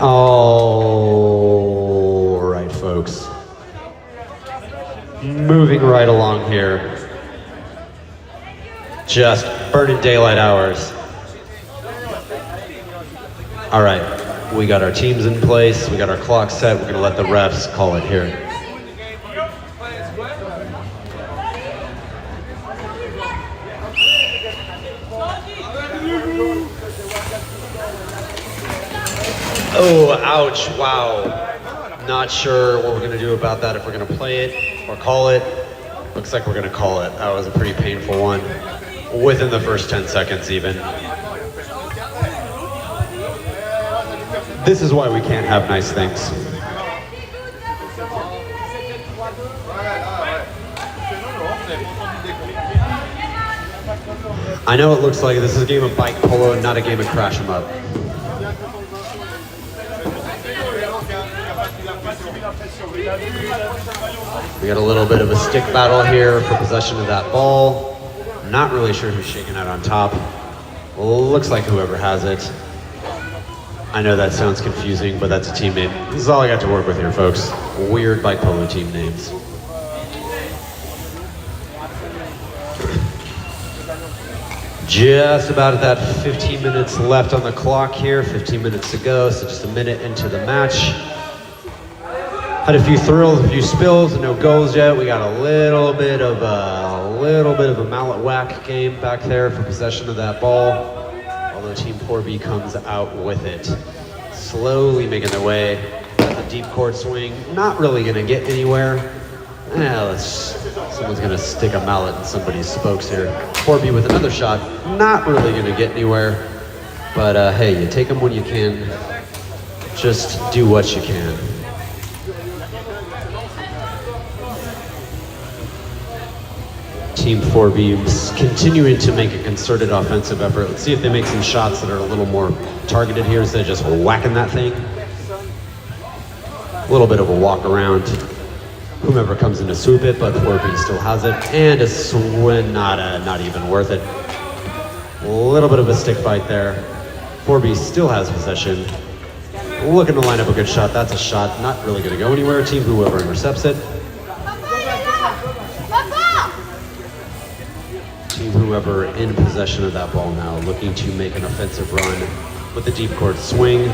All right, folks. Moving right along here. Just burning daylight hours. All right, we got our teams in place. We got our clock set. We're gonna let the refs call it here. Oh, ouch, wow. Not sure what we're gonna do about that, if we're gonna play it or call it. Looks like we're gonna call it. That was a pretty painful one. Within the first 10 seconds even. This is why we can't have nice things. I know it looks like this is a game of bike polo and not a game of crash 'em up. We got a little bit of a stick battle here for possession of that ball. Not really sure who's shaking out on top. Looks like whoever has it. I know that sounds confusing, but that's a team name. This is all I got to work with here, folks. Weird bike polo team names. Just about at that 15 minutes left on the clock here, 15 minutes to go, so just a minute into the match. Had a few thrills, a few spills, and no goals yet. We got a little bit of a mallet whack game back there for possession of that ball. Although Team 4B comes out with it. Slowly making their way. Got the deep court swing, not really gonna get anywhere. Someone's gonna stick a mallet in somebody's spokes here. 4B with another shot, not really gonna get anywhere. But hey, you take them when you can. Just do what you can. Team 4B is continuing to make a concerted offensive effort. Let's see if they make some shots that are a little more targeted here instead of just whacking that thing. A little bit of a walk around. Whomever comes in to swoop it, but 4B still has it. And a swing, not even worth it. A little bit of a stick fight there. 4B still has possession. Looking to line up a good shot. That's a shot, not really gonna go anywhere. Team whoever intercepts it. Team whoever in possession of that ball now, looking to make an offensive run with the deep court swing.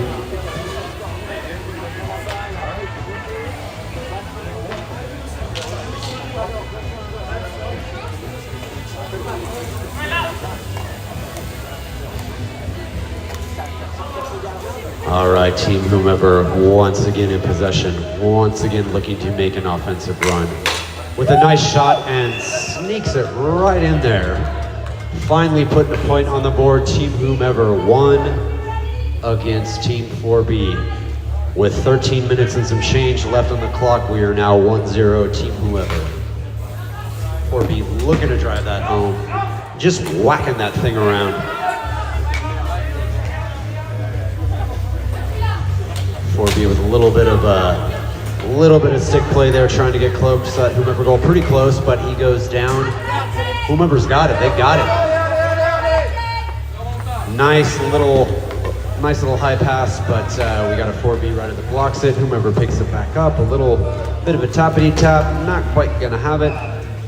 All right, Team whomever once again in possession, once again looking to make an offensive run with a nice shot and sneaks it right in there. Finally putting a point on the board. Team whomever won against Team 4B. With 13 minutes and some change left on the clock, we are now 1-0 Team whoever. 4B looking to drive that home, just whacking that thing around. 4B with a little bit of stick play there, trying to get cloaked so that whomever goal pretty close, but he goes down. Whomever's got it, they got it. Nice little high pass, but we got a 4B rider that blocks it. Whomever picks it back up, a little bit of a tappity tap, not quite gonna have it.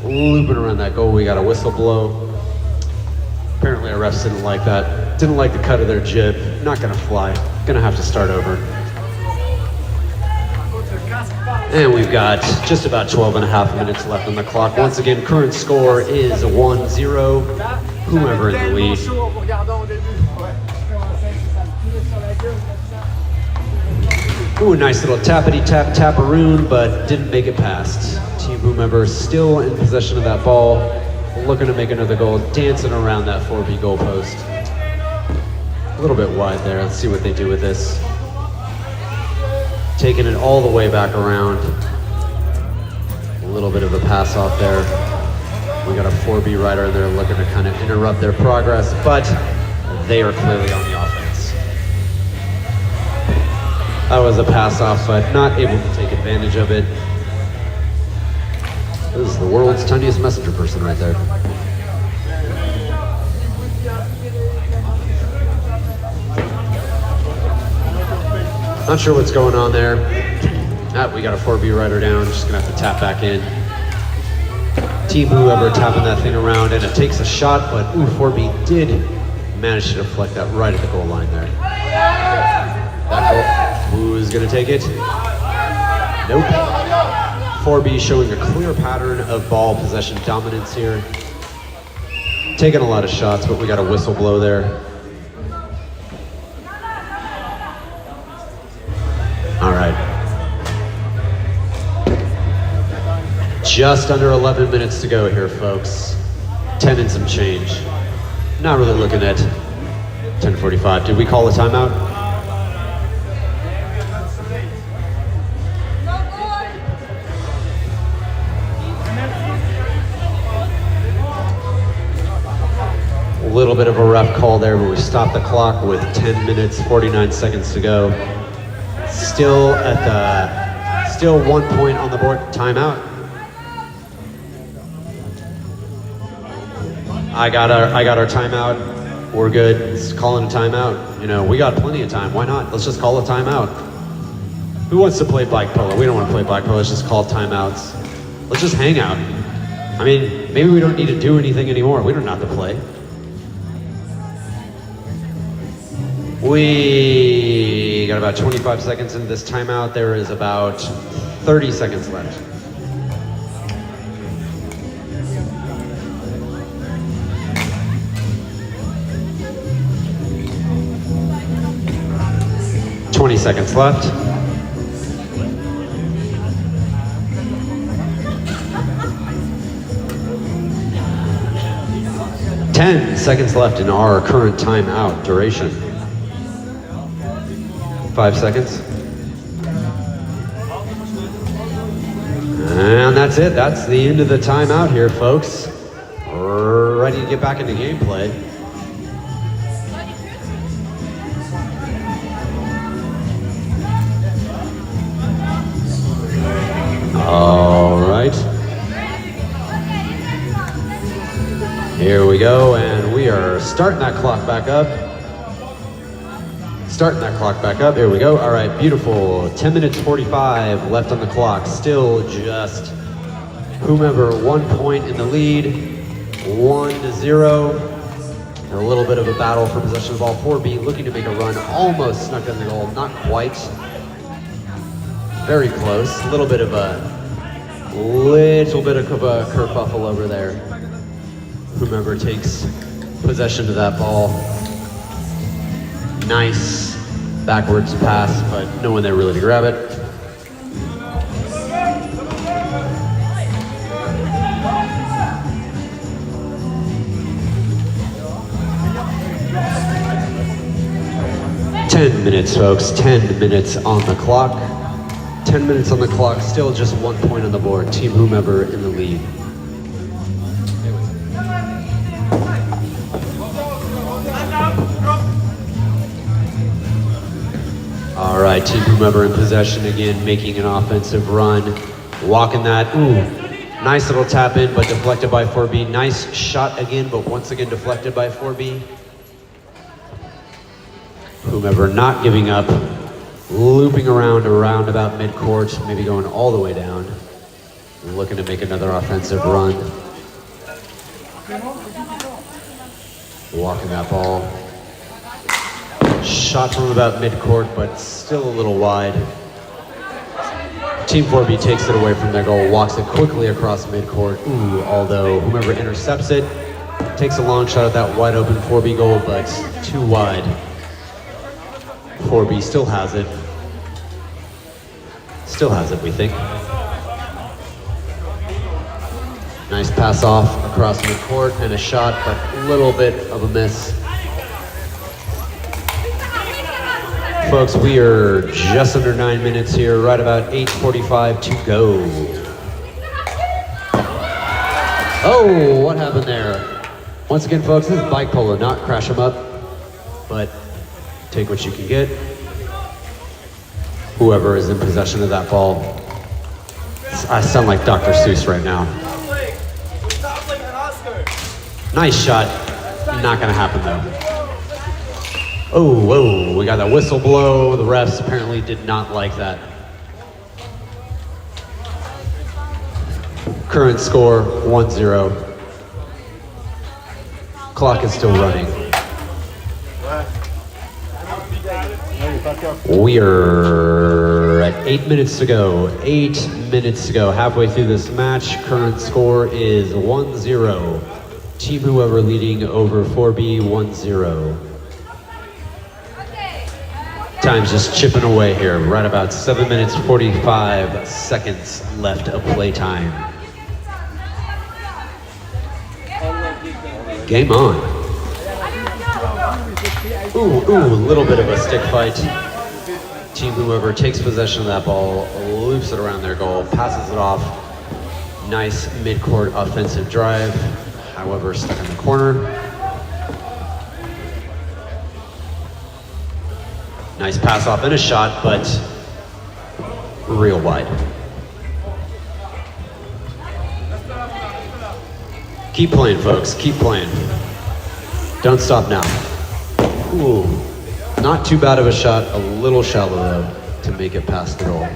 Looping around that goal, we got a whistle blow. Apparently our refs didn't like that. Didn't like the cut of their jib. Not gonna fly. Gonna have to start over. And we've got just about 12.5 minutes left on the clock. Once again, current score is 1-0. Whomever in the lead. Ooh, nice little tappity tap taparoon, but didn't make it past. Team whomever still in possession of that ball, looking to make another goal, dancing around that 4B goalpost. A little bit wide there. Let's see what they do with this. Taking it all the way back around. A little bit of a pass off there. We got a 4B rider there looking to kind of interrupt their progress, but they are clearly on the offense. That was a pass off, but not able to take advantage of it. This is the world's tiniest messenger person right there. Not sure what's going on there. We got a 4B rider down, just gonna have to tap back in. Team whoever tapping that thing around, and it takes a shot, but 4B did manage to deflect that right at the goal line there. That goal, who's gonna take it? Nope. 4B showing a clear pattern of ball possession dominance here. Taking a lot of shots, but we got a whistle blow there. All right. Just under 11 minutes to go here, folks. 10 and some change. Not really looking at 10:45. Did we call a timeout? A little bit of a rough call there, but we stopped the clock with 10 minutes, 49 seconds to go. Still 1 point on the board. Timeout. I got our timeout. We're good. It's calling a timeout. You know, we got plenty of time. Why not? Let's just call a timeout. Who wants to play bike polo? We don't want to play bike polo. Let's just call timeouts. Let's just hang out. I mean, maybe we don't need to do anything anymore. We don't have to play. We got about 25 seconds into this timeout. There is about 30 seconds left. $20 seconds left. $10 seconds left in our current timeout duration. 5 seconds. And that's it. That's the end of the timeout here, folks. We're ready to get back into gameplay. All right. Here we go, and we are starting that clock back up. Here we go. All right, beautiful. 10 minutes 45 left on the clock. Still just whomever 1 point in the lead, 1-0. A little bit of a battle for possession of the ball. 4B looking to make a run, almost snuck in the goal, not quite. Very close. A little bit of a kerfuffle over there. Whomever takes possession of that ball. Nice backwards pass, but no one there really to grab it. "10 minutes, folks. 10 minutes on the clock. 10 minutes on the clock. Still just 1 point on the board. Team whomever in the lead. All right, team whomever in possession again, making an offensive run, walking that. Ooh, nice little tap in, but deflected by 4B. Nice shot again, but once again deflected by 4B. Whomever not giving up, looping around about mid-court, maybe going all the way down, looking to make another offensive run. Walking that ball. Shot from about mid-court, but still a little wide. Team 4B takes it away from their goal, walks it quickly across mid-court. Ooh, although whomever intercepts it, takes a long shot at that wide open 4B goal, but too wide. 4B still has it. Still has it, we think. Nice pass off across midcourt and a shot, but a little bit of a miss. Folks, we are just under 9 minutes here, right about 8:45 to go. Oh, what happened there? Once again, folks, this is bike polo, not crash them up, but take what you can get. Whoever is in possession of that ball. I sound like Dr. Seuss right now. Nice shot. Not gonna happen though. Oh, whoa, we got that whistle blow. The refs apparently did not like that. Current score, 1-0. Clock is still running. We are at 8 minutes to go. 8 minutes to go. Halfway through this match. Current score is 1-0. Team whoever leading over 4B 1-0. Time's just chipping away here. Right about 7 minutes 45 seconds left of playtime. Game on. Ooh, a little bit of a stick fight. Team whoever takes possession of that ball, loops it around their goal, passes it off. Nice mid-court offensive drive. However, stuck in the corner. Nice pass off and a shot, but real wide. Keep playing, folks, keep playing. Don't stop now. Ooh, not too bad of a shot, a little shallow though, to make it past the goal.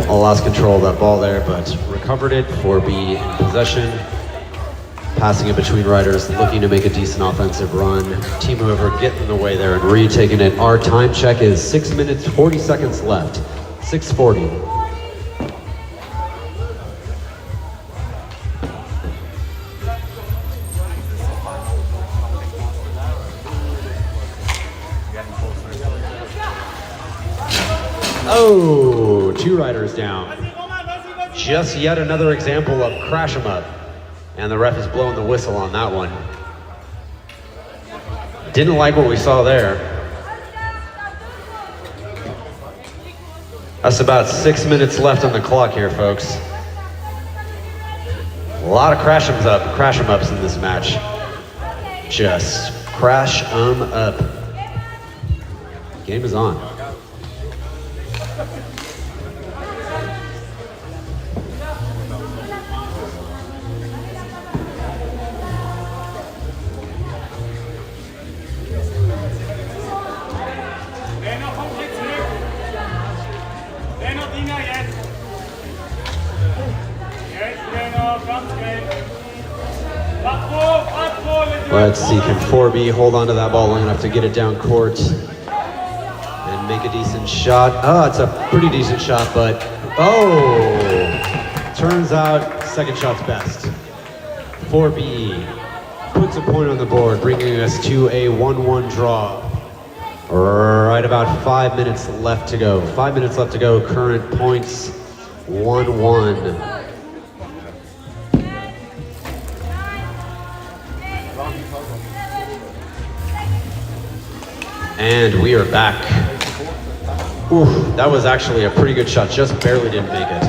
Lost control of that ball there, but recovered it. 4B in possession. Passing it between riders, looking to make a decent offensive run. Team whoever getting in the way there and retaking it. Our time check is 6 minutes, 40 seconds left. 6:40. Oh, 2 riders down. Just yet another example of crash 'em up. And the ref is blowing the whistle on that one. Didn't like what we saw there. That's about 6 minutes left on the clock here, folks. A lot of crash 'em ups in this match. Just crash 'em up. Game is on. Let's see, can 4B hold on to that ball long enough to get it down court and make a decent shot? Oh, it's a pretty decent shot, but oh! Turns out second shot's best. 4B puts a point on the board, bringing us to a 1-1 draw. Right about 5 minutes left to go. 5 minutes left to go, current points 1-1. And we are back. Ooh, that was actually a pretty good shot, just barely didn't make it.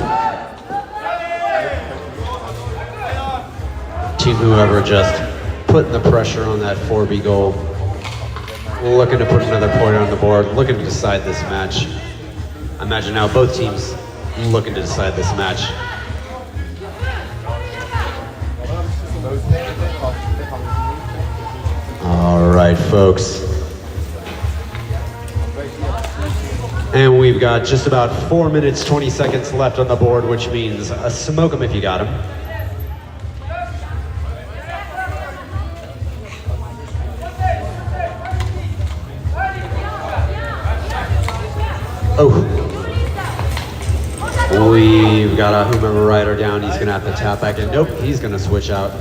Team whoever just putting the pressure on that 4B goal. Looking to put another point on the board, looking to decide this match. Imagine now both teams looking to decide this match. All right, folks. And we've got just about 4 minutes, 20 seconds left on the board, which means smoke them if you got them. Oh. We've got a whomever rider down. He's gonna have to tap back in. Nope, he's gonna switch out.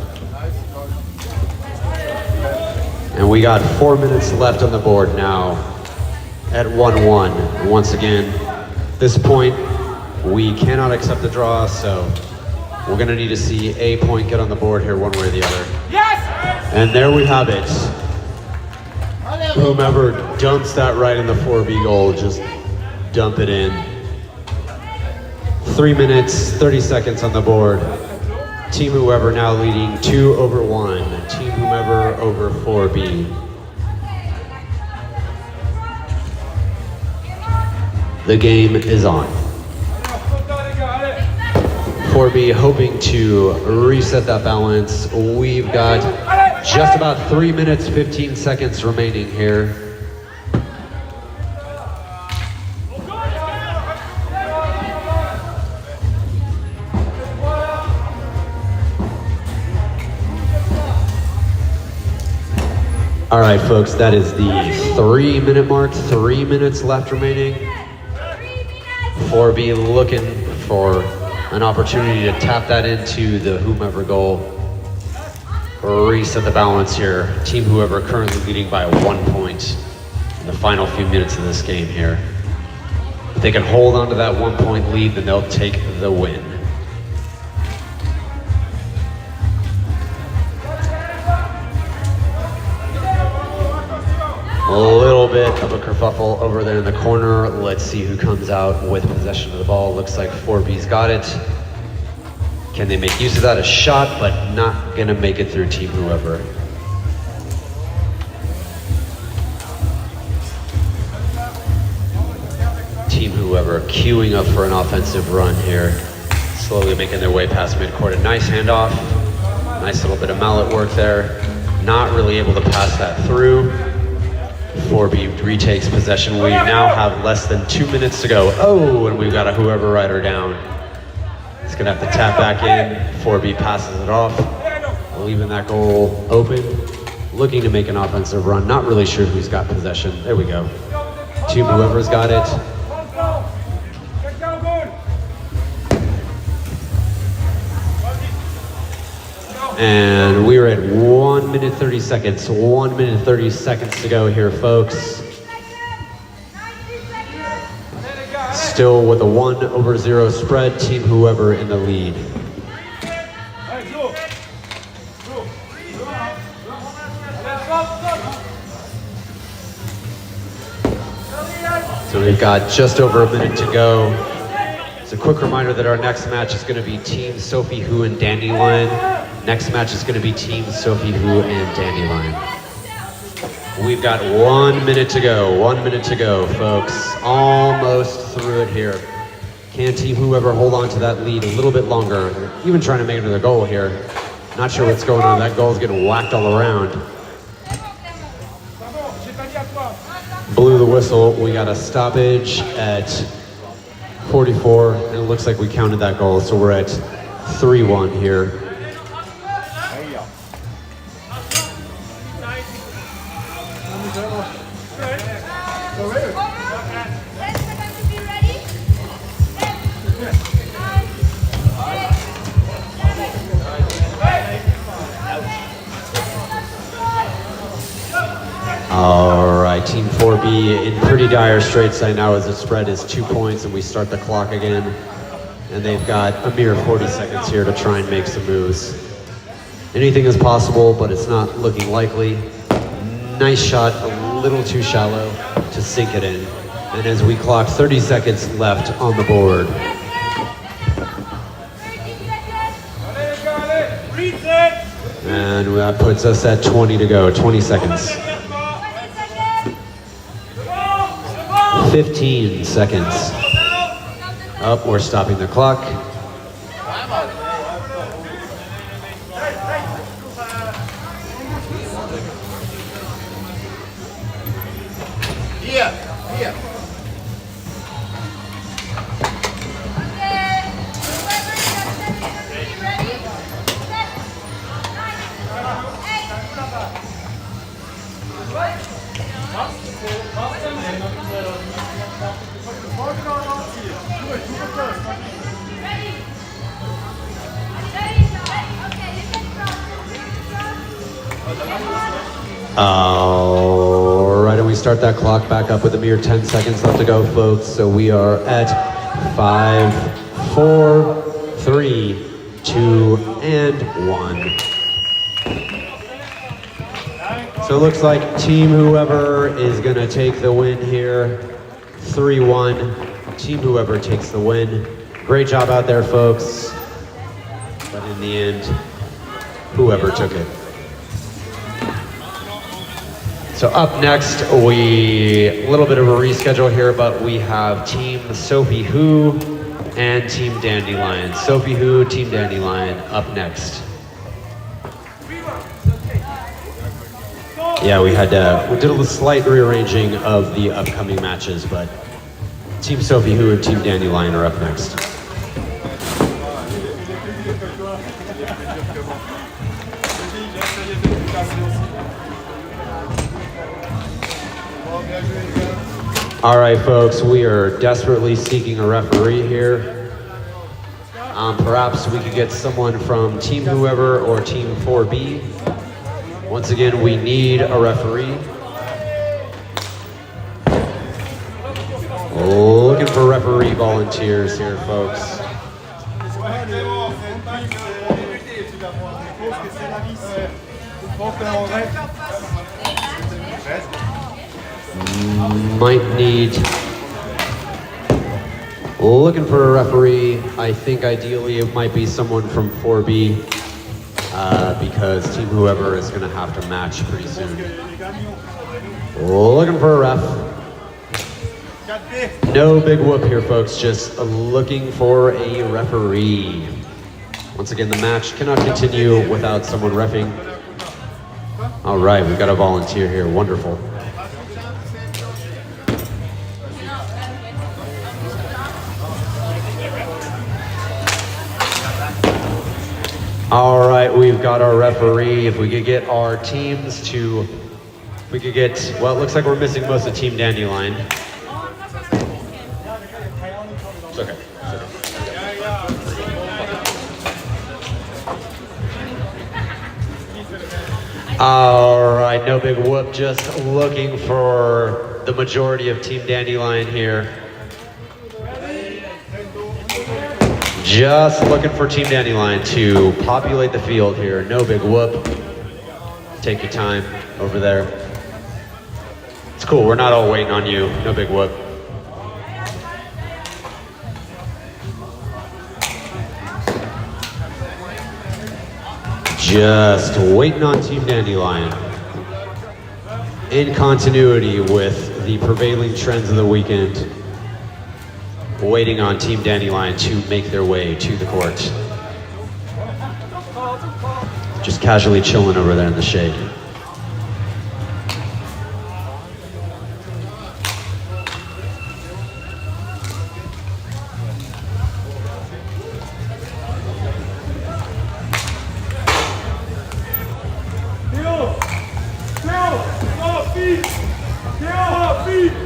And we got 4 minutes left on the board now at 1-1. Once again, at this point, we cannot accept the draw, so we're gonna need to see a point get on the board here one way or the other. Yes! And there we have it. Whomever dumps that right in the 4B goal, just dump it in. 3 minutes, 30 seconds on the board. Team Whoever now leading 2-1. Team Whomever over 4B. The game is on. 4B hoping to reset that balance. We've got just about 3 minutes, 15 seconds remaining here. All right, folks, that is the 3 minute mark. 3 minutes left remaining. 4B looking for an opportunity to tap that into the Whomever goal. Reset the balance here. Team Whoever currently leading by 1 point in the final few minutes of this game here. If they can hold on to that 1 point lead, then they'll take the win. A little bit of a kerfuffle over there in the corner. Let's see who comes out with possession of the ball. Looks like 4B's got it. Can they make use of that? A shot, but not gonna make it through Team Whoever. Team Whoever queuing up for an offensive run here. Slowly making their way past midcourt. A nice handoff. Nice little bit of mallet work there. Not really able to pass that through. 4B retakes possession. We now have less than 2 minutes to go. Oh, and we've got a Whoever rider down. He's gonna have to tap back in. 4B passes it off, leaving that goal open. Looking to make an offensive run. Not really sure who's got possession. There we go. Team Whoever's got it. And we're at 1 minute 30 seconds. 1 minute 30 seconds to go here, folks. Still with a 1-0 spread. Team Whoever in the lead. So we've got just over a minute to go. It's a quick reminder that our next match is going to be Team Sophie Who and Dandelion. Next match is going to be Team Sophie Who and Dandelion. We've got 1 minute to go. 1 minute to go, folks. Almost through it here. Can Team Whoever hold on to that lead a little bit longer? They're even trying to make it to their goal here. Not sure what's going on. That goal is getting whacked all around. Blew the whistle. We got a stoppage at 44, and it looks like we counted that goal, so we're at 3-1 here. All right, Team 4B in pretty dire straits right now as the spread is 2 points and we start the clock again. And they've got a mere 40 seconds here to try and make some moves. Anything is possible, but it's not looking likely. Nice shot, a little too shallow to sink it in. And as we clock 30 seconds left on the board. And that puts us at 20 to go, 20 seconds. 15 seconds. Up, we're stopping the clock. All right, and we start that clock back up with a mere 10 seconds left to go, folks. So we are at 5, 4, 3, 2, and 1. So it looks like Team Whoever is gonna take the win here. 3-1. Team Whoever takes the win. Great job out there, folks. But in the end, Whoever took it. So up next, a little bit of a reschedule here, but we have Team Sophie Who and Team Dandelion. Sophie Who, Team Dandelion, up next. Yeah, we did a slight rearranging of the upcoming matches, but Team Sophie Who and Team Dandelion are up next. All right, folks, we are desperately seeking a referee here. Perhaps we could get someone from Team Whoever or Team 4B. Once again, we need a referee. Looking for referee volunteers here, folks. Might need... Looking for a referee. I think ideally it might be someone from 4B. Because Team Whoever is going to have to match pretty soon. Looking for a ref. No big whoop here, folks. Just looking for a referee. Once again, the match cannot continue without someone reffing. All right, we've got a volunteer here. Wonderful. All right, we've got our referee. If we could get our teams to, well, it looks like we're missing most of Team Dandelion. It's okay. All right, no big whoop, just looking for the majority of Team Dandelion here. Just looking for Team Dandelion to populate the field here. No big whoop. Take your time over there. It's cool, we're not all waiting on you. No big whoop. Just waiting on Team Dandelion. In continuity with the prevailing trends of the weekend. Waiting on Team Dandelion to make their way to the court. Just casually chilling over there in the shade.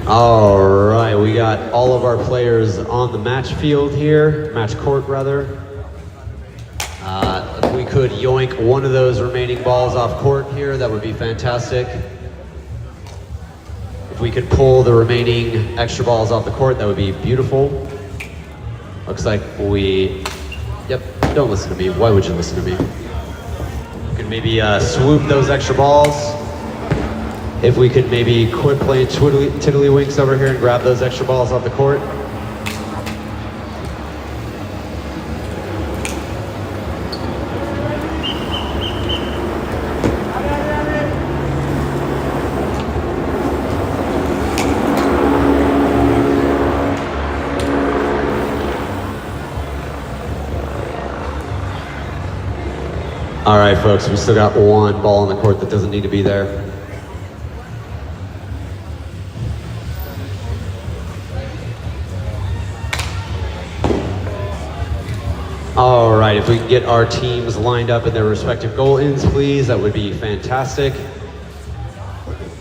All right, we got all of our players on the match field here, match court rather. If we could yoink one of those remaining balls off court here, that would be fantastic. If we could pull the remaining extra balls off the court, that would be beautiful. Looks like yep, don't listen to me. Why would you listen to me? We could maybe swoop those extra balls. If we could maybe quit playing tiddlywinks over here and grab those extra balls off the court. All right, folks, we still got one ball on the court that doesn't need to be there. All right, if we can get our teams lined up in their respective goal ends, please, that would be fantastic.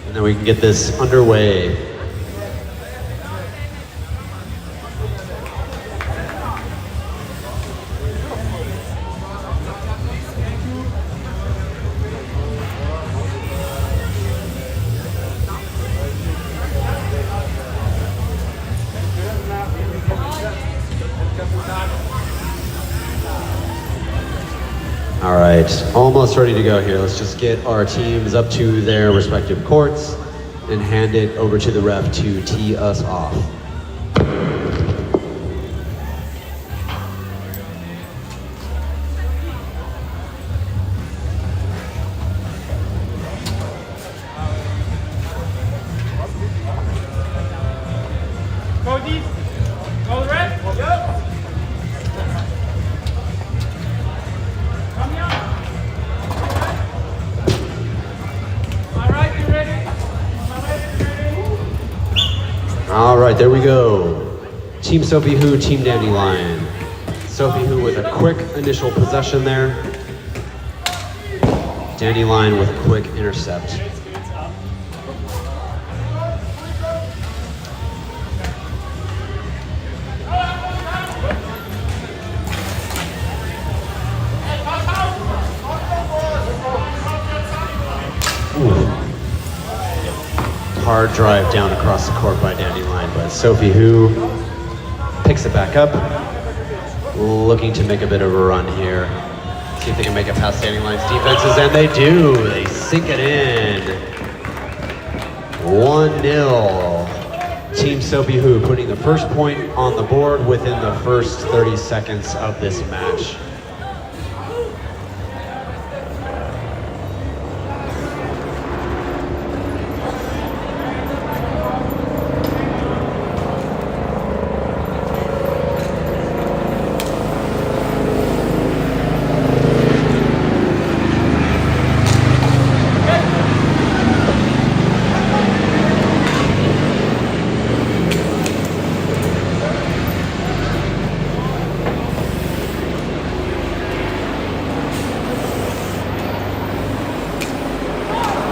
And then we can get this underway. All right, almost ready to go here. Let's just get our teams up to their respective courts and hand it over to the ref to tee us off. Go deep. Go red. Come here. All right, you ready? All right, there we go. Team Sophie Who, Team Dandelion. Sophie Who with a quick initial possession there. Dandelion with a quick intercept. Hard drive down across the court by Dandelion, but Sophie Who picks it back up, looking to make a bit of a run here. See if they can make it past Dandelion's defenses, and they do. They sink it in. 1-0. Team Sophie Who putting the first point on the board within the first 30 seconds of this match.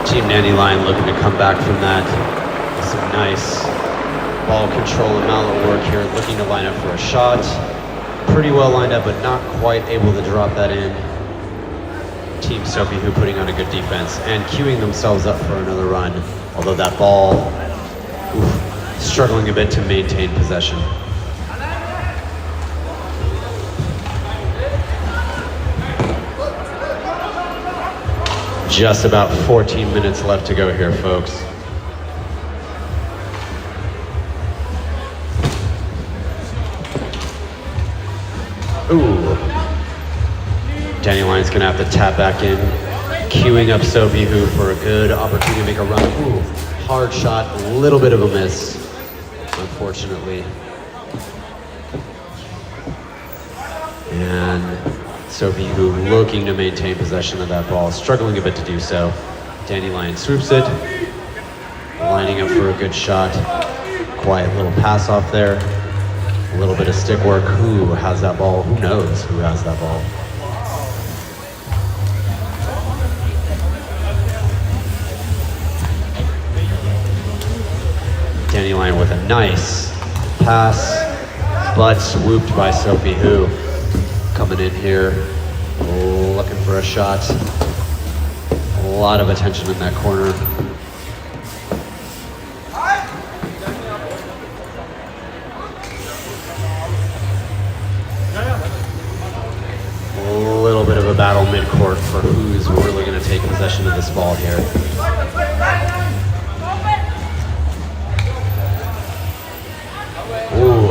Team Dandelion looking to come back from that. Some nice ball control and mallet work here, looking to line up for a shot. Pretty well lined up, but not quite able to drop that in. Team Sophie Who putting on a good defense and queuing themselves up for another run, although that ball, struggling a bit to maintain possession. Just about 14 minutes left to go here, folks. Ooh. Dandelion's gonna have to tap back in, queuing up Sophie Who for a good opportunity to make a run. Ooh, hard shot, a little bit of a miss, unfortunately. And Sophie Who looking to maintain possession of that ball, struggling a bit to do so. Dandelion swoops it, lining up for a good shot. Quiet little pass off there. A little bit of stick work. Who has that ball? Who knows who has that ball? Dandelion with a nice pass, but swooped by Sophie Who. Coming in here, looking for a shot. A lot of attention in that corner. A little bit of a battle mid-court for who's really going to take possession of this ball here. Ooh.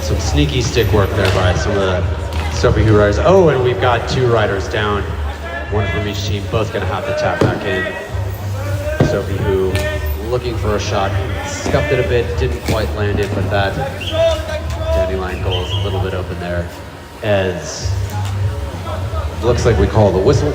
Some sneaky stick work there by some of the Sophie Who riders. Oh, and we've got two riders down, one from each team, both gonna have to tap back in. Sophie Who looking for a shot, scuffed it a bit, didn't quite land it, but that Dandelion goal is a little bit open there, as looks like we call the whistle.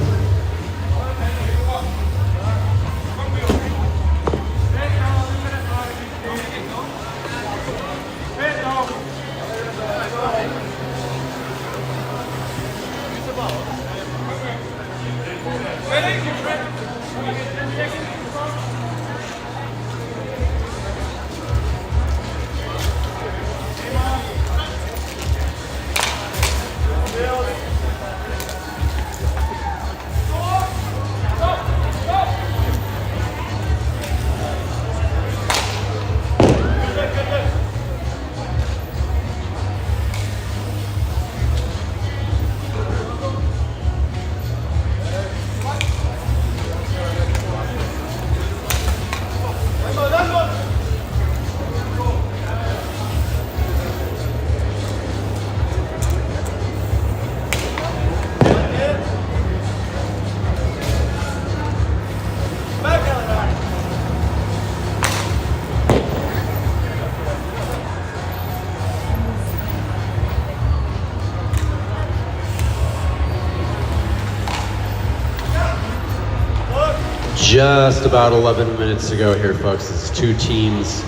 Just about 11 minutes to go here, folks. It's two teams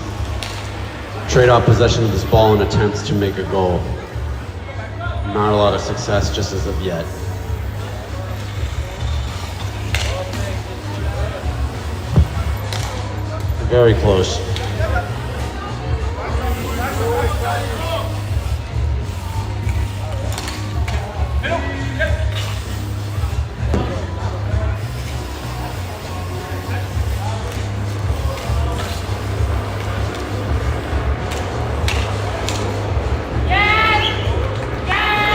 trade off possession of this ball in attempts to make a goal. Not a lot of success just as of yet. Very close.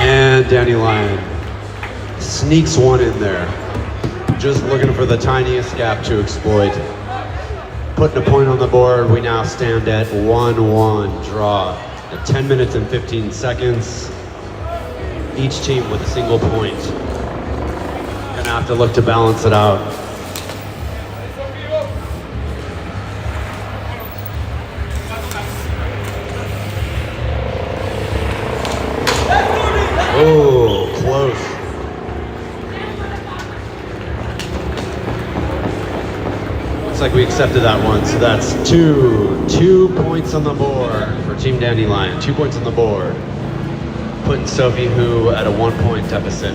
And Dandelion sneaks one in there. Just looking for the tiniest gap to exploit. Putting a point on the board, we now stand at 1-1 draw. At 10 minutes and 15 seconds. Each team with a single point. Gonna have to look to balance it out. Oh, close. Looks like we accepted that one, so that's 2 points on the board for Team Dandelion. 2 points on the board. Putting Sophie Who at a 1 point deficit.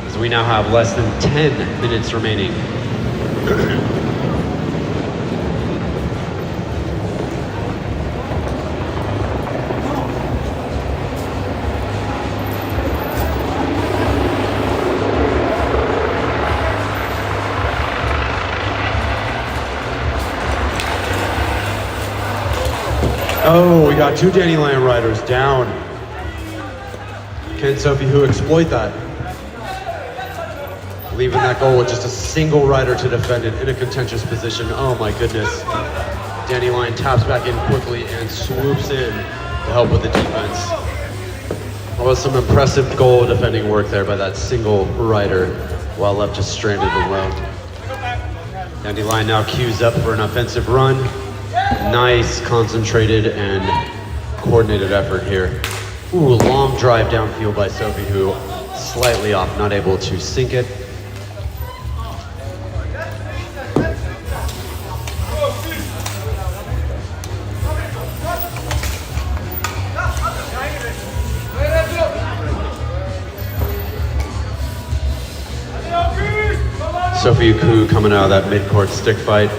As we now have less than 10 minutes remaining. Oh, we got 2 Dandelion riders down. Can Sophie Who exploit that? Leaving that goal with just a single rider to defend it in a contentious position. Oh my goodness. Dandelion taps back in quickly and swoops in to help with the defense. That was some impressive goal defending work there by that single rider while left just stranded alone. Dandelion now queues up for an offensive run. Nice, concentrated, and coordinated effort here. Ooh, long drive downfield by Sophie Who, slightly off, not able to sink it. Sophie Who coming out of that mid-court stick fight.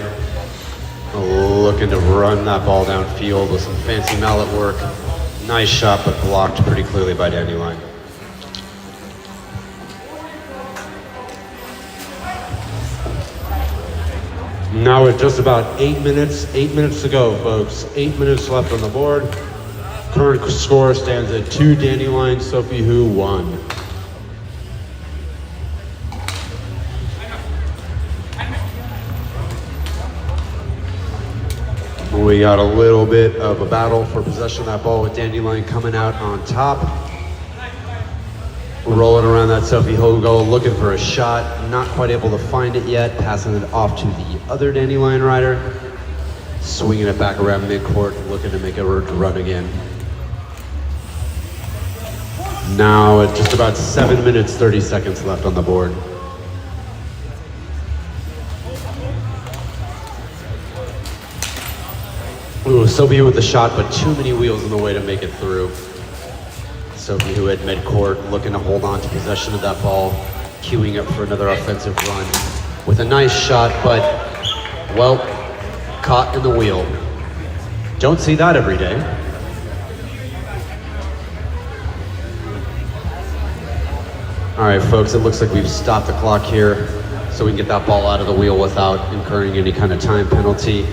Looking to run that ball downfield with some fancy mallet work. Nice shot, but blocked pretty clearly by Dandelion. Now with just about 8 minutes to go, folks. 8 minutes left on the board. Current score stands at 2 Dandelion, Sophie Who 1. We got a little bit of a battle for possession of that ball with Dandelion coming out on top. Rolling around that Sophie Who goal, looking for a shot. Not quite able to find it yet. Passing it off to the other Dandelion rider. Swinging it back around midcourt, looking to make it run again. Now at just about 7 minutes, 30 seconds left on the board. Ooh, Sophie with the shot, but too many wheels in the way to make it through. Sophie Who at midcourt, looking to hold on to possession of that ball, queuing up for another offensive run with a nice shot, but, well, caught in the wheel. Don't see that every day. All right, folks, it looks like we've stopped the clock here so we can get that ball out of the wheel without incurring any kind of time penalty.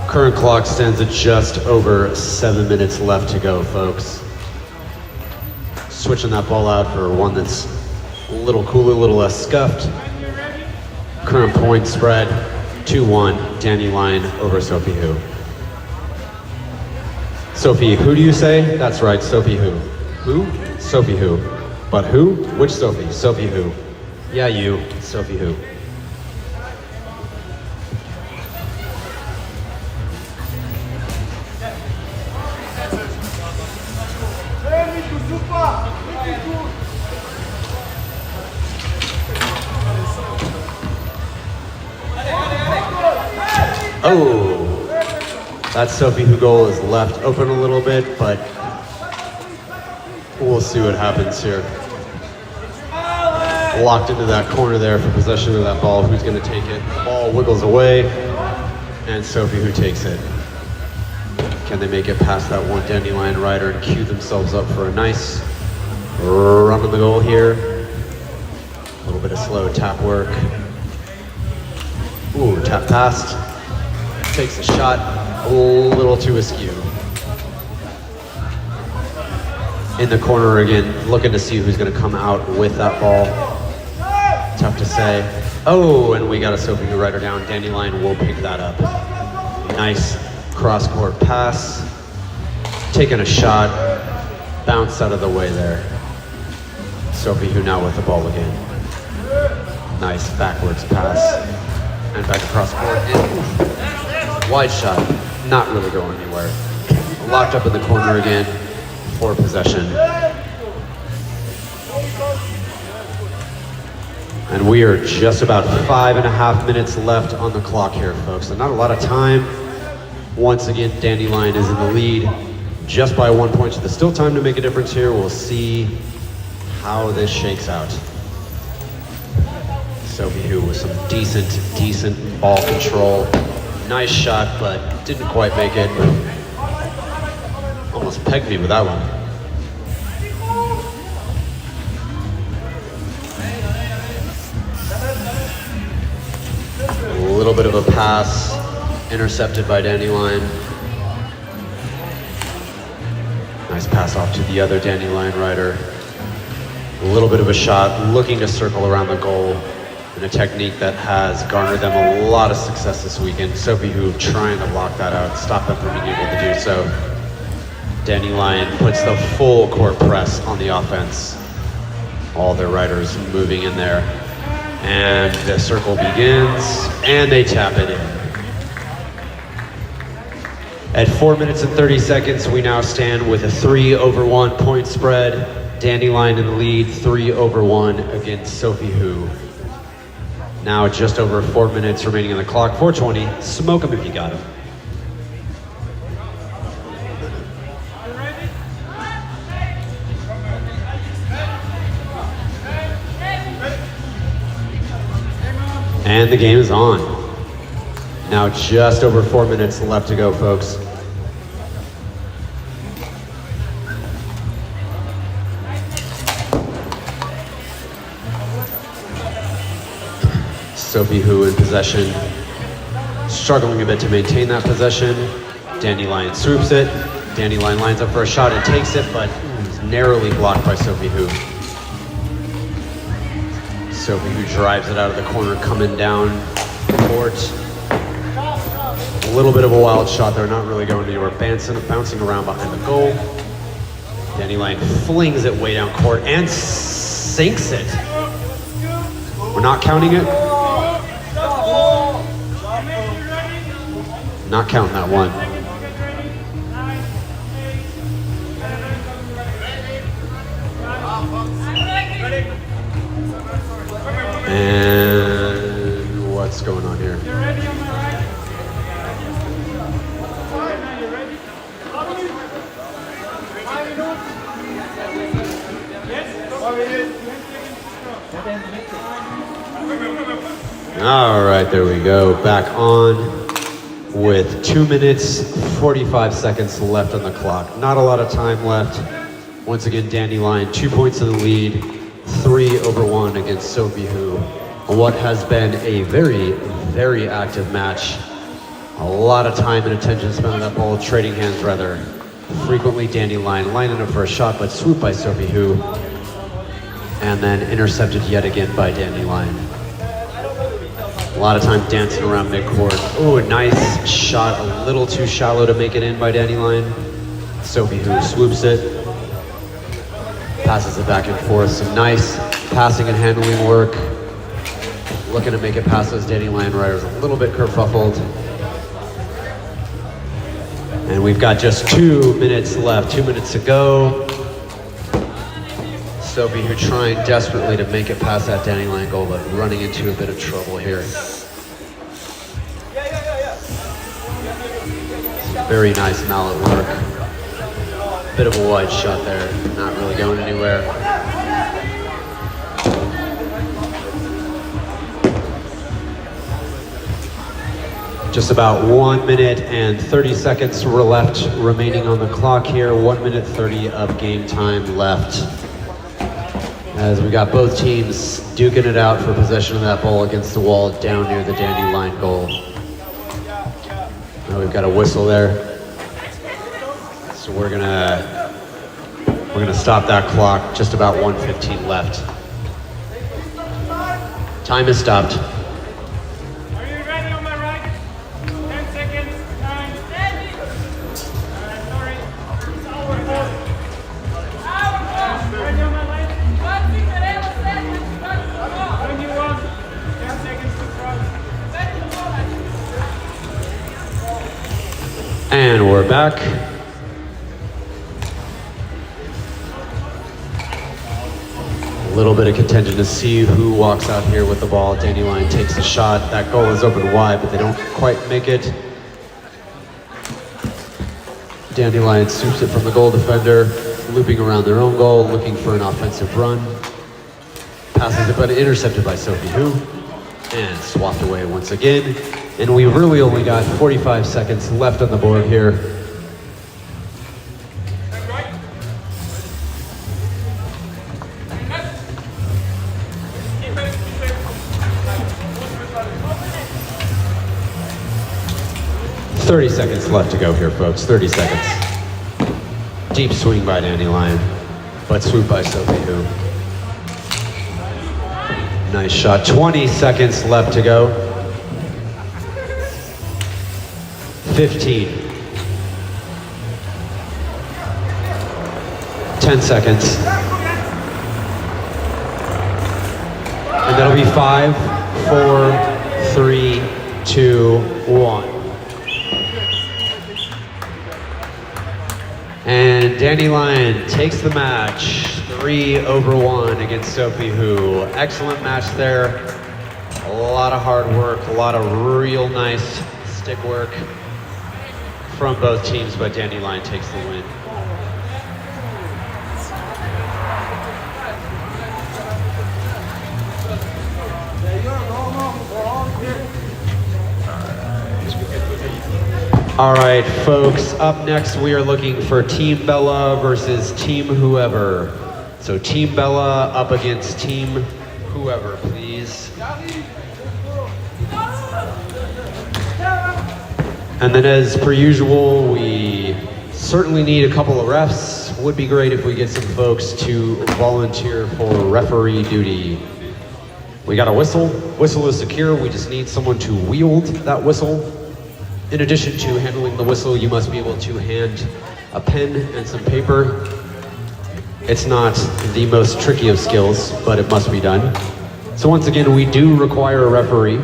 Current clock stands at just over 7 minutes left to go, folks. Switching that ball out for one that's a little cooler, a little less scuffed. Current point spread, 2-1, Dandelion over Sophie Who. Sophie, who do you say? That's right, Sophie Who. Who? Sophie Who. But who? Which Sophie? Sophie Who. Yeah, you, Sophie Who. Oh, that Sophie who goal is left open a little bit, but we'll see what happens here. Locked into that corner there for possession of that ball. Who's gonna take it? The ball wiggles away, and Sophie who takes it. Can they make it past that one Dandelion rider and cue themselves up for a nice run on the goal here? A little bit of slow tap work. Ooh, tap past. Takes a shot, a little too askew. In the corner again, looking to see who's gonna come out with that ball. Tough to say. Oh, and we got a Sophie who rider down. Dandelion will pick that up. Nice cross-court pass. Taking a shot, bounced out of the way there. Sophie who now with the ball again. Nice backwards pass. And back across court. And wide shot, not really going anywhere. Locked up in the corner again for possession. And we are just about 5.5 minutes left on the clock here, folks. So not a lot of time. Once again, Dandelion is in the lead just by 1 point. So there's still time to make a difference here. We'll see how this shakes out. Sophie who with some decent ball control. Nice shot, but didn't quite make it. Almost pegged me with that one. A little bit of a pass, intercepted by Dandelion. Nice pass off to the other Dandelion rider. A little bit of a shot, looking to circle around the goal in a technique that has garnered them a lot of success this weekend. Sophie who trying to block that out, stop them from being able to do so. Dandelion puts the full court press on the offense. All their riders moving in there. And the circle begins, and they tap it in. At 4 minutes and 30 seconds, we now stand with a 3-over-1 point spread. Dandelion in the lead, 3-over-1 against Sophie who. Now just over 4 minutes remaining on the clock. 4:20, smoke them if you got them. And the game is on. Now just over 4 minutes left to go, folks. Sophie who in possession, struggling a bit to maintain that possession. Dandelion swoops it. Dandelion lines up for a shot and takes it, but is narrowly blocked by Sophie who. Sophie who drives it out of the corner, coming down court. A little bit of a wild shot there, not really going anywhere. Bouncing around behind the goal. Dandelion flings it way down court and sinks it. We're not counting it. Not counting that one. And what's going on here? All right, there we go. Back on with 2 minutes, 45 seconds left on the clock. Not a lot of time left. Once again, Dandelion, 2 points in the lead, 3-over-1 against Sophie who. What has been a very, very active match. A lot of time and attention spent on that ball, trading hands rather. Frequently Dandelion lining up for a shot, but swooped by Sophie who. And then intercepted yet again by Dandelion. A lot of time dancing around midcourt. Oh, a nice shot, a little too shallow to make it in by Dandelion. Sophie who swoops it. Passes it back and forth. Some nice passing and handling work. Looking to make it past those Dandelion riders. A little bit kerfuffled. And we've got just 2 minutes left, 2 minutes to go. Sophie who trying desperately to make it past that Dandelion goal, but running into a bit of trouble here. Very nice mallet work. Bit of a wide shot there, not really going anywhere. Just about 1 minute and 30 seconds left remaining on the clock here. 1 minute 30 of game time left. As we got both teams duking it out for possession of that ball against the wall down near the Dandelion goal. Now we've got a whistle there. So we're gonna stop that clock. Just about 1:15 left. Time is stopped. Are you ready on my right? 10 seconds. 9. Ready. Sorry. It's our ball. Ready on my left? 21. 10 seconds to cross. And we're back. A little bit of contention to see who walks out here with the ball. Dandelion takes a shot. That goal is open wide, but they don't quite make it. Dandelion swoops it from the goal defender, looping around their own goal, looking for an offensive run. Passes it, but intercepted by Sophie, and swapped away once again. And we really only got 45 seconds left on the board here. Right. 30 seconds left to go here, folks. 30 seconds. Deep swing by Dandelion, but swoop by Sophie. Nice shot. 20 seconds left to go. 15. 10 seconds. And that'll be 5, 4, 3, 2, 1. And Dandelion takes the match 3-1 against Sophie. Excellent match there. A lot of hard work, a lot of real nice stick work from both teams, but Dandelion takes the win. All right, folks, up next we are looking for Team Bella versus Team Whoever. So Team Bella up against Team Whoever, please. And then as per usual, we certainly need a couple of refs. Would be great if we get some folks to volunteer for referee duty. We got a whistle. Whistle is secure. We just need someone to wield that whistle. In addition to handling the whistle, you must be able to hand a pen and some paper. It's not the most tricky of skills, but it must be done. So once again, we do require a referee.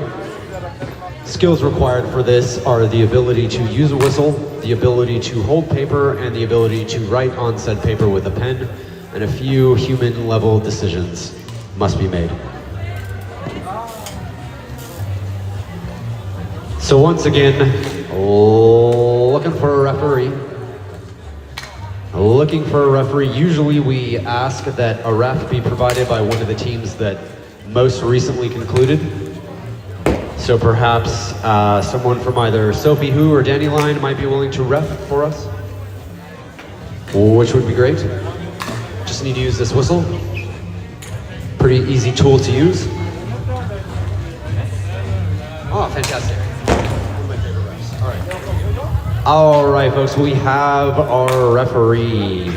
Skills required for this are the ability to use a whistle, the ability to hold paper, and the ability to write on said paper with a pen, and a few human level decisions must be made. So once again, looking for a referee. Looking for a referee. Usually we ask that a ref be provided by one of the teams that most recently concluded. So perhaps someone from either Sophie or Dandelion might be willing to ref for us, which would be great. Just need to use this whistle. Pretty easy tool to use. Oh, fantastic. One of my favorite refs. All right. All right, folks, we have our referee.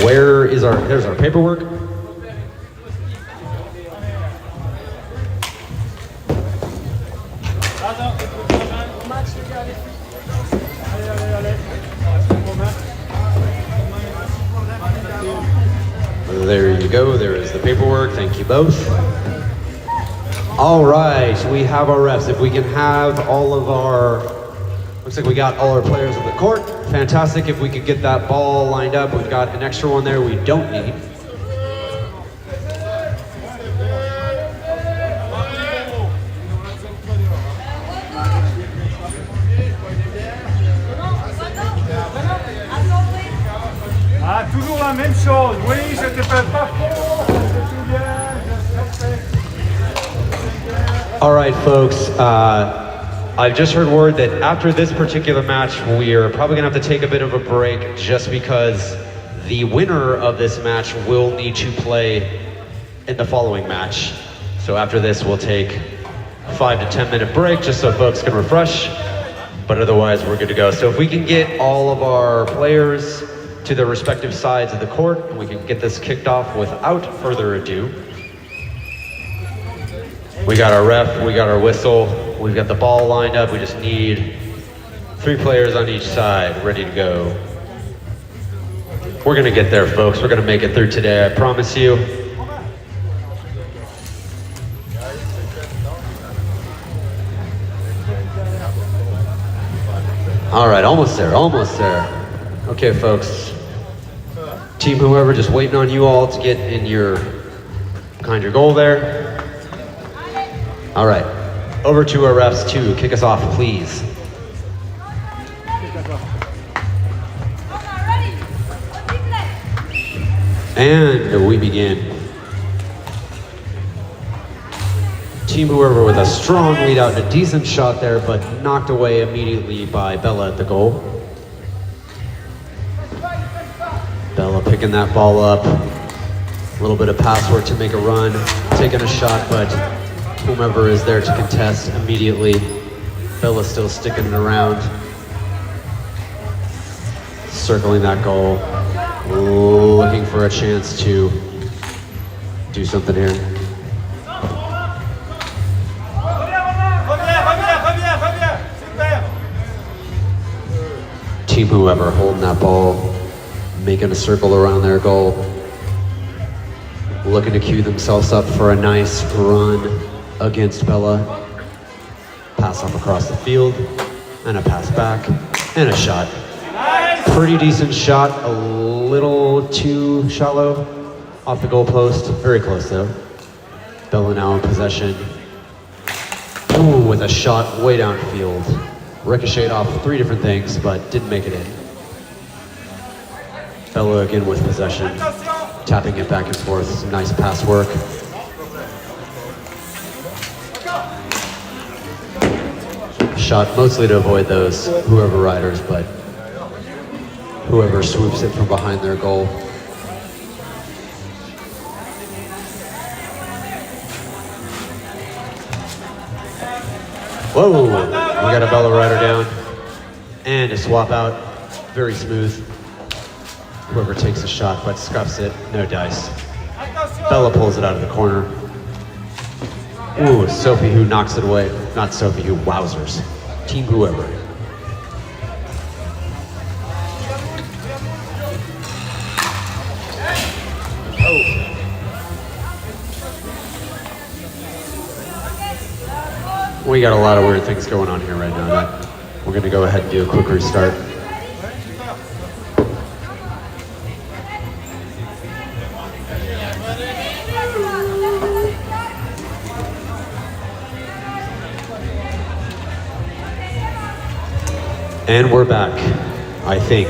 Where is there's our paperwork. There you go, there is the paperwork, thank you both. All right, we have our refs. If we can have all of our, looks like we got all our players on the court. Fantastic, if we could get that ball lined up. We've got an extra one there we don't need. Ah, toujours la même chose. Oui, je te fais pas fort. Je te souviens, je respecte. All right, folks. I've just heard word that after this particular match, we are probably gonna have to take a bit of a break just because the winner of this match will need to play in the following match. So after this, we'll take a 5 to 10 minute break just so folks can refresh, but otherwise we're good to go. So if we can get all of our players to their respective sides of the court and we can get this kicked off without further ado. We got our ref, we got our whistle, we've got the ball lined up. We just need 3 players on each side ready to go. We're gonna get there, folks. We're gonna make it through today, I promise you. All right, almost there, almost there. Okay, folks. Team whoever, just waiting on you all to get in behind your goal there. All right, over to our refs to kick us off, please. And we begin. Team whoever with a strong lead out and a decent shot there, but knocked away immediately by Bella at the goal. Bella picking that ball up. A little bit of pass work to make a run, taking a shot, but whomever is there to contest immediately. Bella's still sticking it around. Circling that goal. Looking for a chance to do something here. Team whoever holding that ball, making a circle around their goal. Looking to cue themselves up for a nice run against Bella. Pass off across the field, and a pass back, and a shot. Pretty decent shot, a little too shallow off the goal post. Very close though. Bella now in possession. Ooh, with a shot way downfield. Ricocheted off 3 different things, but didn't make it in. Bella again with possession, tapping it back and forth. Some nice pass work. Shot mostly to avoid those whoever riders, but whoever swoops it from behind their goal. Whoa, we got a Bella rider down and a swap out, very smooth. Whoever takes a shot but scuffs it, no dice. Bella pulls it out of the corner. Ooh, Sophie who knocks it away. Not Sophie who wowzers. Team whoever. We got a lot of weird things going on here right now. We're gonna go ahead and do a quick restart. And we're back, I think.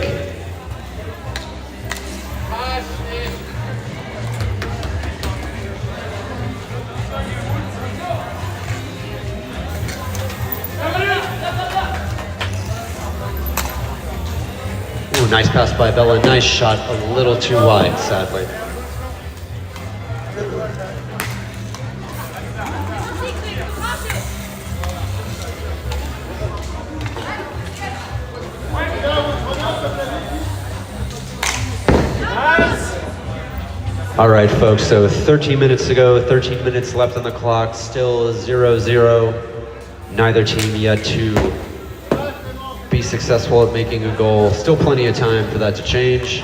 Ooh, nice pass by Bella, nice shot, a little too wide, sadly. All right, folks, so 13 minutes to go, 13 minutes left on the clock, still 0-0. Neither team yet to be successful at making a goal. Still plenty of time for that to change,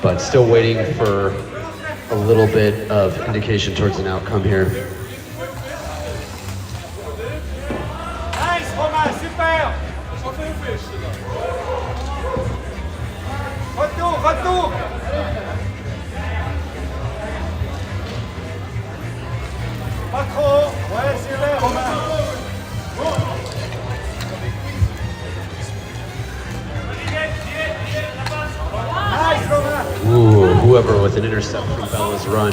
but still waiting for a little bit of indication towards an outcome here. Nice, Romain, super! Retour, retour! Pas trop, ouais, super, Romain! Nice, Romain! whoever with an intercept from Bella's run.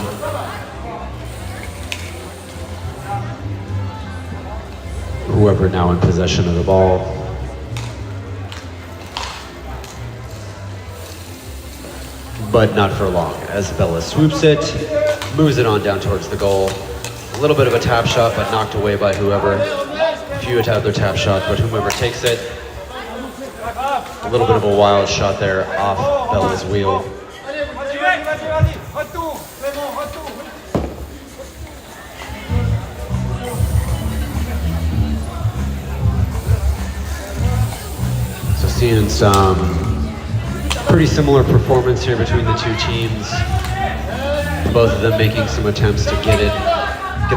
Whoever now in possession of the ball. But not for long, as Bella swoops it, moves it on down towards the goal. A little bit of a tap shot, but knocked away by whoever. Few attempt their tap shot, but whomever takes it. A little bit of a wild shot there off Bella's wheel. So seeing some pretty similar performance here between the two teams. Both of them making some attempts to get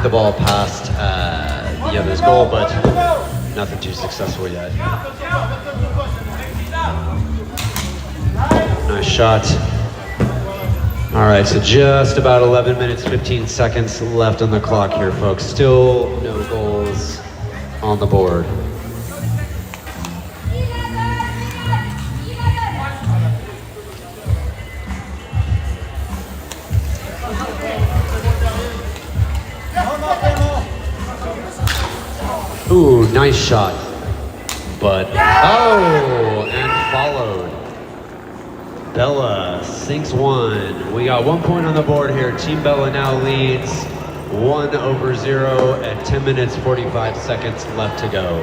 the ball past the other's goal, but nothing too successful yet. Nice shot. All right, so just about 11 minutes, 15 seconds left on the clock here, folks. Still no goals on the board. Ooh, nice shot. But, oh, and followed. Bella sinks one. We got 1 point on the board here. Team Bella now leads 1-0 at 10 minutes, 45 seconds left to go.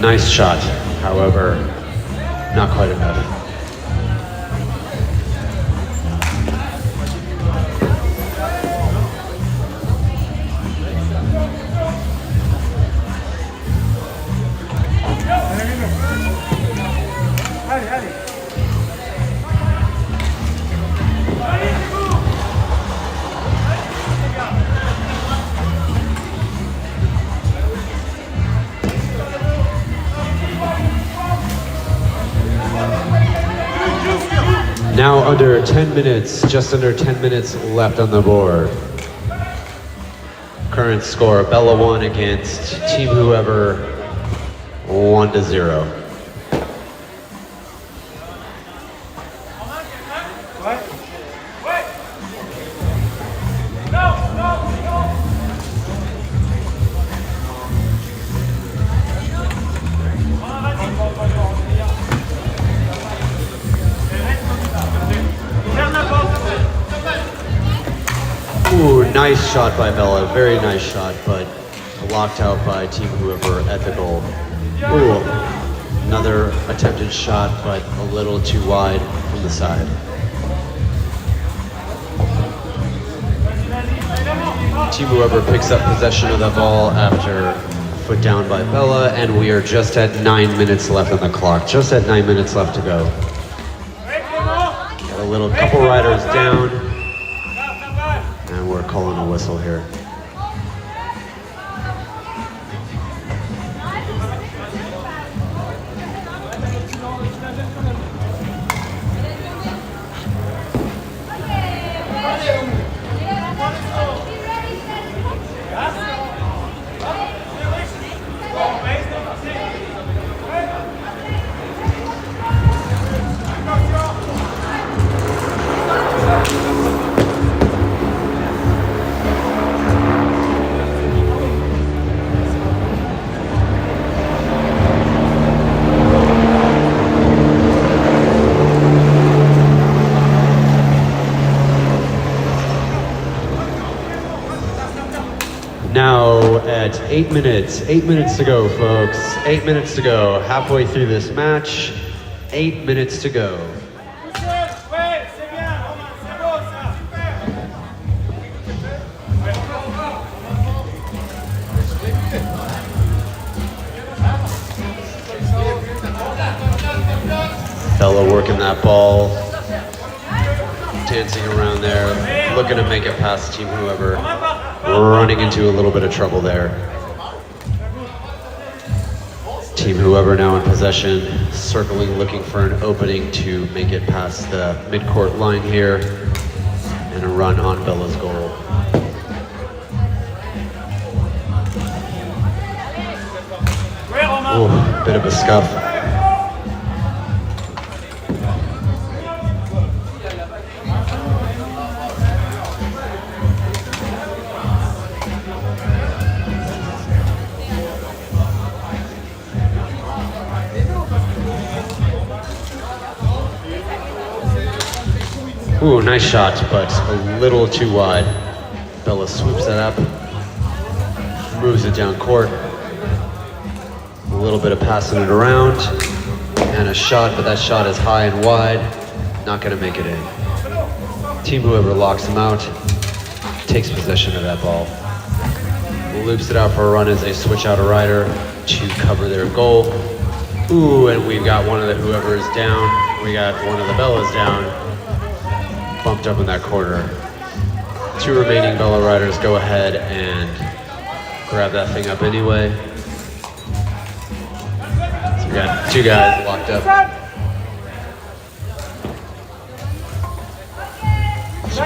Nice shot, however, not quite enough. Now under 10 minutes, just under 10 minutes left on the board. Current score, Bella 1 against Team Whoever 1-0. Ooh, nice shot by Bella, very nice shot, but blocked out by Team Whoever at the goal. Ooh, another attempted shot, but a little too wide from the side. Team Whoever picks up possession of the ball after foot down by Bella, and we are just at 9 minutes left on the clock. Just at 9 minutes left to go. Got a little couple riders down, and we're calling a whistle here. Now at 8 minutes to go, folks. 8 minutes to go, halfway through this match. 8 minutes to go. Bella working that ball, dancing around there, looking to make it past Team Whoever, running into a little bit of trouble there. Team Whoever now in possession, circling, looking for an opening to make it past the mid-court line here, and a run on Bella's goal. Bit of a scuff. Ooh, nice shot, but a little too wide. Bella swoops that up, moves it down court. A little bit of passing it around, and a shot, but that shot is high and wide. Not gonna make it in. Team whoever locks him out takes possession of that ball. Loops it out for a run as they switch out a rider to cover their goal. Ooh, and we've got one of the whoever is down. We got one of the Bellas down. Bumped up in that corner. 2 remaining Bella riders go ahead and grab that thing up anyway. So we got 2 guys locked up.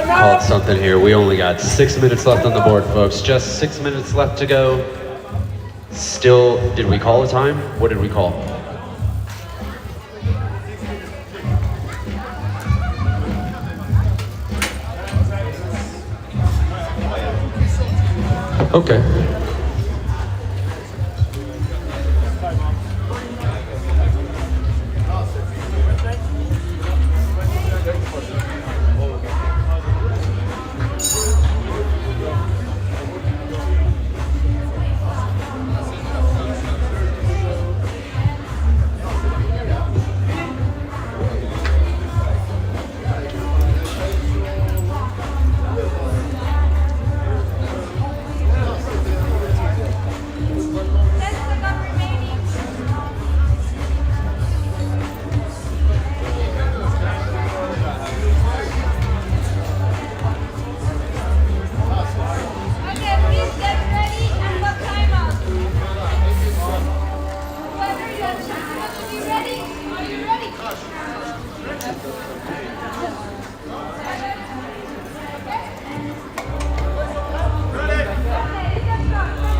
Called something here. We only got 6 minutes left on the board, folks. Just 6 minutes left to go. Still, did we call a time? What did we call? Okay.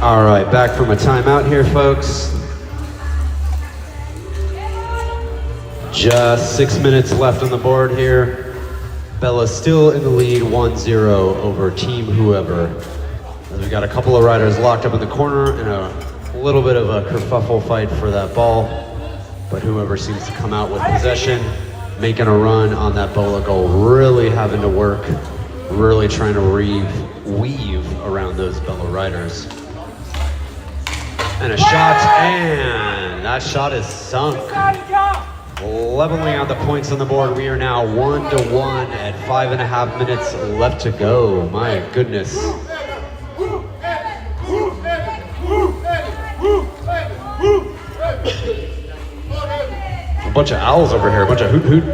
All right, back from a timeout here, folks. Just 6 minutes left on the board here. Bella's still in the lead, 1-0 over Team Whoever. As we got a couple of riders locked up in the corner and a little bit of a kerfuffle fight for that ball. But Whoever seems to come out with possession, making a run on that Bola goal, really having to work, really trying to weave around those Bella riders. And a shot, and that shot is sunk. Leveling out the points on the board. We are now 1-1 at 5.5 minutes left to go. My goodness. A bunch of owls over here, a bunch of hoot hoot.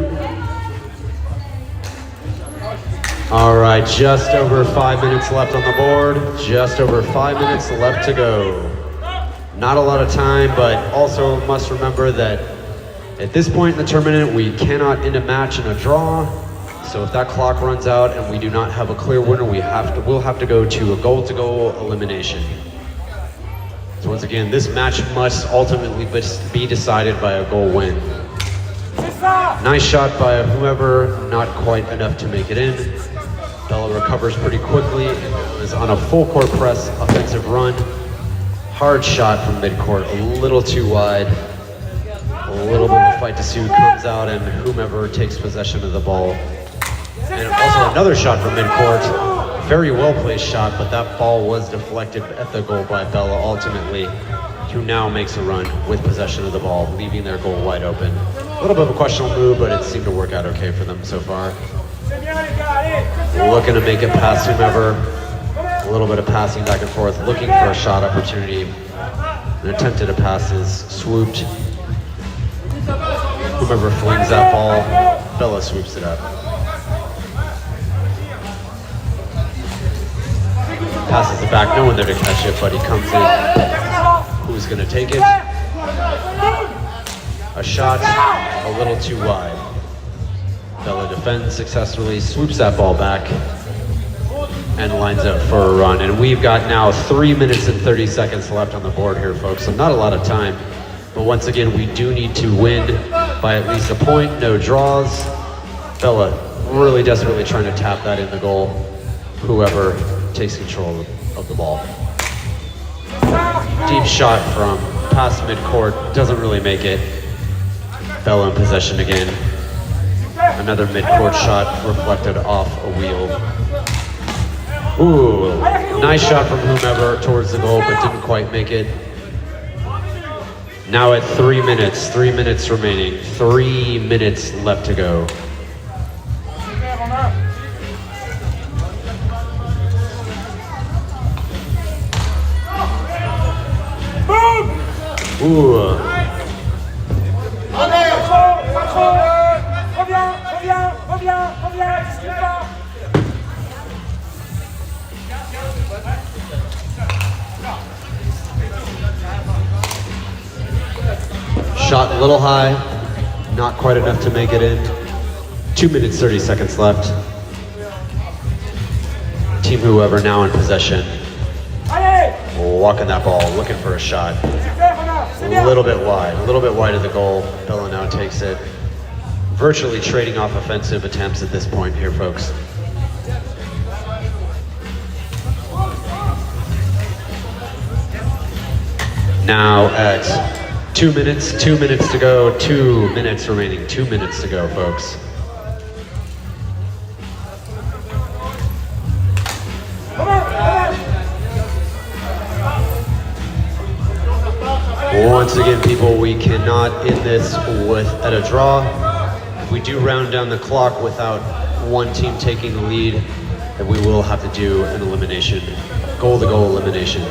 All right, just over 5 minutes left on the board. Just over 5 minutes left to go. Not a lot of time, but also must remember that at this point in the tournament, we cannot end a match in a draw. So if that clock runs out and we do not have a clear winner, we'll have to go to a goal-to-goal elimination. So once again, this match must ultimately be decided by a goal win. Nice shot by Whoever, not quite enough to make it in. Bella recovers pretty quickly. It was on a full court press offensive run. Hard shot from midcourt, a little too wide. A little bit of a fight to see who comes out, and Whomever takes possession of the ball. And also another shot from midcourt. Very well placed shot, but that ball was deflected at the goal by Bella ultimately, who now makes a run with possession of the ball, leaving their goal wide open. A little bit of a questionable move, but it seemed to work out okay for them so far. Looking to make it past Whomever. A little bit of passing back and forth, looking for a shot opportunity. An attempted a pass is swooped. Whomever flings that ball, Bella swoops it up. Passes it back, no one there to catch it, but he comes in. Who's gonna take it? A shot, a little too wide. Bella defends successfully, swoops that ball back, and lines up for a run. And we've got now 3 minutes and 30 seconds left on the board here, folks, so not a lot of time. But once again, we do need to win by at least a point, no draws. Bella really desperately trying to tap that in the goal, whoever takes control of the ball. Deep shot from past midcourt, doesn't really make it. Bella in possession again. Another midcourt shot reflected off a wheel. Ooh, nice shot from whomever towards the goal, but didn't quite make it. Now at 3 minutes remaining, 3 minutes left to go. Ooh. Shot a little high, not quite enough to make it in. 2 minutes, 30 seconds left. Team whoever now in possession. Walking that ball, looking for a shot. A little bit wide of the goal. Bella now takes it. Virtually trading off offensive attempts at this point here, folks. Now at 2 minutes to go, 2 minutes remaining, 2 minutes to go, folks. Once again, people, we cannot end this at a draw. If we do round down the clock without one team taking the lead, then we will have to do an elimination, goal-to-goal elimination.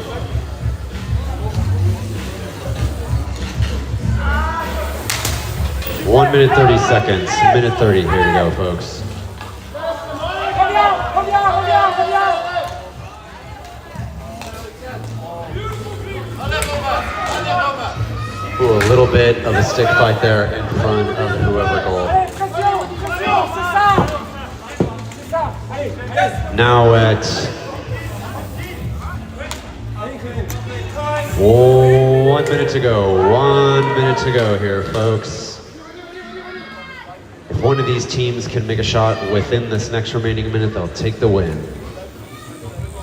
One minute, 30 seconds. Minute 30, here we go, folks. Ooh, a little bit of a stick fight there in front of whoever goal. Now at 1 minute to go. 1 minute to go here, folks. If one of these teams can make a shot within this next remaining minute, they'll take the win.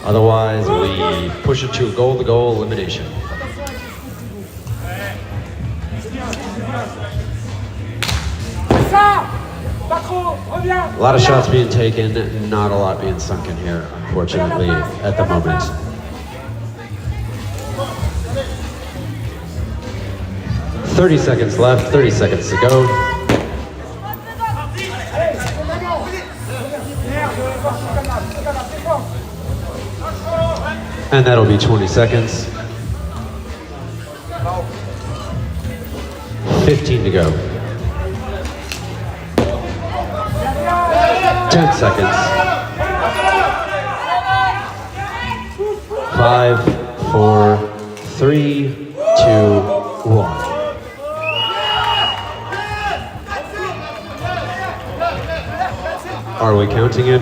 Otherwise, we push it to a goal-to-goal elimination. A lot of shots being taken, not a lot being sunken here, unfortunately, at the moment. "30 seconds left, 30 seconds to go. And that'll be 20 seconds. 15 to go. 10 seconds. 5, 4, 3, 2, 1. Are we counting it?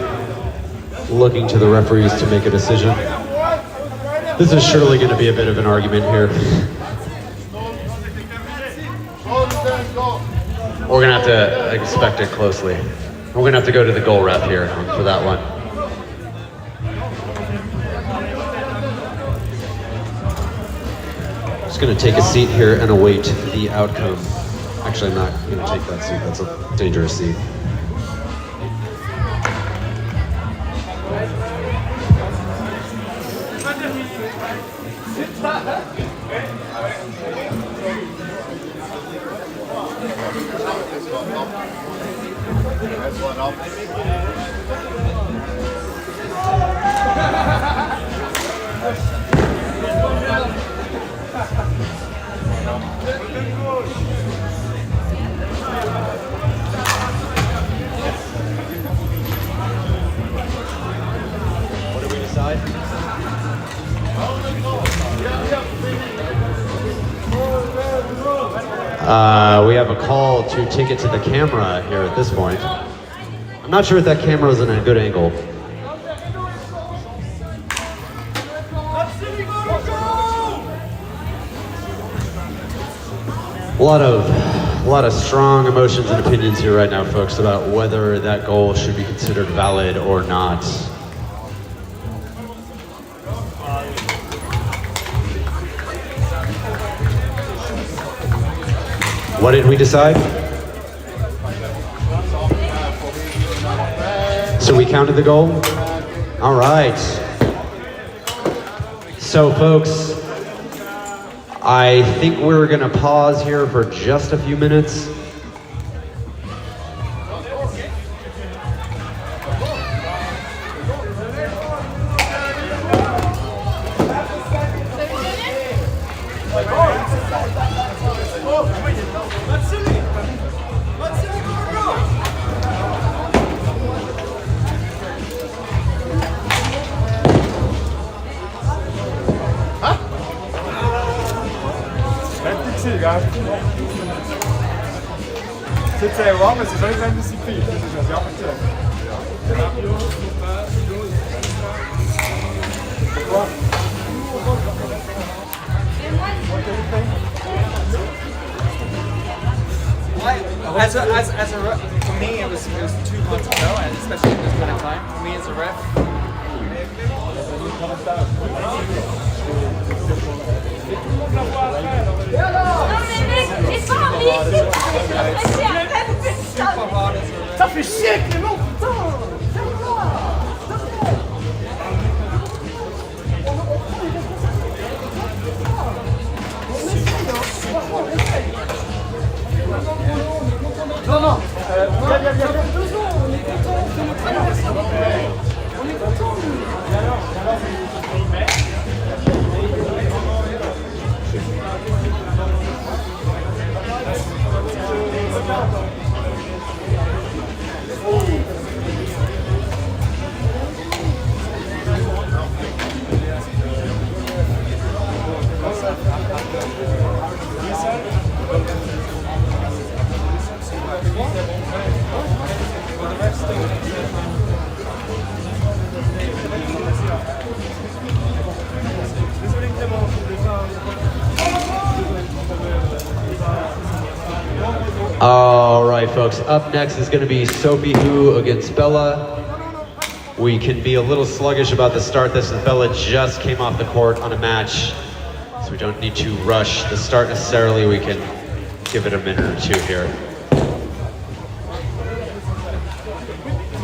Looking to the referees to make a decision. This is surely going to be a bit of an argument here. We're going to have to inspect it closely. We're going to have to go to the goal ref here for that one. Just going to take a seat here and await the outcome. Actually, I'm not going to take that seat. That's a dangerous seat. What do we decide? We have a call to take it to the camera here at this point. I'm not sure if that camera is in a good angle. A lot of strong emotions and opinions here right now, folks, about whether that goal should be considered valid or not. What did we decide? So we counted the goal? All right. So folks, I think we're gonna pause here for just a few minutes. C'est voir, mais c'est jamais la discipline. C'est bien fait. As a ref, for me it was 2 months ago, and especially at this point in time, for me as a ref. Ça fait chier, Clément, putain. Non, viens. 2 ans, on est content, on est content. All right, folks, up next is going to be Sophie Who against Bella. We can be a little sluggish about the start. This is Bella just came off the court on a match, so we don't need to rush the start necessarily. We can give it a minute or two here.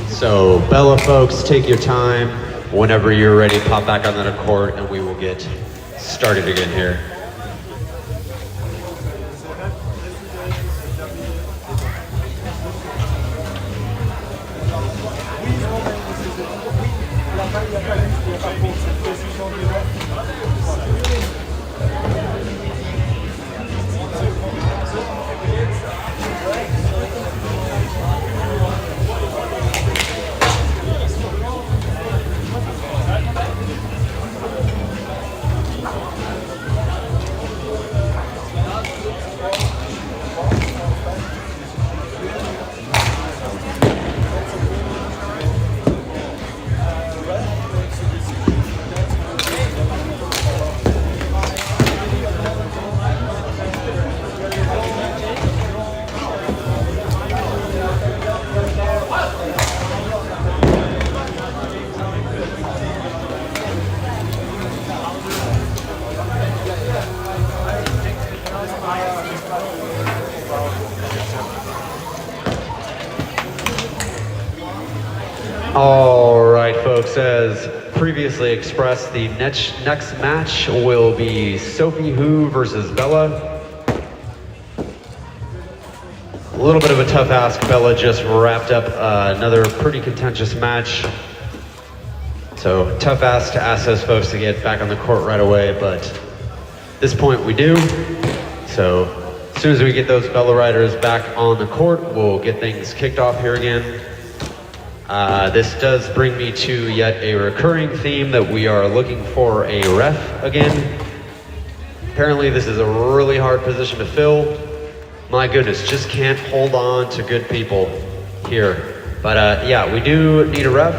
So Bella, folks, take your time. Whenever you're ready, pop back on that court and we will get started again here. All right, folks, as previously expressed, the next match will be Sophie Who versus Bella. A little bit of a tough ask. Bella just wrapped up another pretty contentious match. So tough ask to ask those folks to get back on the court right away, but at this point we do. So as soon as we get those Bella riders back on the court, we'll get things kicked off here again. This does bring me to yet a recurring theme that we are looking for a ref again. Apparently this is a really hard position to fill. My goodness, just can't hold on to good people here. But yeah, we do need a ref.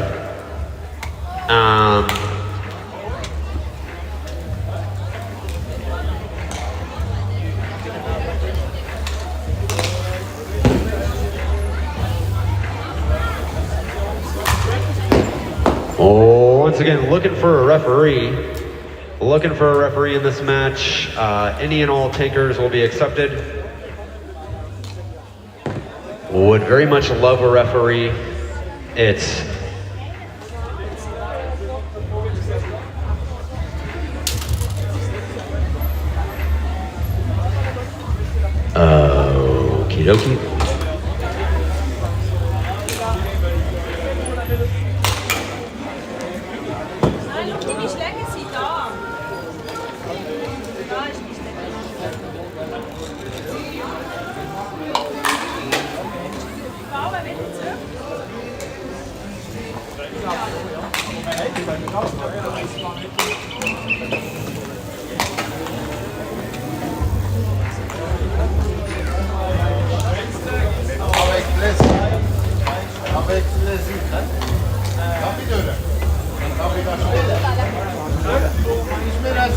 once again, looking for a referee. Looking for a referee in this match. Any and all takers will be accepted. Would very much love a referee. It's okie dokie. Nein, schau, deine Schläge sind da. Da ist die Schläge. Bauen wieder zurück. Avec plaisir. Darf ich oder? Darf ich das stellen? Ich mir das.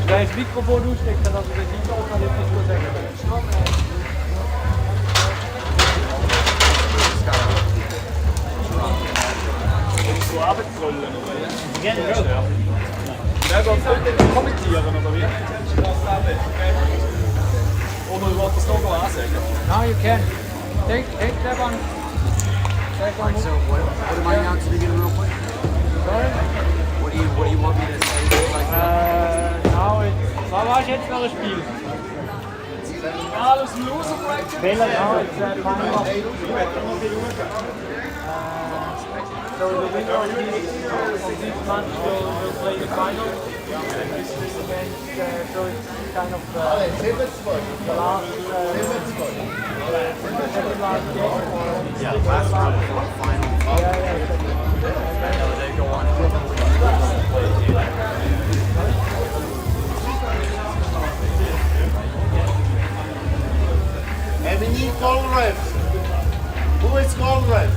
Wenn ich das Mikrofon ausstecke, dann hast du den Lied auch nicht gut sagen. So Arbeitsrollen oder wie? Ja, ja. Ja, sonst könnt ihr kommentieren oder wie? Oder du wolltest das Logo ansagen? No, you can. Take that one. Take one. So what am I announcing again real quick? Sorry? What do you want me to say? Like Was war jetzt für ein Spiel? Alles Loser Bracket. Welcher now? It's final. So the winner of this match will play the final against so it's kind of the last second last game or yeah, last round before the final. And then they go on to And we need goal refs. Who is goal ref?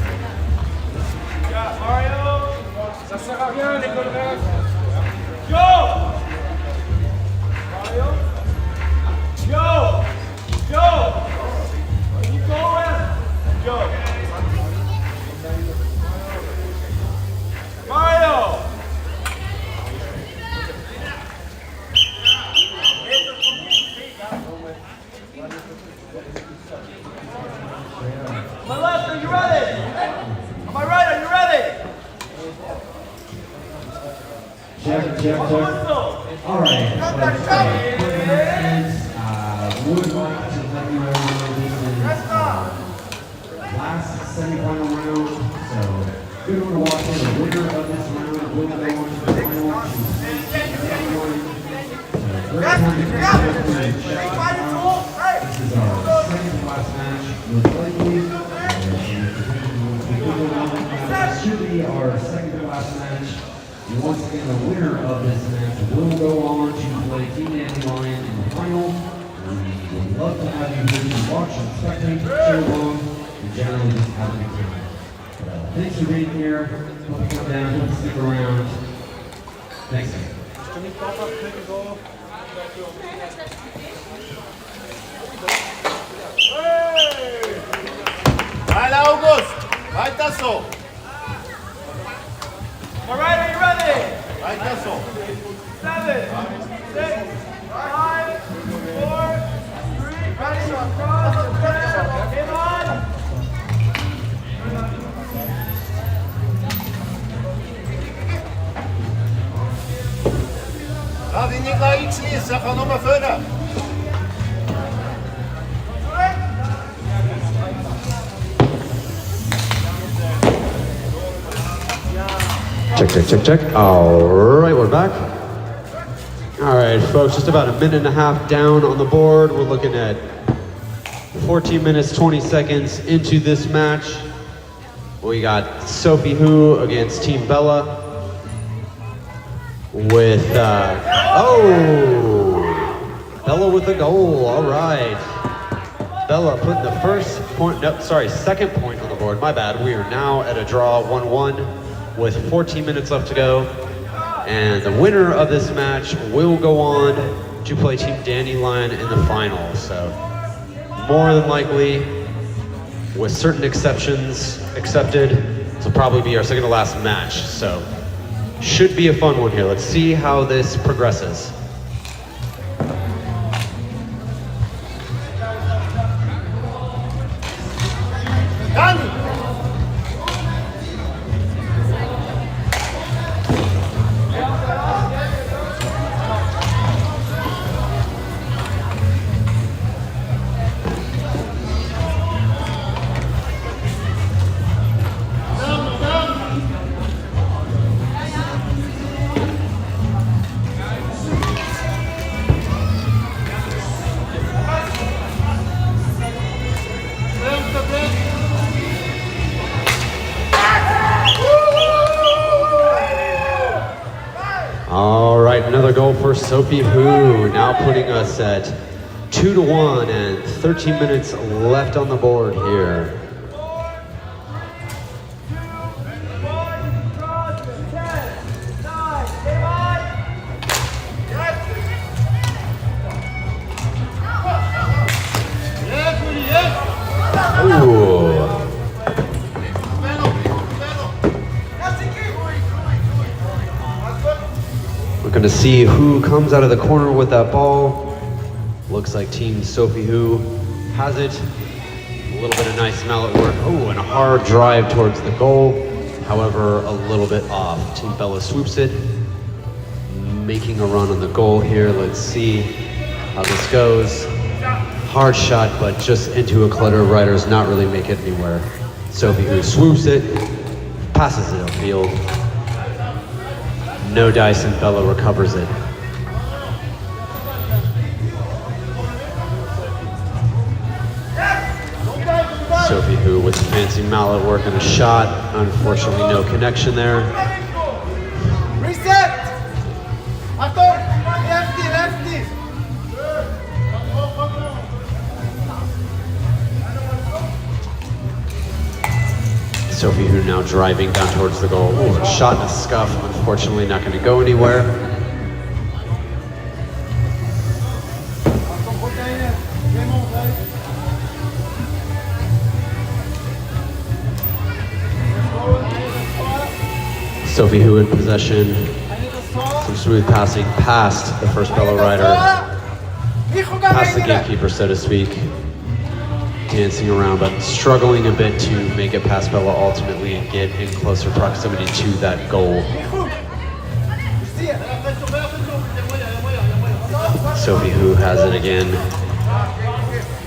Mario, ça sert à rien les goal refs. Yo! Mario? Yo! Yo! Can you go ref? Yo! Mario! My left, are you ready? Am I right? Are you ready? Check. All right. Would like to let you know this is last semi-final round. So, good one to watch here. The winner of this round will go on to the final. Great time to check out. This is our second to last match. Most likely, this should be our second to last match. And once again, the winner of this match will go on to play Team Dandelion in the final. We would love to have you here to watch and spectate, cheer along, and generally just have a good time. But, thanks for being here. Hope you come down, hope you stick around. Thanks. Weiter August. Weiter so. All right, are you ready? Weiter so. 7, 6, 5, 4, 3, ready, cross, hit on. Lass ihn nicht gleich schließen, er kann nochmal fördern. Check. All right, we're back. All right, folks, just about a minute and a half down on the board. We're looking at 14 minutes, 20 seconds into this match. We got Sophie Who against Team Bella with, Bella with a goal, all right. Bella putting the second point on the board, my bad. We are now at a draw 1-1 with 14 minutes left to go. And the winner of this match will go on to play Team Dandelion in the final. So more than likely, with certain exceptions accepted, this will probably be our second to last match. So should be a fun one here. Let's see how this progresses. All right, another goal for Sophie Hu, now putting us at 2-1 and 13 minutes left on the board here. Ooh. We're gonna see who comes out of the corner with that ball. Looks like Team Sophie Hu has it. A little bit of nice mallet work. Oh, and a hard drive towards the goal. However, a little bit off. Team Bella swoops it, making a run on the goal here. Let's see how this goes. Hard shot, but just into a clutter of riders, not really make it anywhere. Sophie Hu swoops it, passes it upfield. No dice, and Bella recovers it. Sophie Hu with fancy mallet work and a shot. Unfortunately, no connection there. Reset! Lefty, lefty! Sophie Hu now driving down towards the goal. Ooh, a shot and a scuff. Unfortunately, not going to go anywhere. Sophie Hu in possession. Some smooth passing past the first Polo rider. Past the gatekeeper, so to speak. Dancing around, but struggling a bit to make it past Bella ultimately and get in closer proximity to that goal. Sophie Hu has it again.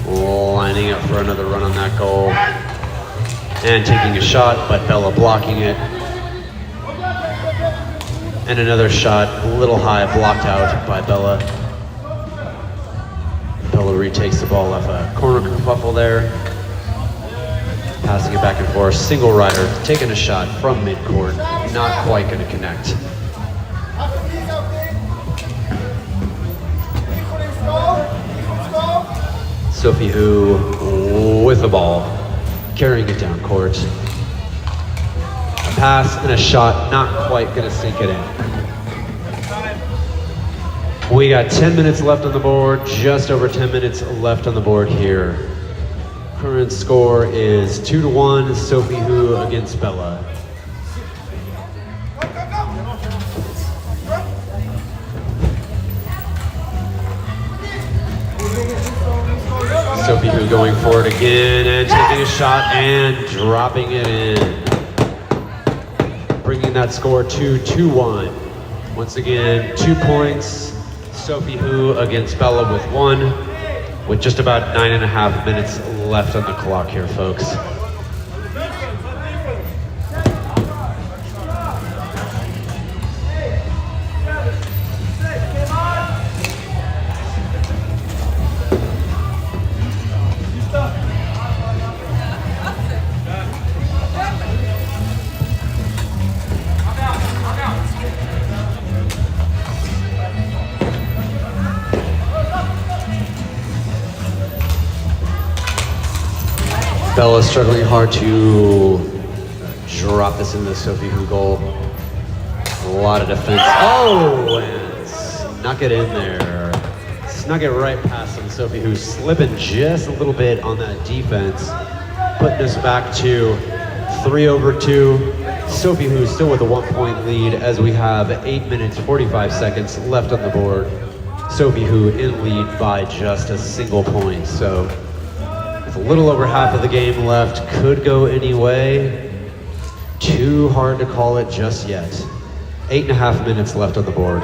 Lining up for another run on that goal. And taking a shot, but Bella blocking it. And another shot, a little high, blocked out by Bella. Polo retakes the ball off a corner kerfuffle there. Passing it back and forth. Single rider taking a shot from midcourt. Not quite going to connect. Sophie Hu with the ball, carrying it down court. A pass and a shot, not quite going to sink it in. We got 10 minutes left on the board, just over 10 minutes left on the board here. Current score is 2-1, Sophie Hu against Bella. Sophie Hu going for it again and taking a shot and dropping it in. Bringing that score to 2-1. Once again, 2 points. Sophie Hu against Bella with 1, with just about 9.5 minutes left on the clock here, folks. Bella struggling hard to drop this into the Sophie Hu goal. A lot of defense. Oh, and snuck it in there. Snuck it right past him. Sophie, who's slipping just a little bit on that defense, putting us back to 3/2. Sophie, who's still with a 1-point lead as we have 8 minutes, 45 seconds left on the board. Sophie, who in lead by just a single point. So with a little over half of the game left, could go any way. Too hard to call it just yet. 8.5 minutes left on the board.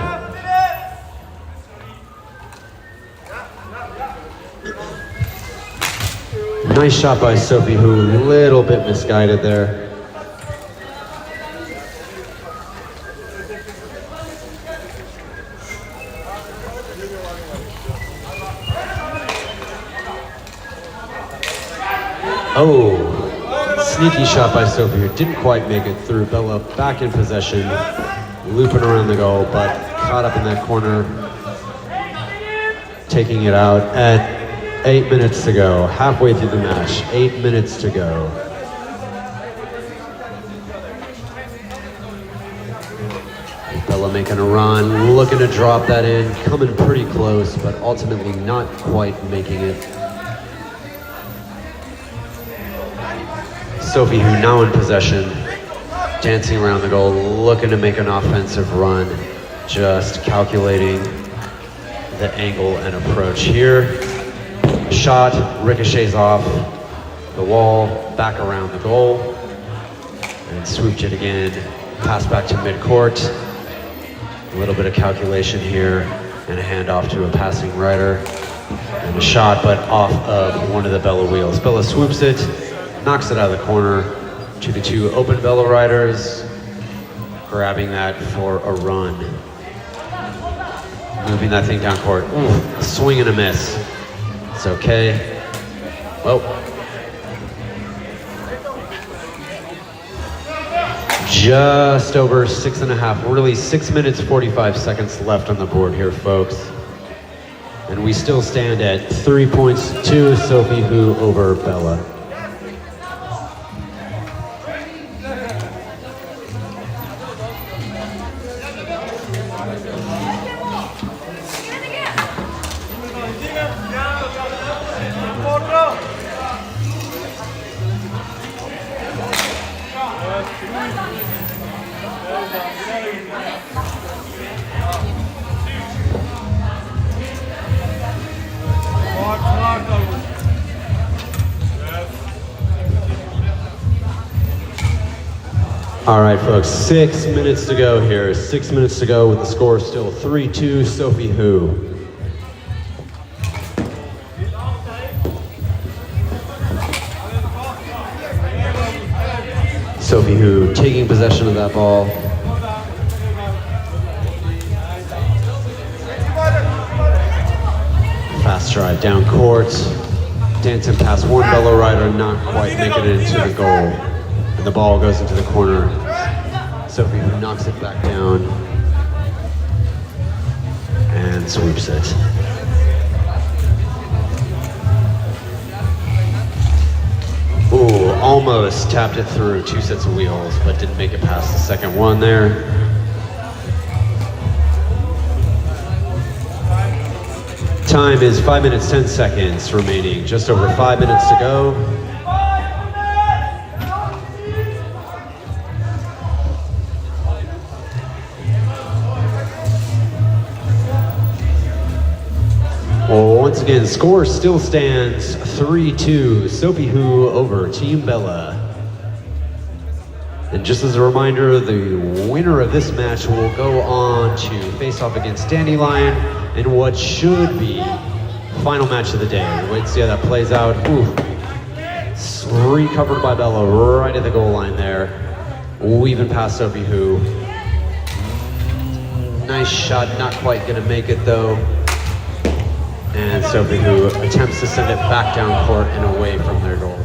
Nice shot by Sophie, who a little bit misguided there. Oh, sneaky shot by Sophie, who didn't quite make it through. Bella back in possession, looping around the goal, but caught up in that corner, taking it out at 8 minutes to go, halfway through the match, 8 minutes to go. Bella making a run, looking to drop that in, coming pretty close, but ultimately not quite making it. Sophie, who now in possession, dancing around the goal, looking to make an offensive run, just calculating the angle and approach here. Shot, ricochets off the wall, back around the goal, and swooped it again, pass back to mid-court. A little bit of calculation here, and a handoff to a passing rider, and a shot, but off of one of the Bella wheels. Bella swoops it, knocks it out of the corner. 2-2 open Bella riders, grabbing that for a run. Moving that thing down court. Ooh, swing and a miss. It's okay. Well, just over 6.5, really 6 minutes, 45 seconds left on the board here, folks. And we still stand at 3 points to Sophie, who over Bella. All right, folks, 6 minutes to go here. 6 minutes to go with the score still 3-2, Sophie who. Sophie who taking possession of that ball. Fast drive down court. Dancing past one Bella rider, not quite making it into the goal. And the ball goes into the corner. Sophie who knocks it back down and sweeps it. Ooh, almost tapped it through 2 sets of wheels, but didn't make it past the second one there. Time is 5 minutes, 10 seconds remaining. Just over 5 minutes to go. Well, once again, score still stands 3-2, Sophie who over Team Bella. And just as a reminder, the winner of this match will go on to face off against Dandelion in what should be final match of the day. We'll wait to see how that plays out. Ooh, recovered by Bella right at the goal line there, weaving past Sophie who. Nice shot, not quite gonna make it though. And Sophie who attempts to send it back down court and away from their goal.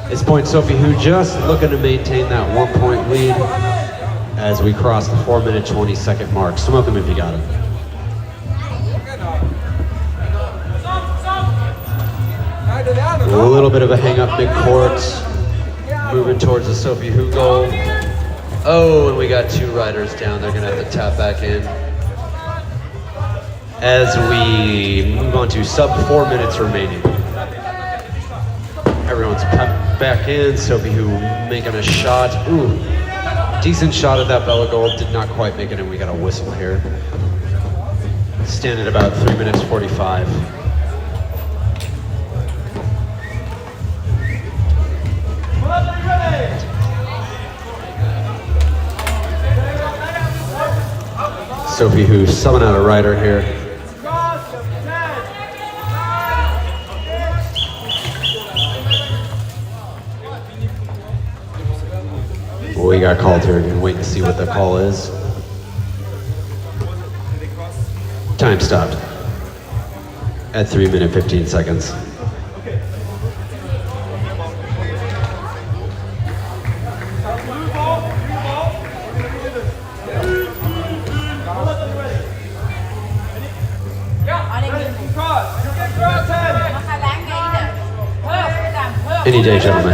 At this point, Sophie who just looking to maintain that 1 point lead as we cross the 4 minute, 20 second mark. Smoke them if you got it. A little bit of a hang up mid-court, moving towards the Sophie who goal. Oh, and we got 2 riders down. They're gonna have to tap back in. As we move on to sub 4 minutes remaining. Everyone's back in. Sophie who making a shot. Ooh, decent shot at that Bella goal. Did not quite make it, and we got a whistle here. Stand at about 3 minutes 45. Sophie who's subbing out a rider here. We got called here. We're waiting to see what the call is. Time stopped at 3 minutes 15 seconds. Any day, gentlemen.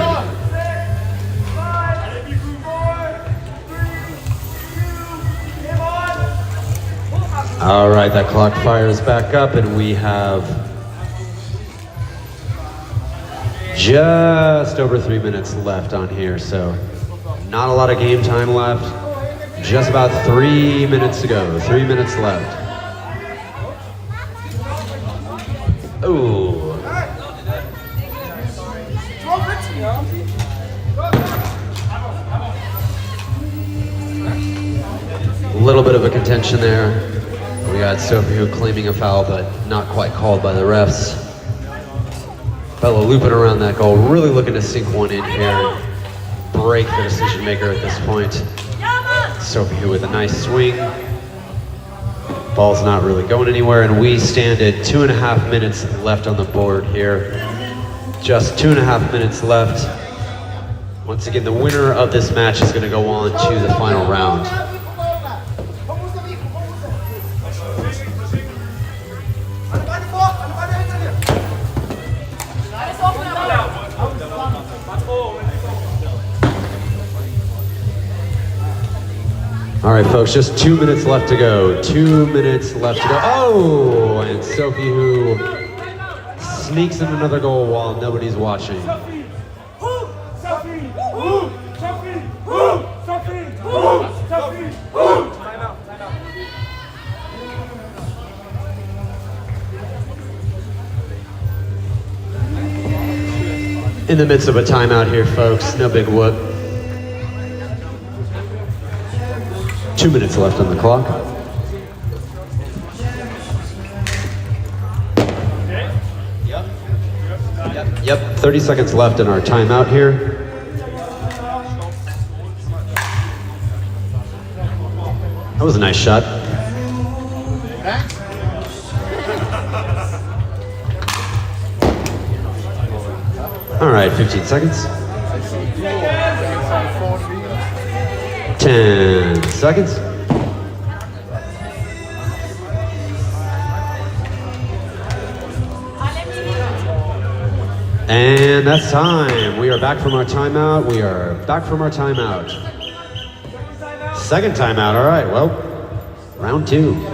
All right, that clock fires back up, and we have just over 3 minutes left on here, so not a lot of game time left. Just about 3 minutes to go. 3 minutes left. Ooh. A little bit of a contention there. We got Sophie who claiming a foul, but not quite called by the refs. Polo looping around that goal, really looking to sink one in here. Break the decision maker at this point. Sophie who with a nice swing. Ball's not really going anywhere, and we stand at 2.5 minutes left on the board here. Just 2.5 minutes left. Once again, the winner of this match is going to go on to the final round. All right, folks, just 2 minutes left to go. 2 minutes left to go. Oh, and Sophie who sneaks in another goal while nobody's watching. In the midst of a timeout here, folks. No big whoop. 2 minutes left on the clock. Yep, 30 seconds left in our timeout here. That was a nice shot. All right, 15 seconds. 10 seconds. And that's time. We are back from our timeout. We are back from our timeout. Second timeout, all right, well, round 2.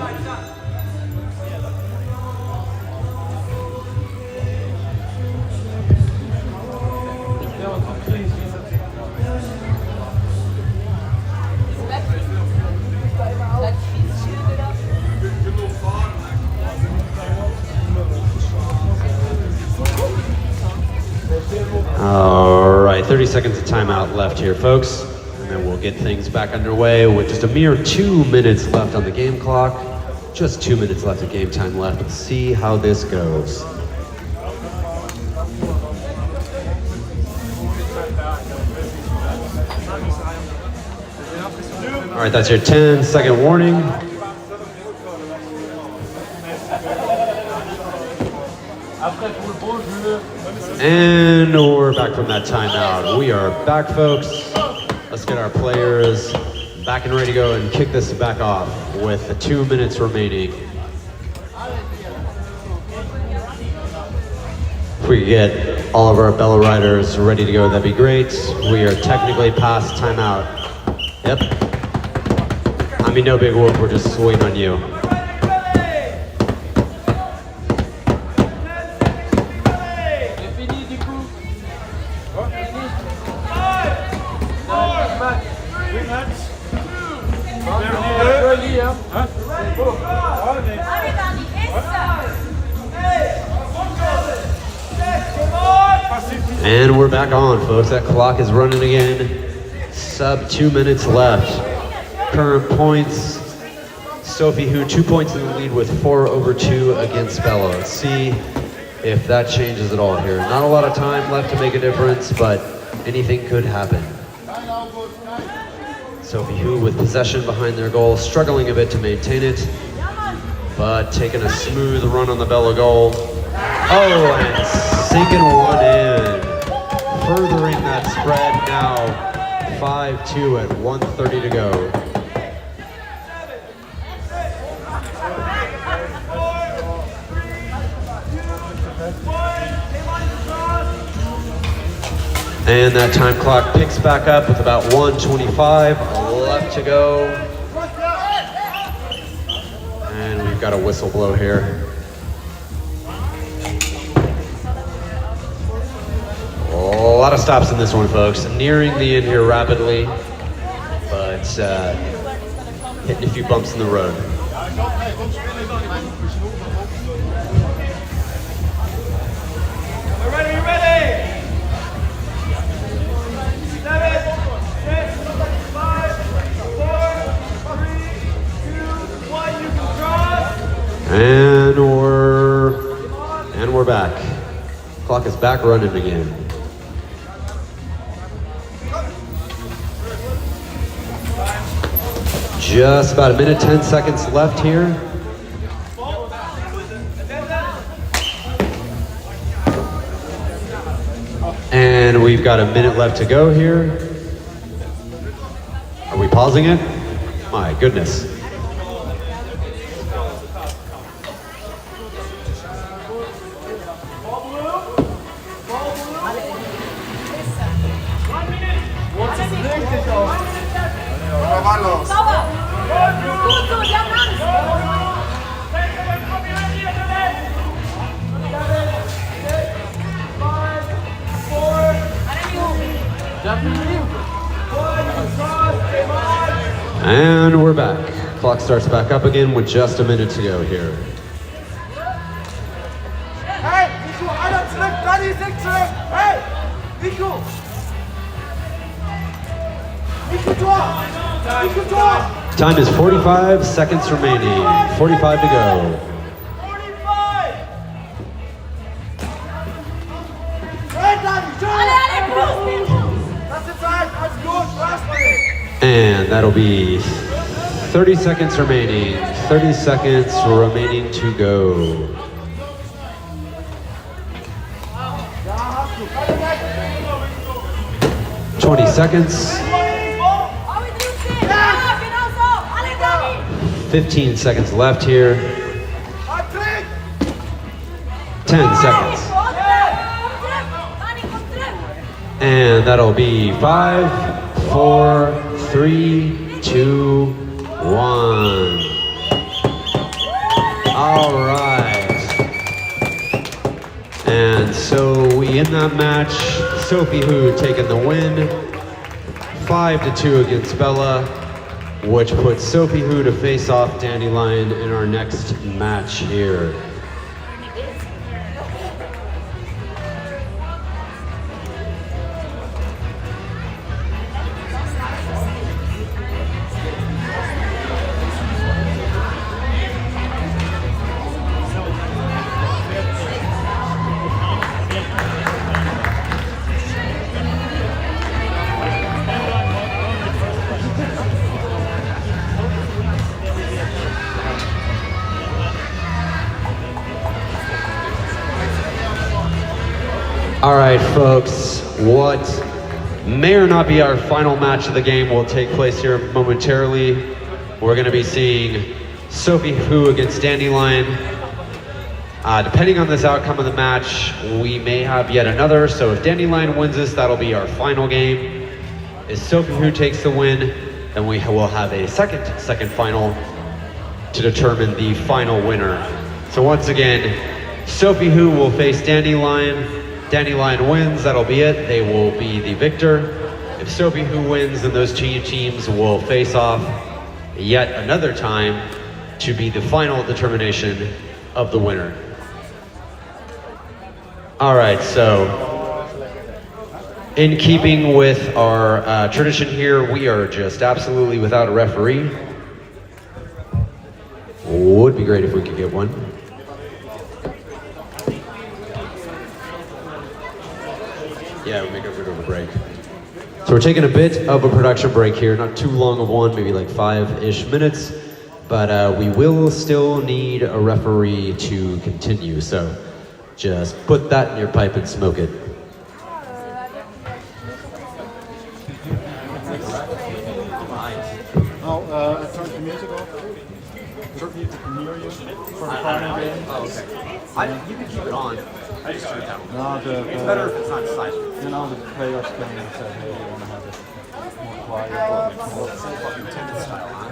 All right, 30 seconds of timeout left here, folks. And then we'll get things back underway with just a mere 2 minutes left on the game clock. Just 2 minutes left of game time left. Let's see how this goes. All right, that's your 10-second warning. And we're back from that timeout. We are back, folks. Let's get our players back and ready to go and kick this back off with the 2 minutes remaining. If we could get all of our Bella riders ready to go, that'd be great. We are technically past timeout Yep. I mean, no big whoop, we're just waiting on you. And we're back on, folks. That clock is running again. Sub 2 minutes left. Current points, Sophie Hu 2 points in the lead with 4/2 against Bella. Let's see if that changes at all here. Not a lot of time left to make a difference, but anything could happen. Sophie Hu with possession behind their goal, struggling a bit to maintain it, but taking a smooth run on the Bella goal. Oh, and sinking one in. Furthering that spread now, 5-2 at 1:30 to go. And that time clock picks back up with about 1:25 left to go. And we've got a whistle blow here. A lot of stops in this one, folks. Nearing the end here rapidly, but hitting a few bumps in the road. We're ready, we're ready! 7, 6, 5, 4, 3, 2, 1, you can cross! And we're back. Clock is back running again. Just about 1 minute, 10 seconds left here. And we've got 1 minute left to go here. Are we pausing it? My goodness. And we're back. Clock starts back up again with just 1 minute to go here. Hey, Nico, einer zurück, Dani, 6 zurück! Hey, Nico! Nico, Tor! Nico, Tor! Time is 45 seconds remaining. 45 to go. 45! Hey, Dani, schön! Lass es sein, alles gut, lass mich! And that'll be 30 seconds remaining. 30 seconds remaining to go. Ja, 20 seconds. 15 seconds left here. 10 seconds. And that'll be 5, 4, 3, 2, 1. All right. And so we end that match. Sophie Hu taking the win. 5-2 against Bella, which puts Sophie Hu to face off Dandelion in our next match here. All right, folks, what may or not be our final match of the game will take place here momentarily. We're going to be seeing Sophie Hu against Dandelion. Depending on this outcome of the match, we may have yet another. So if Dandelion wins this, that'll be our final game. If Sophie Hu takes the win, then we will have a second final to determine the final winner. So once again, Sophie Who will face Dandelion. Dandelion wins, that'll be it. They will be the victor. If Sophie Who wins, then those two teams will face off yet another time to be the final determination of the winner. All right, so in keeping with our tradition here, we are just absolutely without a referee. Would be great if we could get one. Yeah, we'll make a bit of a break. So we're taking a bit of a production break here, not too long of one, maybe like 5-ish minutes, but we will still need a referee to continue, so just put that in your pipe and smoke it. Oh, I turned the music off. Turn music near you for the final game. Oh, okay. You can keep it on. I just turned it down. No, It's better if it's not silent. you know, the players can say, hey, you want to have it more quiet, more Fucking tennis style, huh?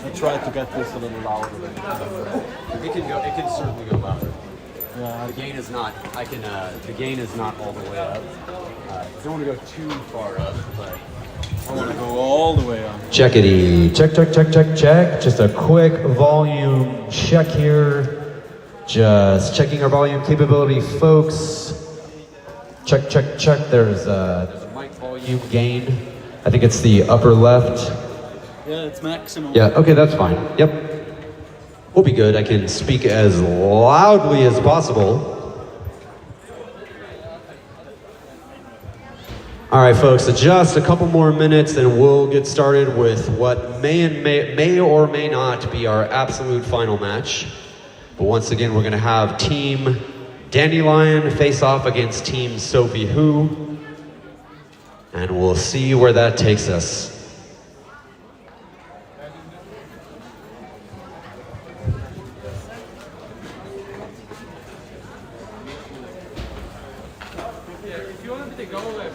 I tried to get this a little louder. It can certainly go louder. Yeah, The gain is not. The gain is not all the way up. I don't want to go too far up, but I want to go all the way up. Checkity. Check, check, check, check, check. Just a quick volume check here. Just checking our volume capability, folks. Check, check, check. There's a mic volume gain. I think it's the upper left. Yeah, it's maximum. Yeah, okay, that's fine. Yep. We'll be good. I can speak as loudly as possible. All right, folks, so just a couple more minutes and we'll get started with what may or may not be our absolute final match. But once again, we're gonna have Team Dandelion face off against Team Sophie Who, and we'll see where that takes us. If you want me to go with,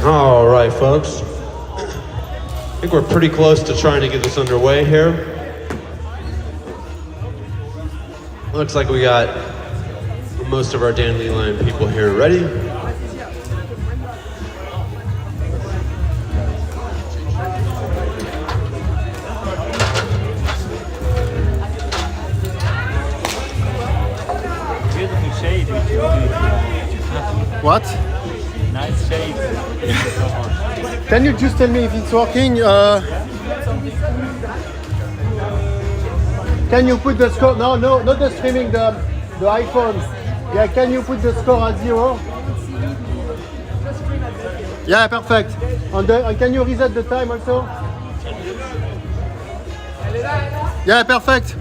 all right, folks. I think we're pretty close to trying to get this underway here. Looks like we got most of our Dandelion people here ready. shade. What? Nice shade. Can you just tell me if it's working? Can you put the score? No, not the streaming, the iPhone. Yeah, can you put the score at 0? Yeah, perfect. And can you reset the time also? Yeah, perfect.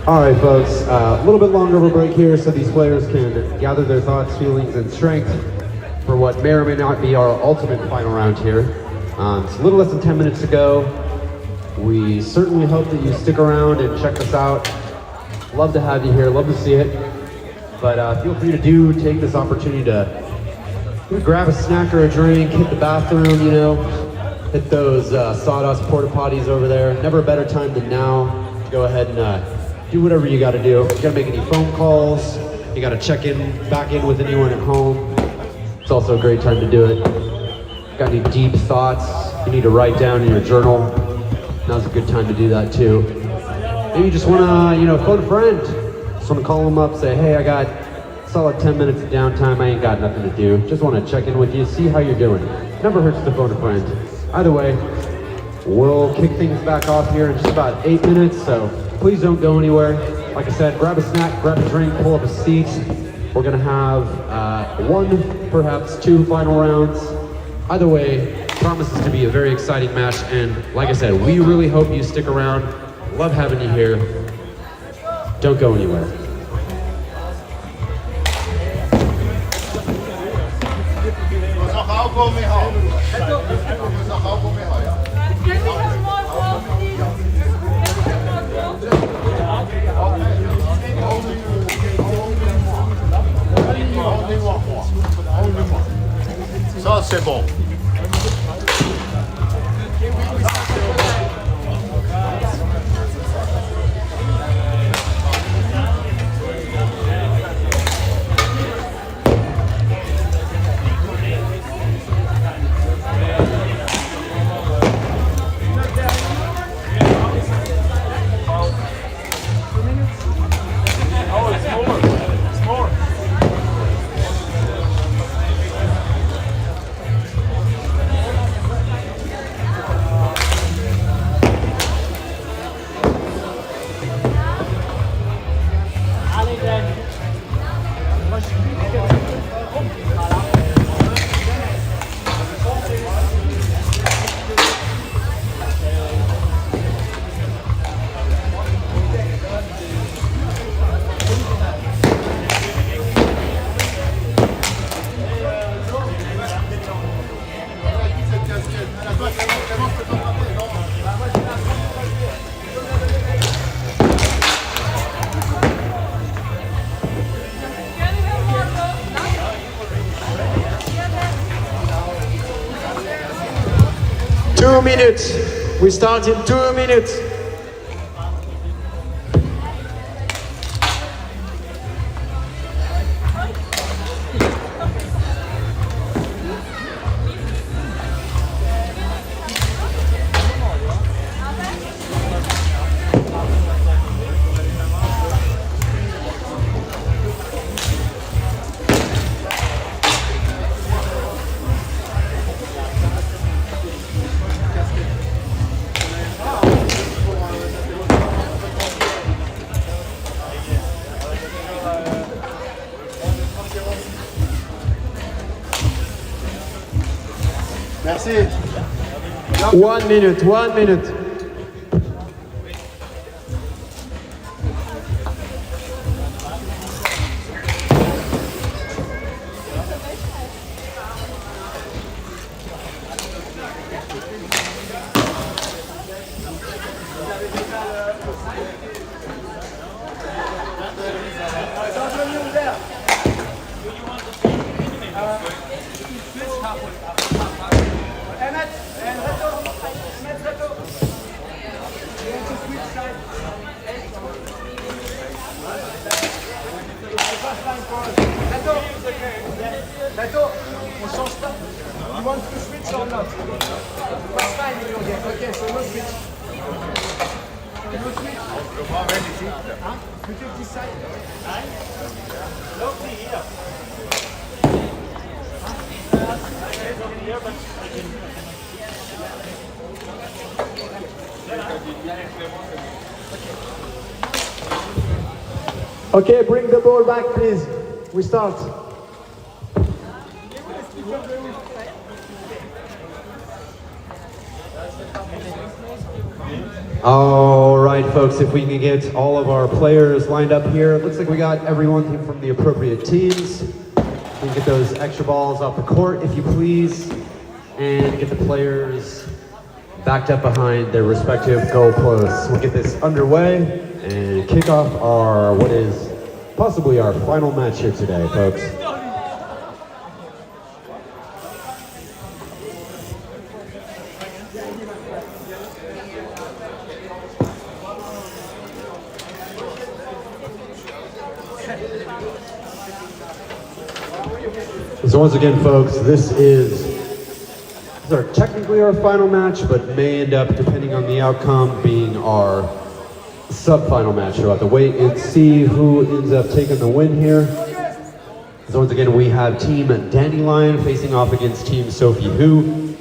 All right, folks, a little bit longer of a break here so these players can gather their thoughts, feelings, and strength for what may or may not be our ultimate final round here. It's a little less than 10 minutes to go. We certainly hope that you stick around and check us out. Love to have you here, love to see it. But feel free to take this opportunity to grab a snack or a drink, hit the bathroom, you know, hit those sawdust porta potties over there. Never a better time than now to go ahead and do whatever you gotta do. You gotta make any phone calls, you gotta check back in with anyone at home. It's also a great time to do it. Got any deep thoughts you need to write down in your journal? Now's a good time to do that too. Maybe you just wanna, phone a friend. Just wanna call them up, say, hey, I got solid 10 minutes of downtime, I ain't got nothing to do. Just wanna check in with you, see how you're doing. Never hurts to phone a friend. Either way, we'll kick things back off here in just about 8 minutes, so please don't go anywhere. Like I said, grab a snack, grab a drink, pull up a seat. We're gonna have one, perhaps 2 final rounds. Either way, promises to be a very exciting match, and like I said, we really hope you stick around. Love having you here. Don't go anywhere. Ça, c'est bon. Minutes. We start in 2 minutes. Merci. 1 minute, 1 minute. D'accord, on change pas. You want to switch or not? First time in your game. Okay, so no switch. No switch. Huh? You take this side. Loki here. Okay, bring the ball back, please. We start. All right, folks, if we can get all of our players lined up here. It looks like we got everyone from the appropriate teams. We can get those extra balls off the court, if you please, and get the players backed up behind their respective goal posts. We'll get this underway and kick off our, what is possibly our final match here today, folks. So once again, folks, this is technically our final match, but may end up, depending on the outcome, being our sub-final match. We'll have to wait and see who ends up taking the win here. So once again, we have Team Dandelion facing off against Team Sophie Who.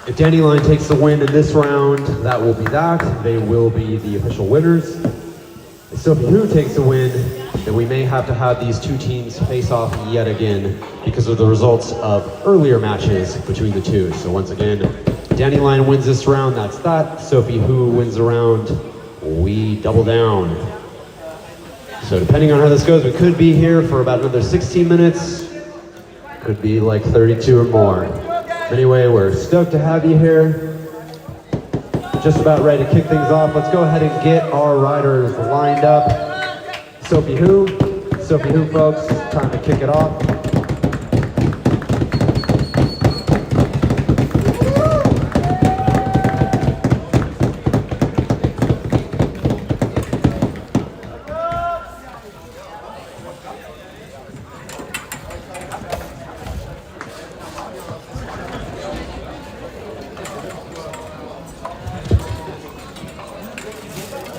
If Dandelion takes the win in this round, that will be that. They will be the official winners. If Sophie Who takes the win, then we may have to have these two teams face off yet again because of the results of earlier matches between the two. So once again, Dandelion wins this round, that's that. Sophie Who wins the round, we double down. So depending on how this goes, we could be here for about another 16 minutes. Could be like 32 or more. Anyway, we're stoked to have you here. Just about ready to kick things off. Let's go ahead and get our riders lined up. Sophie Who, folks, time to kick it off.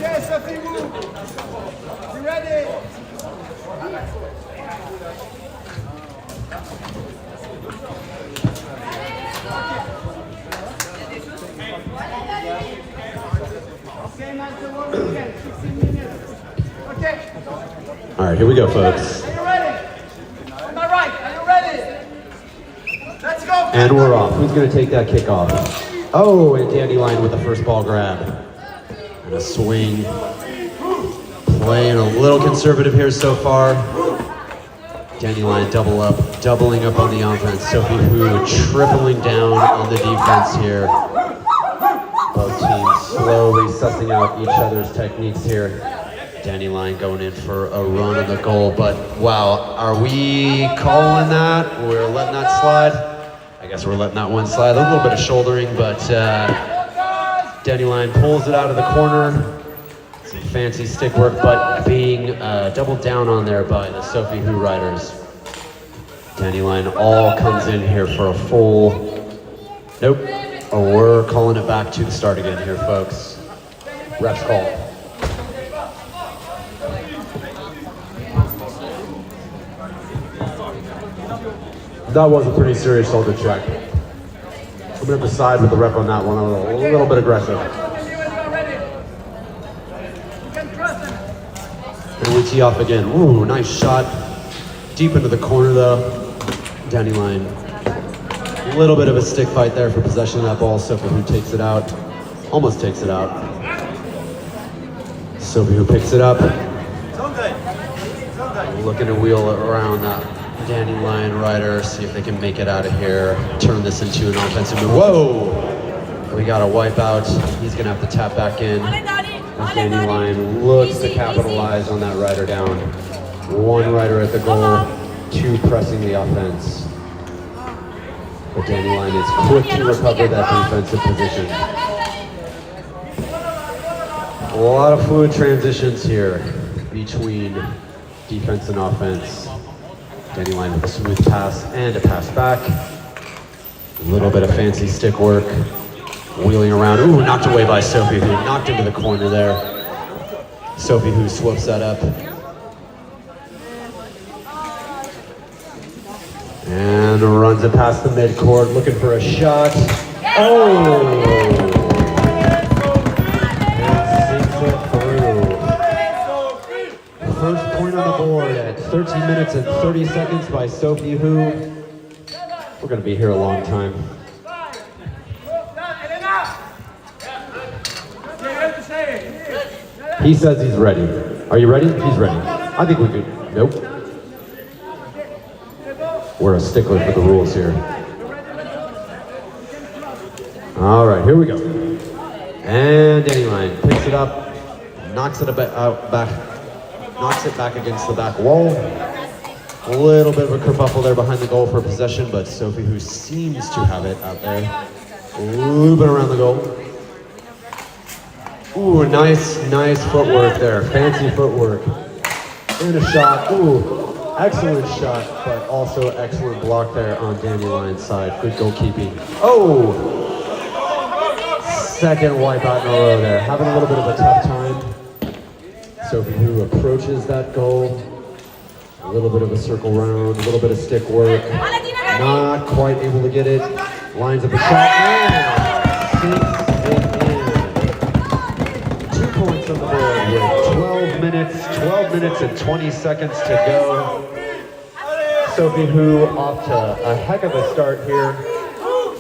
Yes, Sophie Who. You ready? Okay. All right, here we go, folks. Are you ready? On my right, are you ready? Let's go. And we're off. Who's going to take that kick off? Oh, and Dandelion with the first ball grab. And a swing. Playing a little conservative here so far. Dandelion doubling up on the offense. Sophie Who tripling down on the defense here. Both teams slowly sussing out each other's techniques here. Dandelion going in for a run on the goal, but wow, are we calling that? We're letting that slide? I guess we're letting that one slide. A little bit of shouldering, but Dandelion pulls it out of the corner. Some fancy stick work, but being doubled down on there by the Sophie Who riders. Dandelion all comes in here for a full, nope, or we're calling it back to the start again here, folks. Ref's call. That was a pretty serious shoulder check. I'm gonna have to side with the ref on that one. A little bit aggressive. And we tee off again. Ooh, nice shot. Deep into the corner though. Dandelion. A little bit of a stick fight there for possession of that ball. Sophie Who takes it out. Almost takes it out. Sophie Who picks it up. Looking to wheel it around that Dandelion rider, see if they can make it out of here, turn this into an offensive move. Whoa! We got a wipeout. He's gonna have to tap back in. As Dandelion looks to capitalize on that rider down. One rider at the goal, too pressing the offense. But Dandelion is quick to recover that defensive position. A lot of fluid transitions here between defense and offense. Dandelion with a smooth pass and a pass back. A little bit of fancy stick work. Wheeling around. Ooh, knocked away by Sophie, who knocked into the corner there. Sophie, who swoops that up. And runs it past the midcourt, looking for a shot. Oh! And sinks it through. First point on the board at 13 minutes and 30 seconds by Sophie, who we're going to be here a long time. He says he's ready. Are you ready? He's ready. I think we could. Nope. We're a stickler for the rules here. All right, here we go. And Dandelion picks it up, knocks it knocks it back against the back wall. A little bit of a kerfuffle there behind the goal for possession, but Sophie, who seems to have it out there, looping around the goal. Ooh, nice footwork there. Fancy footwork. And a shot. Ooh, excellent shot, but also excellent block there on Dandelion's side. Good goalkeeping. Oh! Second wipeout in a row there. Having a little bit of a tough time. Sophie, who approaches that goal. A little bit of a circle round, a little bit of stick work. Not quite able to get it. Lines up a shot. And sinks it in. 2 points on the board with 12 minutes and 20 seconds to go. Sophie, who off to a heck of a start here.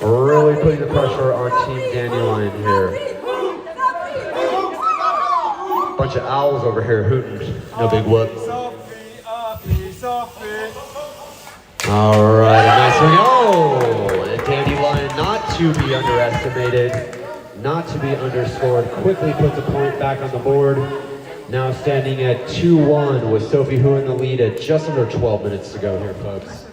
Really putting the pressure on Team Dandelion here. Bunch of owls over here hooting. No big whoop. All right, a nice one. Oh, and Dandelion not to be underestimated, not to be underscored. Quickly puts a point back on the board. Now standing at 2-1 with Sophie, who in the lead at just under 12 minutes to go here, folks.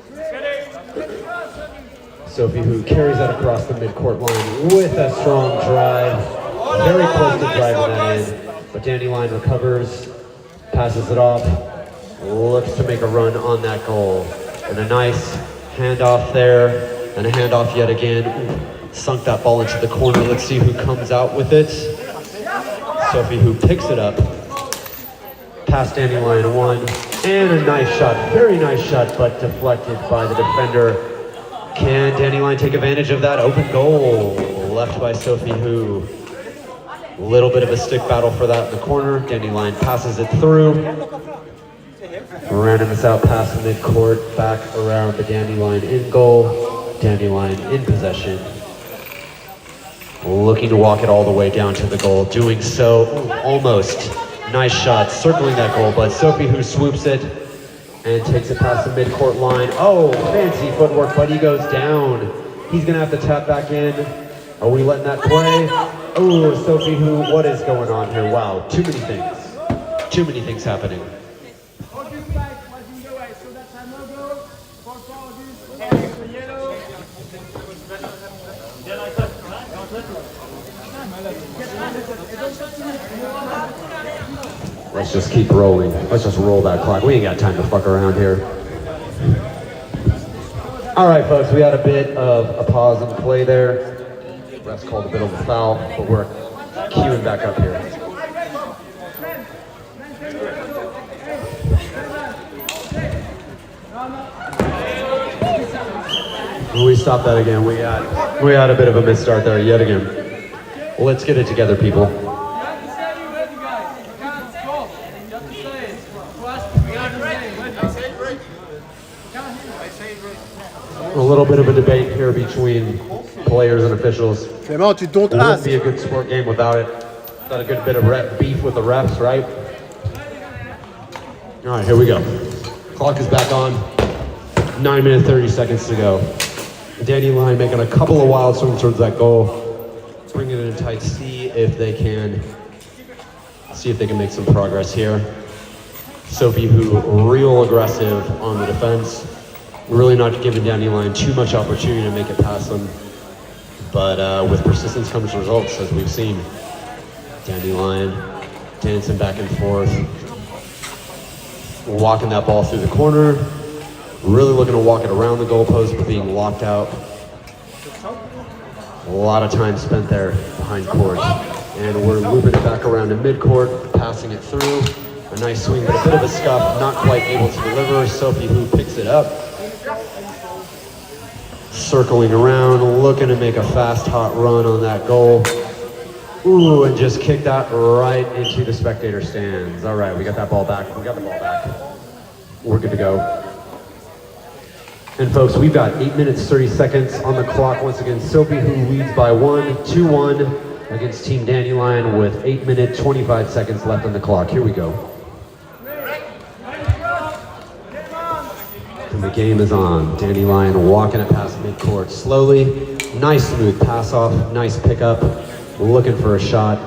Sophie, who carries that across the midcourt line with a strong drive. Very close to driving that in, but Dandelion recovers, passes it off, looks to make a run on that goal. And a nice handoff there, and a handoff yet again. Ooh, sunk that ball into the corner. Let's see who comes out with it. Sophie, who picks it up. Past Dandelion one, and a nice shot, very nice shot, but deflected by the defender. Can Dandelion take advantage of that open goal? Left by Sophie, who a little bit of a stick battle for that in the corner. Dandelion passes it through. Rounding this out past the midcourt, back around the Dandelion in goal. Dandelion in possession. Looking to walk it all the way down to the goal. Doing so, almost. Nice shot, circling that goal, but Sophie, who swoops it and takes it past the midcourt line. Oh, fancy footwork, but he goes down. He's gonna have to tap back in. Are we letting that play? Oh, Sophie, who, what is going on here? Wow, too many things. Too many things happening. Let's just keep rolling. Let's just roll that clock. We ain't got time to fuck around here. All right, folks, we had a bit of a pause in the play there. Refs called a bit of a foul, but we're queuing back up here. We stopped that again. We had a bit of a misstart there yet again. Let's get it together, people. A little bit of a debate here between players and officials. Clément, tu don't It ask. wouldn't be a good sport game without it. Got a good bit of beef with the refs, right? All right, here we go. Clock is back on. 9 minutes, 30 seconds to go. Dandelion making a couple of wild swings towards that goal. Bringing it in tight. See if they can make some progress here. Sophie who real aggressive on the defense. Really not giving Dandelion too much opportunity to make it past them. But with persistence comes results, as we've seen. Dandelion dancing back and forth. Walking that ball through the corner. Really looking to walk it around the goalpost, but being locked out. A lot of time spent there behind court. And we're looping it back around to midcourt, passing it through. A nice swing, but a bit of a scuff, not quite able to deliver. Sophie who picks it up. Circling around, looking to make a fast, hot run on that goal. Ooh, and just kick that right into the spectator stands. All right, we got that ball back. We got the ball back. We're good to go. And folks, we've got 8 minutes, 30 seconds on the clock. Once again, Sophie who leads by 2-1 against Team Dandelion with 8 minutes, 25 seconds left on the clock. Here we go. And the game is on. Dandelion walking it past midcourt slowly. Nice smooth pass off, nice pickup. Looking for a shot,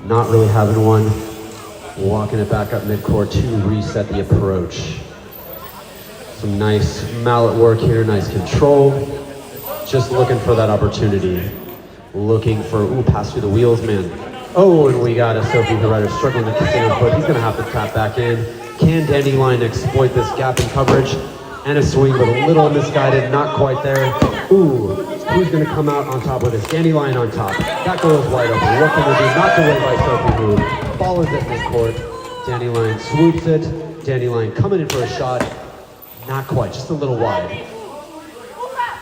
not really having one. Walking it back up midcourt to reset the approach. Some nice mallet work here, nice control. Just looking for that opportunity. Looking for, ooh, pass through the wheels, man. Oh, and we got a Sophie Herrera struggling to stay on foot. He's gonna have to tap back in. Can Dandelion exploit this gap in coverage? And a swing, but a little misguided, not quite there. Ooh, who's gonna come out on top with this? Dandelion on top. That goal is wide open. What can we do? Knocked away by Sophie who follows it midcourt. Dandelion swoops it. Dandelion coming in for a shot. Not quite, just a little wide.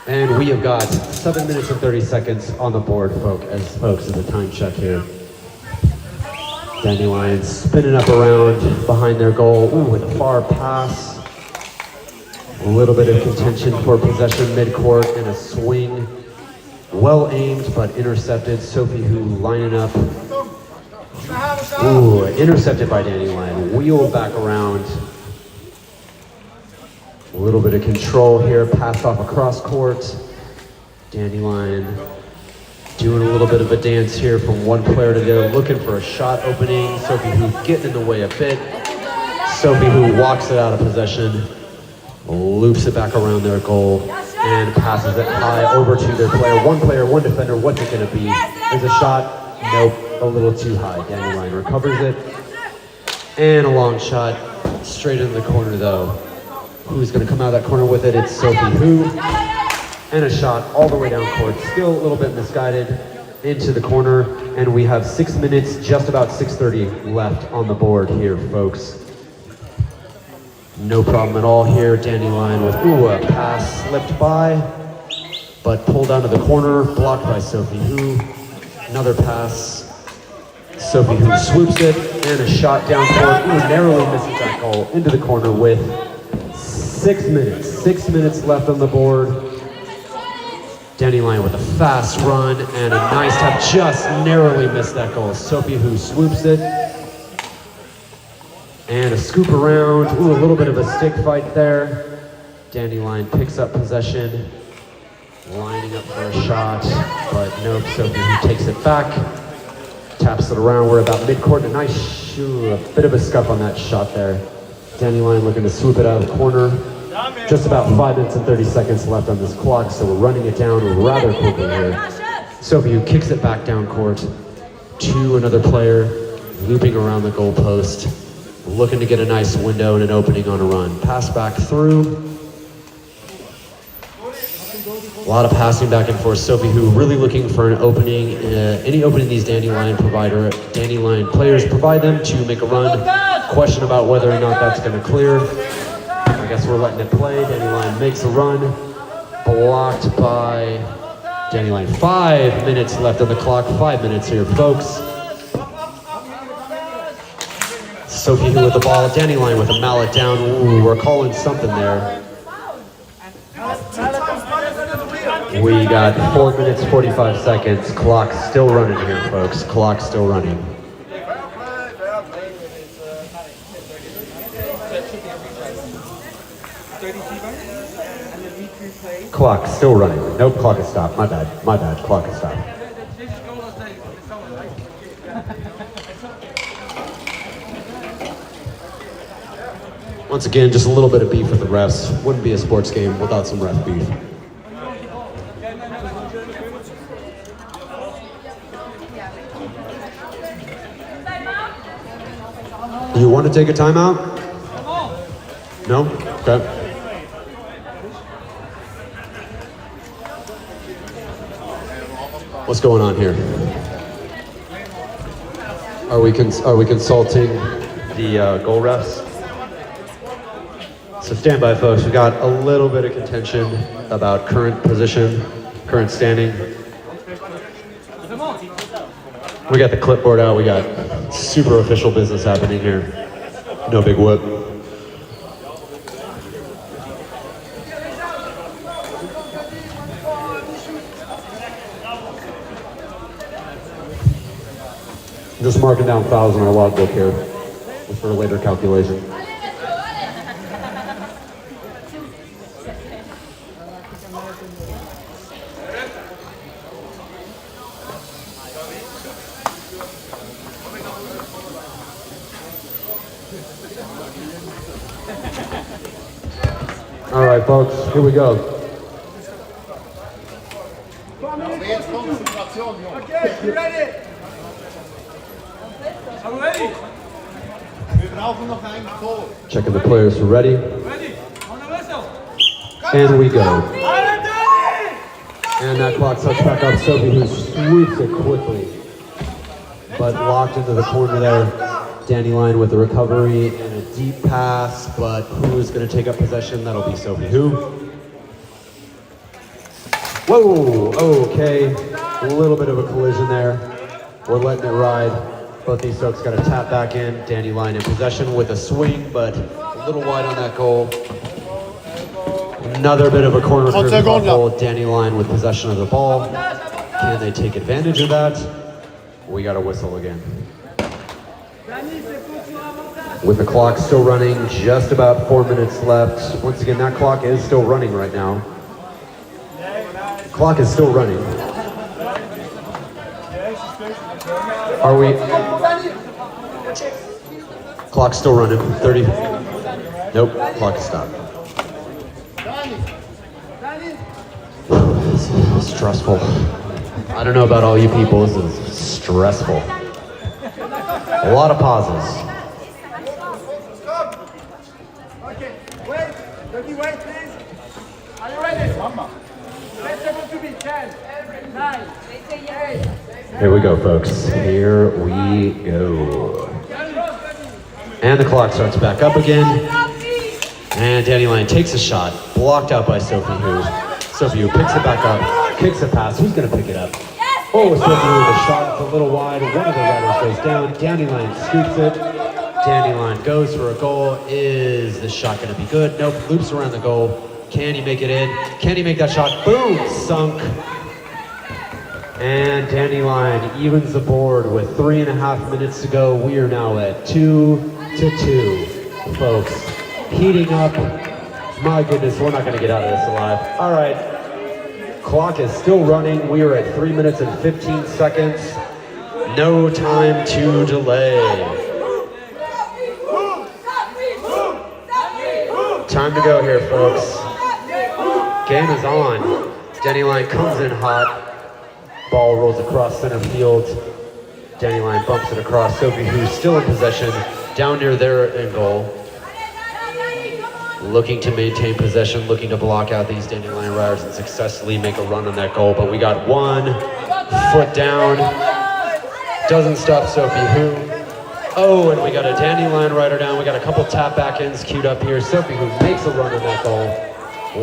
And we have got 7 minutes and 30 seconds on the board, folks, as a time check here. Dandelion spinning up around behind their goal. Ooh, with a far pass. A little bit of contention for possession midcourt and a swing. Well aimed, but intercepted. Sophie who lining up. Ooh, intercepted by Dandelion. Wheeled back around. A little bit of control here. Passed off across court. Dandelion doing a little bit of a dance here from one player to the other. Looking for a shot opening. Sophie who getting in the way a bit. Sophie who walks it out of possession. Loops it back around their goal and passes it high over to their player. One defender, what's it gonna be? There's a shot, nope, a little too high. Dandelion recovers it. And a long shot, straight into the corner though. Who's gonna come out of that corner with it? It's Sophie who. And a shot all the way down court, still a little bit misguided into the corner. And we have 6 minutes, just about 6:30 left on the board here, folks. No problem at all here. Dandelion with, ooh, a pass slipped by, but pulled out of the corner, blocked by Sophie who. Another pass. Sophie who swoops it, and a shot down court. Ooh, narrowly misses that goal into the corner with 6 minutes. 6 minutes left on the board. Dandelion with a fast run and a nice tap, just narrowly missed that goal. Sophie who swoops it. And a scoop around, ooh, a little bit of a stick fight there. Dandelion picks up possession, lining up for a shot, but nope, Sophie who takes it back, taps it around. We're about midcourt, a nice, ooh, a bit of a scuff on that shot there. Dandelion looking to swoop it out of the corner. Just about 5 minutes and 30 seconds left on this clock, so we're running it down rather quickly here. Sophie who kicks it back down court to another player, looping around the goalpost. Looking to get a nice window and an opening on a run. Pass back through. A lot of passing back and forth. Sophie who really looking for an opening. Any opening these Dandelion players provide them to make a run. Question about whether or not that's going to clear. I guess we're letting it play. Dandelion makes a run. Blocked by Dandelion. 5 minutes left on the clock. 5 minutes here, folks. Sophie who with the ball, Dandelion with a mallet down. Ooh, we're calling something there. We got 4 minutes, 45 seconds. Clock still running here, folks. Clock still running. Clock still running. Nope, clock has stopped. My bad, clock has stopped. Once again, just a little bit of beef with the refs. Wouldn't be a sports game without some ref beef. You want to take a timeout? No? Okay. What's going on here? Are we consulting the goal refs? So stand by, folks. We got a little bit of contention about current position, current standing. We got the clipboard out. We got super official business happening here. No big whoop. Just marking down fouls in our logbook here for later calculation. All right, folks, here we go. Okay, you ready? Are we ready? Checking the players are ready. Ready? On the whistle. And we go. And that clock starts back up. Sophie, who sweeps it quickly, but locked into the corner there. Dandelion with the recovery and a deep pass, but who's going to take up possession? That'll be Sophie. Who? Whoa, okay. A little bit of a collision there. We're letting it ride. Both these folks got to tap back in. Dandelion in possession with a swing, but a little wide on that goal. Another bit of a corner curve goal. Dandelion with possession of the ball. Can they take advantage of that? We got a whistle again. With the clock still running, just about 4 minutes left. Once again, that clock is still running right now. Clock is still running. Are we? Clock's still running. 30. Nope, clock is stopped. This is stressful. I don't know about all you people, this is stressful. A lot of pauses. Okay, wait. Don't you wait, please? Are you ready? Let's supposed to be 10, 9, 8. Here we go, folks. Here we go. And the clock starts back up again. And Dandelion takes a shot, blocked out by Sophie, who picks it back up, kicks a pass. Who's going to pick it up? Oh, Sophie with a shot. It's a little wide. One of the riders goes down. Dandelion scoops it. Dandelion goes for a goal. Is the shot going to be good? Nope. Loops around the goal. Can he make it in? Can he make that shot? Boom! Sunk. And Dandelion evens the board with 3.5 minutes to go. We are now at 2-2, folks. Heating up. My goodness, we're not going to get out of this alive. All right. Clock is still running. We are at 3 minutes and 15 seconds. No time to delay. Time to go here, folks. Game is on. Dandelion comes in hot. Ball rolls across center field. Dandelion bumps it across. Sophie, who's still in possession, down near their end goal. Looking to maintain possession, looking to block out these Dandelion riders and successfully make a run on that goal. But we got 1 foot down. Doesn't stop Sophie, who? Oh, and we got a Dandelion rider down. We got a couple tap back ends queued up here. Sophie, who makes a run on that goal.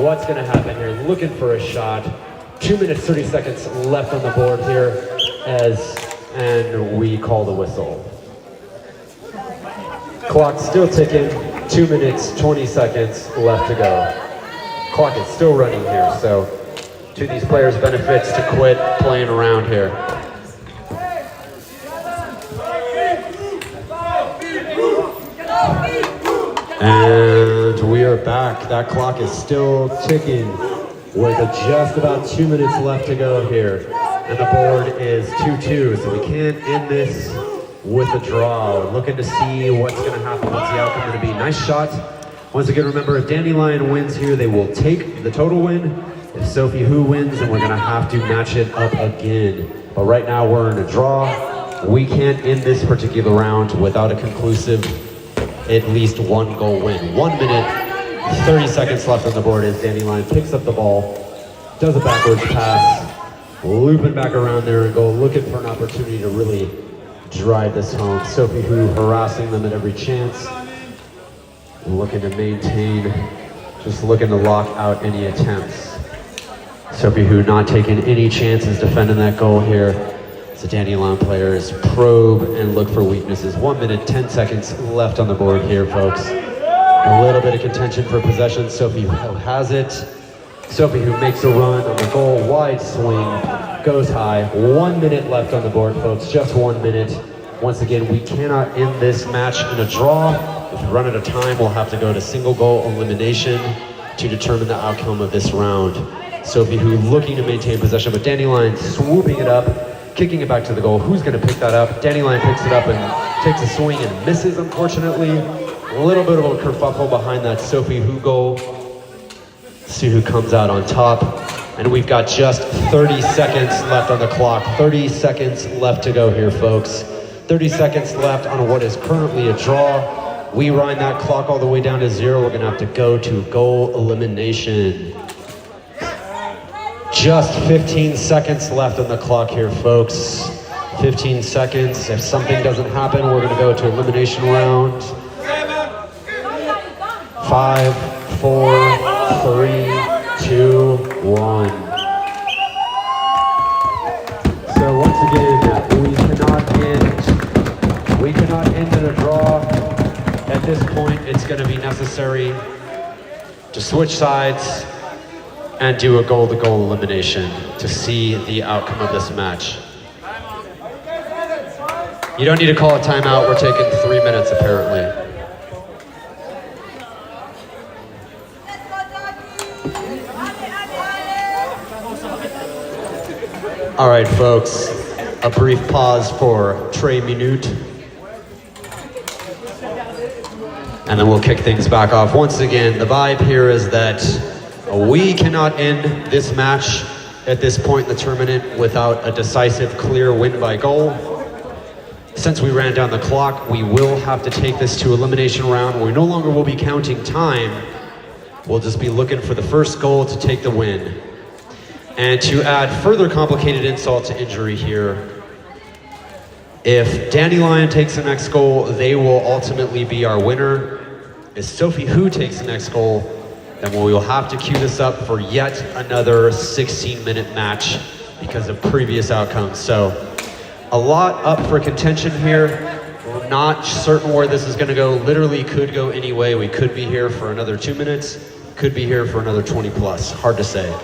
What's going to happen here? Looking for a shot. 2 minutes, 30 seconds left on the board here, and we call the whistle. Clock still ticking, 2 minutes, 20 seconds left to go. Clock is still running here, so to these players' benefits to quit playing around here. And we are back. That clock is still ticking with just about 2 minutes left to go here. And the board is 2-2, so we can't end this with a draw. We're looking to see what's going to happen. What's the outcome going to be? Nice shot Once again, remember, if Dandelion wins here, they will take the total win. If Sophie Who wins, then we're gonna have to match it up again. But right now we're in a draw. We can't end this particular round without a conclusive, at least 1 goal win. 1 minute, 30 seconds left on the board as Dandelion picks up the ball, does a backwards pass, looping back around there and goal, looking for an opportunity to really drive this home. Sophie Who harassing them at every chance, looking to maintain, just looking to lock out any attempts. Sophie Who not taking any chances defending that goal here. So Dandelion players probe and look for weaknesses. 1 minute, 10 seconds left on the board here, folks. A little bit of contention for possession. Sophie Who has it. Sophie Who makes a run on the goal, wide swing, goes high. 1 minute left on the board, folks, just 1 minute. Once again, we cannot end this match in a draw. If we run out of time, we'll have to go to single goal elimination to determine the outcome of this round. Sophie Who looking to maintain possession, but Dandelion swooping it up, kicking it back to the goal. Who's gonna pick that up? Dandelion picks it up and takes a swing and misses, unfortunately. A little bit of a kerfuffle behind that Sophie Who goal. See who comes out on top. And we've got just 30 seconds left on the clock. 30 seconds left to go here, folks. 30 seconds left on what is currently a draw. We wind that clock all the way down to 0. We're gonna have to go to goal elimination. Just 15 seconds left on the clock here, folks. 15 seconds. If something doesn't happen, we're gonna go to elimination round. 5, 4, 3, 2, 1. So once again, we cannot end in a draw. At this point, it's going to be necessary to switch sides and do a goal-to-goal elimination to see the outcome of this match. You don't need to call a timeout. We're taking 3 minutes apparently. All right, folks, a brief pause for 3 minutes. And then we'll kick things back off. Once again, the vibe here is that we cannot end this match at this point in the tournament without a decisive, clear win by goal. Since we ran down the clock, we will have to take this to elimination round. We no longer will be counting time. We'll just be looking for the first goal to take the win. And to add further complicated insult to injury here, if Dandelion takes the next goal, they will ultimately be our winner. If Sophie Who takes the next goal, then we will have to queue this up for yet another 16-minute match because of previous outcomes. So a lot up for contention here. We're not certain where this is gonna go. Literally could go any way. We could be here for another 2 minutes, could be here for another 20 plus, hard to say.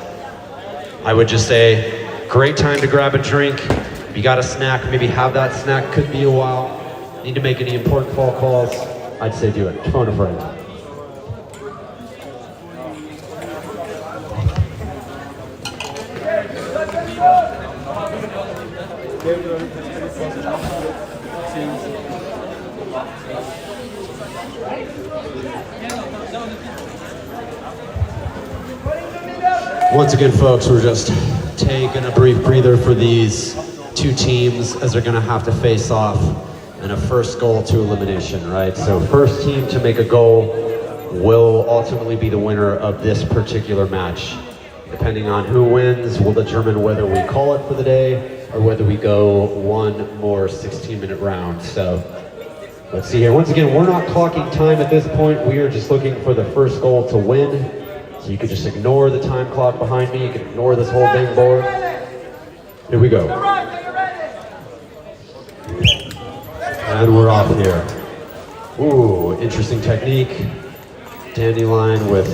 I would just say, great time to grab a drink. If you got a snack, maybe have that snack, could be a while. Need to make any important phone calls, I'd say do it. Phone a friend. Once again, folks, we're just taking a brief breather for these two teams as they're gonna have to face off in a first goal to elimination, right? So first team to make a goal will ultimately be the winner of this particular match. Depending on who wins will determine whether we call it for the day or whether we go one more 16-minute round. So let's see here. Once again, we're not clocking time at this point. We are just looking for the first goal to win. So you can just ignore the time clock behind me. You can ignore this whole dang board. Here we go. And we're off here. Ooh, interesting technique. Dandelion with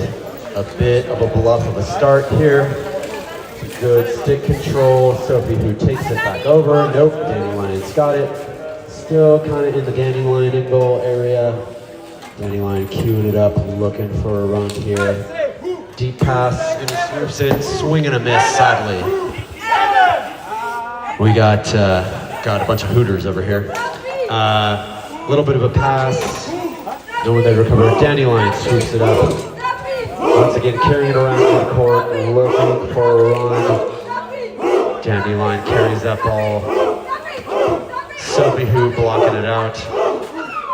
a bit of a bluff of a start here. Good stick control. Sophie Who takes it back over. Nope, Dandelion's got it. Still kind of in the Dandelion in goal area. Dandelion queuing it up, looking for a run here. Deep pass, and he swoops it, swing and a miss, sadly. We got a bunch of Hooters over here. Little bit of a pass, No one there to recover. Dandelion sweeps it up. Once again, carrying it around the court, looking for a run. Dandelion carries that ball. Sophie Who blocking it out.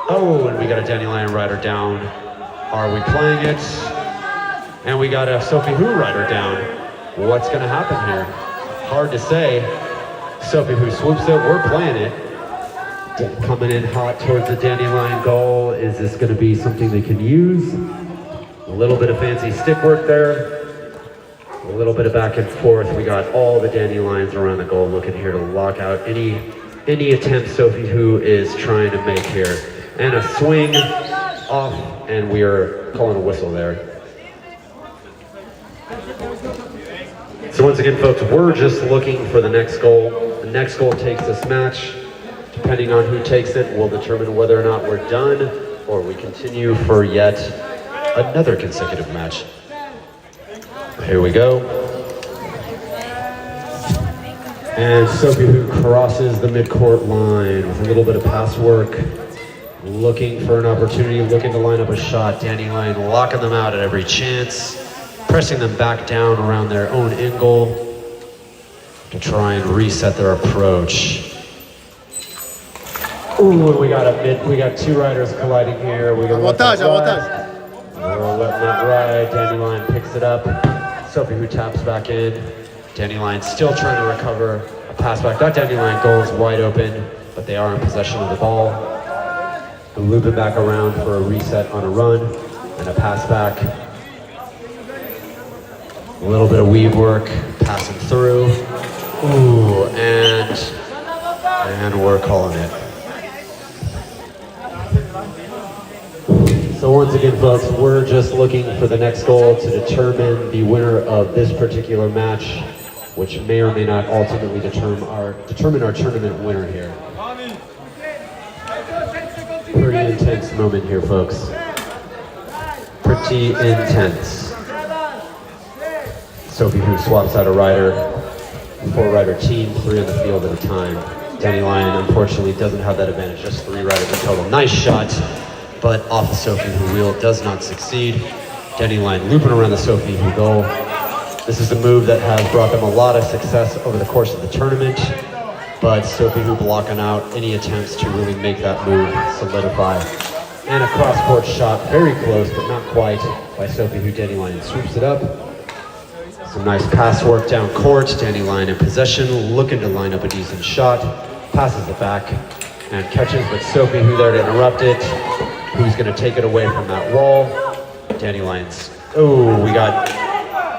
Oh, and we got a Dandelion rider down. Are we playing it? And we got a Sophie Who rider down. What's gonna happen here? Hard to say. Sophie Who swoops it, we're playing it. Coming in hot towards the Dandelion goal. Is this gonna be something they can use? A little bit of fancy stick work there. A little bit of back and forth. We got all the Dandelions around the goal looking here to lock out any attempt Sophie Who is trying to make here. And a swing off, and we are calling a whistle there. So once again, folks, we're just looking for the next goal. The next goal takes this match. Depending on who takes it, will determine whether or not we're done or we continue for yet another consecutive match. Here we go. And Sophie Who crosses the midcourt line with a little bit of pass work. Looking for an opportunity, looking to line up a shot. Dandelion locking them out at every chance. Pressing them back down around their own end goal to try and reset their approach. Ooh, we got two riders colliding here. We're gonna let that ride. We're letting that ride. Dandelion picks it up. Sophie Who taps back in. Dandelion still trying to recover a pass back. That Dandelion goal is wide open, but they are in possession of the ball. Loop it back around for a reset on a run and a pass back. A little bit of weave work, passing through. Ooh, and we're calling it. So once again, folks, we're just looking for the next goal to determine the winner of this particular match, which may or may not ultimately determine our tournament winner here. Pretty intense moment here, folks. Pretty intense. Sophie Who swaps out a rider, 4-rider team, 3 on the field at a time. Dandelion unfortunately doesn't have that advantage, just 3 riders in total. Nice shot, but off the Sophie Who wheel does not succeed. Dandelion looping around the Sophie Who goal. This is a move that has brought them a lot of success over the course of the tournament, but Sophie Who blocking out any attempts to really make that move solidify. And a cross-court shot, very close, but not quite, by Sophie Who. Dandelion swoops it up. Some nice pass work down court. Dandelion in possession, looking to line up a decent shot. Passes it back and catches, but Sophie Who there to interrupt it. Who's going to take it away from that wall? Dandelion's. Oh, we got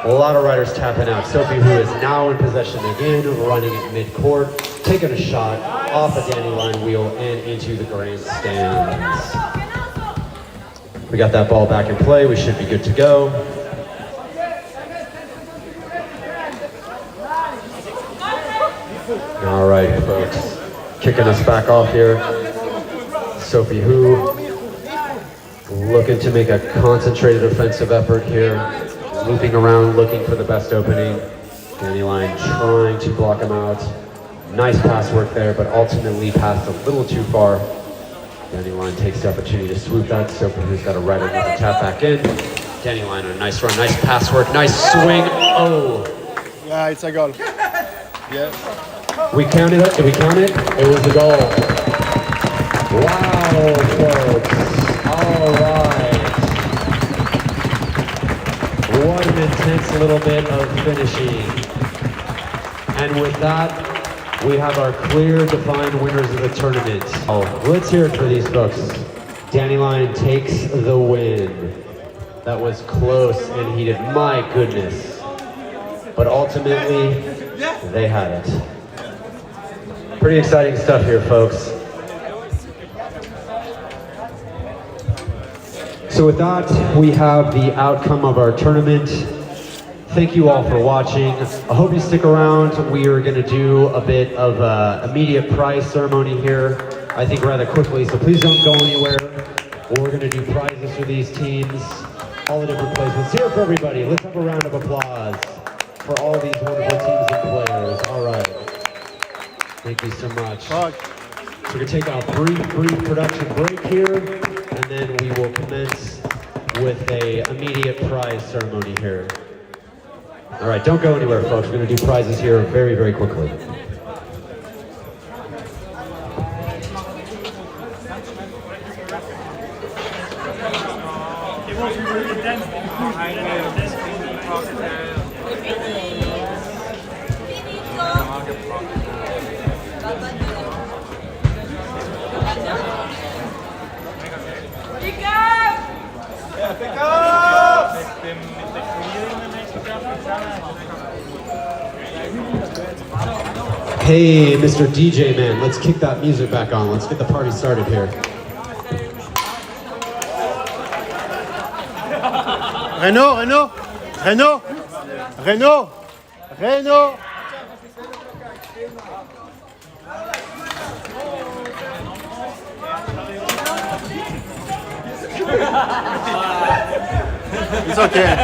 a lot of riders tapping out. Sophie Who is now in possession again, running at mid-court, taking a shot off a Dandelion wheel and into the grandstands. We got that ball back in play. We should be good to go. All right, folks, kicking us back off here. Sophie Who looking to make a concentrated offensive effort here, looping around, looking for the best opening. Dandelion trying to block him out. Nice pass work there, but ultimately passed a little too far. Dandelion takes the opportunity to swoop that. Sophie Who's got a rider with a tap back in. Dandelion on a nice run, nice pass work, nice swing. Oh! Yeah, it's a goal. Yeah. We counted it. Did we count it? It was a goal. Wow, folks. All right. What an intense little bit of finishing. And with that, we have our clear, defined winners of the tournament. Oh, let's hear it for these folks. Dandelion takes the win. That was close and heated. My goodness. But ultimately, they had it. Pretty exciting stuff here, folks. So with that, we have the outcome of our tournament. Thank you all for watching. I hope you stick around. We are gonna do a bit of an immediate prize ceremony here, I think rather quickly, so please don't go anywhere. We're gonna do prizes for these teams, all the different placements. Here for everybody, let's have a round of applause for all these wonderful teams and players. All right. Thank you so much. So we're gonna take a brief production break here, and then we will commence with a immediate prize ceremony here. All right, don't go anywhere, folks. We're going to do prizes here very, very quickly. Hey, Mr. DJ man, let's kick that music back on. Let's get the party started here. Renaud, Renaud, Renaud, Renaud, Renaud. It's okay.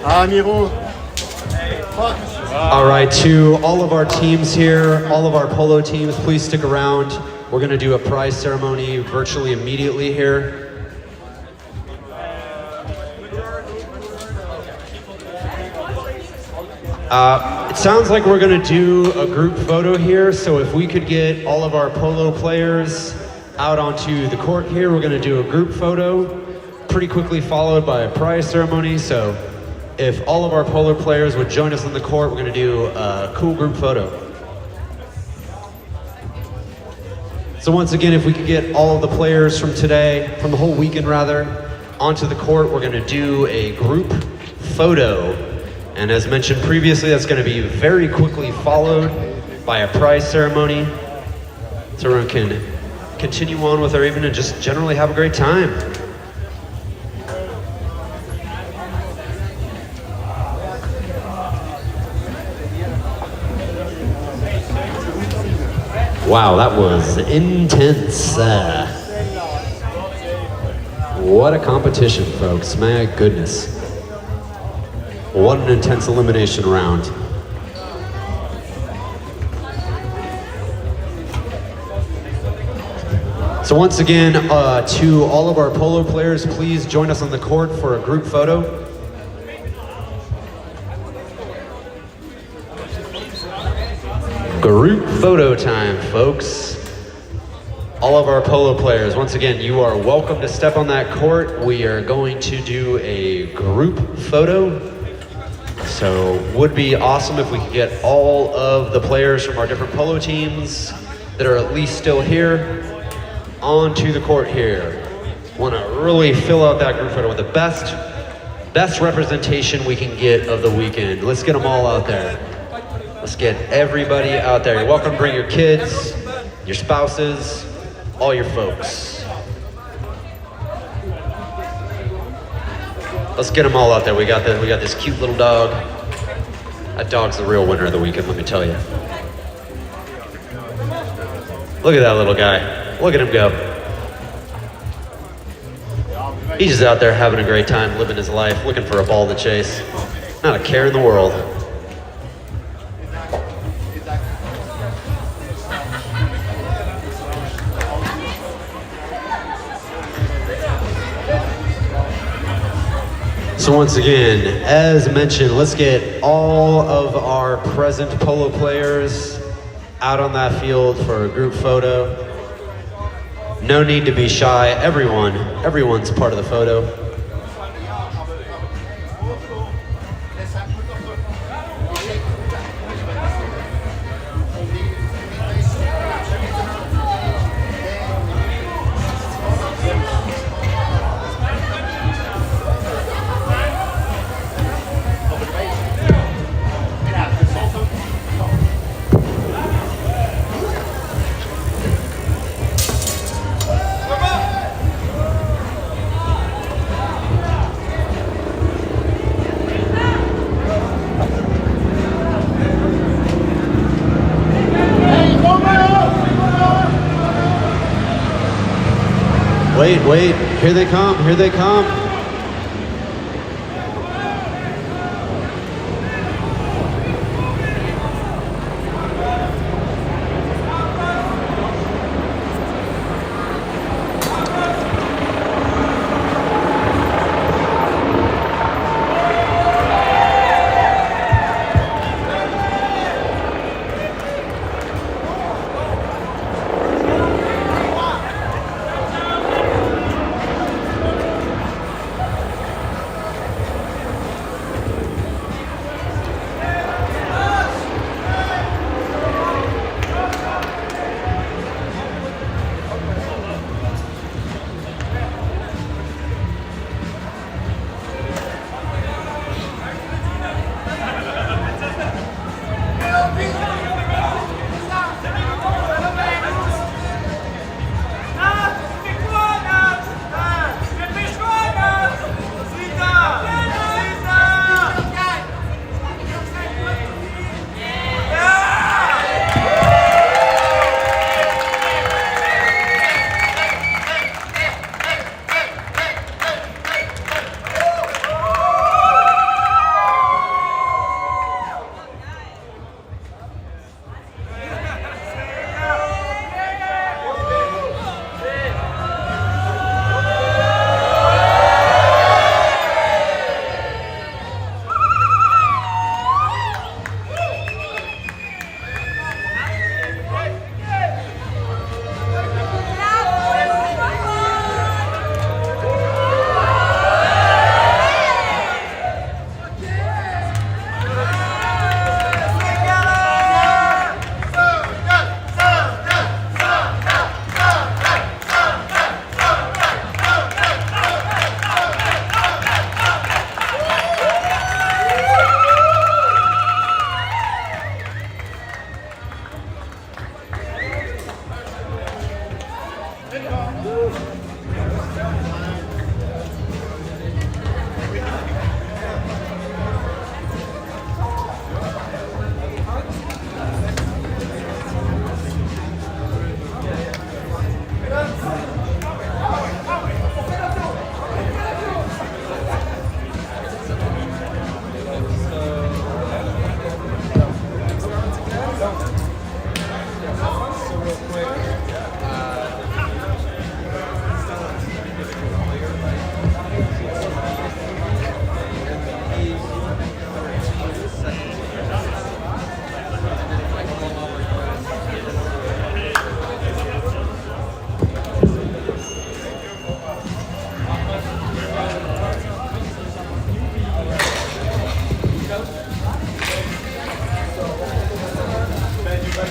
Ah, Miro. All right, to all of our teams here, all of our polo teams, please stick around. We're going to do a prize ceremony virtually immediately here. It sounds like we're going to do a group photo here, so if we could get all of our polo players out onto the court here, we're going to do a group photo, pretty quickly followed by a prize ceremony. So if all of our polo players would join us on the court, we're going to do a cool group photo. So once again, if we could get all of the players from today, from the whole weekend rather, onto the court, we're going to do a group photo. And as mentioned previously, that's going to be very quickly followed by a prize ceremony, so everyone can continue on with our evening and just generally have a great time. Wow, that was intense. What a competition, folks. My goodness. What an intense elimination round. So once again, to all of our polo players, please join us on the court for a group photo. Group photo time, folks. All of our polo players, once again, you are welcome to step on that court. We are going to do a group photo. So would be awesome if we could get all of the players from our different polo teams that are at least still here onto the court here. Want to really fill out that group photo with the best representation we can get of the weekend. Let's get them all out there. Let's get everybody out there. You're welcome to bring your kids, your spouses, all your folks. Let's get them all out there. We got this cute little dog. That dog's the real winner of the weekend, let me tell you. Look at that little guy. Look at him go. He's just out there having a great time, living his life, looking for a ball to chase. Not a care in the world. So once again, as mentioned, let's get all of our present polo players out on that field for a group photo. No need to be shy. Everyone's part of the photo. Wait, here they come, here they come.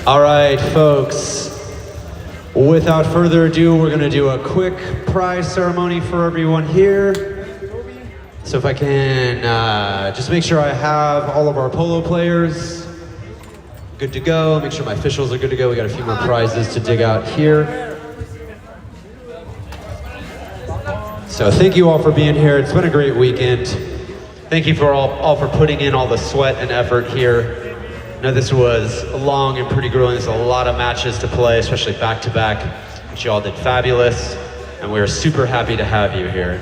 All right, folks. Without further ado, we're gonna do a quick prize ceremony for everyone here. So if I can just make sure I have all of our polo players good to go, make sure my officials are good to go. We got a few more prizes to dig out here. So thank you all for being here. It's been a great weekend. Thank you for all for putting in all the sweat and effort here. I know this was long and pretty grueling. There's a lot of matches to play, especially back to back, but you all did fabulous, and we're super happy to have you here.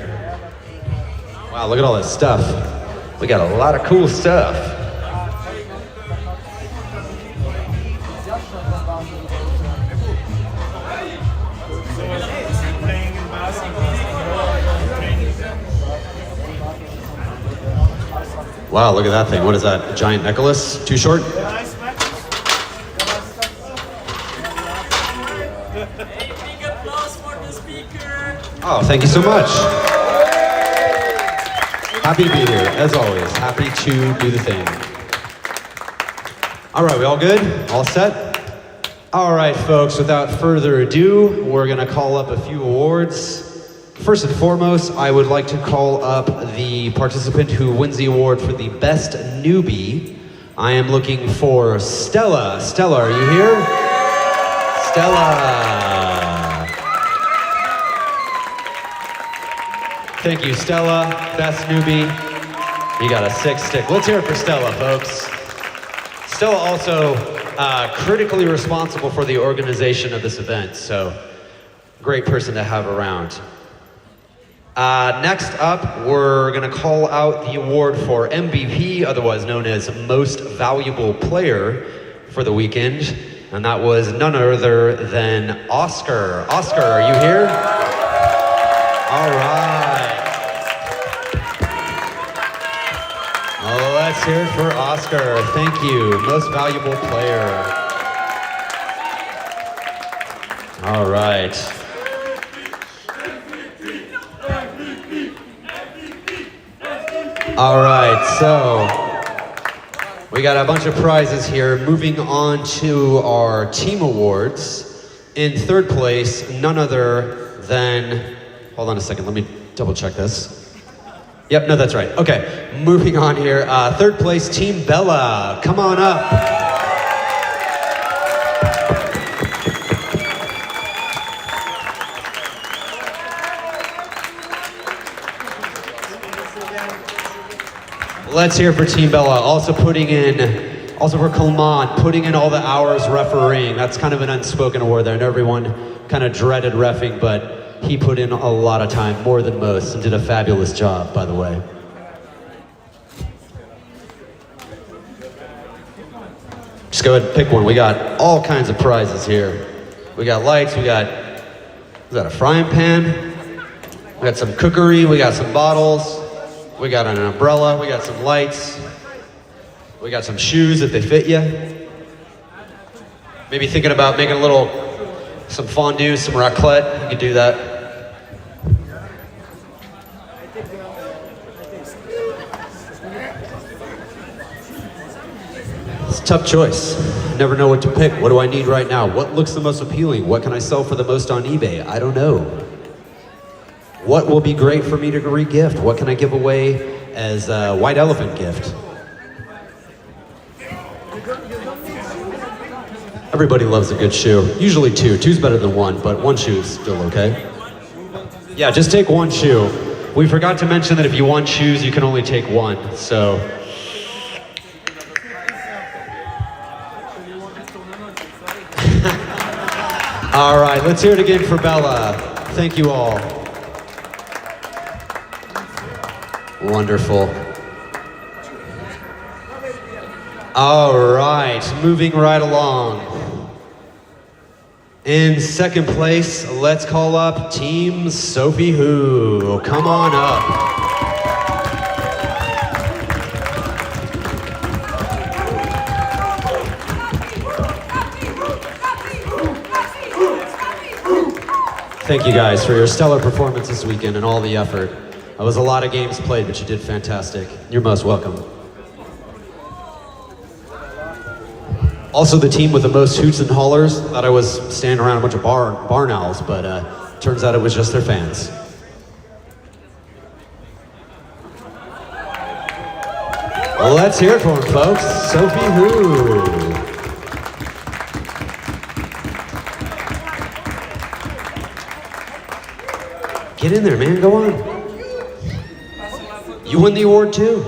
Wow, look at all this stuff. We got a lot of cool stuff. Wow, look at that thing. What is that? A giant necklace? Too short? Oh, thank you so much. Happy to be here, as always. Happy to do the thing. All right, we all good? All set? All right, folks, without further ado, we're gonna call up a few awards. First and foremost, I would like to call up the participant who wins the award for the best newbie. I am looking for Stella. Stella, are you here? Stella. Thank you, Stella. Best newbie. You got a 6 stick. Let's hear it for Stella, folks. Stella also critically responsible for the organization of this event, so great person to have around. Next up, we're gonna call out the award for MVP, otherwise known as Most Valuable Player for the weekend, and that was none other than Oscar. Oscar, are you here? All right. Oh, let's hear it for Oscar. Thank you, Most Valuable Player. All right. All right, so we got a bunch of prizes here. Moving on to our team awards. In third place, none other than, hold on a second, let me double check this. Yep, no, that's right. Okay, moving on here. Third place, Team Bella. Come on up. Let's hear for Team Bella. Also for Kalman, putting in all the hours refereeing. That's kind of an unspoken award there. I know everyone kind of dreaded reffing, but he put in a lot of time, more than most, and did a fabulous job, by the way. Just go ahead and pick one. We got all kinds of prizes here. We got lights, is that a frying pan? We got some cookery, we got some bottles. We got an umbrella, we got some lights, we got some shoes if they fit you. Maybe thinking about making some fondue, some raclette, you could do that. It's a tough choice. Never know what to pick. What do I need right now? What looks the most appealing? What can I sell for the most on eBay? I don't know. What will be great for me to re-gift? What can I give away as a white elephant gift? Everybody loves a good shoe. Usually two. Two's better than one, but one shoe's still okay. Yeah, just take one shoe. We forgot to mention that if you want shoes, you can only take one, so. All right, let's hear it again for Bella. Thank you all. Wonderful. All right, moving right along. In second place, let's call up Team Sophie Who. Come on up. Thank you guys for your stellar performance this weekend and all the effort. It was a lot of games played, but you did fantastic. You're most welcome. Also the team with the most hoots and hollers. Thought I was standing around a bunch of barn owls, but turns out it was just their fans. Well, let's hear it for them, folks. Sophie Who. Get in there, man. Go on. You won the award too.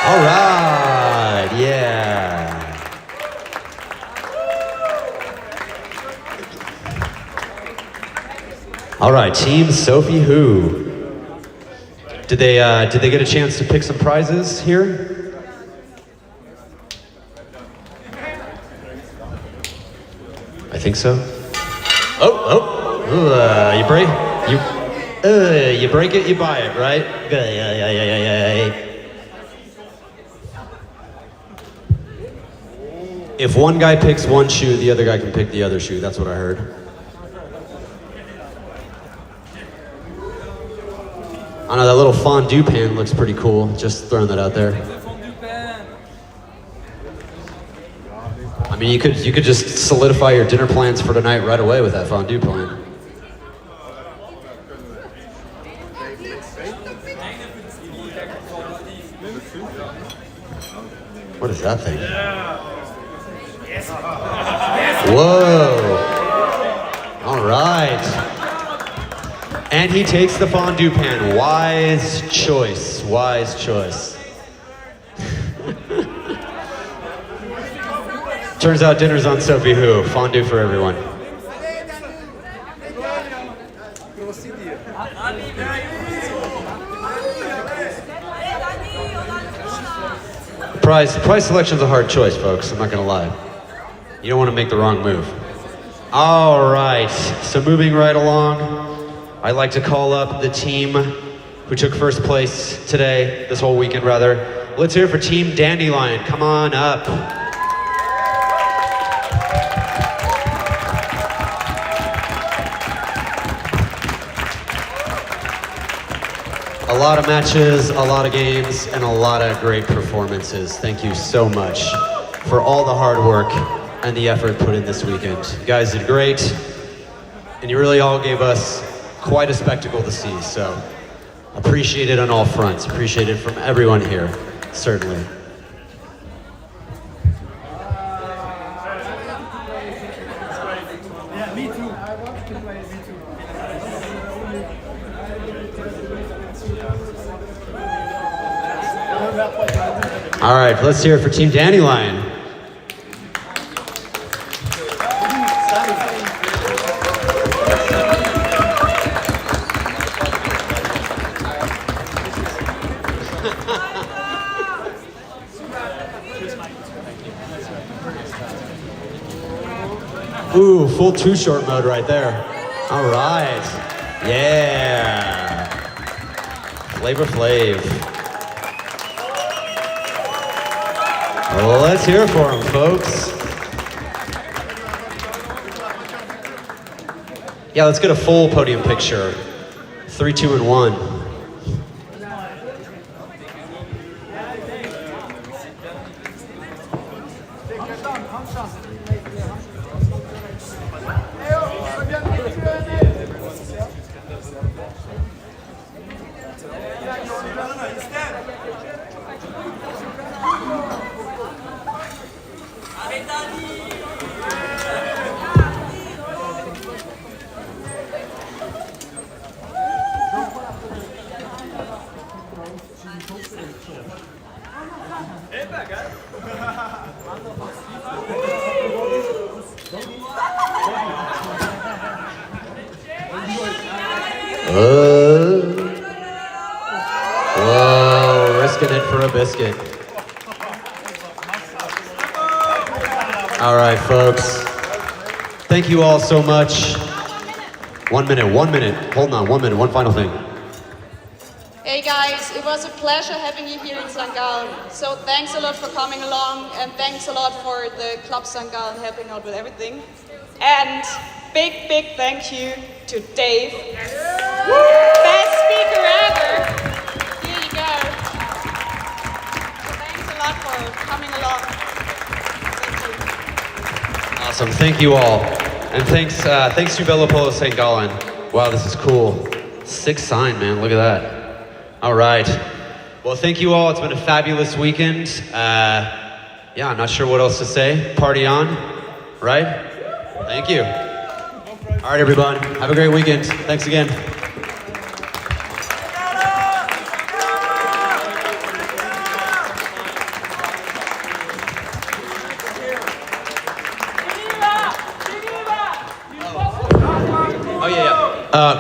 All right. Yeah. All right, Team Sophie Who. Did they get a chance to pick some prizes here? I think so. You break it, you buy it, right? If one guy picks one shoe, the other guy can pick the other shoe. That's what I heard. I know that little fondue pan looks pretty cool. Just throwing that out there. I mean, you could just solidify your dinner plans for tonight right away with that fondue pan. What is that thing? Whoa! All right. And he takes the fondue pan. Wise choice. Wise choice. Turns out dinner's on Sophie Who. Fondue for everyone. Prize selection's a hard choice, folks. I'm not gonna lie. You don't want to make the wrong move. All right. So moving right along. I'd like to call up the team who took first place today, this whole weekend rather. Let's hear it for Team Dandelion. Come on up. A lot of matches, a lot of games, and a lot of great performances. Thank you so much for all the hard work and the effort put in this weekend. You guys did great, and you really all gave us quite a spectacle to see, so appreciate it on all fronts. Appreciate it from everyone here, certainly. Yeah, me too. I want to play me too. All right, let's hear it for Team Dandelion. Ooh, full Too Short mode right there. All right. Yeah. Flavor Flav. Well, let's hear it for him, folks. Yeah, let's get a full podium picture. 3, 2, and 1. Whoa, risking it for a biscuit. All right, folks. Thank you all so much. 1 minute. Hold on, 1 minute, one final thing. Hey guys, it was a pleasure having you here in St. Gallen. So thanks a lot for coming along, and thanks a lot for the Club St. Gallen helping out with everything. And big thank you to Dave. Best speaker ever. Here you go. Thanks a lot for Awesome, thank you all. And thanks to Polo St. Gallen. Wow, this is cool. Sick sign, man, look at that. All right. Well, thank you all, it's been a fabulous weekend. Yeah, I'm not sure what else to say. Party on, right? Thank you. All right, everyone, have a great weekend. Thanks again.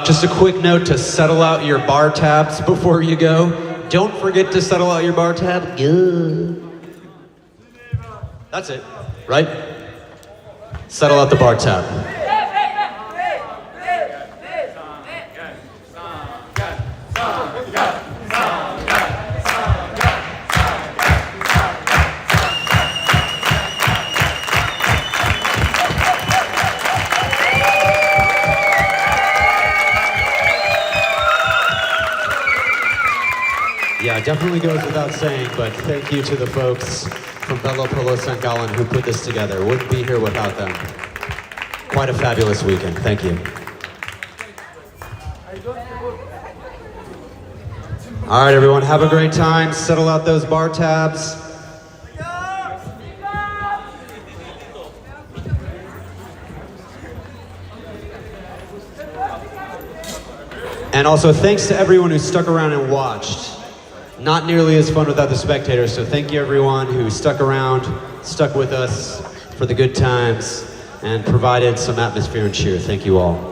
Just a quick note to settle out your bar tabs before you go. Don't forget to settle out your bar tab. Good. That's it, right? Settle out the bar tab. Yeah, definitely goes without saying, but thank you to the folks from Polo St. Gallen who put this together. Wouldn't be here without them. Quite a fabulous weekend. Thank you. All right, everyone, have a great time. Settle out those bar tabs. And also, thanks to everyone who stuck around and watched. Not nearly as fun without the spectators, so thank you everyone who stuck around, stuck with us for the good times, and provided some atmosphere and cheer. Thank you all.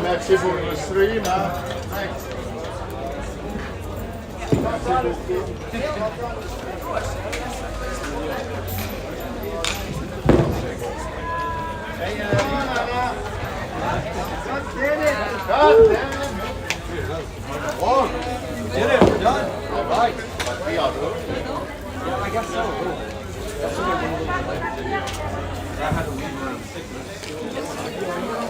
Merci pour le stream. Did it, we're done. All right. I guess so. I had to leave around 6 minutes.